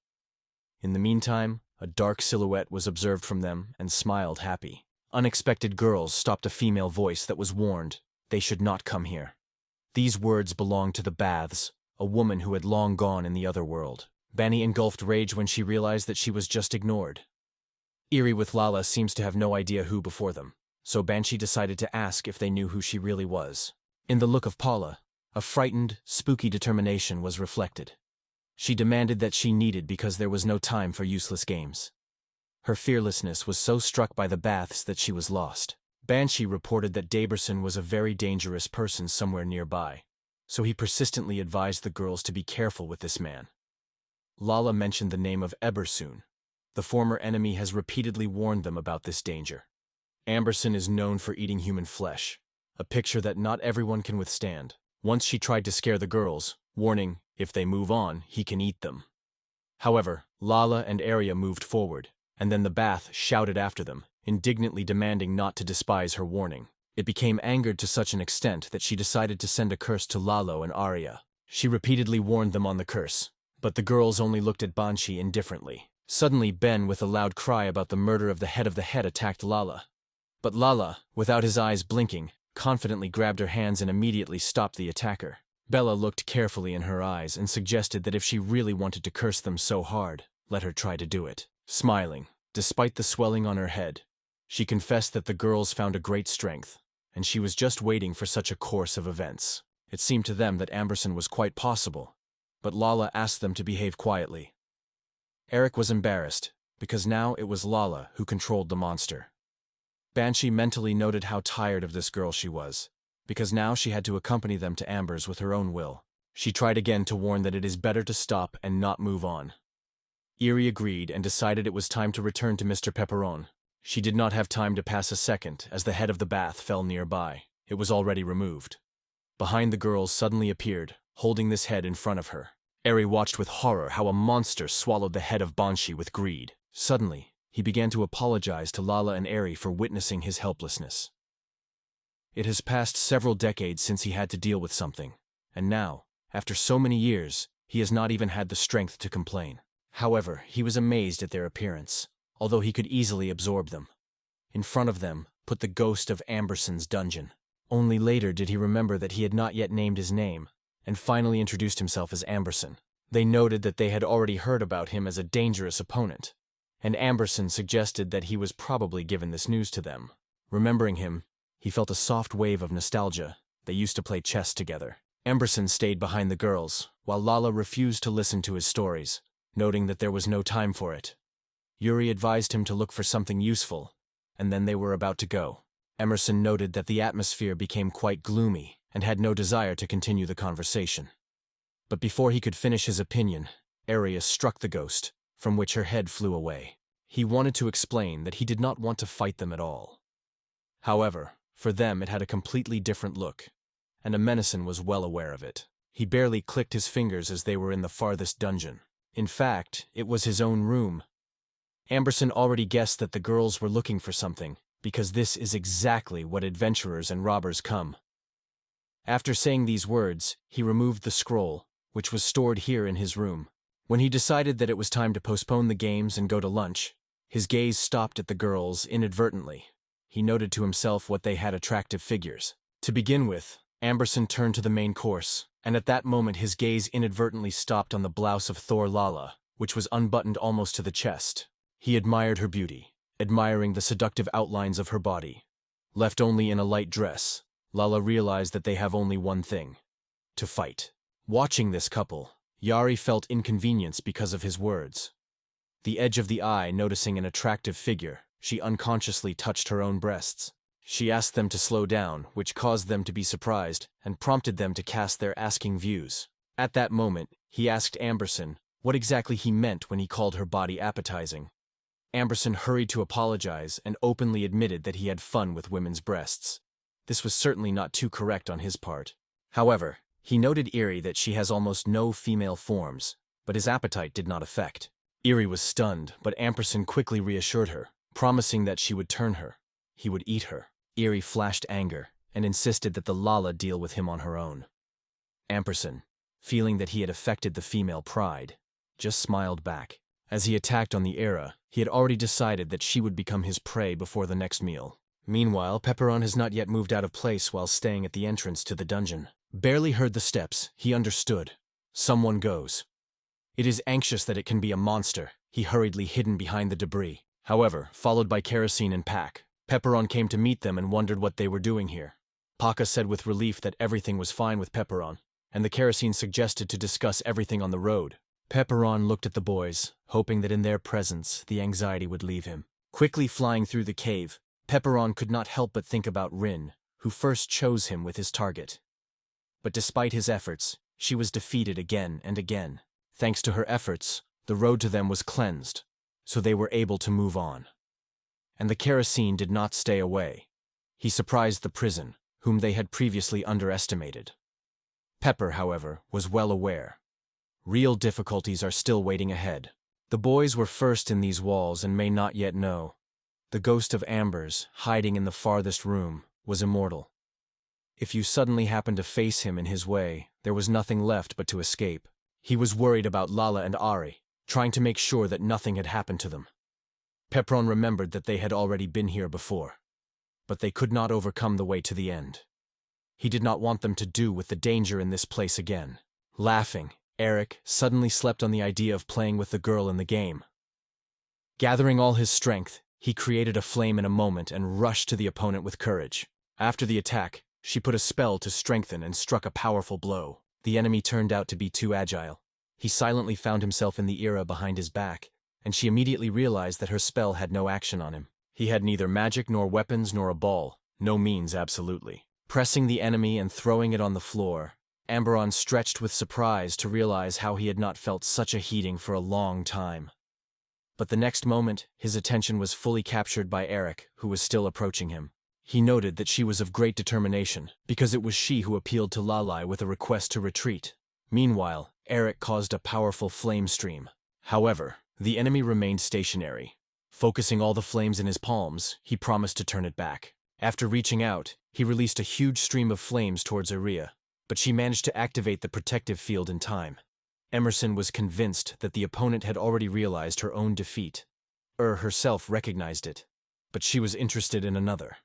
In the meantime, a dark silhouette was observed from them and smiled happy. Unexpected girls stopped a female voice that was warned they should not come here. These words belonged to the Baths, a woman who had long gone in the other world. Banny engulfed rage when she realized that she was just ignored. Eerie with Lala seems to have no idea who before them, so Banshee decided to ask if they knew who she really was. In the look of Paula, a frightened, spooky determination was reflected. She demanded that she needed because there was no time for useless games. Her fearlessness was so struck by the Baths that she was lost. Banshee reported that Daberson was a very dangerous person somewhere nearby, so he persistently advised the girls to be careful with this man. Lala mentioned the name of Ebersoon. The former enemy has repeatedly warned them about this danger. Amberson is known for eating human flesh, a picture that not everyone can withstand. Once she tried to scare the girls, warning, if they move on, he can eat them. However, Lala and Arya moved forward, and then the Bath shouted after them, indignantly demanding not to despise her warning. It became angered to such an extent that she decided to send a curse to Lalo and Arya. She repeatedly warned them on the curse, but the girls only looked at Banshee indifferently. Suddenly Ben, with a loud cry about the murder of the head, attacked Lala. But Lala, without his eyes blinking, confidently grabbed her hands and immediately stopped the attacker. Bella looked carefully in her eyes and suggested that if she really wanted to curse them so hard, let her try to do it. Smiling, despite the swelling on her head, she confessed that the girls found a great strength, and she was just waiting for such a course of events. It seemed to them that Amberson was quite possible, but Lala asked them to behave quietly. Eric was embarrassed, because now it was Lala who controlled the monster. Banshee mentally noted how tired of this girl she was, because now she had to accompany them to Amber's with her own will. She tried again to warn that it is better to stop and not move on. Eerie agreed and decided it was time to return to Mr. Pepperon. She did not have time to pass a second as the head of the Bath fell nearby. It was already removed. Behind the girls suddenly appeared, holding this head in front of her. Eri watched with horror how a monster swallowed the head of Banshee with greed. Suddenly, he began to apologize to Lala and Eri for witnessing his helplessness. It has passed several decades since he had to deal with something, and now, after so many years, he has not even had the strength to complain. However, he was amazed at their appearance, although he could easily absorb them. In front of them put the ghost of Amberson's dungeon. Only later did he remember that he had not yet named his name, and finally introduced himself as Amberson. They noted that they had already heard about him as a dangerous opponent, and Amberson suggested that he was probably given this news to them. Remembering him, he felt a soft wave of nostalgia. They used to play chess together. Amberson stayed behind the girls, while Lala refused to listen to his stories, noting that there was no time for it. Yuri advised him to look for something useful, and then they were about to go. Emerson noted that the atmosphere became quite gloomy and had no desire to continue the conversation. But before he could finish his opinion, Arius struck the ghost, from which her head flew away. He wanted to explain that he did not want to fight them at all. However, for them it had a completely different look, and Amenison was well aware of it. He barely clicked his fingers as they were in the farthest dungeon. In fact, it was his own room. Amberson already guessed that the girls were looking for something, because this is exactly what adventurers and robbers come. After saying these words, he removed the scroll, which was stored here in his room. When he decided that it was time to postpone the games and go to lunch, his gaze stopped at the girls inadvertently. He noted to himself what they had attractive figures. To begin with, Amberson turned to the main course, and at that moment his gaze inadvertently stopped on the blouse of Thor Lala, which was unbuttoned almost to the chest. He admired her beauty, admiring the seductive outlines of her body. Left only in a light dress, Lala realized that they have only one thing: to fight. Watching this couple, Yari felt inconvenience because of his words. The edge of the eye noticing an attractive figure, she unconsciously touched her own breasts. She asked them to slow down, which caused them to be surprised and prompted them to cast their asking views. At that moment, he asked Amberson what exactly he meant when he called her body appetizing. Amberson hurried to apologize and openly admitted that he had fun with women's breasts. This was certainly not too correct on his part. However, he noted Eerie that she has almost no female forms, but his appetite did not affect. Eerie was stunned, but Amberson quickly reassured her, promising that she would turn her. He would eat her. Eerie flashed anger and insisted that the Lala deal with him on her own. Amberson, feeling that he had affected the female pride, just smiled back. As he attacked on the Era, he had already decided that she would become his prey before the next meal. Meanwhile, Pepperon has not yet moved out of place while staying at the entrance to the dungeon. Barely heard the steps, he understood. Someone goes. It is anxious that it can be a monster. He hurriedly hidden behind the debris. However, followed by Kerosene and Pack, Pepperon came to meet them and wondered what they were doing here. Paka said with relief that everything was fine with Pepperon, and the Kerosene suggested to discuss everything on the road. Pepperon looked at the boys, hoping that in their presence the anxiety would leave him. Quickly flying through the cave, Pepperon could not help but think about Rin, who first chose him with his target. But despite his efforts, she was defeated again and again. Thanks to her efforts, the road to them was cleansed, so they were able to move on. And the Kerosene did not stay away. He surprised the prison, whom they had previously underestimated. Pepper, however, was well aware. Real difficulties are still waiting ahead. The boys were first in these walls and may not yet know. The ghost of Ambers, hiding in the farthest room, was immortal. If you suddenly happened to face him in his way, there was nothing left but to escape. He was worried about Lala and Ari, trying to make sure that nothing had happened to them. Pepperon remembered that they had already been here before, but they could not overcome the way to the end. He did not want them to do with the danger in this place again. Laughing, Eric suddenly slept on the idea of playing with the girl in the game. Gathering all his strength, he created a flame in a moment and rushed to the opponent with courage. After the attack, she put a spell to strengthen and struck a powerful blow. The enemy turned out to be too agile. He silently found himself in the Era behind his back, and she immediately realized that her spell had no action on him. He had neither magic nor weapons nor a ball, no means absolutely. Pressing the enemy and throwing it on the floor, Amberon stretched with surprise to realize how he had not felt such a heating for a long time. But the next moment, his attention was fully captured by Eric, who was still approaching him. He noted that she was of great determination, because it was she who appealed to Lalai with a request to retreat. Meanwhile, Eric caused a powerful flame stream. However, the enemy remained stationary. Focusing all the flames in his palms, he promised to turn it back. After reaching out, he released a huge stream of flames towards Aria, but she managed to activate the protective field in time. Emerson was convinced that the opponent had already realized her own defeat. Herself recognized it, but she was interested in another.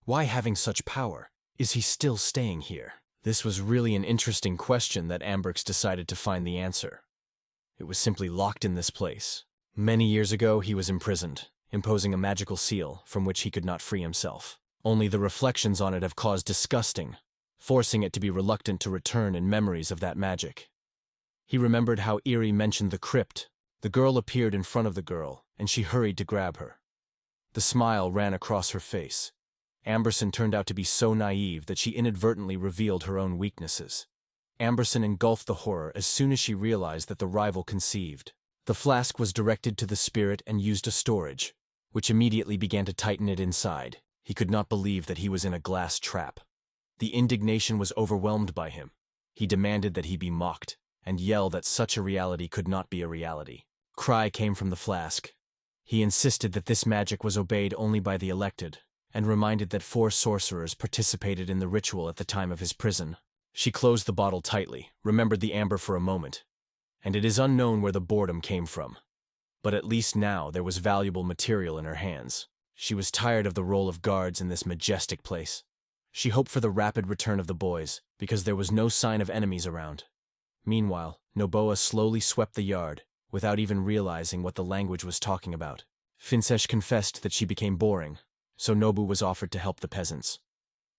Why having such power? Is he still staying here? This was really an interesting question that Amberx decided to find the answer. It was simply locked in this place. Many years ago, he was imprisoned, imposing a magical seal from which he could not free himself. Only the reflections on it have caused disgusting, forcing it to be reluctant to return in memories of that magic. He remembered how Eerie mentioned the crypt. The girl appeared in front of the girl, and she hurried to grab her. The smile ran across her face. Amberson turned out to be so naive that she inadvertently revealed her own weaknesses. Amberson engulfed the horror as soon as she realized that the rival conceived. The flask was directed to the spirit and used a storage, which immediately began to tighten it inside. He could not believe that he was in a glass trap. The indignation was overwhelmed by him. He demanded that he be mocked, and yelled that such a reality could not be a reality. Cry came from the flask. He insisted that this magic was obeyed only by the elected, and reminded that 4 sorcerers participated in the ritual at the time of his prison. She closed the bottle tightly, remembered the amber for a moment, and it is unknown where the boredom came from. But at least now there was valuable material in her hands. She was tired of the role of guards in this majestic place. She hoped for the rapid return of the boys, because there was no sign of enemies around. Meanwhile, Noboa slowly swept the yard, without even realizing what the language was talking about. Finsesh confessed that she became boring, so Nobu was offered to help the peasants.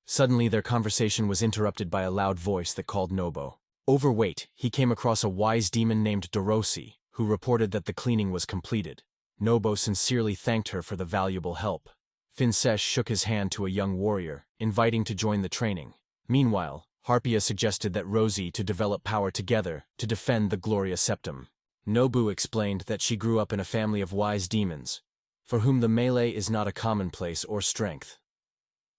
Suddenly their conversation was interrupted by a loud voice that called Nobo. Overweight, he came across a wise demon named Dorosi, who reported that the cleaning was completed. Nobo sincerely thanked her for the valuable help. Finsesh shook his hand to a young warrior, inviting to join the training. Meanwhile, Harpia suggested that Rosie to develop power together to defend the Gloria Septum. Nobu explained that she grew up in a family of wise demons, for whom the melee is not a commonplace or strength.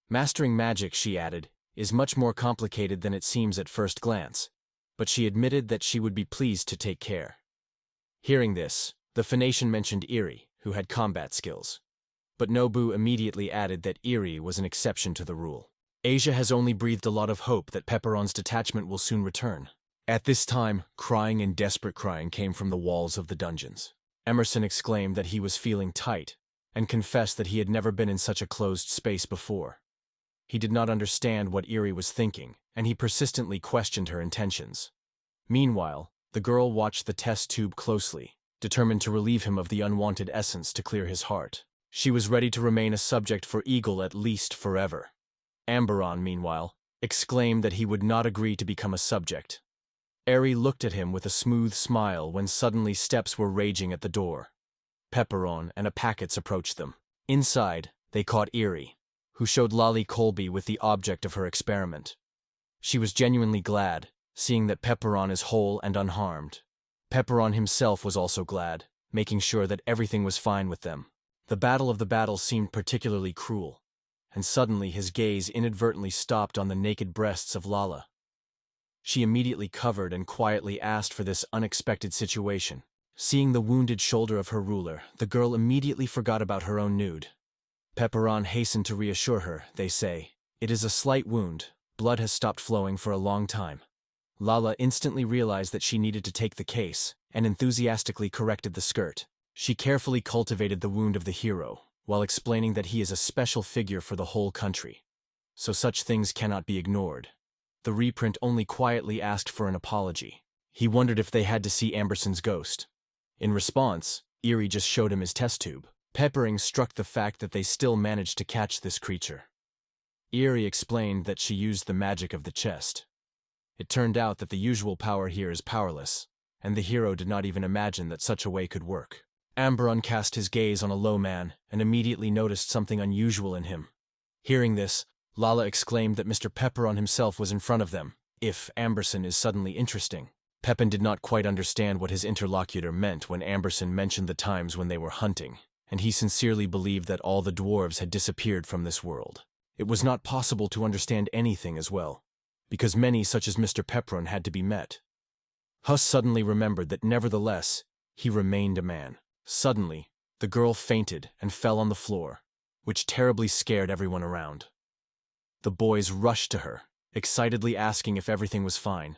Mastering magic, she added, is much more complicated than it seems at first glance, but she admitted that she would be pleased to take care. Hearing this, the Phoenician mentioned Eerie, who had combat skills. But Nobu immediately added that Eerie was an exception to the rule. Asia has only breathed a lot of hope that Pepperon's detachment will soon return. At this time, crying and desperate crying came from the walls of the dungeons. Emerson exclaimed that he was feeling tight, and confessed that he had never been in such a closed space before. He did not understand what Eerie was thinking, and he persistently questioned her intentions. Meanwhile, the girl watched the test tube closely, determined to relieve him of the unwanted essence to clear his heart. She was ready to remain a subject for Eagle at least forever. Amberon, meanwhile, exclaimed that he would not agree to become a subject. Eri looked at him with a smooth smile when suddenly steps were raging at the door. Pepperon and a packets approached them. Inside, they caught Eerie, who showed Lolly Colby with the object of her experiment. She was genuinely glad, seeing that Pepperon is whole and unharmed. Pepperon himself was also glad, making sure that everything was fine with them. The battle of the battles seemed particularly cruel, and suddenly his gaze inadvertently stopped on the naked breasts of Lala. She immediately covered and quietly asked for this unexpected situation. Seeing the wounded shoulder of her ruler, the girl immediately forgot about her own nude. Pepperon hastened to reassure her, they say. It is a slight wound. Blood has stopped flowing for a long time. Lala instantly realized that she needed to take the case, and enthusiastically corrected the skirt. She carefully cultivated the wound of the hero, while explaining that he is a special figure for the whole country. So such things cannot be ignored. The reprint only quietly asked for an apology. He wondered if they had to see Amberson's ghost. In response, Eerie just showed him his test tube. Peppering struck the fact that they still managed to catch this creature. Eerie explained that she used the magic of the chest. It turned out that the usual power here is powerless, and the hero did not even imagine that such a way could work. Amberon cast his gaze on a low man and immediately noticed something unusual in him. Hearing this, Lala exclaimed that Mr. Pepperon himself was in front of them. If Amberson is suddenly interesting. Pepin did not quite understand what his interlocutor meant when Amberson mentioned the times when they were hunting, and he sincerely believed that all the dwarves had disappeared from this world. It was not possible to understand anything as well, because many such as Mr. Pepperon had to be met. Huss suddenly remembered that nevertheless, he remained a man. Suddenly, the girl fainted and fell on the floor, which terribly scared everyone around. The boys rushed to her, excitedly asking if everything was fine.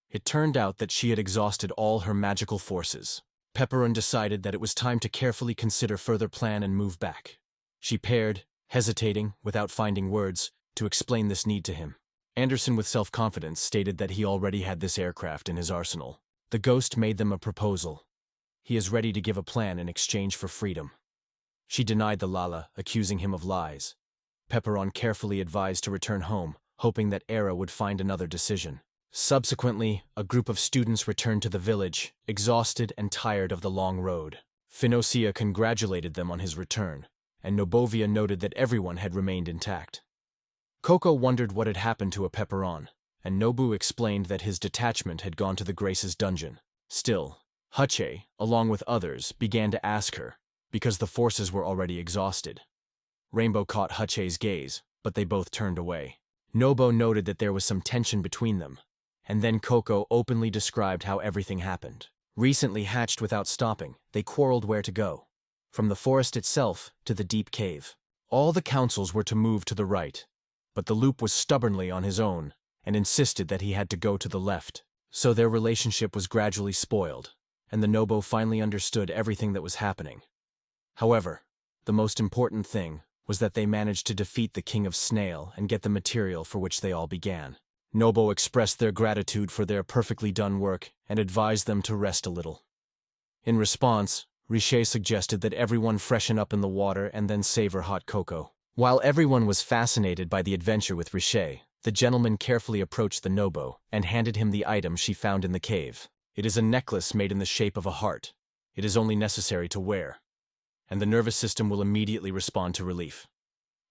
It turned out that she had exhausted all her magical forces. Pepperon decided that it was time to carefully consider further plan and move back. She paired, hesitating, without finding words, to explain this need to him. Anderson, with self-confidence, stated that he already had this aircraft in his arsenal. The ghost made them a proposal. He is ready to give a plan in exchange for freedom. She denied the Lala, accusing him of lies. Pepperon carefully advised to return home, hoping that Era would find another decision. Subsequently, a group of students returned to the village, exhausted and tired of the long road. Finosia congratulated them on his return, and Nobovia noted that everyone had remained intact. Coco wondered what had happened to a Pepperon, and Nobu explained that his detachment had gone to the Grace's dungeon. Still, Huche, along with others, began to ask her, because the forces were already exhausted. Rainbow caught Huche's gaze, but they both turned away. Nobo noted that there was some tension between them, and then Coco openly described how everything happened. Recently hatched without stopping, they quarreled where to go. From the forest itself to the deep cave. All the councils were to move to the right, but the Loop was stubbornly on his own and insisted that he had to go to the left. So their relationship was gradually spoiled, and the Nobo finally understood everything that was happening. However, the most important thing was that they managed to defeat the King of Snail and get the material for which they all began. Nobo expressed their gratitude for their perfectly done work and advised them to rest a little. In response, Riche suggested that everyone freshen up in the water and then savor hot cocoa. While everyone was fascinated by the adventure with Riche, the gentleman carefully approached the Nobo and handed him the item she found in the cave. It is a necklace made in the shape of a heart. It is only necessary to wear, and the nervous system will immediately respond to relief.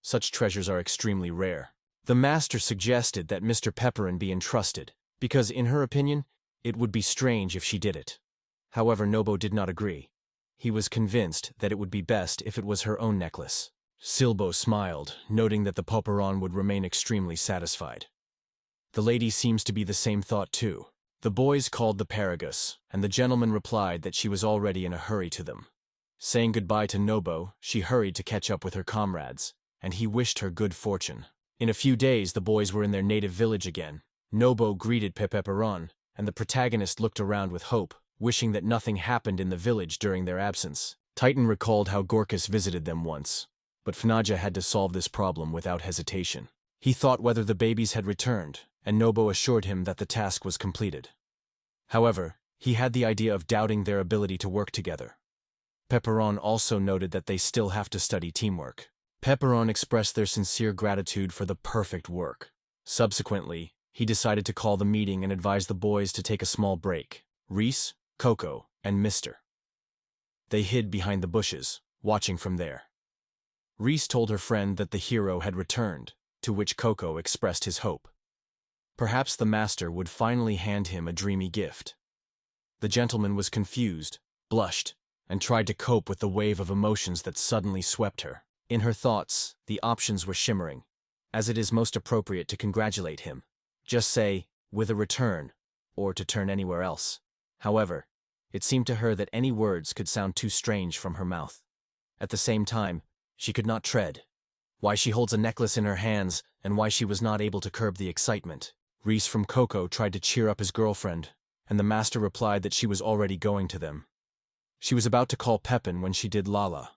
Such treasures are extremely rare. The master suggested that Mr. Pepperin be entrusted, because in her opinion, it would be strange if she did it. However, Nobo did not agree. He was convinced that it would be best if it was her own necklace. Silbo smiled, noting that the Popperon would remain extremely satisfied. The lady seems to be the same thought too. The boys called the Paragus, and the gentleman replied that she was already in a hurry to them. Saying goodbye to Nobo, she hurried to catch up with her comrades, and he wished her good fortune. In a few days, the boys were in their native village again. Nobo greeted Pepperon, and the protagonist looked around with hope, wishing that nothing happened in the village during their absence. Titan recalled how Gorkas visited them once, but Fnaja had to solve this problem without hesitation. He thought whether the babies had returned, and Nobo assured him that the task was completed. However, he had the idea of doubting their ability to work together. Pepperon also noted that they still have to study teamwork. Pepperon expressed their sincere gratitude for the perfect work. Subsequently, he decided to call the meeting and advise the boys to take a small break. Reese, Coco, and Mr. They hid behind the bushes, watching from there. Reese told her friend that the hero had returned, to which Coco expressed his hope. Perhaps the master would finally hand him a dreamy gift. The gentleman was confused, blushed, and tried to cope with the wave of emotions that suddenly swept her. In her thoughts, the options were shimmering, as it is most appropriate to congratulate him. Just say, with a return, or to turn anywhere else. However, it seemed to her that any words could sound too strange from her mouth. At the same time, she could not tread. Why she holds a necklace in her hands, and why she was not able to curb the excitement. Reese from Coco tried to cheer up his girlfriend, and the master replied that she was already going to them. She was about to call Pepin when she did Lala.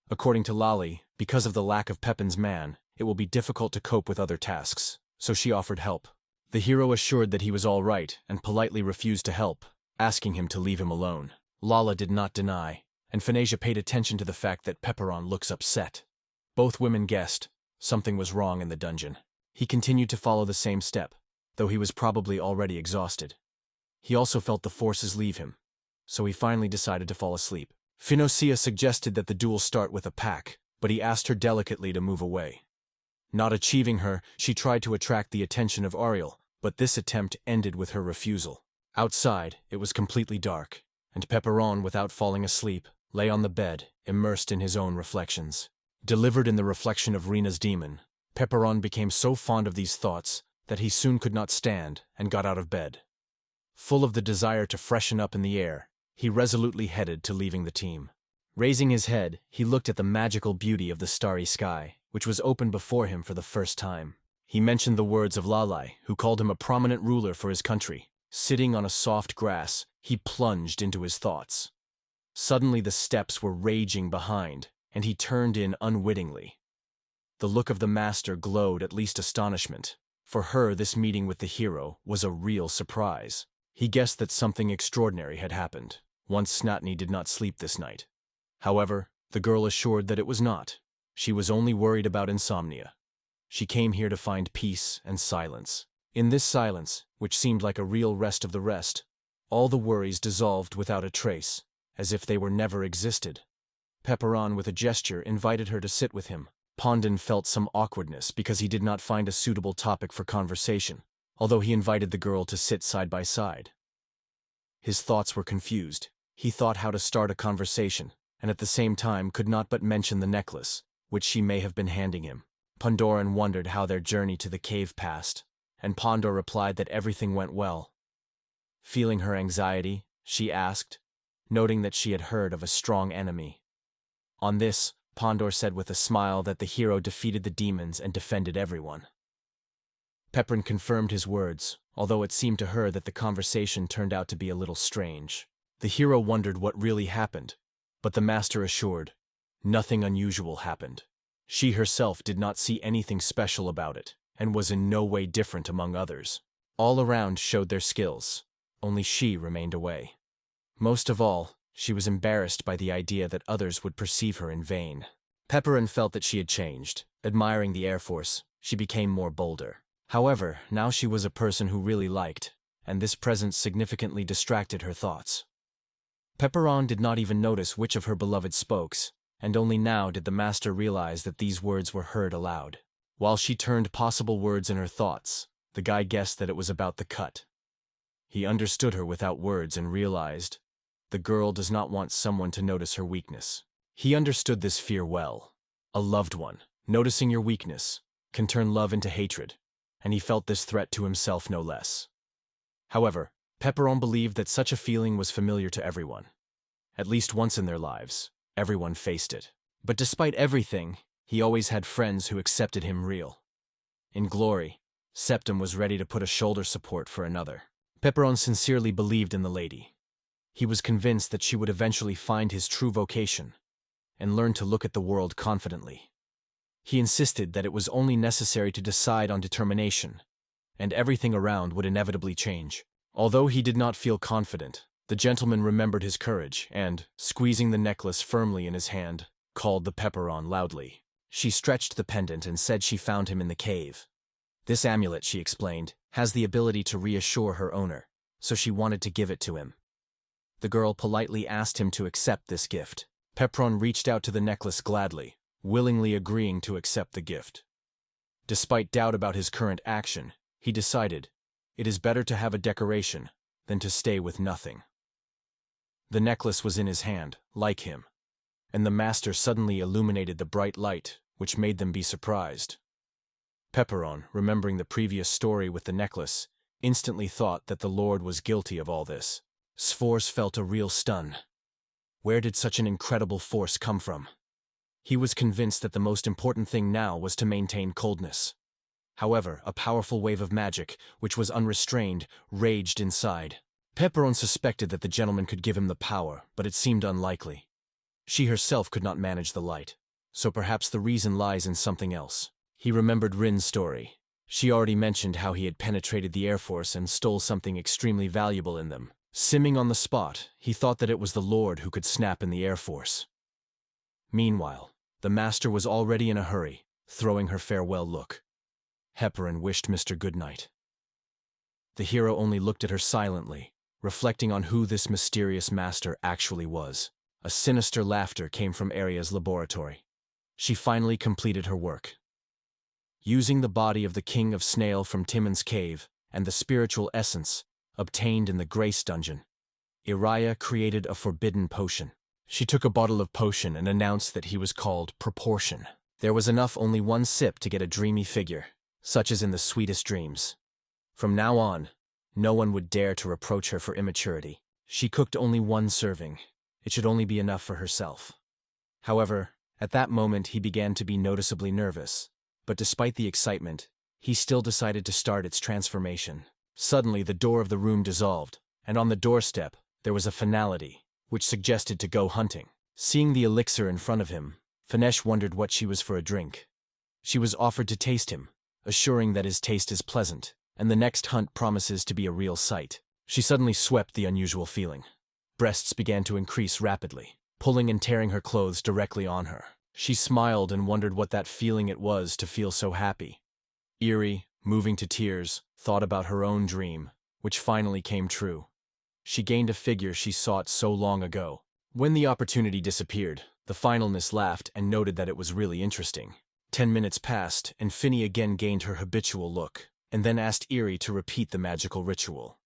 According to Lali, because of the lack of Pepin's man, it will be difficult to cope with other tasks, so she offered help. The hero assured that he was all right and politely refused to help, asking him to leave him alone. Lala did not deny, and Fanasia paid attention to the fact that Pepperon looks upset. Both women guessed something was wrong in the dungeon. He continued to follow the same step, though he was probably already exhausted. He also felt the forces leave him, so he finally decided to fall asleep. Finosia suggested that the duel start with a pack, but he asked her delicately to move away. Not achieving her, she tried to attract the attention of Ariel, but this attempt ended with her refusal. Outside, it was completely dark, and Pepperon, without falling asleep, lay on the bed, immersed in his own reflections. Delivered in the reflection of Rena's demon, Pepperon became so fond of these thoughts that he soon could not stand and got out of bed. Full of the desire to freshen up in the air, he resolutely headed to leaving the team. Raising his head, he looked at the magical beauty of the starry sky, which was open before him for the first time. He mentioned the words of Lalai, who called him a prominent ruler for his country. Sitting on a soft grass, he plunged into his thoughts. Suddenly the steps were raging behind, and he turned in unwittingly. The look of the master glowed at least astonishment. For her, this meeting with the hero was a real surprise. He guessed that something extraordinary had happened, once Snotney did not sleep this night. However, the girl assured that it was not. She was only worried about insomnia. She came here to find peace and silence. In this silence, which seemed like a real rest of the rest, all the worries dissolved without a trace, as if they were never existed. Pepperon, with a gesture, invited her to sit with him. Pondon felt some awkwardness because he did not find a suitable topic for conversation, although he invited the girl to sit side by side. His thoughts were confused. He thought how to start a conversation, and at the same time could not but mention the necklace, which she may have been handing him. Pondoran wondered how their journey to the cave passed, and Pondor replied that everything went well. Feeling her anxiety, she asked, noting that she had heard of a strong enemy. On this, Pondor said with a smile that the hero defeated the demons and defended everyone. Pepperin confirmed his words, although it seemed to her that the conversation turned out to be a little strange. The hero wondered what really happened, but the master assured, nothing unusual happened. She herself did not see anything special about it, and was in no way different among others. All around showed their skills, only she remained away. Most of all, she was embarrassed by the idea that others would perceive her in vain. Pepperin felt that she had changed. Admiring the Air Force, she became more bolder. However, now she was a person who really liked, and this presence significantly distracted her thoughts. Pepperon did not even notice which of her beloved spokes, and only now did the master realize that these words were heard aloud. While she turned possible words in her thoughts, the guy guessed that it was about the cut. He understood her without words and realized, the girl does not want someone to notice her weakness. He understood this fear well. A loved one, noticing your weakness, can turn love into hatred, and he felt this threat to himself no less. However, Pepperon believed that such a feeling was familiar to everyone. At least once in their lives, everyone faced it. But despite everything, he always had friends who accepted him real. In glory, Septim was ready to put a shoulder support for another. Pepperon sincerely believed in the lady. He was convinced that she would eventually find his true vocation and learn to look at the world confidently. He insisted that it was only necessary to decide on determination, and everything around would inevitably change. Although he did not feel confident, the gentleman remembered his courage and, squeezing the necklace firmly in his hand, called the Pepperon loudly. She stretched the pendant and said she found him in the cave. This amulet, she explained, has the ability to reassure her owner, so she wanted to give it to him. The girl politely asked him to accept this gift. Pepperon reached out to the necklace gladly, willingly agreeing to accept the gift. Despite doubt about his current action, he decided, it is better to have a decoration than to stay with nothing. The necklace was in his hand, like him, and the master suddenly illuminated the bright light, which made them be surprised. Pepperon, remembering the previous story with the necklace, instantly thought that the Lord was guilty of all this. Sforce felt a real stun. Where did such an incredible force come from? He was convinced that the most important thing now was to maintain coldness. However, a powerful wave of magic, which was unrestrained, raged inside. Pepperon suspected that the gentleman could give him the power, but it seemed unlikely. She herself could not manage the light, so perhaps the reason lies in something else. He remembered Rin's story. She already mentioned how he had penetrated the Air Force and stole something extremely valuable in them. Simming on the spot, he thought that it was the Lord who could snap in the Air Force. Meanwhile, the master was already in a hurry, throwing her farewell look. Pepperin wished Mr. Goodnight. The hero only looked at her silently, reflecting on who this mysterious master actually was. A sinister laughter came from Aria's laboratory. She finally completed her work. Using the body of the King of Snail from Timon's cave and the spiritual essence obtained in the Grace Dungeon, Iria created a forbidden potion. She took a bottle of potion and announced that he was called Proportion. There was enough only one sip to get a dreamy figure, such as in the sweetest dreams. From now on, no one would dare to reproach her for immaturity. She cooked only one serving. It should only be enough for herself. However, at that moment he began to be noticeably nervous, but despite the excitement, he still decided to start its transformation. Suddenly the door of the room dissolved, and on the doorstep there was a finality, which suggested to go hunting. Seeing the elixir in front of him, Finnesh wondered what she was for a drink. She was offered to taste him, assuring that his taste is pleasant, and the next hunt promises to be a real sight. She suddenly swept the unusual feeling. Breasts began to increase rapidly, pulling and tearing her clothes directly on her. She smiled and wondered what that feeling it was to feel so happy. Eerie, moving to tears, thought about her own dream, which finally came true. She gained a figure she sought so long ago. When the opportunity disappeared, the finalist laughed and noted that it was really interesting. 10 minutes passed, and Finny again gained her habitual look, and then asked Eerie to repeat the magical ritual.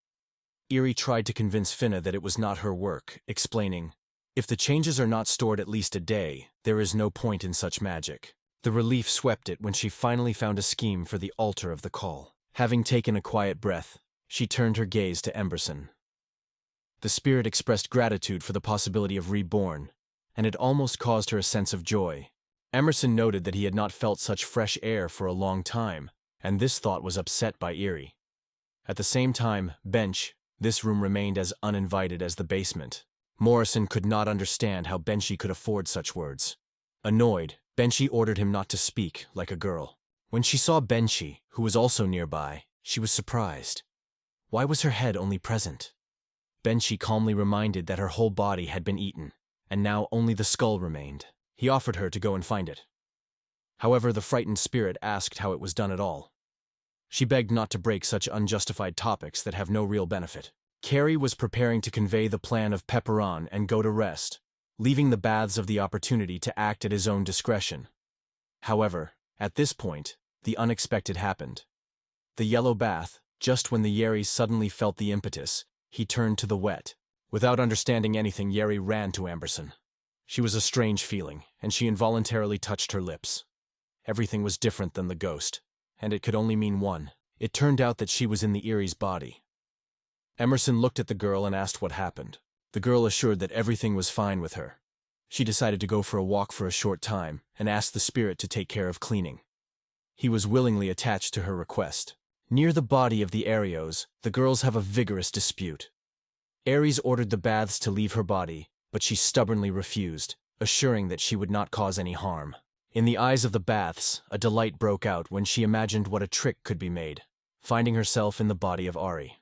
Eerie tried to convince Finna that it was not her work, explaining, "If the changes are not stored at least a day, there is no point in such magic." The relief swept it when she finally found a scheme for the altar of the call. Having taken a quiet breath, she turned her gaze to Emberson. The spirit expressed gratitude for the possibility of reborn, and it almost caused her a sense of joy. Emerson noted that he had not felt such fresh air for a long time, and this thought was upset by Eerie. At the same time, this room remained as uninvited as the basement. Morrison could not understand how Benchy could afford such words. Annoyed, Benchy ordered him not to speak, like a girl. When she saw Benchy, who was also nearby, she was surprised. Why was her head only present? Benchy calmly reminded that her whole body had been eaten, and now only the skull remained. He offered her to go and find it. However, the frightened spirit asked how it was done at all. She begged not to break such unjustified topics that have no real benefit. Carrie was preparing to convey the plan of Pepperon and go to rest, leaving the baths of the opportunity to act at his own discretion. However, at this point, the unexpected happened. The yellow bath, just when the Yeri suddenly felt the impetus, he turned to the wet. Without understanding anything, Yeri ran to Amberson. She was a strange feeling, and she involuntarily touched her lips. Everything was different than the ghost, and it could only mean one. It turned out that she was in the Erie's body. Emerson looked at the girl and asked what happened. The girl assured that everything was fine with her. She decided to go for a walk for a short time and asked the spirit to take care of cleaning. He was willingly attached to her request. Near the body of the Arios, the girls have a vigorous dispute. Ares ordered the baths to leave her body, but she stubbornly refused, assuring that she would not cause any harm. In the eyes of the baths, a delight broke out when she imagined what a trick could be made, finding herself in the body of Ari.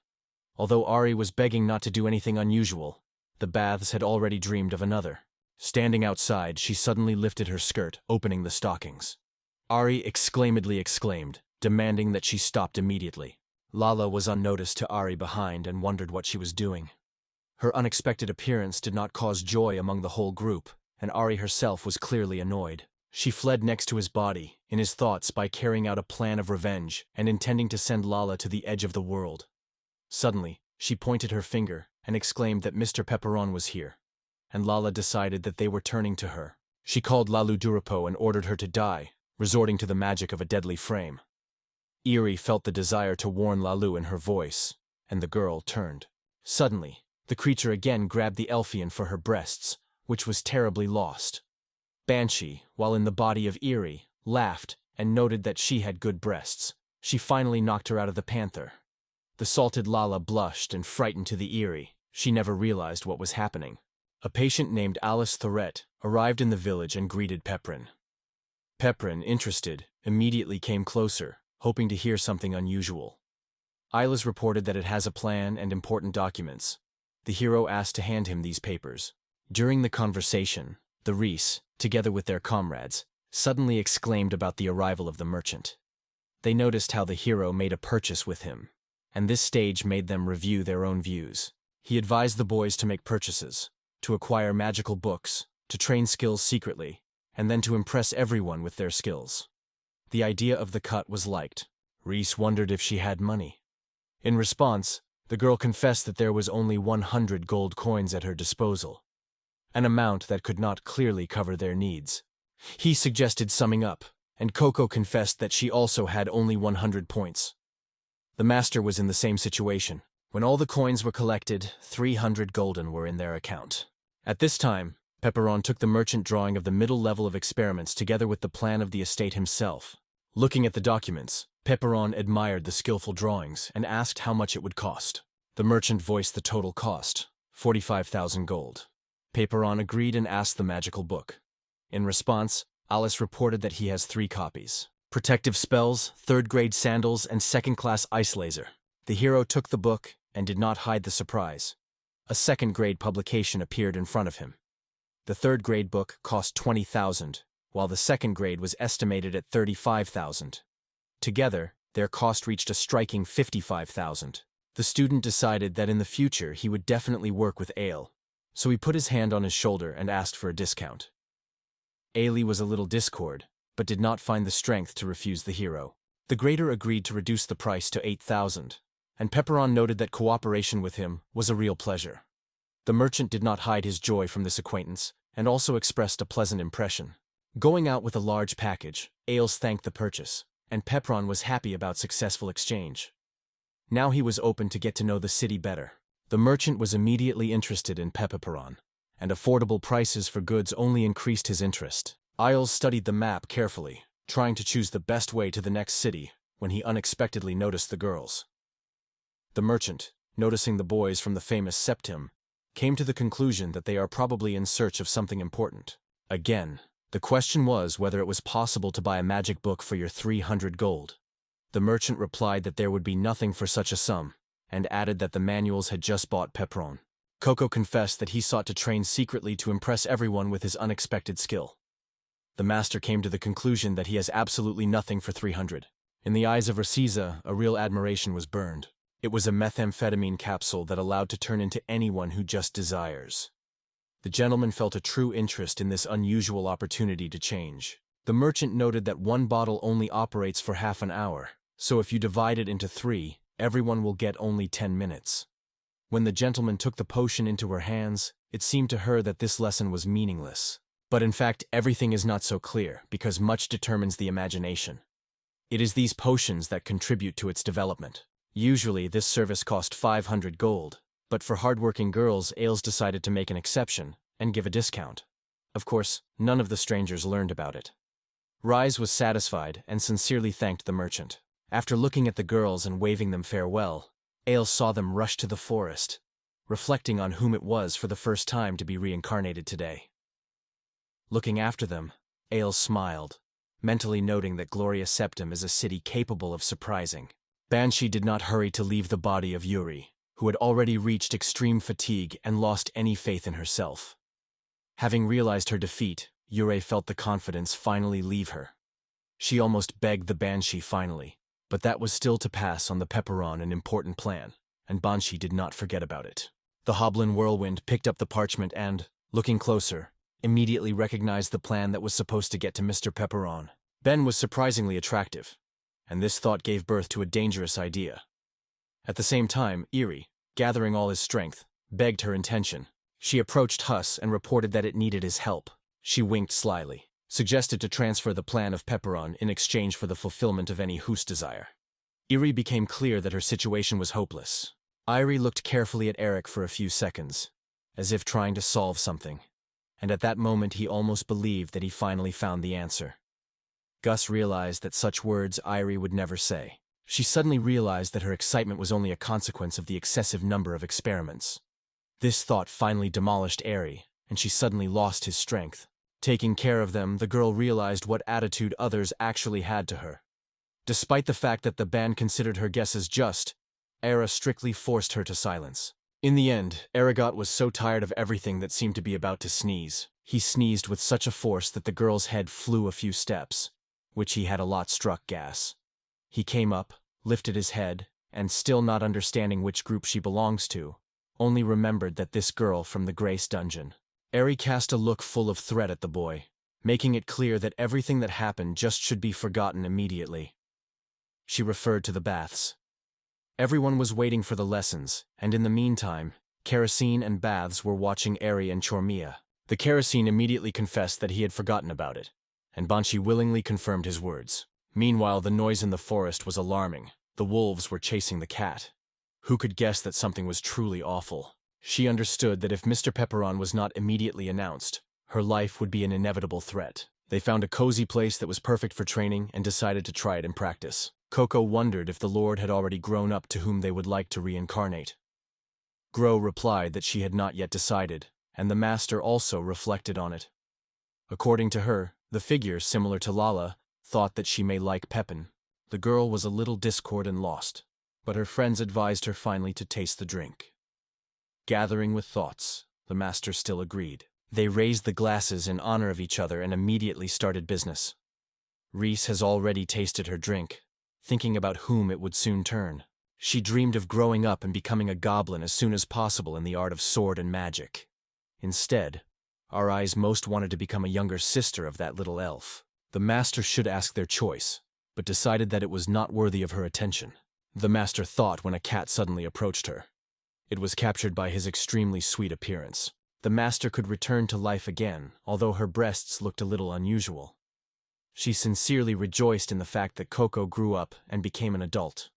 Although Ari was begging not to do anything unusual, the baths had already dreamed of another. Standing outside, she suddenly lifted her skirt, opening the stockings. Ari exclaimed, demanding that she stopped immediately. Lala was unnoticed to Ari behind and wondered what she was doing. Her unexpected appearance did not cause joy among the whole group, and Ari herself was clearly annoyed. She fled next to his body, in his thoughts by carrying out a plan of revenge and intending to send Lala to the edge of the world. Suddenly, she pointed her finger and exclaimed that Mr. Pepperon was here, and Lala decided that they were turning to her. She called Lalu Durapo and ordered her to die, resorting to the magic of a deadly frame. Eerie felt the desire to warn Lalu in her voice, and the girl turned. Suddenly, the creature again grabbed the Elfian for her breasts, which was terribly lost. Banshee, while in the body of Eerie, laughed and noted that she had good breasts. She finally knocked her out of the panther. The salted Lala blushed and frightened to the Eerie. She never realized what was happening. A patient named Alice Thorette arrived in the village and greeted Pepperin. Pepperin, interested, immediately came closer, hoping to hear something unusual. Ilas reported that it has a plan and important documents. The hero asked to hand him these papers. During the conversation, the Reese, together with their comrades, suddenly exclaimed about the arrival of the merchant. They noticed how the hero made a purchase with him, and this stage made them review their own views. He advised the boys to make purchases, to acquire magical books, to train skills secretly, and then to impress everyone with their skills. The idea of the cut was liked. Reese wondered if she had money. In response, the girl confessed that there was only 100 gold coins at her disposal, an amount that could not clearly cover their needs. He suggested summing up, and Coco confessed that she also had only 100 points. The master was in the same situation. When all the coins were collected, 300 golden were in their account. At this time, Pepperon took the merchant drawing of the middle level of experiments together with the plan of the estate himself. Looking at the documents, Pepperon admired the skillful drawings and asked how much it would cost. The merchant voiced the total cost, 45,000 gold. Pepperon agreed and asked the magical book. In response, Alice reported that he has 3 copies. Protective spells, third-grade sandals, and second-class ice laser. The hero took the book and did not hide the surprise. A second-grade publication appeared in front of him. The third-grade book cost 20,000, while the second grade was estimated at 35,000. Together, their cost reached a striking 55,000. The student decided that in the future he would definitely work with Ale, so he put his hand on his shoulder and asked for a discount. Ale was a little discord, but did not find the strength to refuse the hero. The grader agreed to reduce the price to 8,000, and Pepperon noted that cooperation with him was a real pleasure. The merchant did not hide his joy from this acquaintance, and also expressed a pleasant impression. Going out with a large package, Ailes thanked the purchase, and Pepperon was happy about successful exchange. Now he was open to get to know the city better. The merchant was immediately interested in Pepperon, and affordable prices for goods only increased his interest. Ailes studied the map carefully, trying to choose the best way to the next city, when he unexpectedly noticed the girls. The merchant, noticing the boys from the famous Septim, came to the conclusion that they are probably in search of something important. Again, the question was whether it was possible to buy a magic book for your 300 gold. The merchant replied that there would be nothing for such a sum, and added that the manuals had just bought Pepperon. Coco confessed that he sought to train secretly to impress everyone with his unexpected skill. The master came to the conclusion that he has absolutely nothing for 300. In the eyes of Rasiza, a real admiration was burned. It was a methamphetamine capsule that allowed to turn into anyone who just desires. The gentleman felt a true interest in this unusual opportunity to change. The merchant noted that one bottle only operates for half an hour, so if you divide it into 3, everyone will get only 10 minutes. When the gentleman took the potion into her hands, it seemed to her that this lesson was meaningless. But in fact, everything is not so clear, because much determines the imagination. It is these potions that contribute to its development. Usually, this service cost 500 gold, but for hardworking girls, Ailes decided to make an exception and give a discount. Of course, none of the strangers learned about it. Rise was satisfied and sincerely thanked the merchant. After looking at the girls and waving them farewell, Ailes saw them rush to the forest, reflecting on whom it was for the first time to be reincarnated today. Looking after them, Ailes smiled, mentally noting that Gloria Septim is a city capable of surprising. Banshee did not hurry to leave the body of Yuri, who had already reached extreme fatigue and lost any faith in herself. Having realized her defeat, Yuri felt the confidence finally leave her. She almost begged the Banshee finally, but that was still to pass on the Pepperon an important plan, and Banshee did not forget about it. The Hoblin Whirlwind picked up the parchment and, looking closer, immediately recognized the plan that was supposed to get to Mr. Pepperon. Ben was surprisingly attractive, and this thought gave birth to a dangerous idea. At the same time, Eerie, gathering all his strength, begged her intention. She approached Huss and reported that it needed his help. She winked slyly, suggested to transfer the plan of Pepperon in exchange for the fulfillment of any Huss desire. Eerie became clear that her situation was hopeless. Irie looked carefully at Eric for a few seconds, as if trying to solve something, and at that moment he almost believed that he finally found the answer. Gus realized that such words Irie would never say. She suddenly realized that her excitement was only a consequence of the excessive number of experiments. This thought finally demolished Airy, and she suddenly lost his strength. Taking care of them, the girl realized what attitude others actually had to her. Despite the fact that the band considered her guesses just, Era strictly forced her to silence. In the end, Aragot was so tired of everything that seemed to be about to sneeze. He sneezed with such a force that the girl's head flew a few steps, which he had a lot struck gas. He came up, lifted his head, and still not understanding which group she belongs to, only remembered that this girl from the Grace dungeon. Eri cast a look full of threat at the boy, making it clear that everything that happened just should be forgotten immediately. She referred to the baths. Everyone was waiting for the lessons, and in the meantime, Kerosene and Baths were watching Eri and Chormia. The Kerosene immediately confessed that he had forgotten about it, and Banshee willingly confirmed his words. Meanwhile, the noise in the forest was alarming. The wolves were chasing the cat. Who could guess that something was truly awful? She understood that if Mr. Pepperon was not immediately announced, her life would be an inevitable threat. They found a cozy place that was perfect for training and decided to try it in practice. Coco wondered if the Lord had already grown up to whom they would like to reincarnate. Gro replied that she had not yet decided, and the master also reflected on it. According to her, the figure, similar to Lala, thought that she may like Pepin. The girl was a little discord and lost, but her friends advised her finally to taste the drink. Gathering with thoughts, the master still agreed. They raised the glasses in honor of each other and immediately started business. Reese has already tasted her drink, thinking about whom it would soon turn. She dreamed of growing up and becoming a goblin as soon as possible in the art of sword and magic. Instead, our eyes most wanted to become a younger sister of that little elf. The master should ask their choice, but decided that it was not worthy of her attention. The master thought when a cat suddenly approached her. It was captured by his extremely sweet appearance. The master could return to life again, although her breasts looked a little unusual. She sincerely rejoiced in the fact that Coco grew up and became an adult.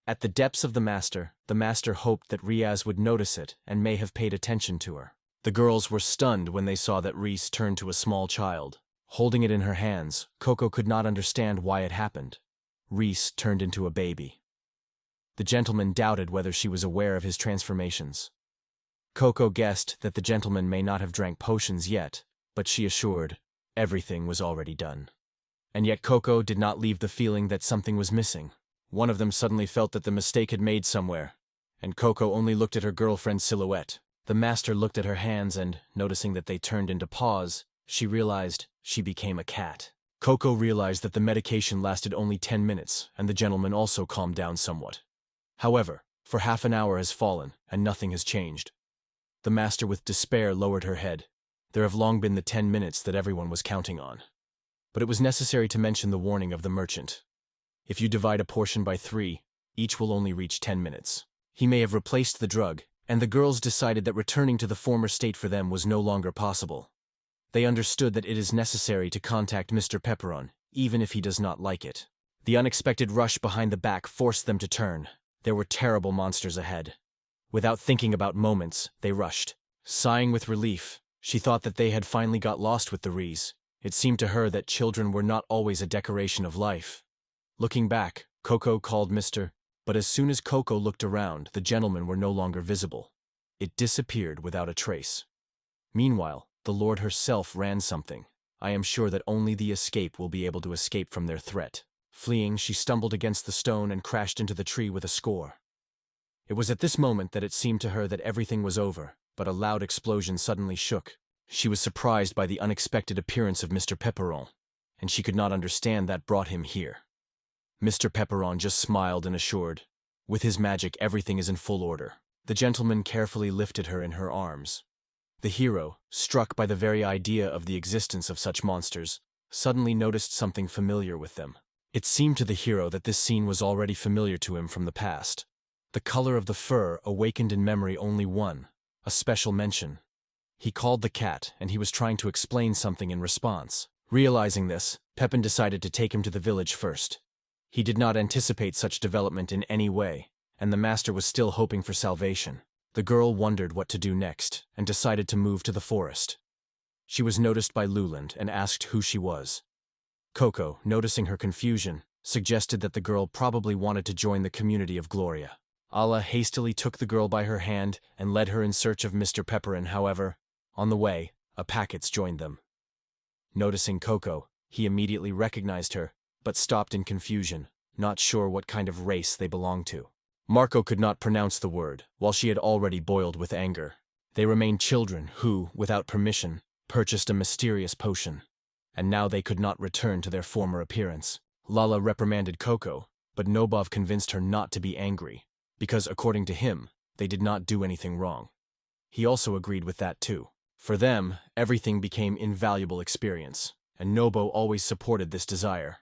At the depths of the master hoped that Riaz would notice it and may have paid attention to her. The girls were stunned when they saw that Reese turned to a small child. Holding it in her hands, Coco could not understand why it happened. Reese turned into a baby. The gentleman doubted whether she was aware of his transformations. Coco guessed that the gentleman may not have drank potions yet, but she assured everything was already done. And yet Coco did not leave the feeling that something was missing. One of them suddenly felt that the mistake had made somewhere, and Coco only looked at her girlfriend's silhouette. The master looked at her hands and, noticing that they turned into paws, she realized she became a cat. Coco realized that the medication lasted only 10 minutes, and the gentleman also calmed down somewhat. However, for half an hour has fallen, and nothing has changed. The master with despair lowered her head. There have long been the 10 minutes that everyone was counting on. But it was necessary to mention the warning of the merchant. If you divide a portion by 3, each will only reach 10 minutes. He may have replaced the drug, and the girls decided that returning to the former state for them was no longer possible. They understood that it is necessary to contact Mr. Pepperon, even if he does not like it. The unexpected rush behind the back forced them to turn. There were terrible monsters ahead. Without thinking about moments, they rushed. Sighing with relief, she thought that they had finally got lost with the Rees. It seemed to her that children were not always a decoration of life. Looking back, Coco called Mr. But as soon as Coco looked around, the gentlemen were no longer visible. It disappeared without a trace. Meanwhile, the Lord herself ran something. I am sure that only the escape will be able to escape from their threat. Fleeing, she stumbled against the stone and crashed into the tree with a score. It was at this moment that it seemed to her that everything was over, but a loud explosion suddenly shook. She was surprised by the unexpected appearance of Mr. Pepperon, and she could not understand that brought him here. Mr. Pepperon just smiled and assured, with his magic everything is in full order. The gentleman carefully lifted her in her arms. The hero, struck by the very idea of the existence of such monsters, suddenly noticed something familiar with them. It seemed to the hero that this scene was already familiar to him from the past. The color of the fur awakened in memory only one, a special mention. He called the cat, and he was trying to explain something in response. Realizing this, Pepin decided to take him to the village first. He did not anticipate such development in any way, and the master was still hoping for salvation. The girl wondered what to do next, and decided to move to the forest. She was noticed by Luland and asked who she was. Coco, noticing her confusion, suggested that the girl probably wanted to join the community of Gloria. Allah hastily took the girl by her hand and led her in search of Mr. Pepperin. However, on the way, a packets joined them. Noticing Coco, he immediately recognized her, but stopped in confusion, not sure what kind of race they belonged to. Marco could not pronounce the word, while she had already boiled with anger. They remained children who, without permission, purchased a mysterious potion, and now they could not return to their former appearance. Lala reprimanded Coco, but Nobov convinced her not to be angry, because according to him, they did not do anything wrong. He also agreed with that too. For them, everything became invaluable experience, and Nobo always supported this desire.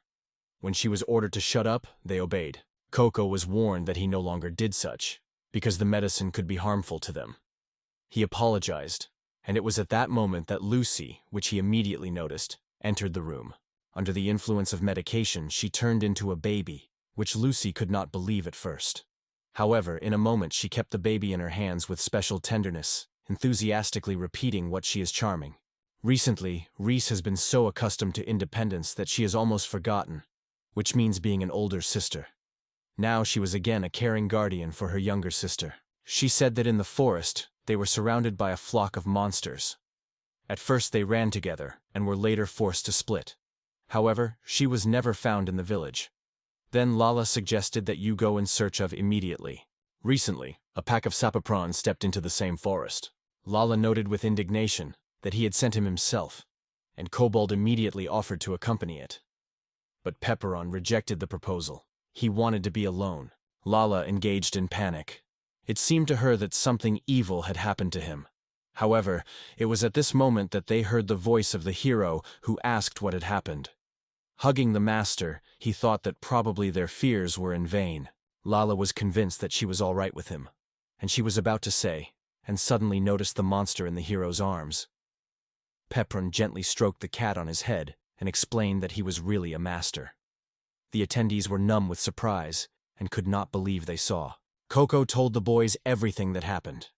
When she was ordered to shut up, they obeyed. Coco was warned that he no longer did such, because the medicine could be harmful to them. He apologized, and it was at that moment that Lucy, which he immediately noticed, entered the room. Under the influence of medication, she turned into a baby, which Lucy could not believe at first. However, in a moment she kept the baby in her hands with special tenderness, enthusiastically repeating what she is charming. Recently, Reese has been so accustomed to independence that she has almost forgotten, which means being an older sister. Now she was again a caring guardian for her younger sister. She said that in the forest, they were surrounded by a flock of monsters. At first they ran together, and were later forced to split. However, she was never found in the village. Then Lala suggested that you go in search of immediately. Recently, a pack of sapaprons stepped into the same forest. Lala noted with indignation that he had sent him himself, and Kobold immediately offered to accompany it. But Pepperon rejected the proposal. He wanted to be alone. Lala engaged in panic. It seemed to her that something evil had happened to him. However, it was at this moment that they heard the voice of the hero who asked what had happened. Hugging the master, he thought that probably their fears were in vain. Lala was convinced that she was all right with him, and she was about to say, and suddenly noticed the monster in the hero's arms. Pepperon gently stroked the cat on his head and explained that he was really a master. The attendees were numb with surprise and could not believe they saw. Coco told the boys everything that happened.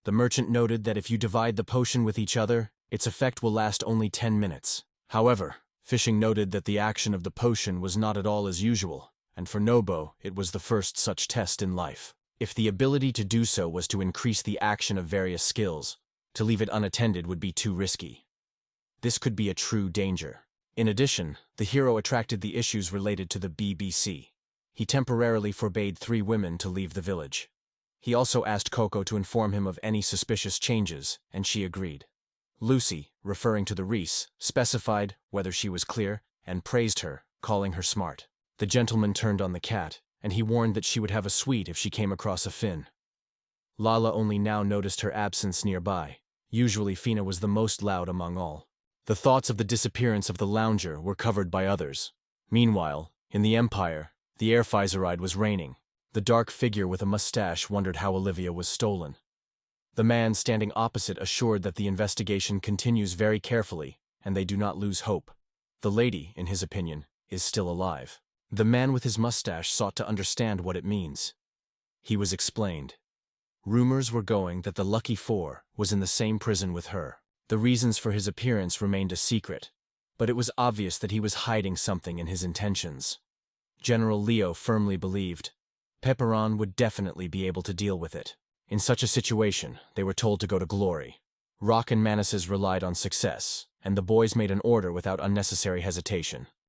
The merchant noted that if you divide the potion with each other, its effect will last only 10 minutes. However, Fishing noted that the action of the potion was not at all as usual, and for Nobo, it was the first such test in life. If the ability to do so was to increase the action of various skills, to leave it unattended would be too risky. This could be a true danger. In addition, the hero attracted the issues related to the BBC. He temporarily forbade 3 women to leave the village. He also asked Coco to inform him of any suspicious changes, and she agreed. Lucy, referring to the Reese, specified whether she was clear and praised her, calling her smart. The gentleman turned on the cat, and he warned that she would have a sweet if she came across a Finn. Lala only now noticed her absence nearby. Usually Fina was the most loud among all. The thoughts of the disappearance of the lounger were covered by others. Meanwhile, in the Empire, the Airphyseride was reigning. The dark figure with a mustache wondered how Olivia was stolen. The man standing opposite assured that the investigation continues very carefully, and they do not lose hope. The lady, in his opinion, is still alive. The man with his mustache sought to understand what it means. He was explained. Rumors were going that the Lucky Four was in the same prison with her. The reasons for his appearance remained a secret, but it was obvious that he was hiding something in his intentions. General Leo firmly believed Pepperon would definitely be able to deal with it. In such a situation, they were told to go to Glory. Rock and Manasses relied on success, and the boys made an order without unnecessary hesitation.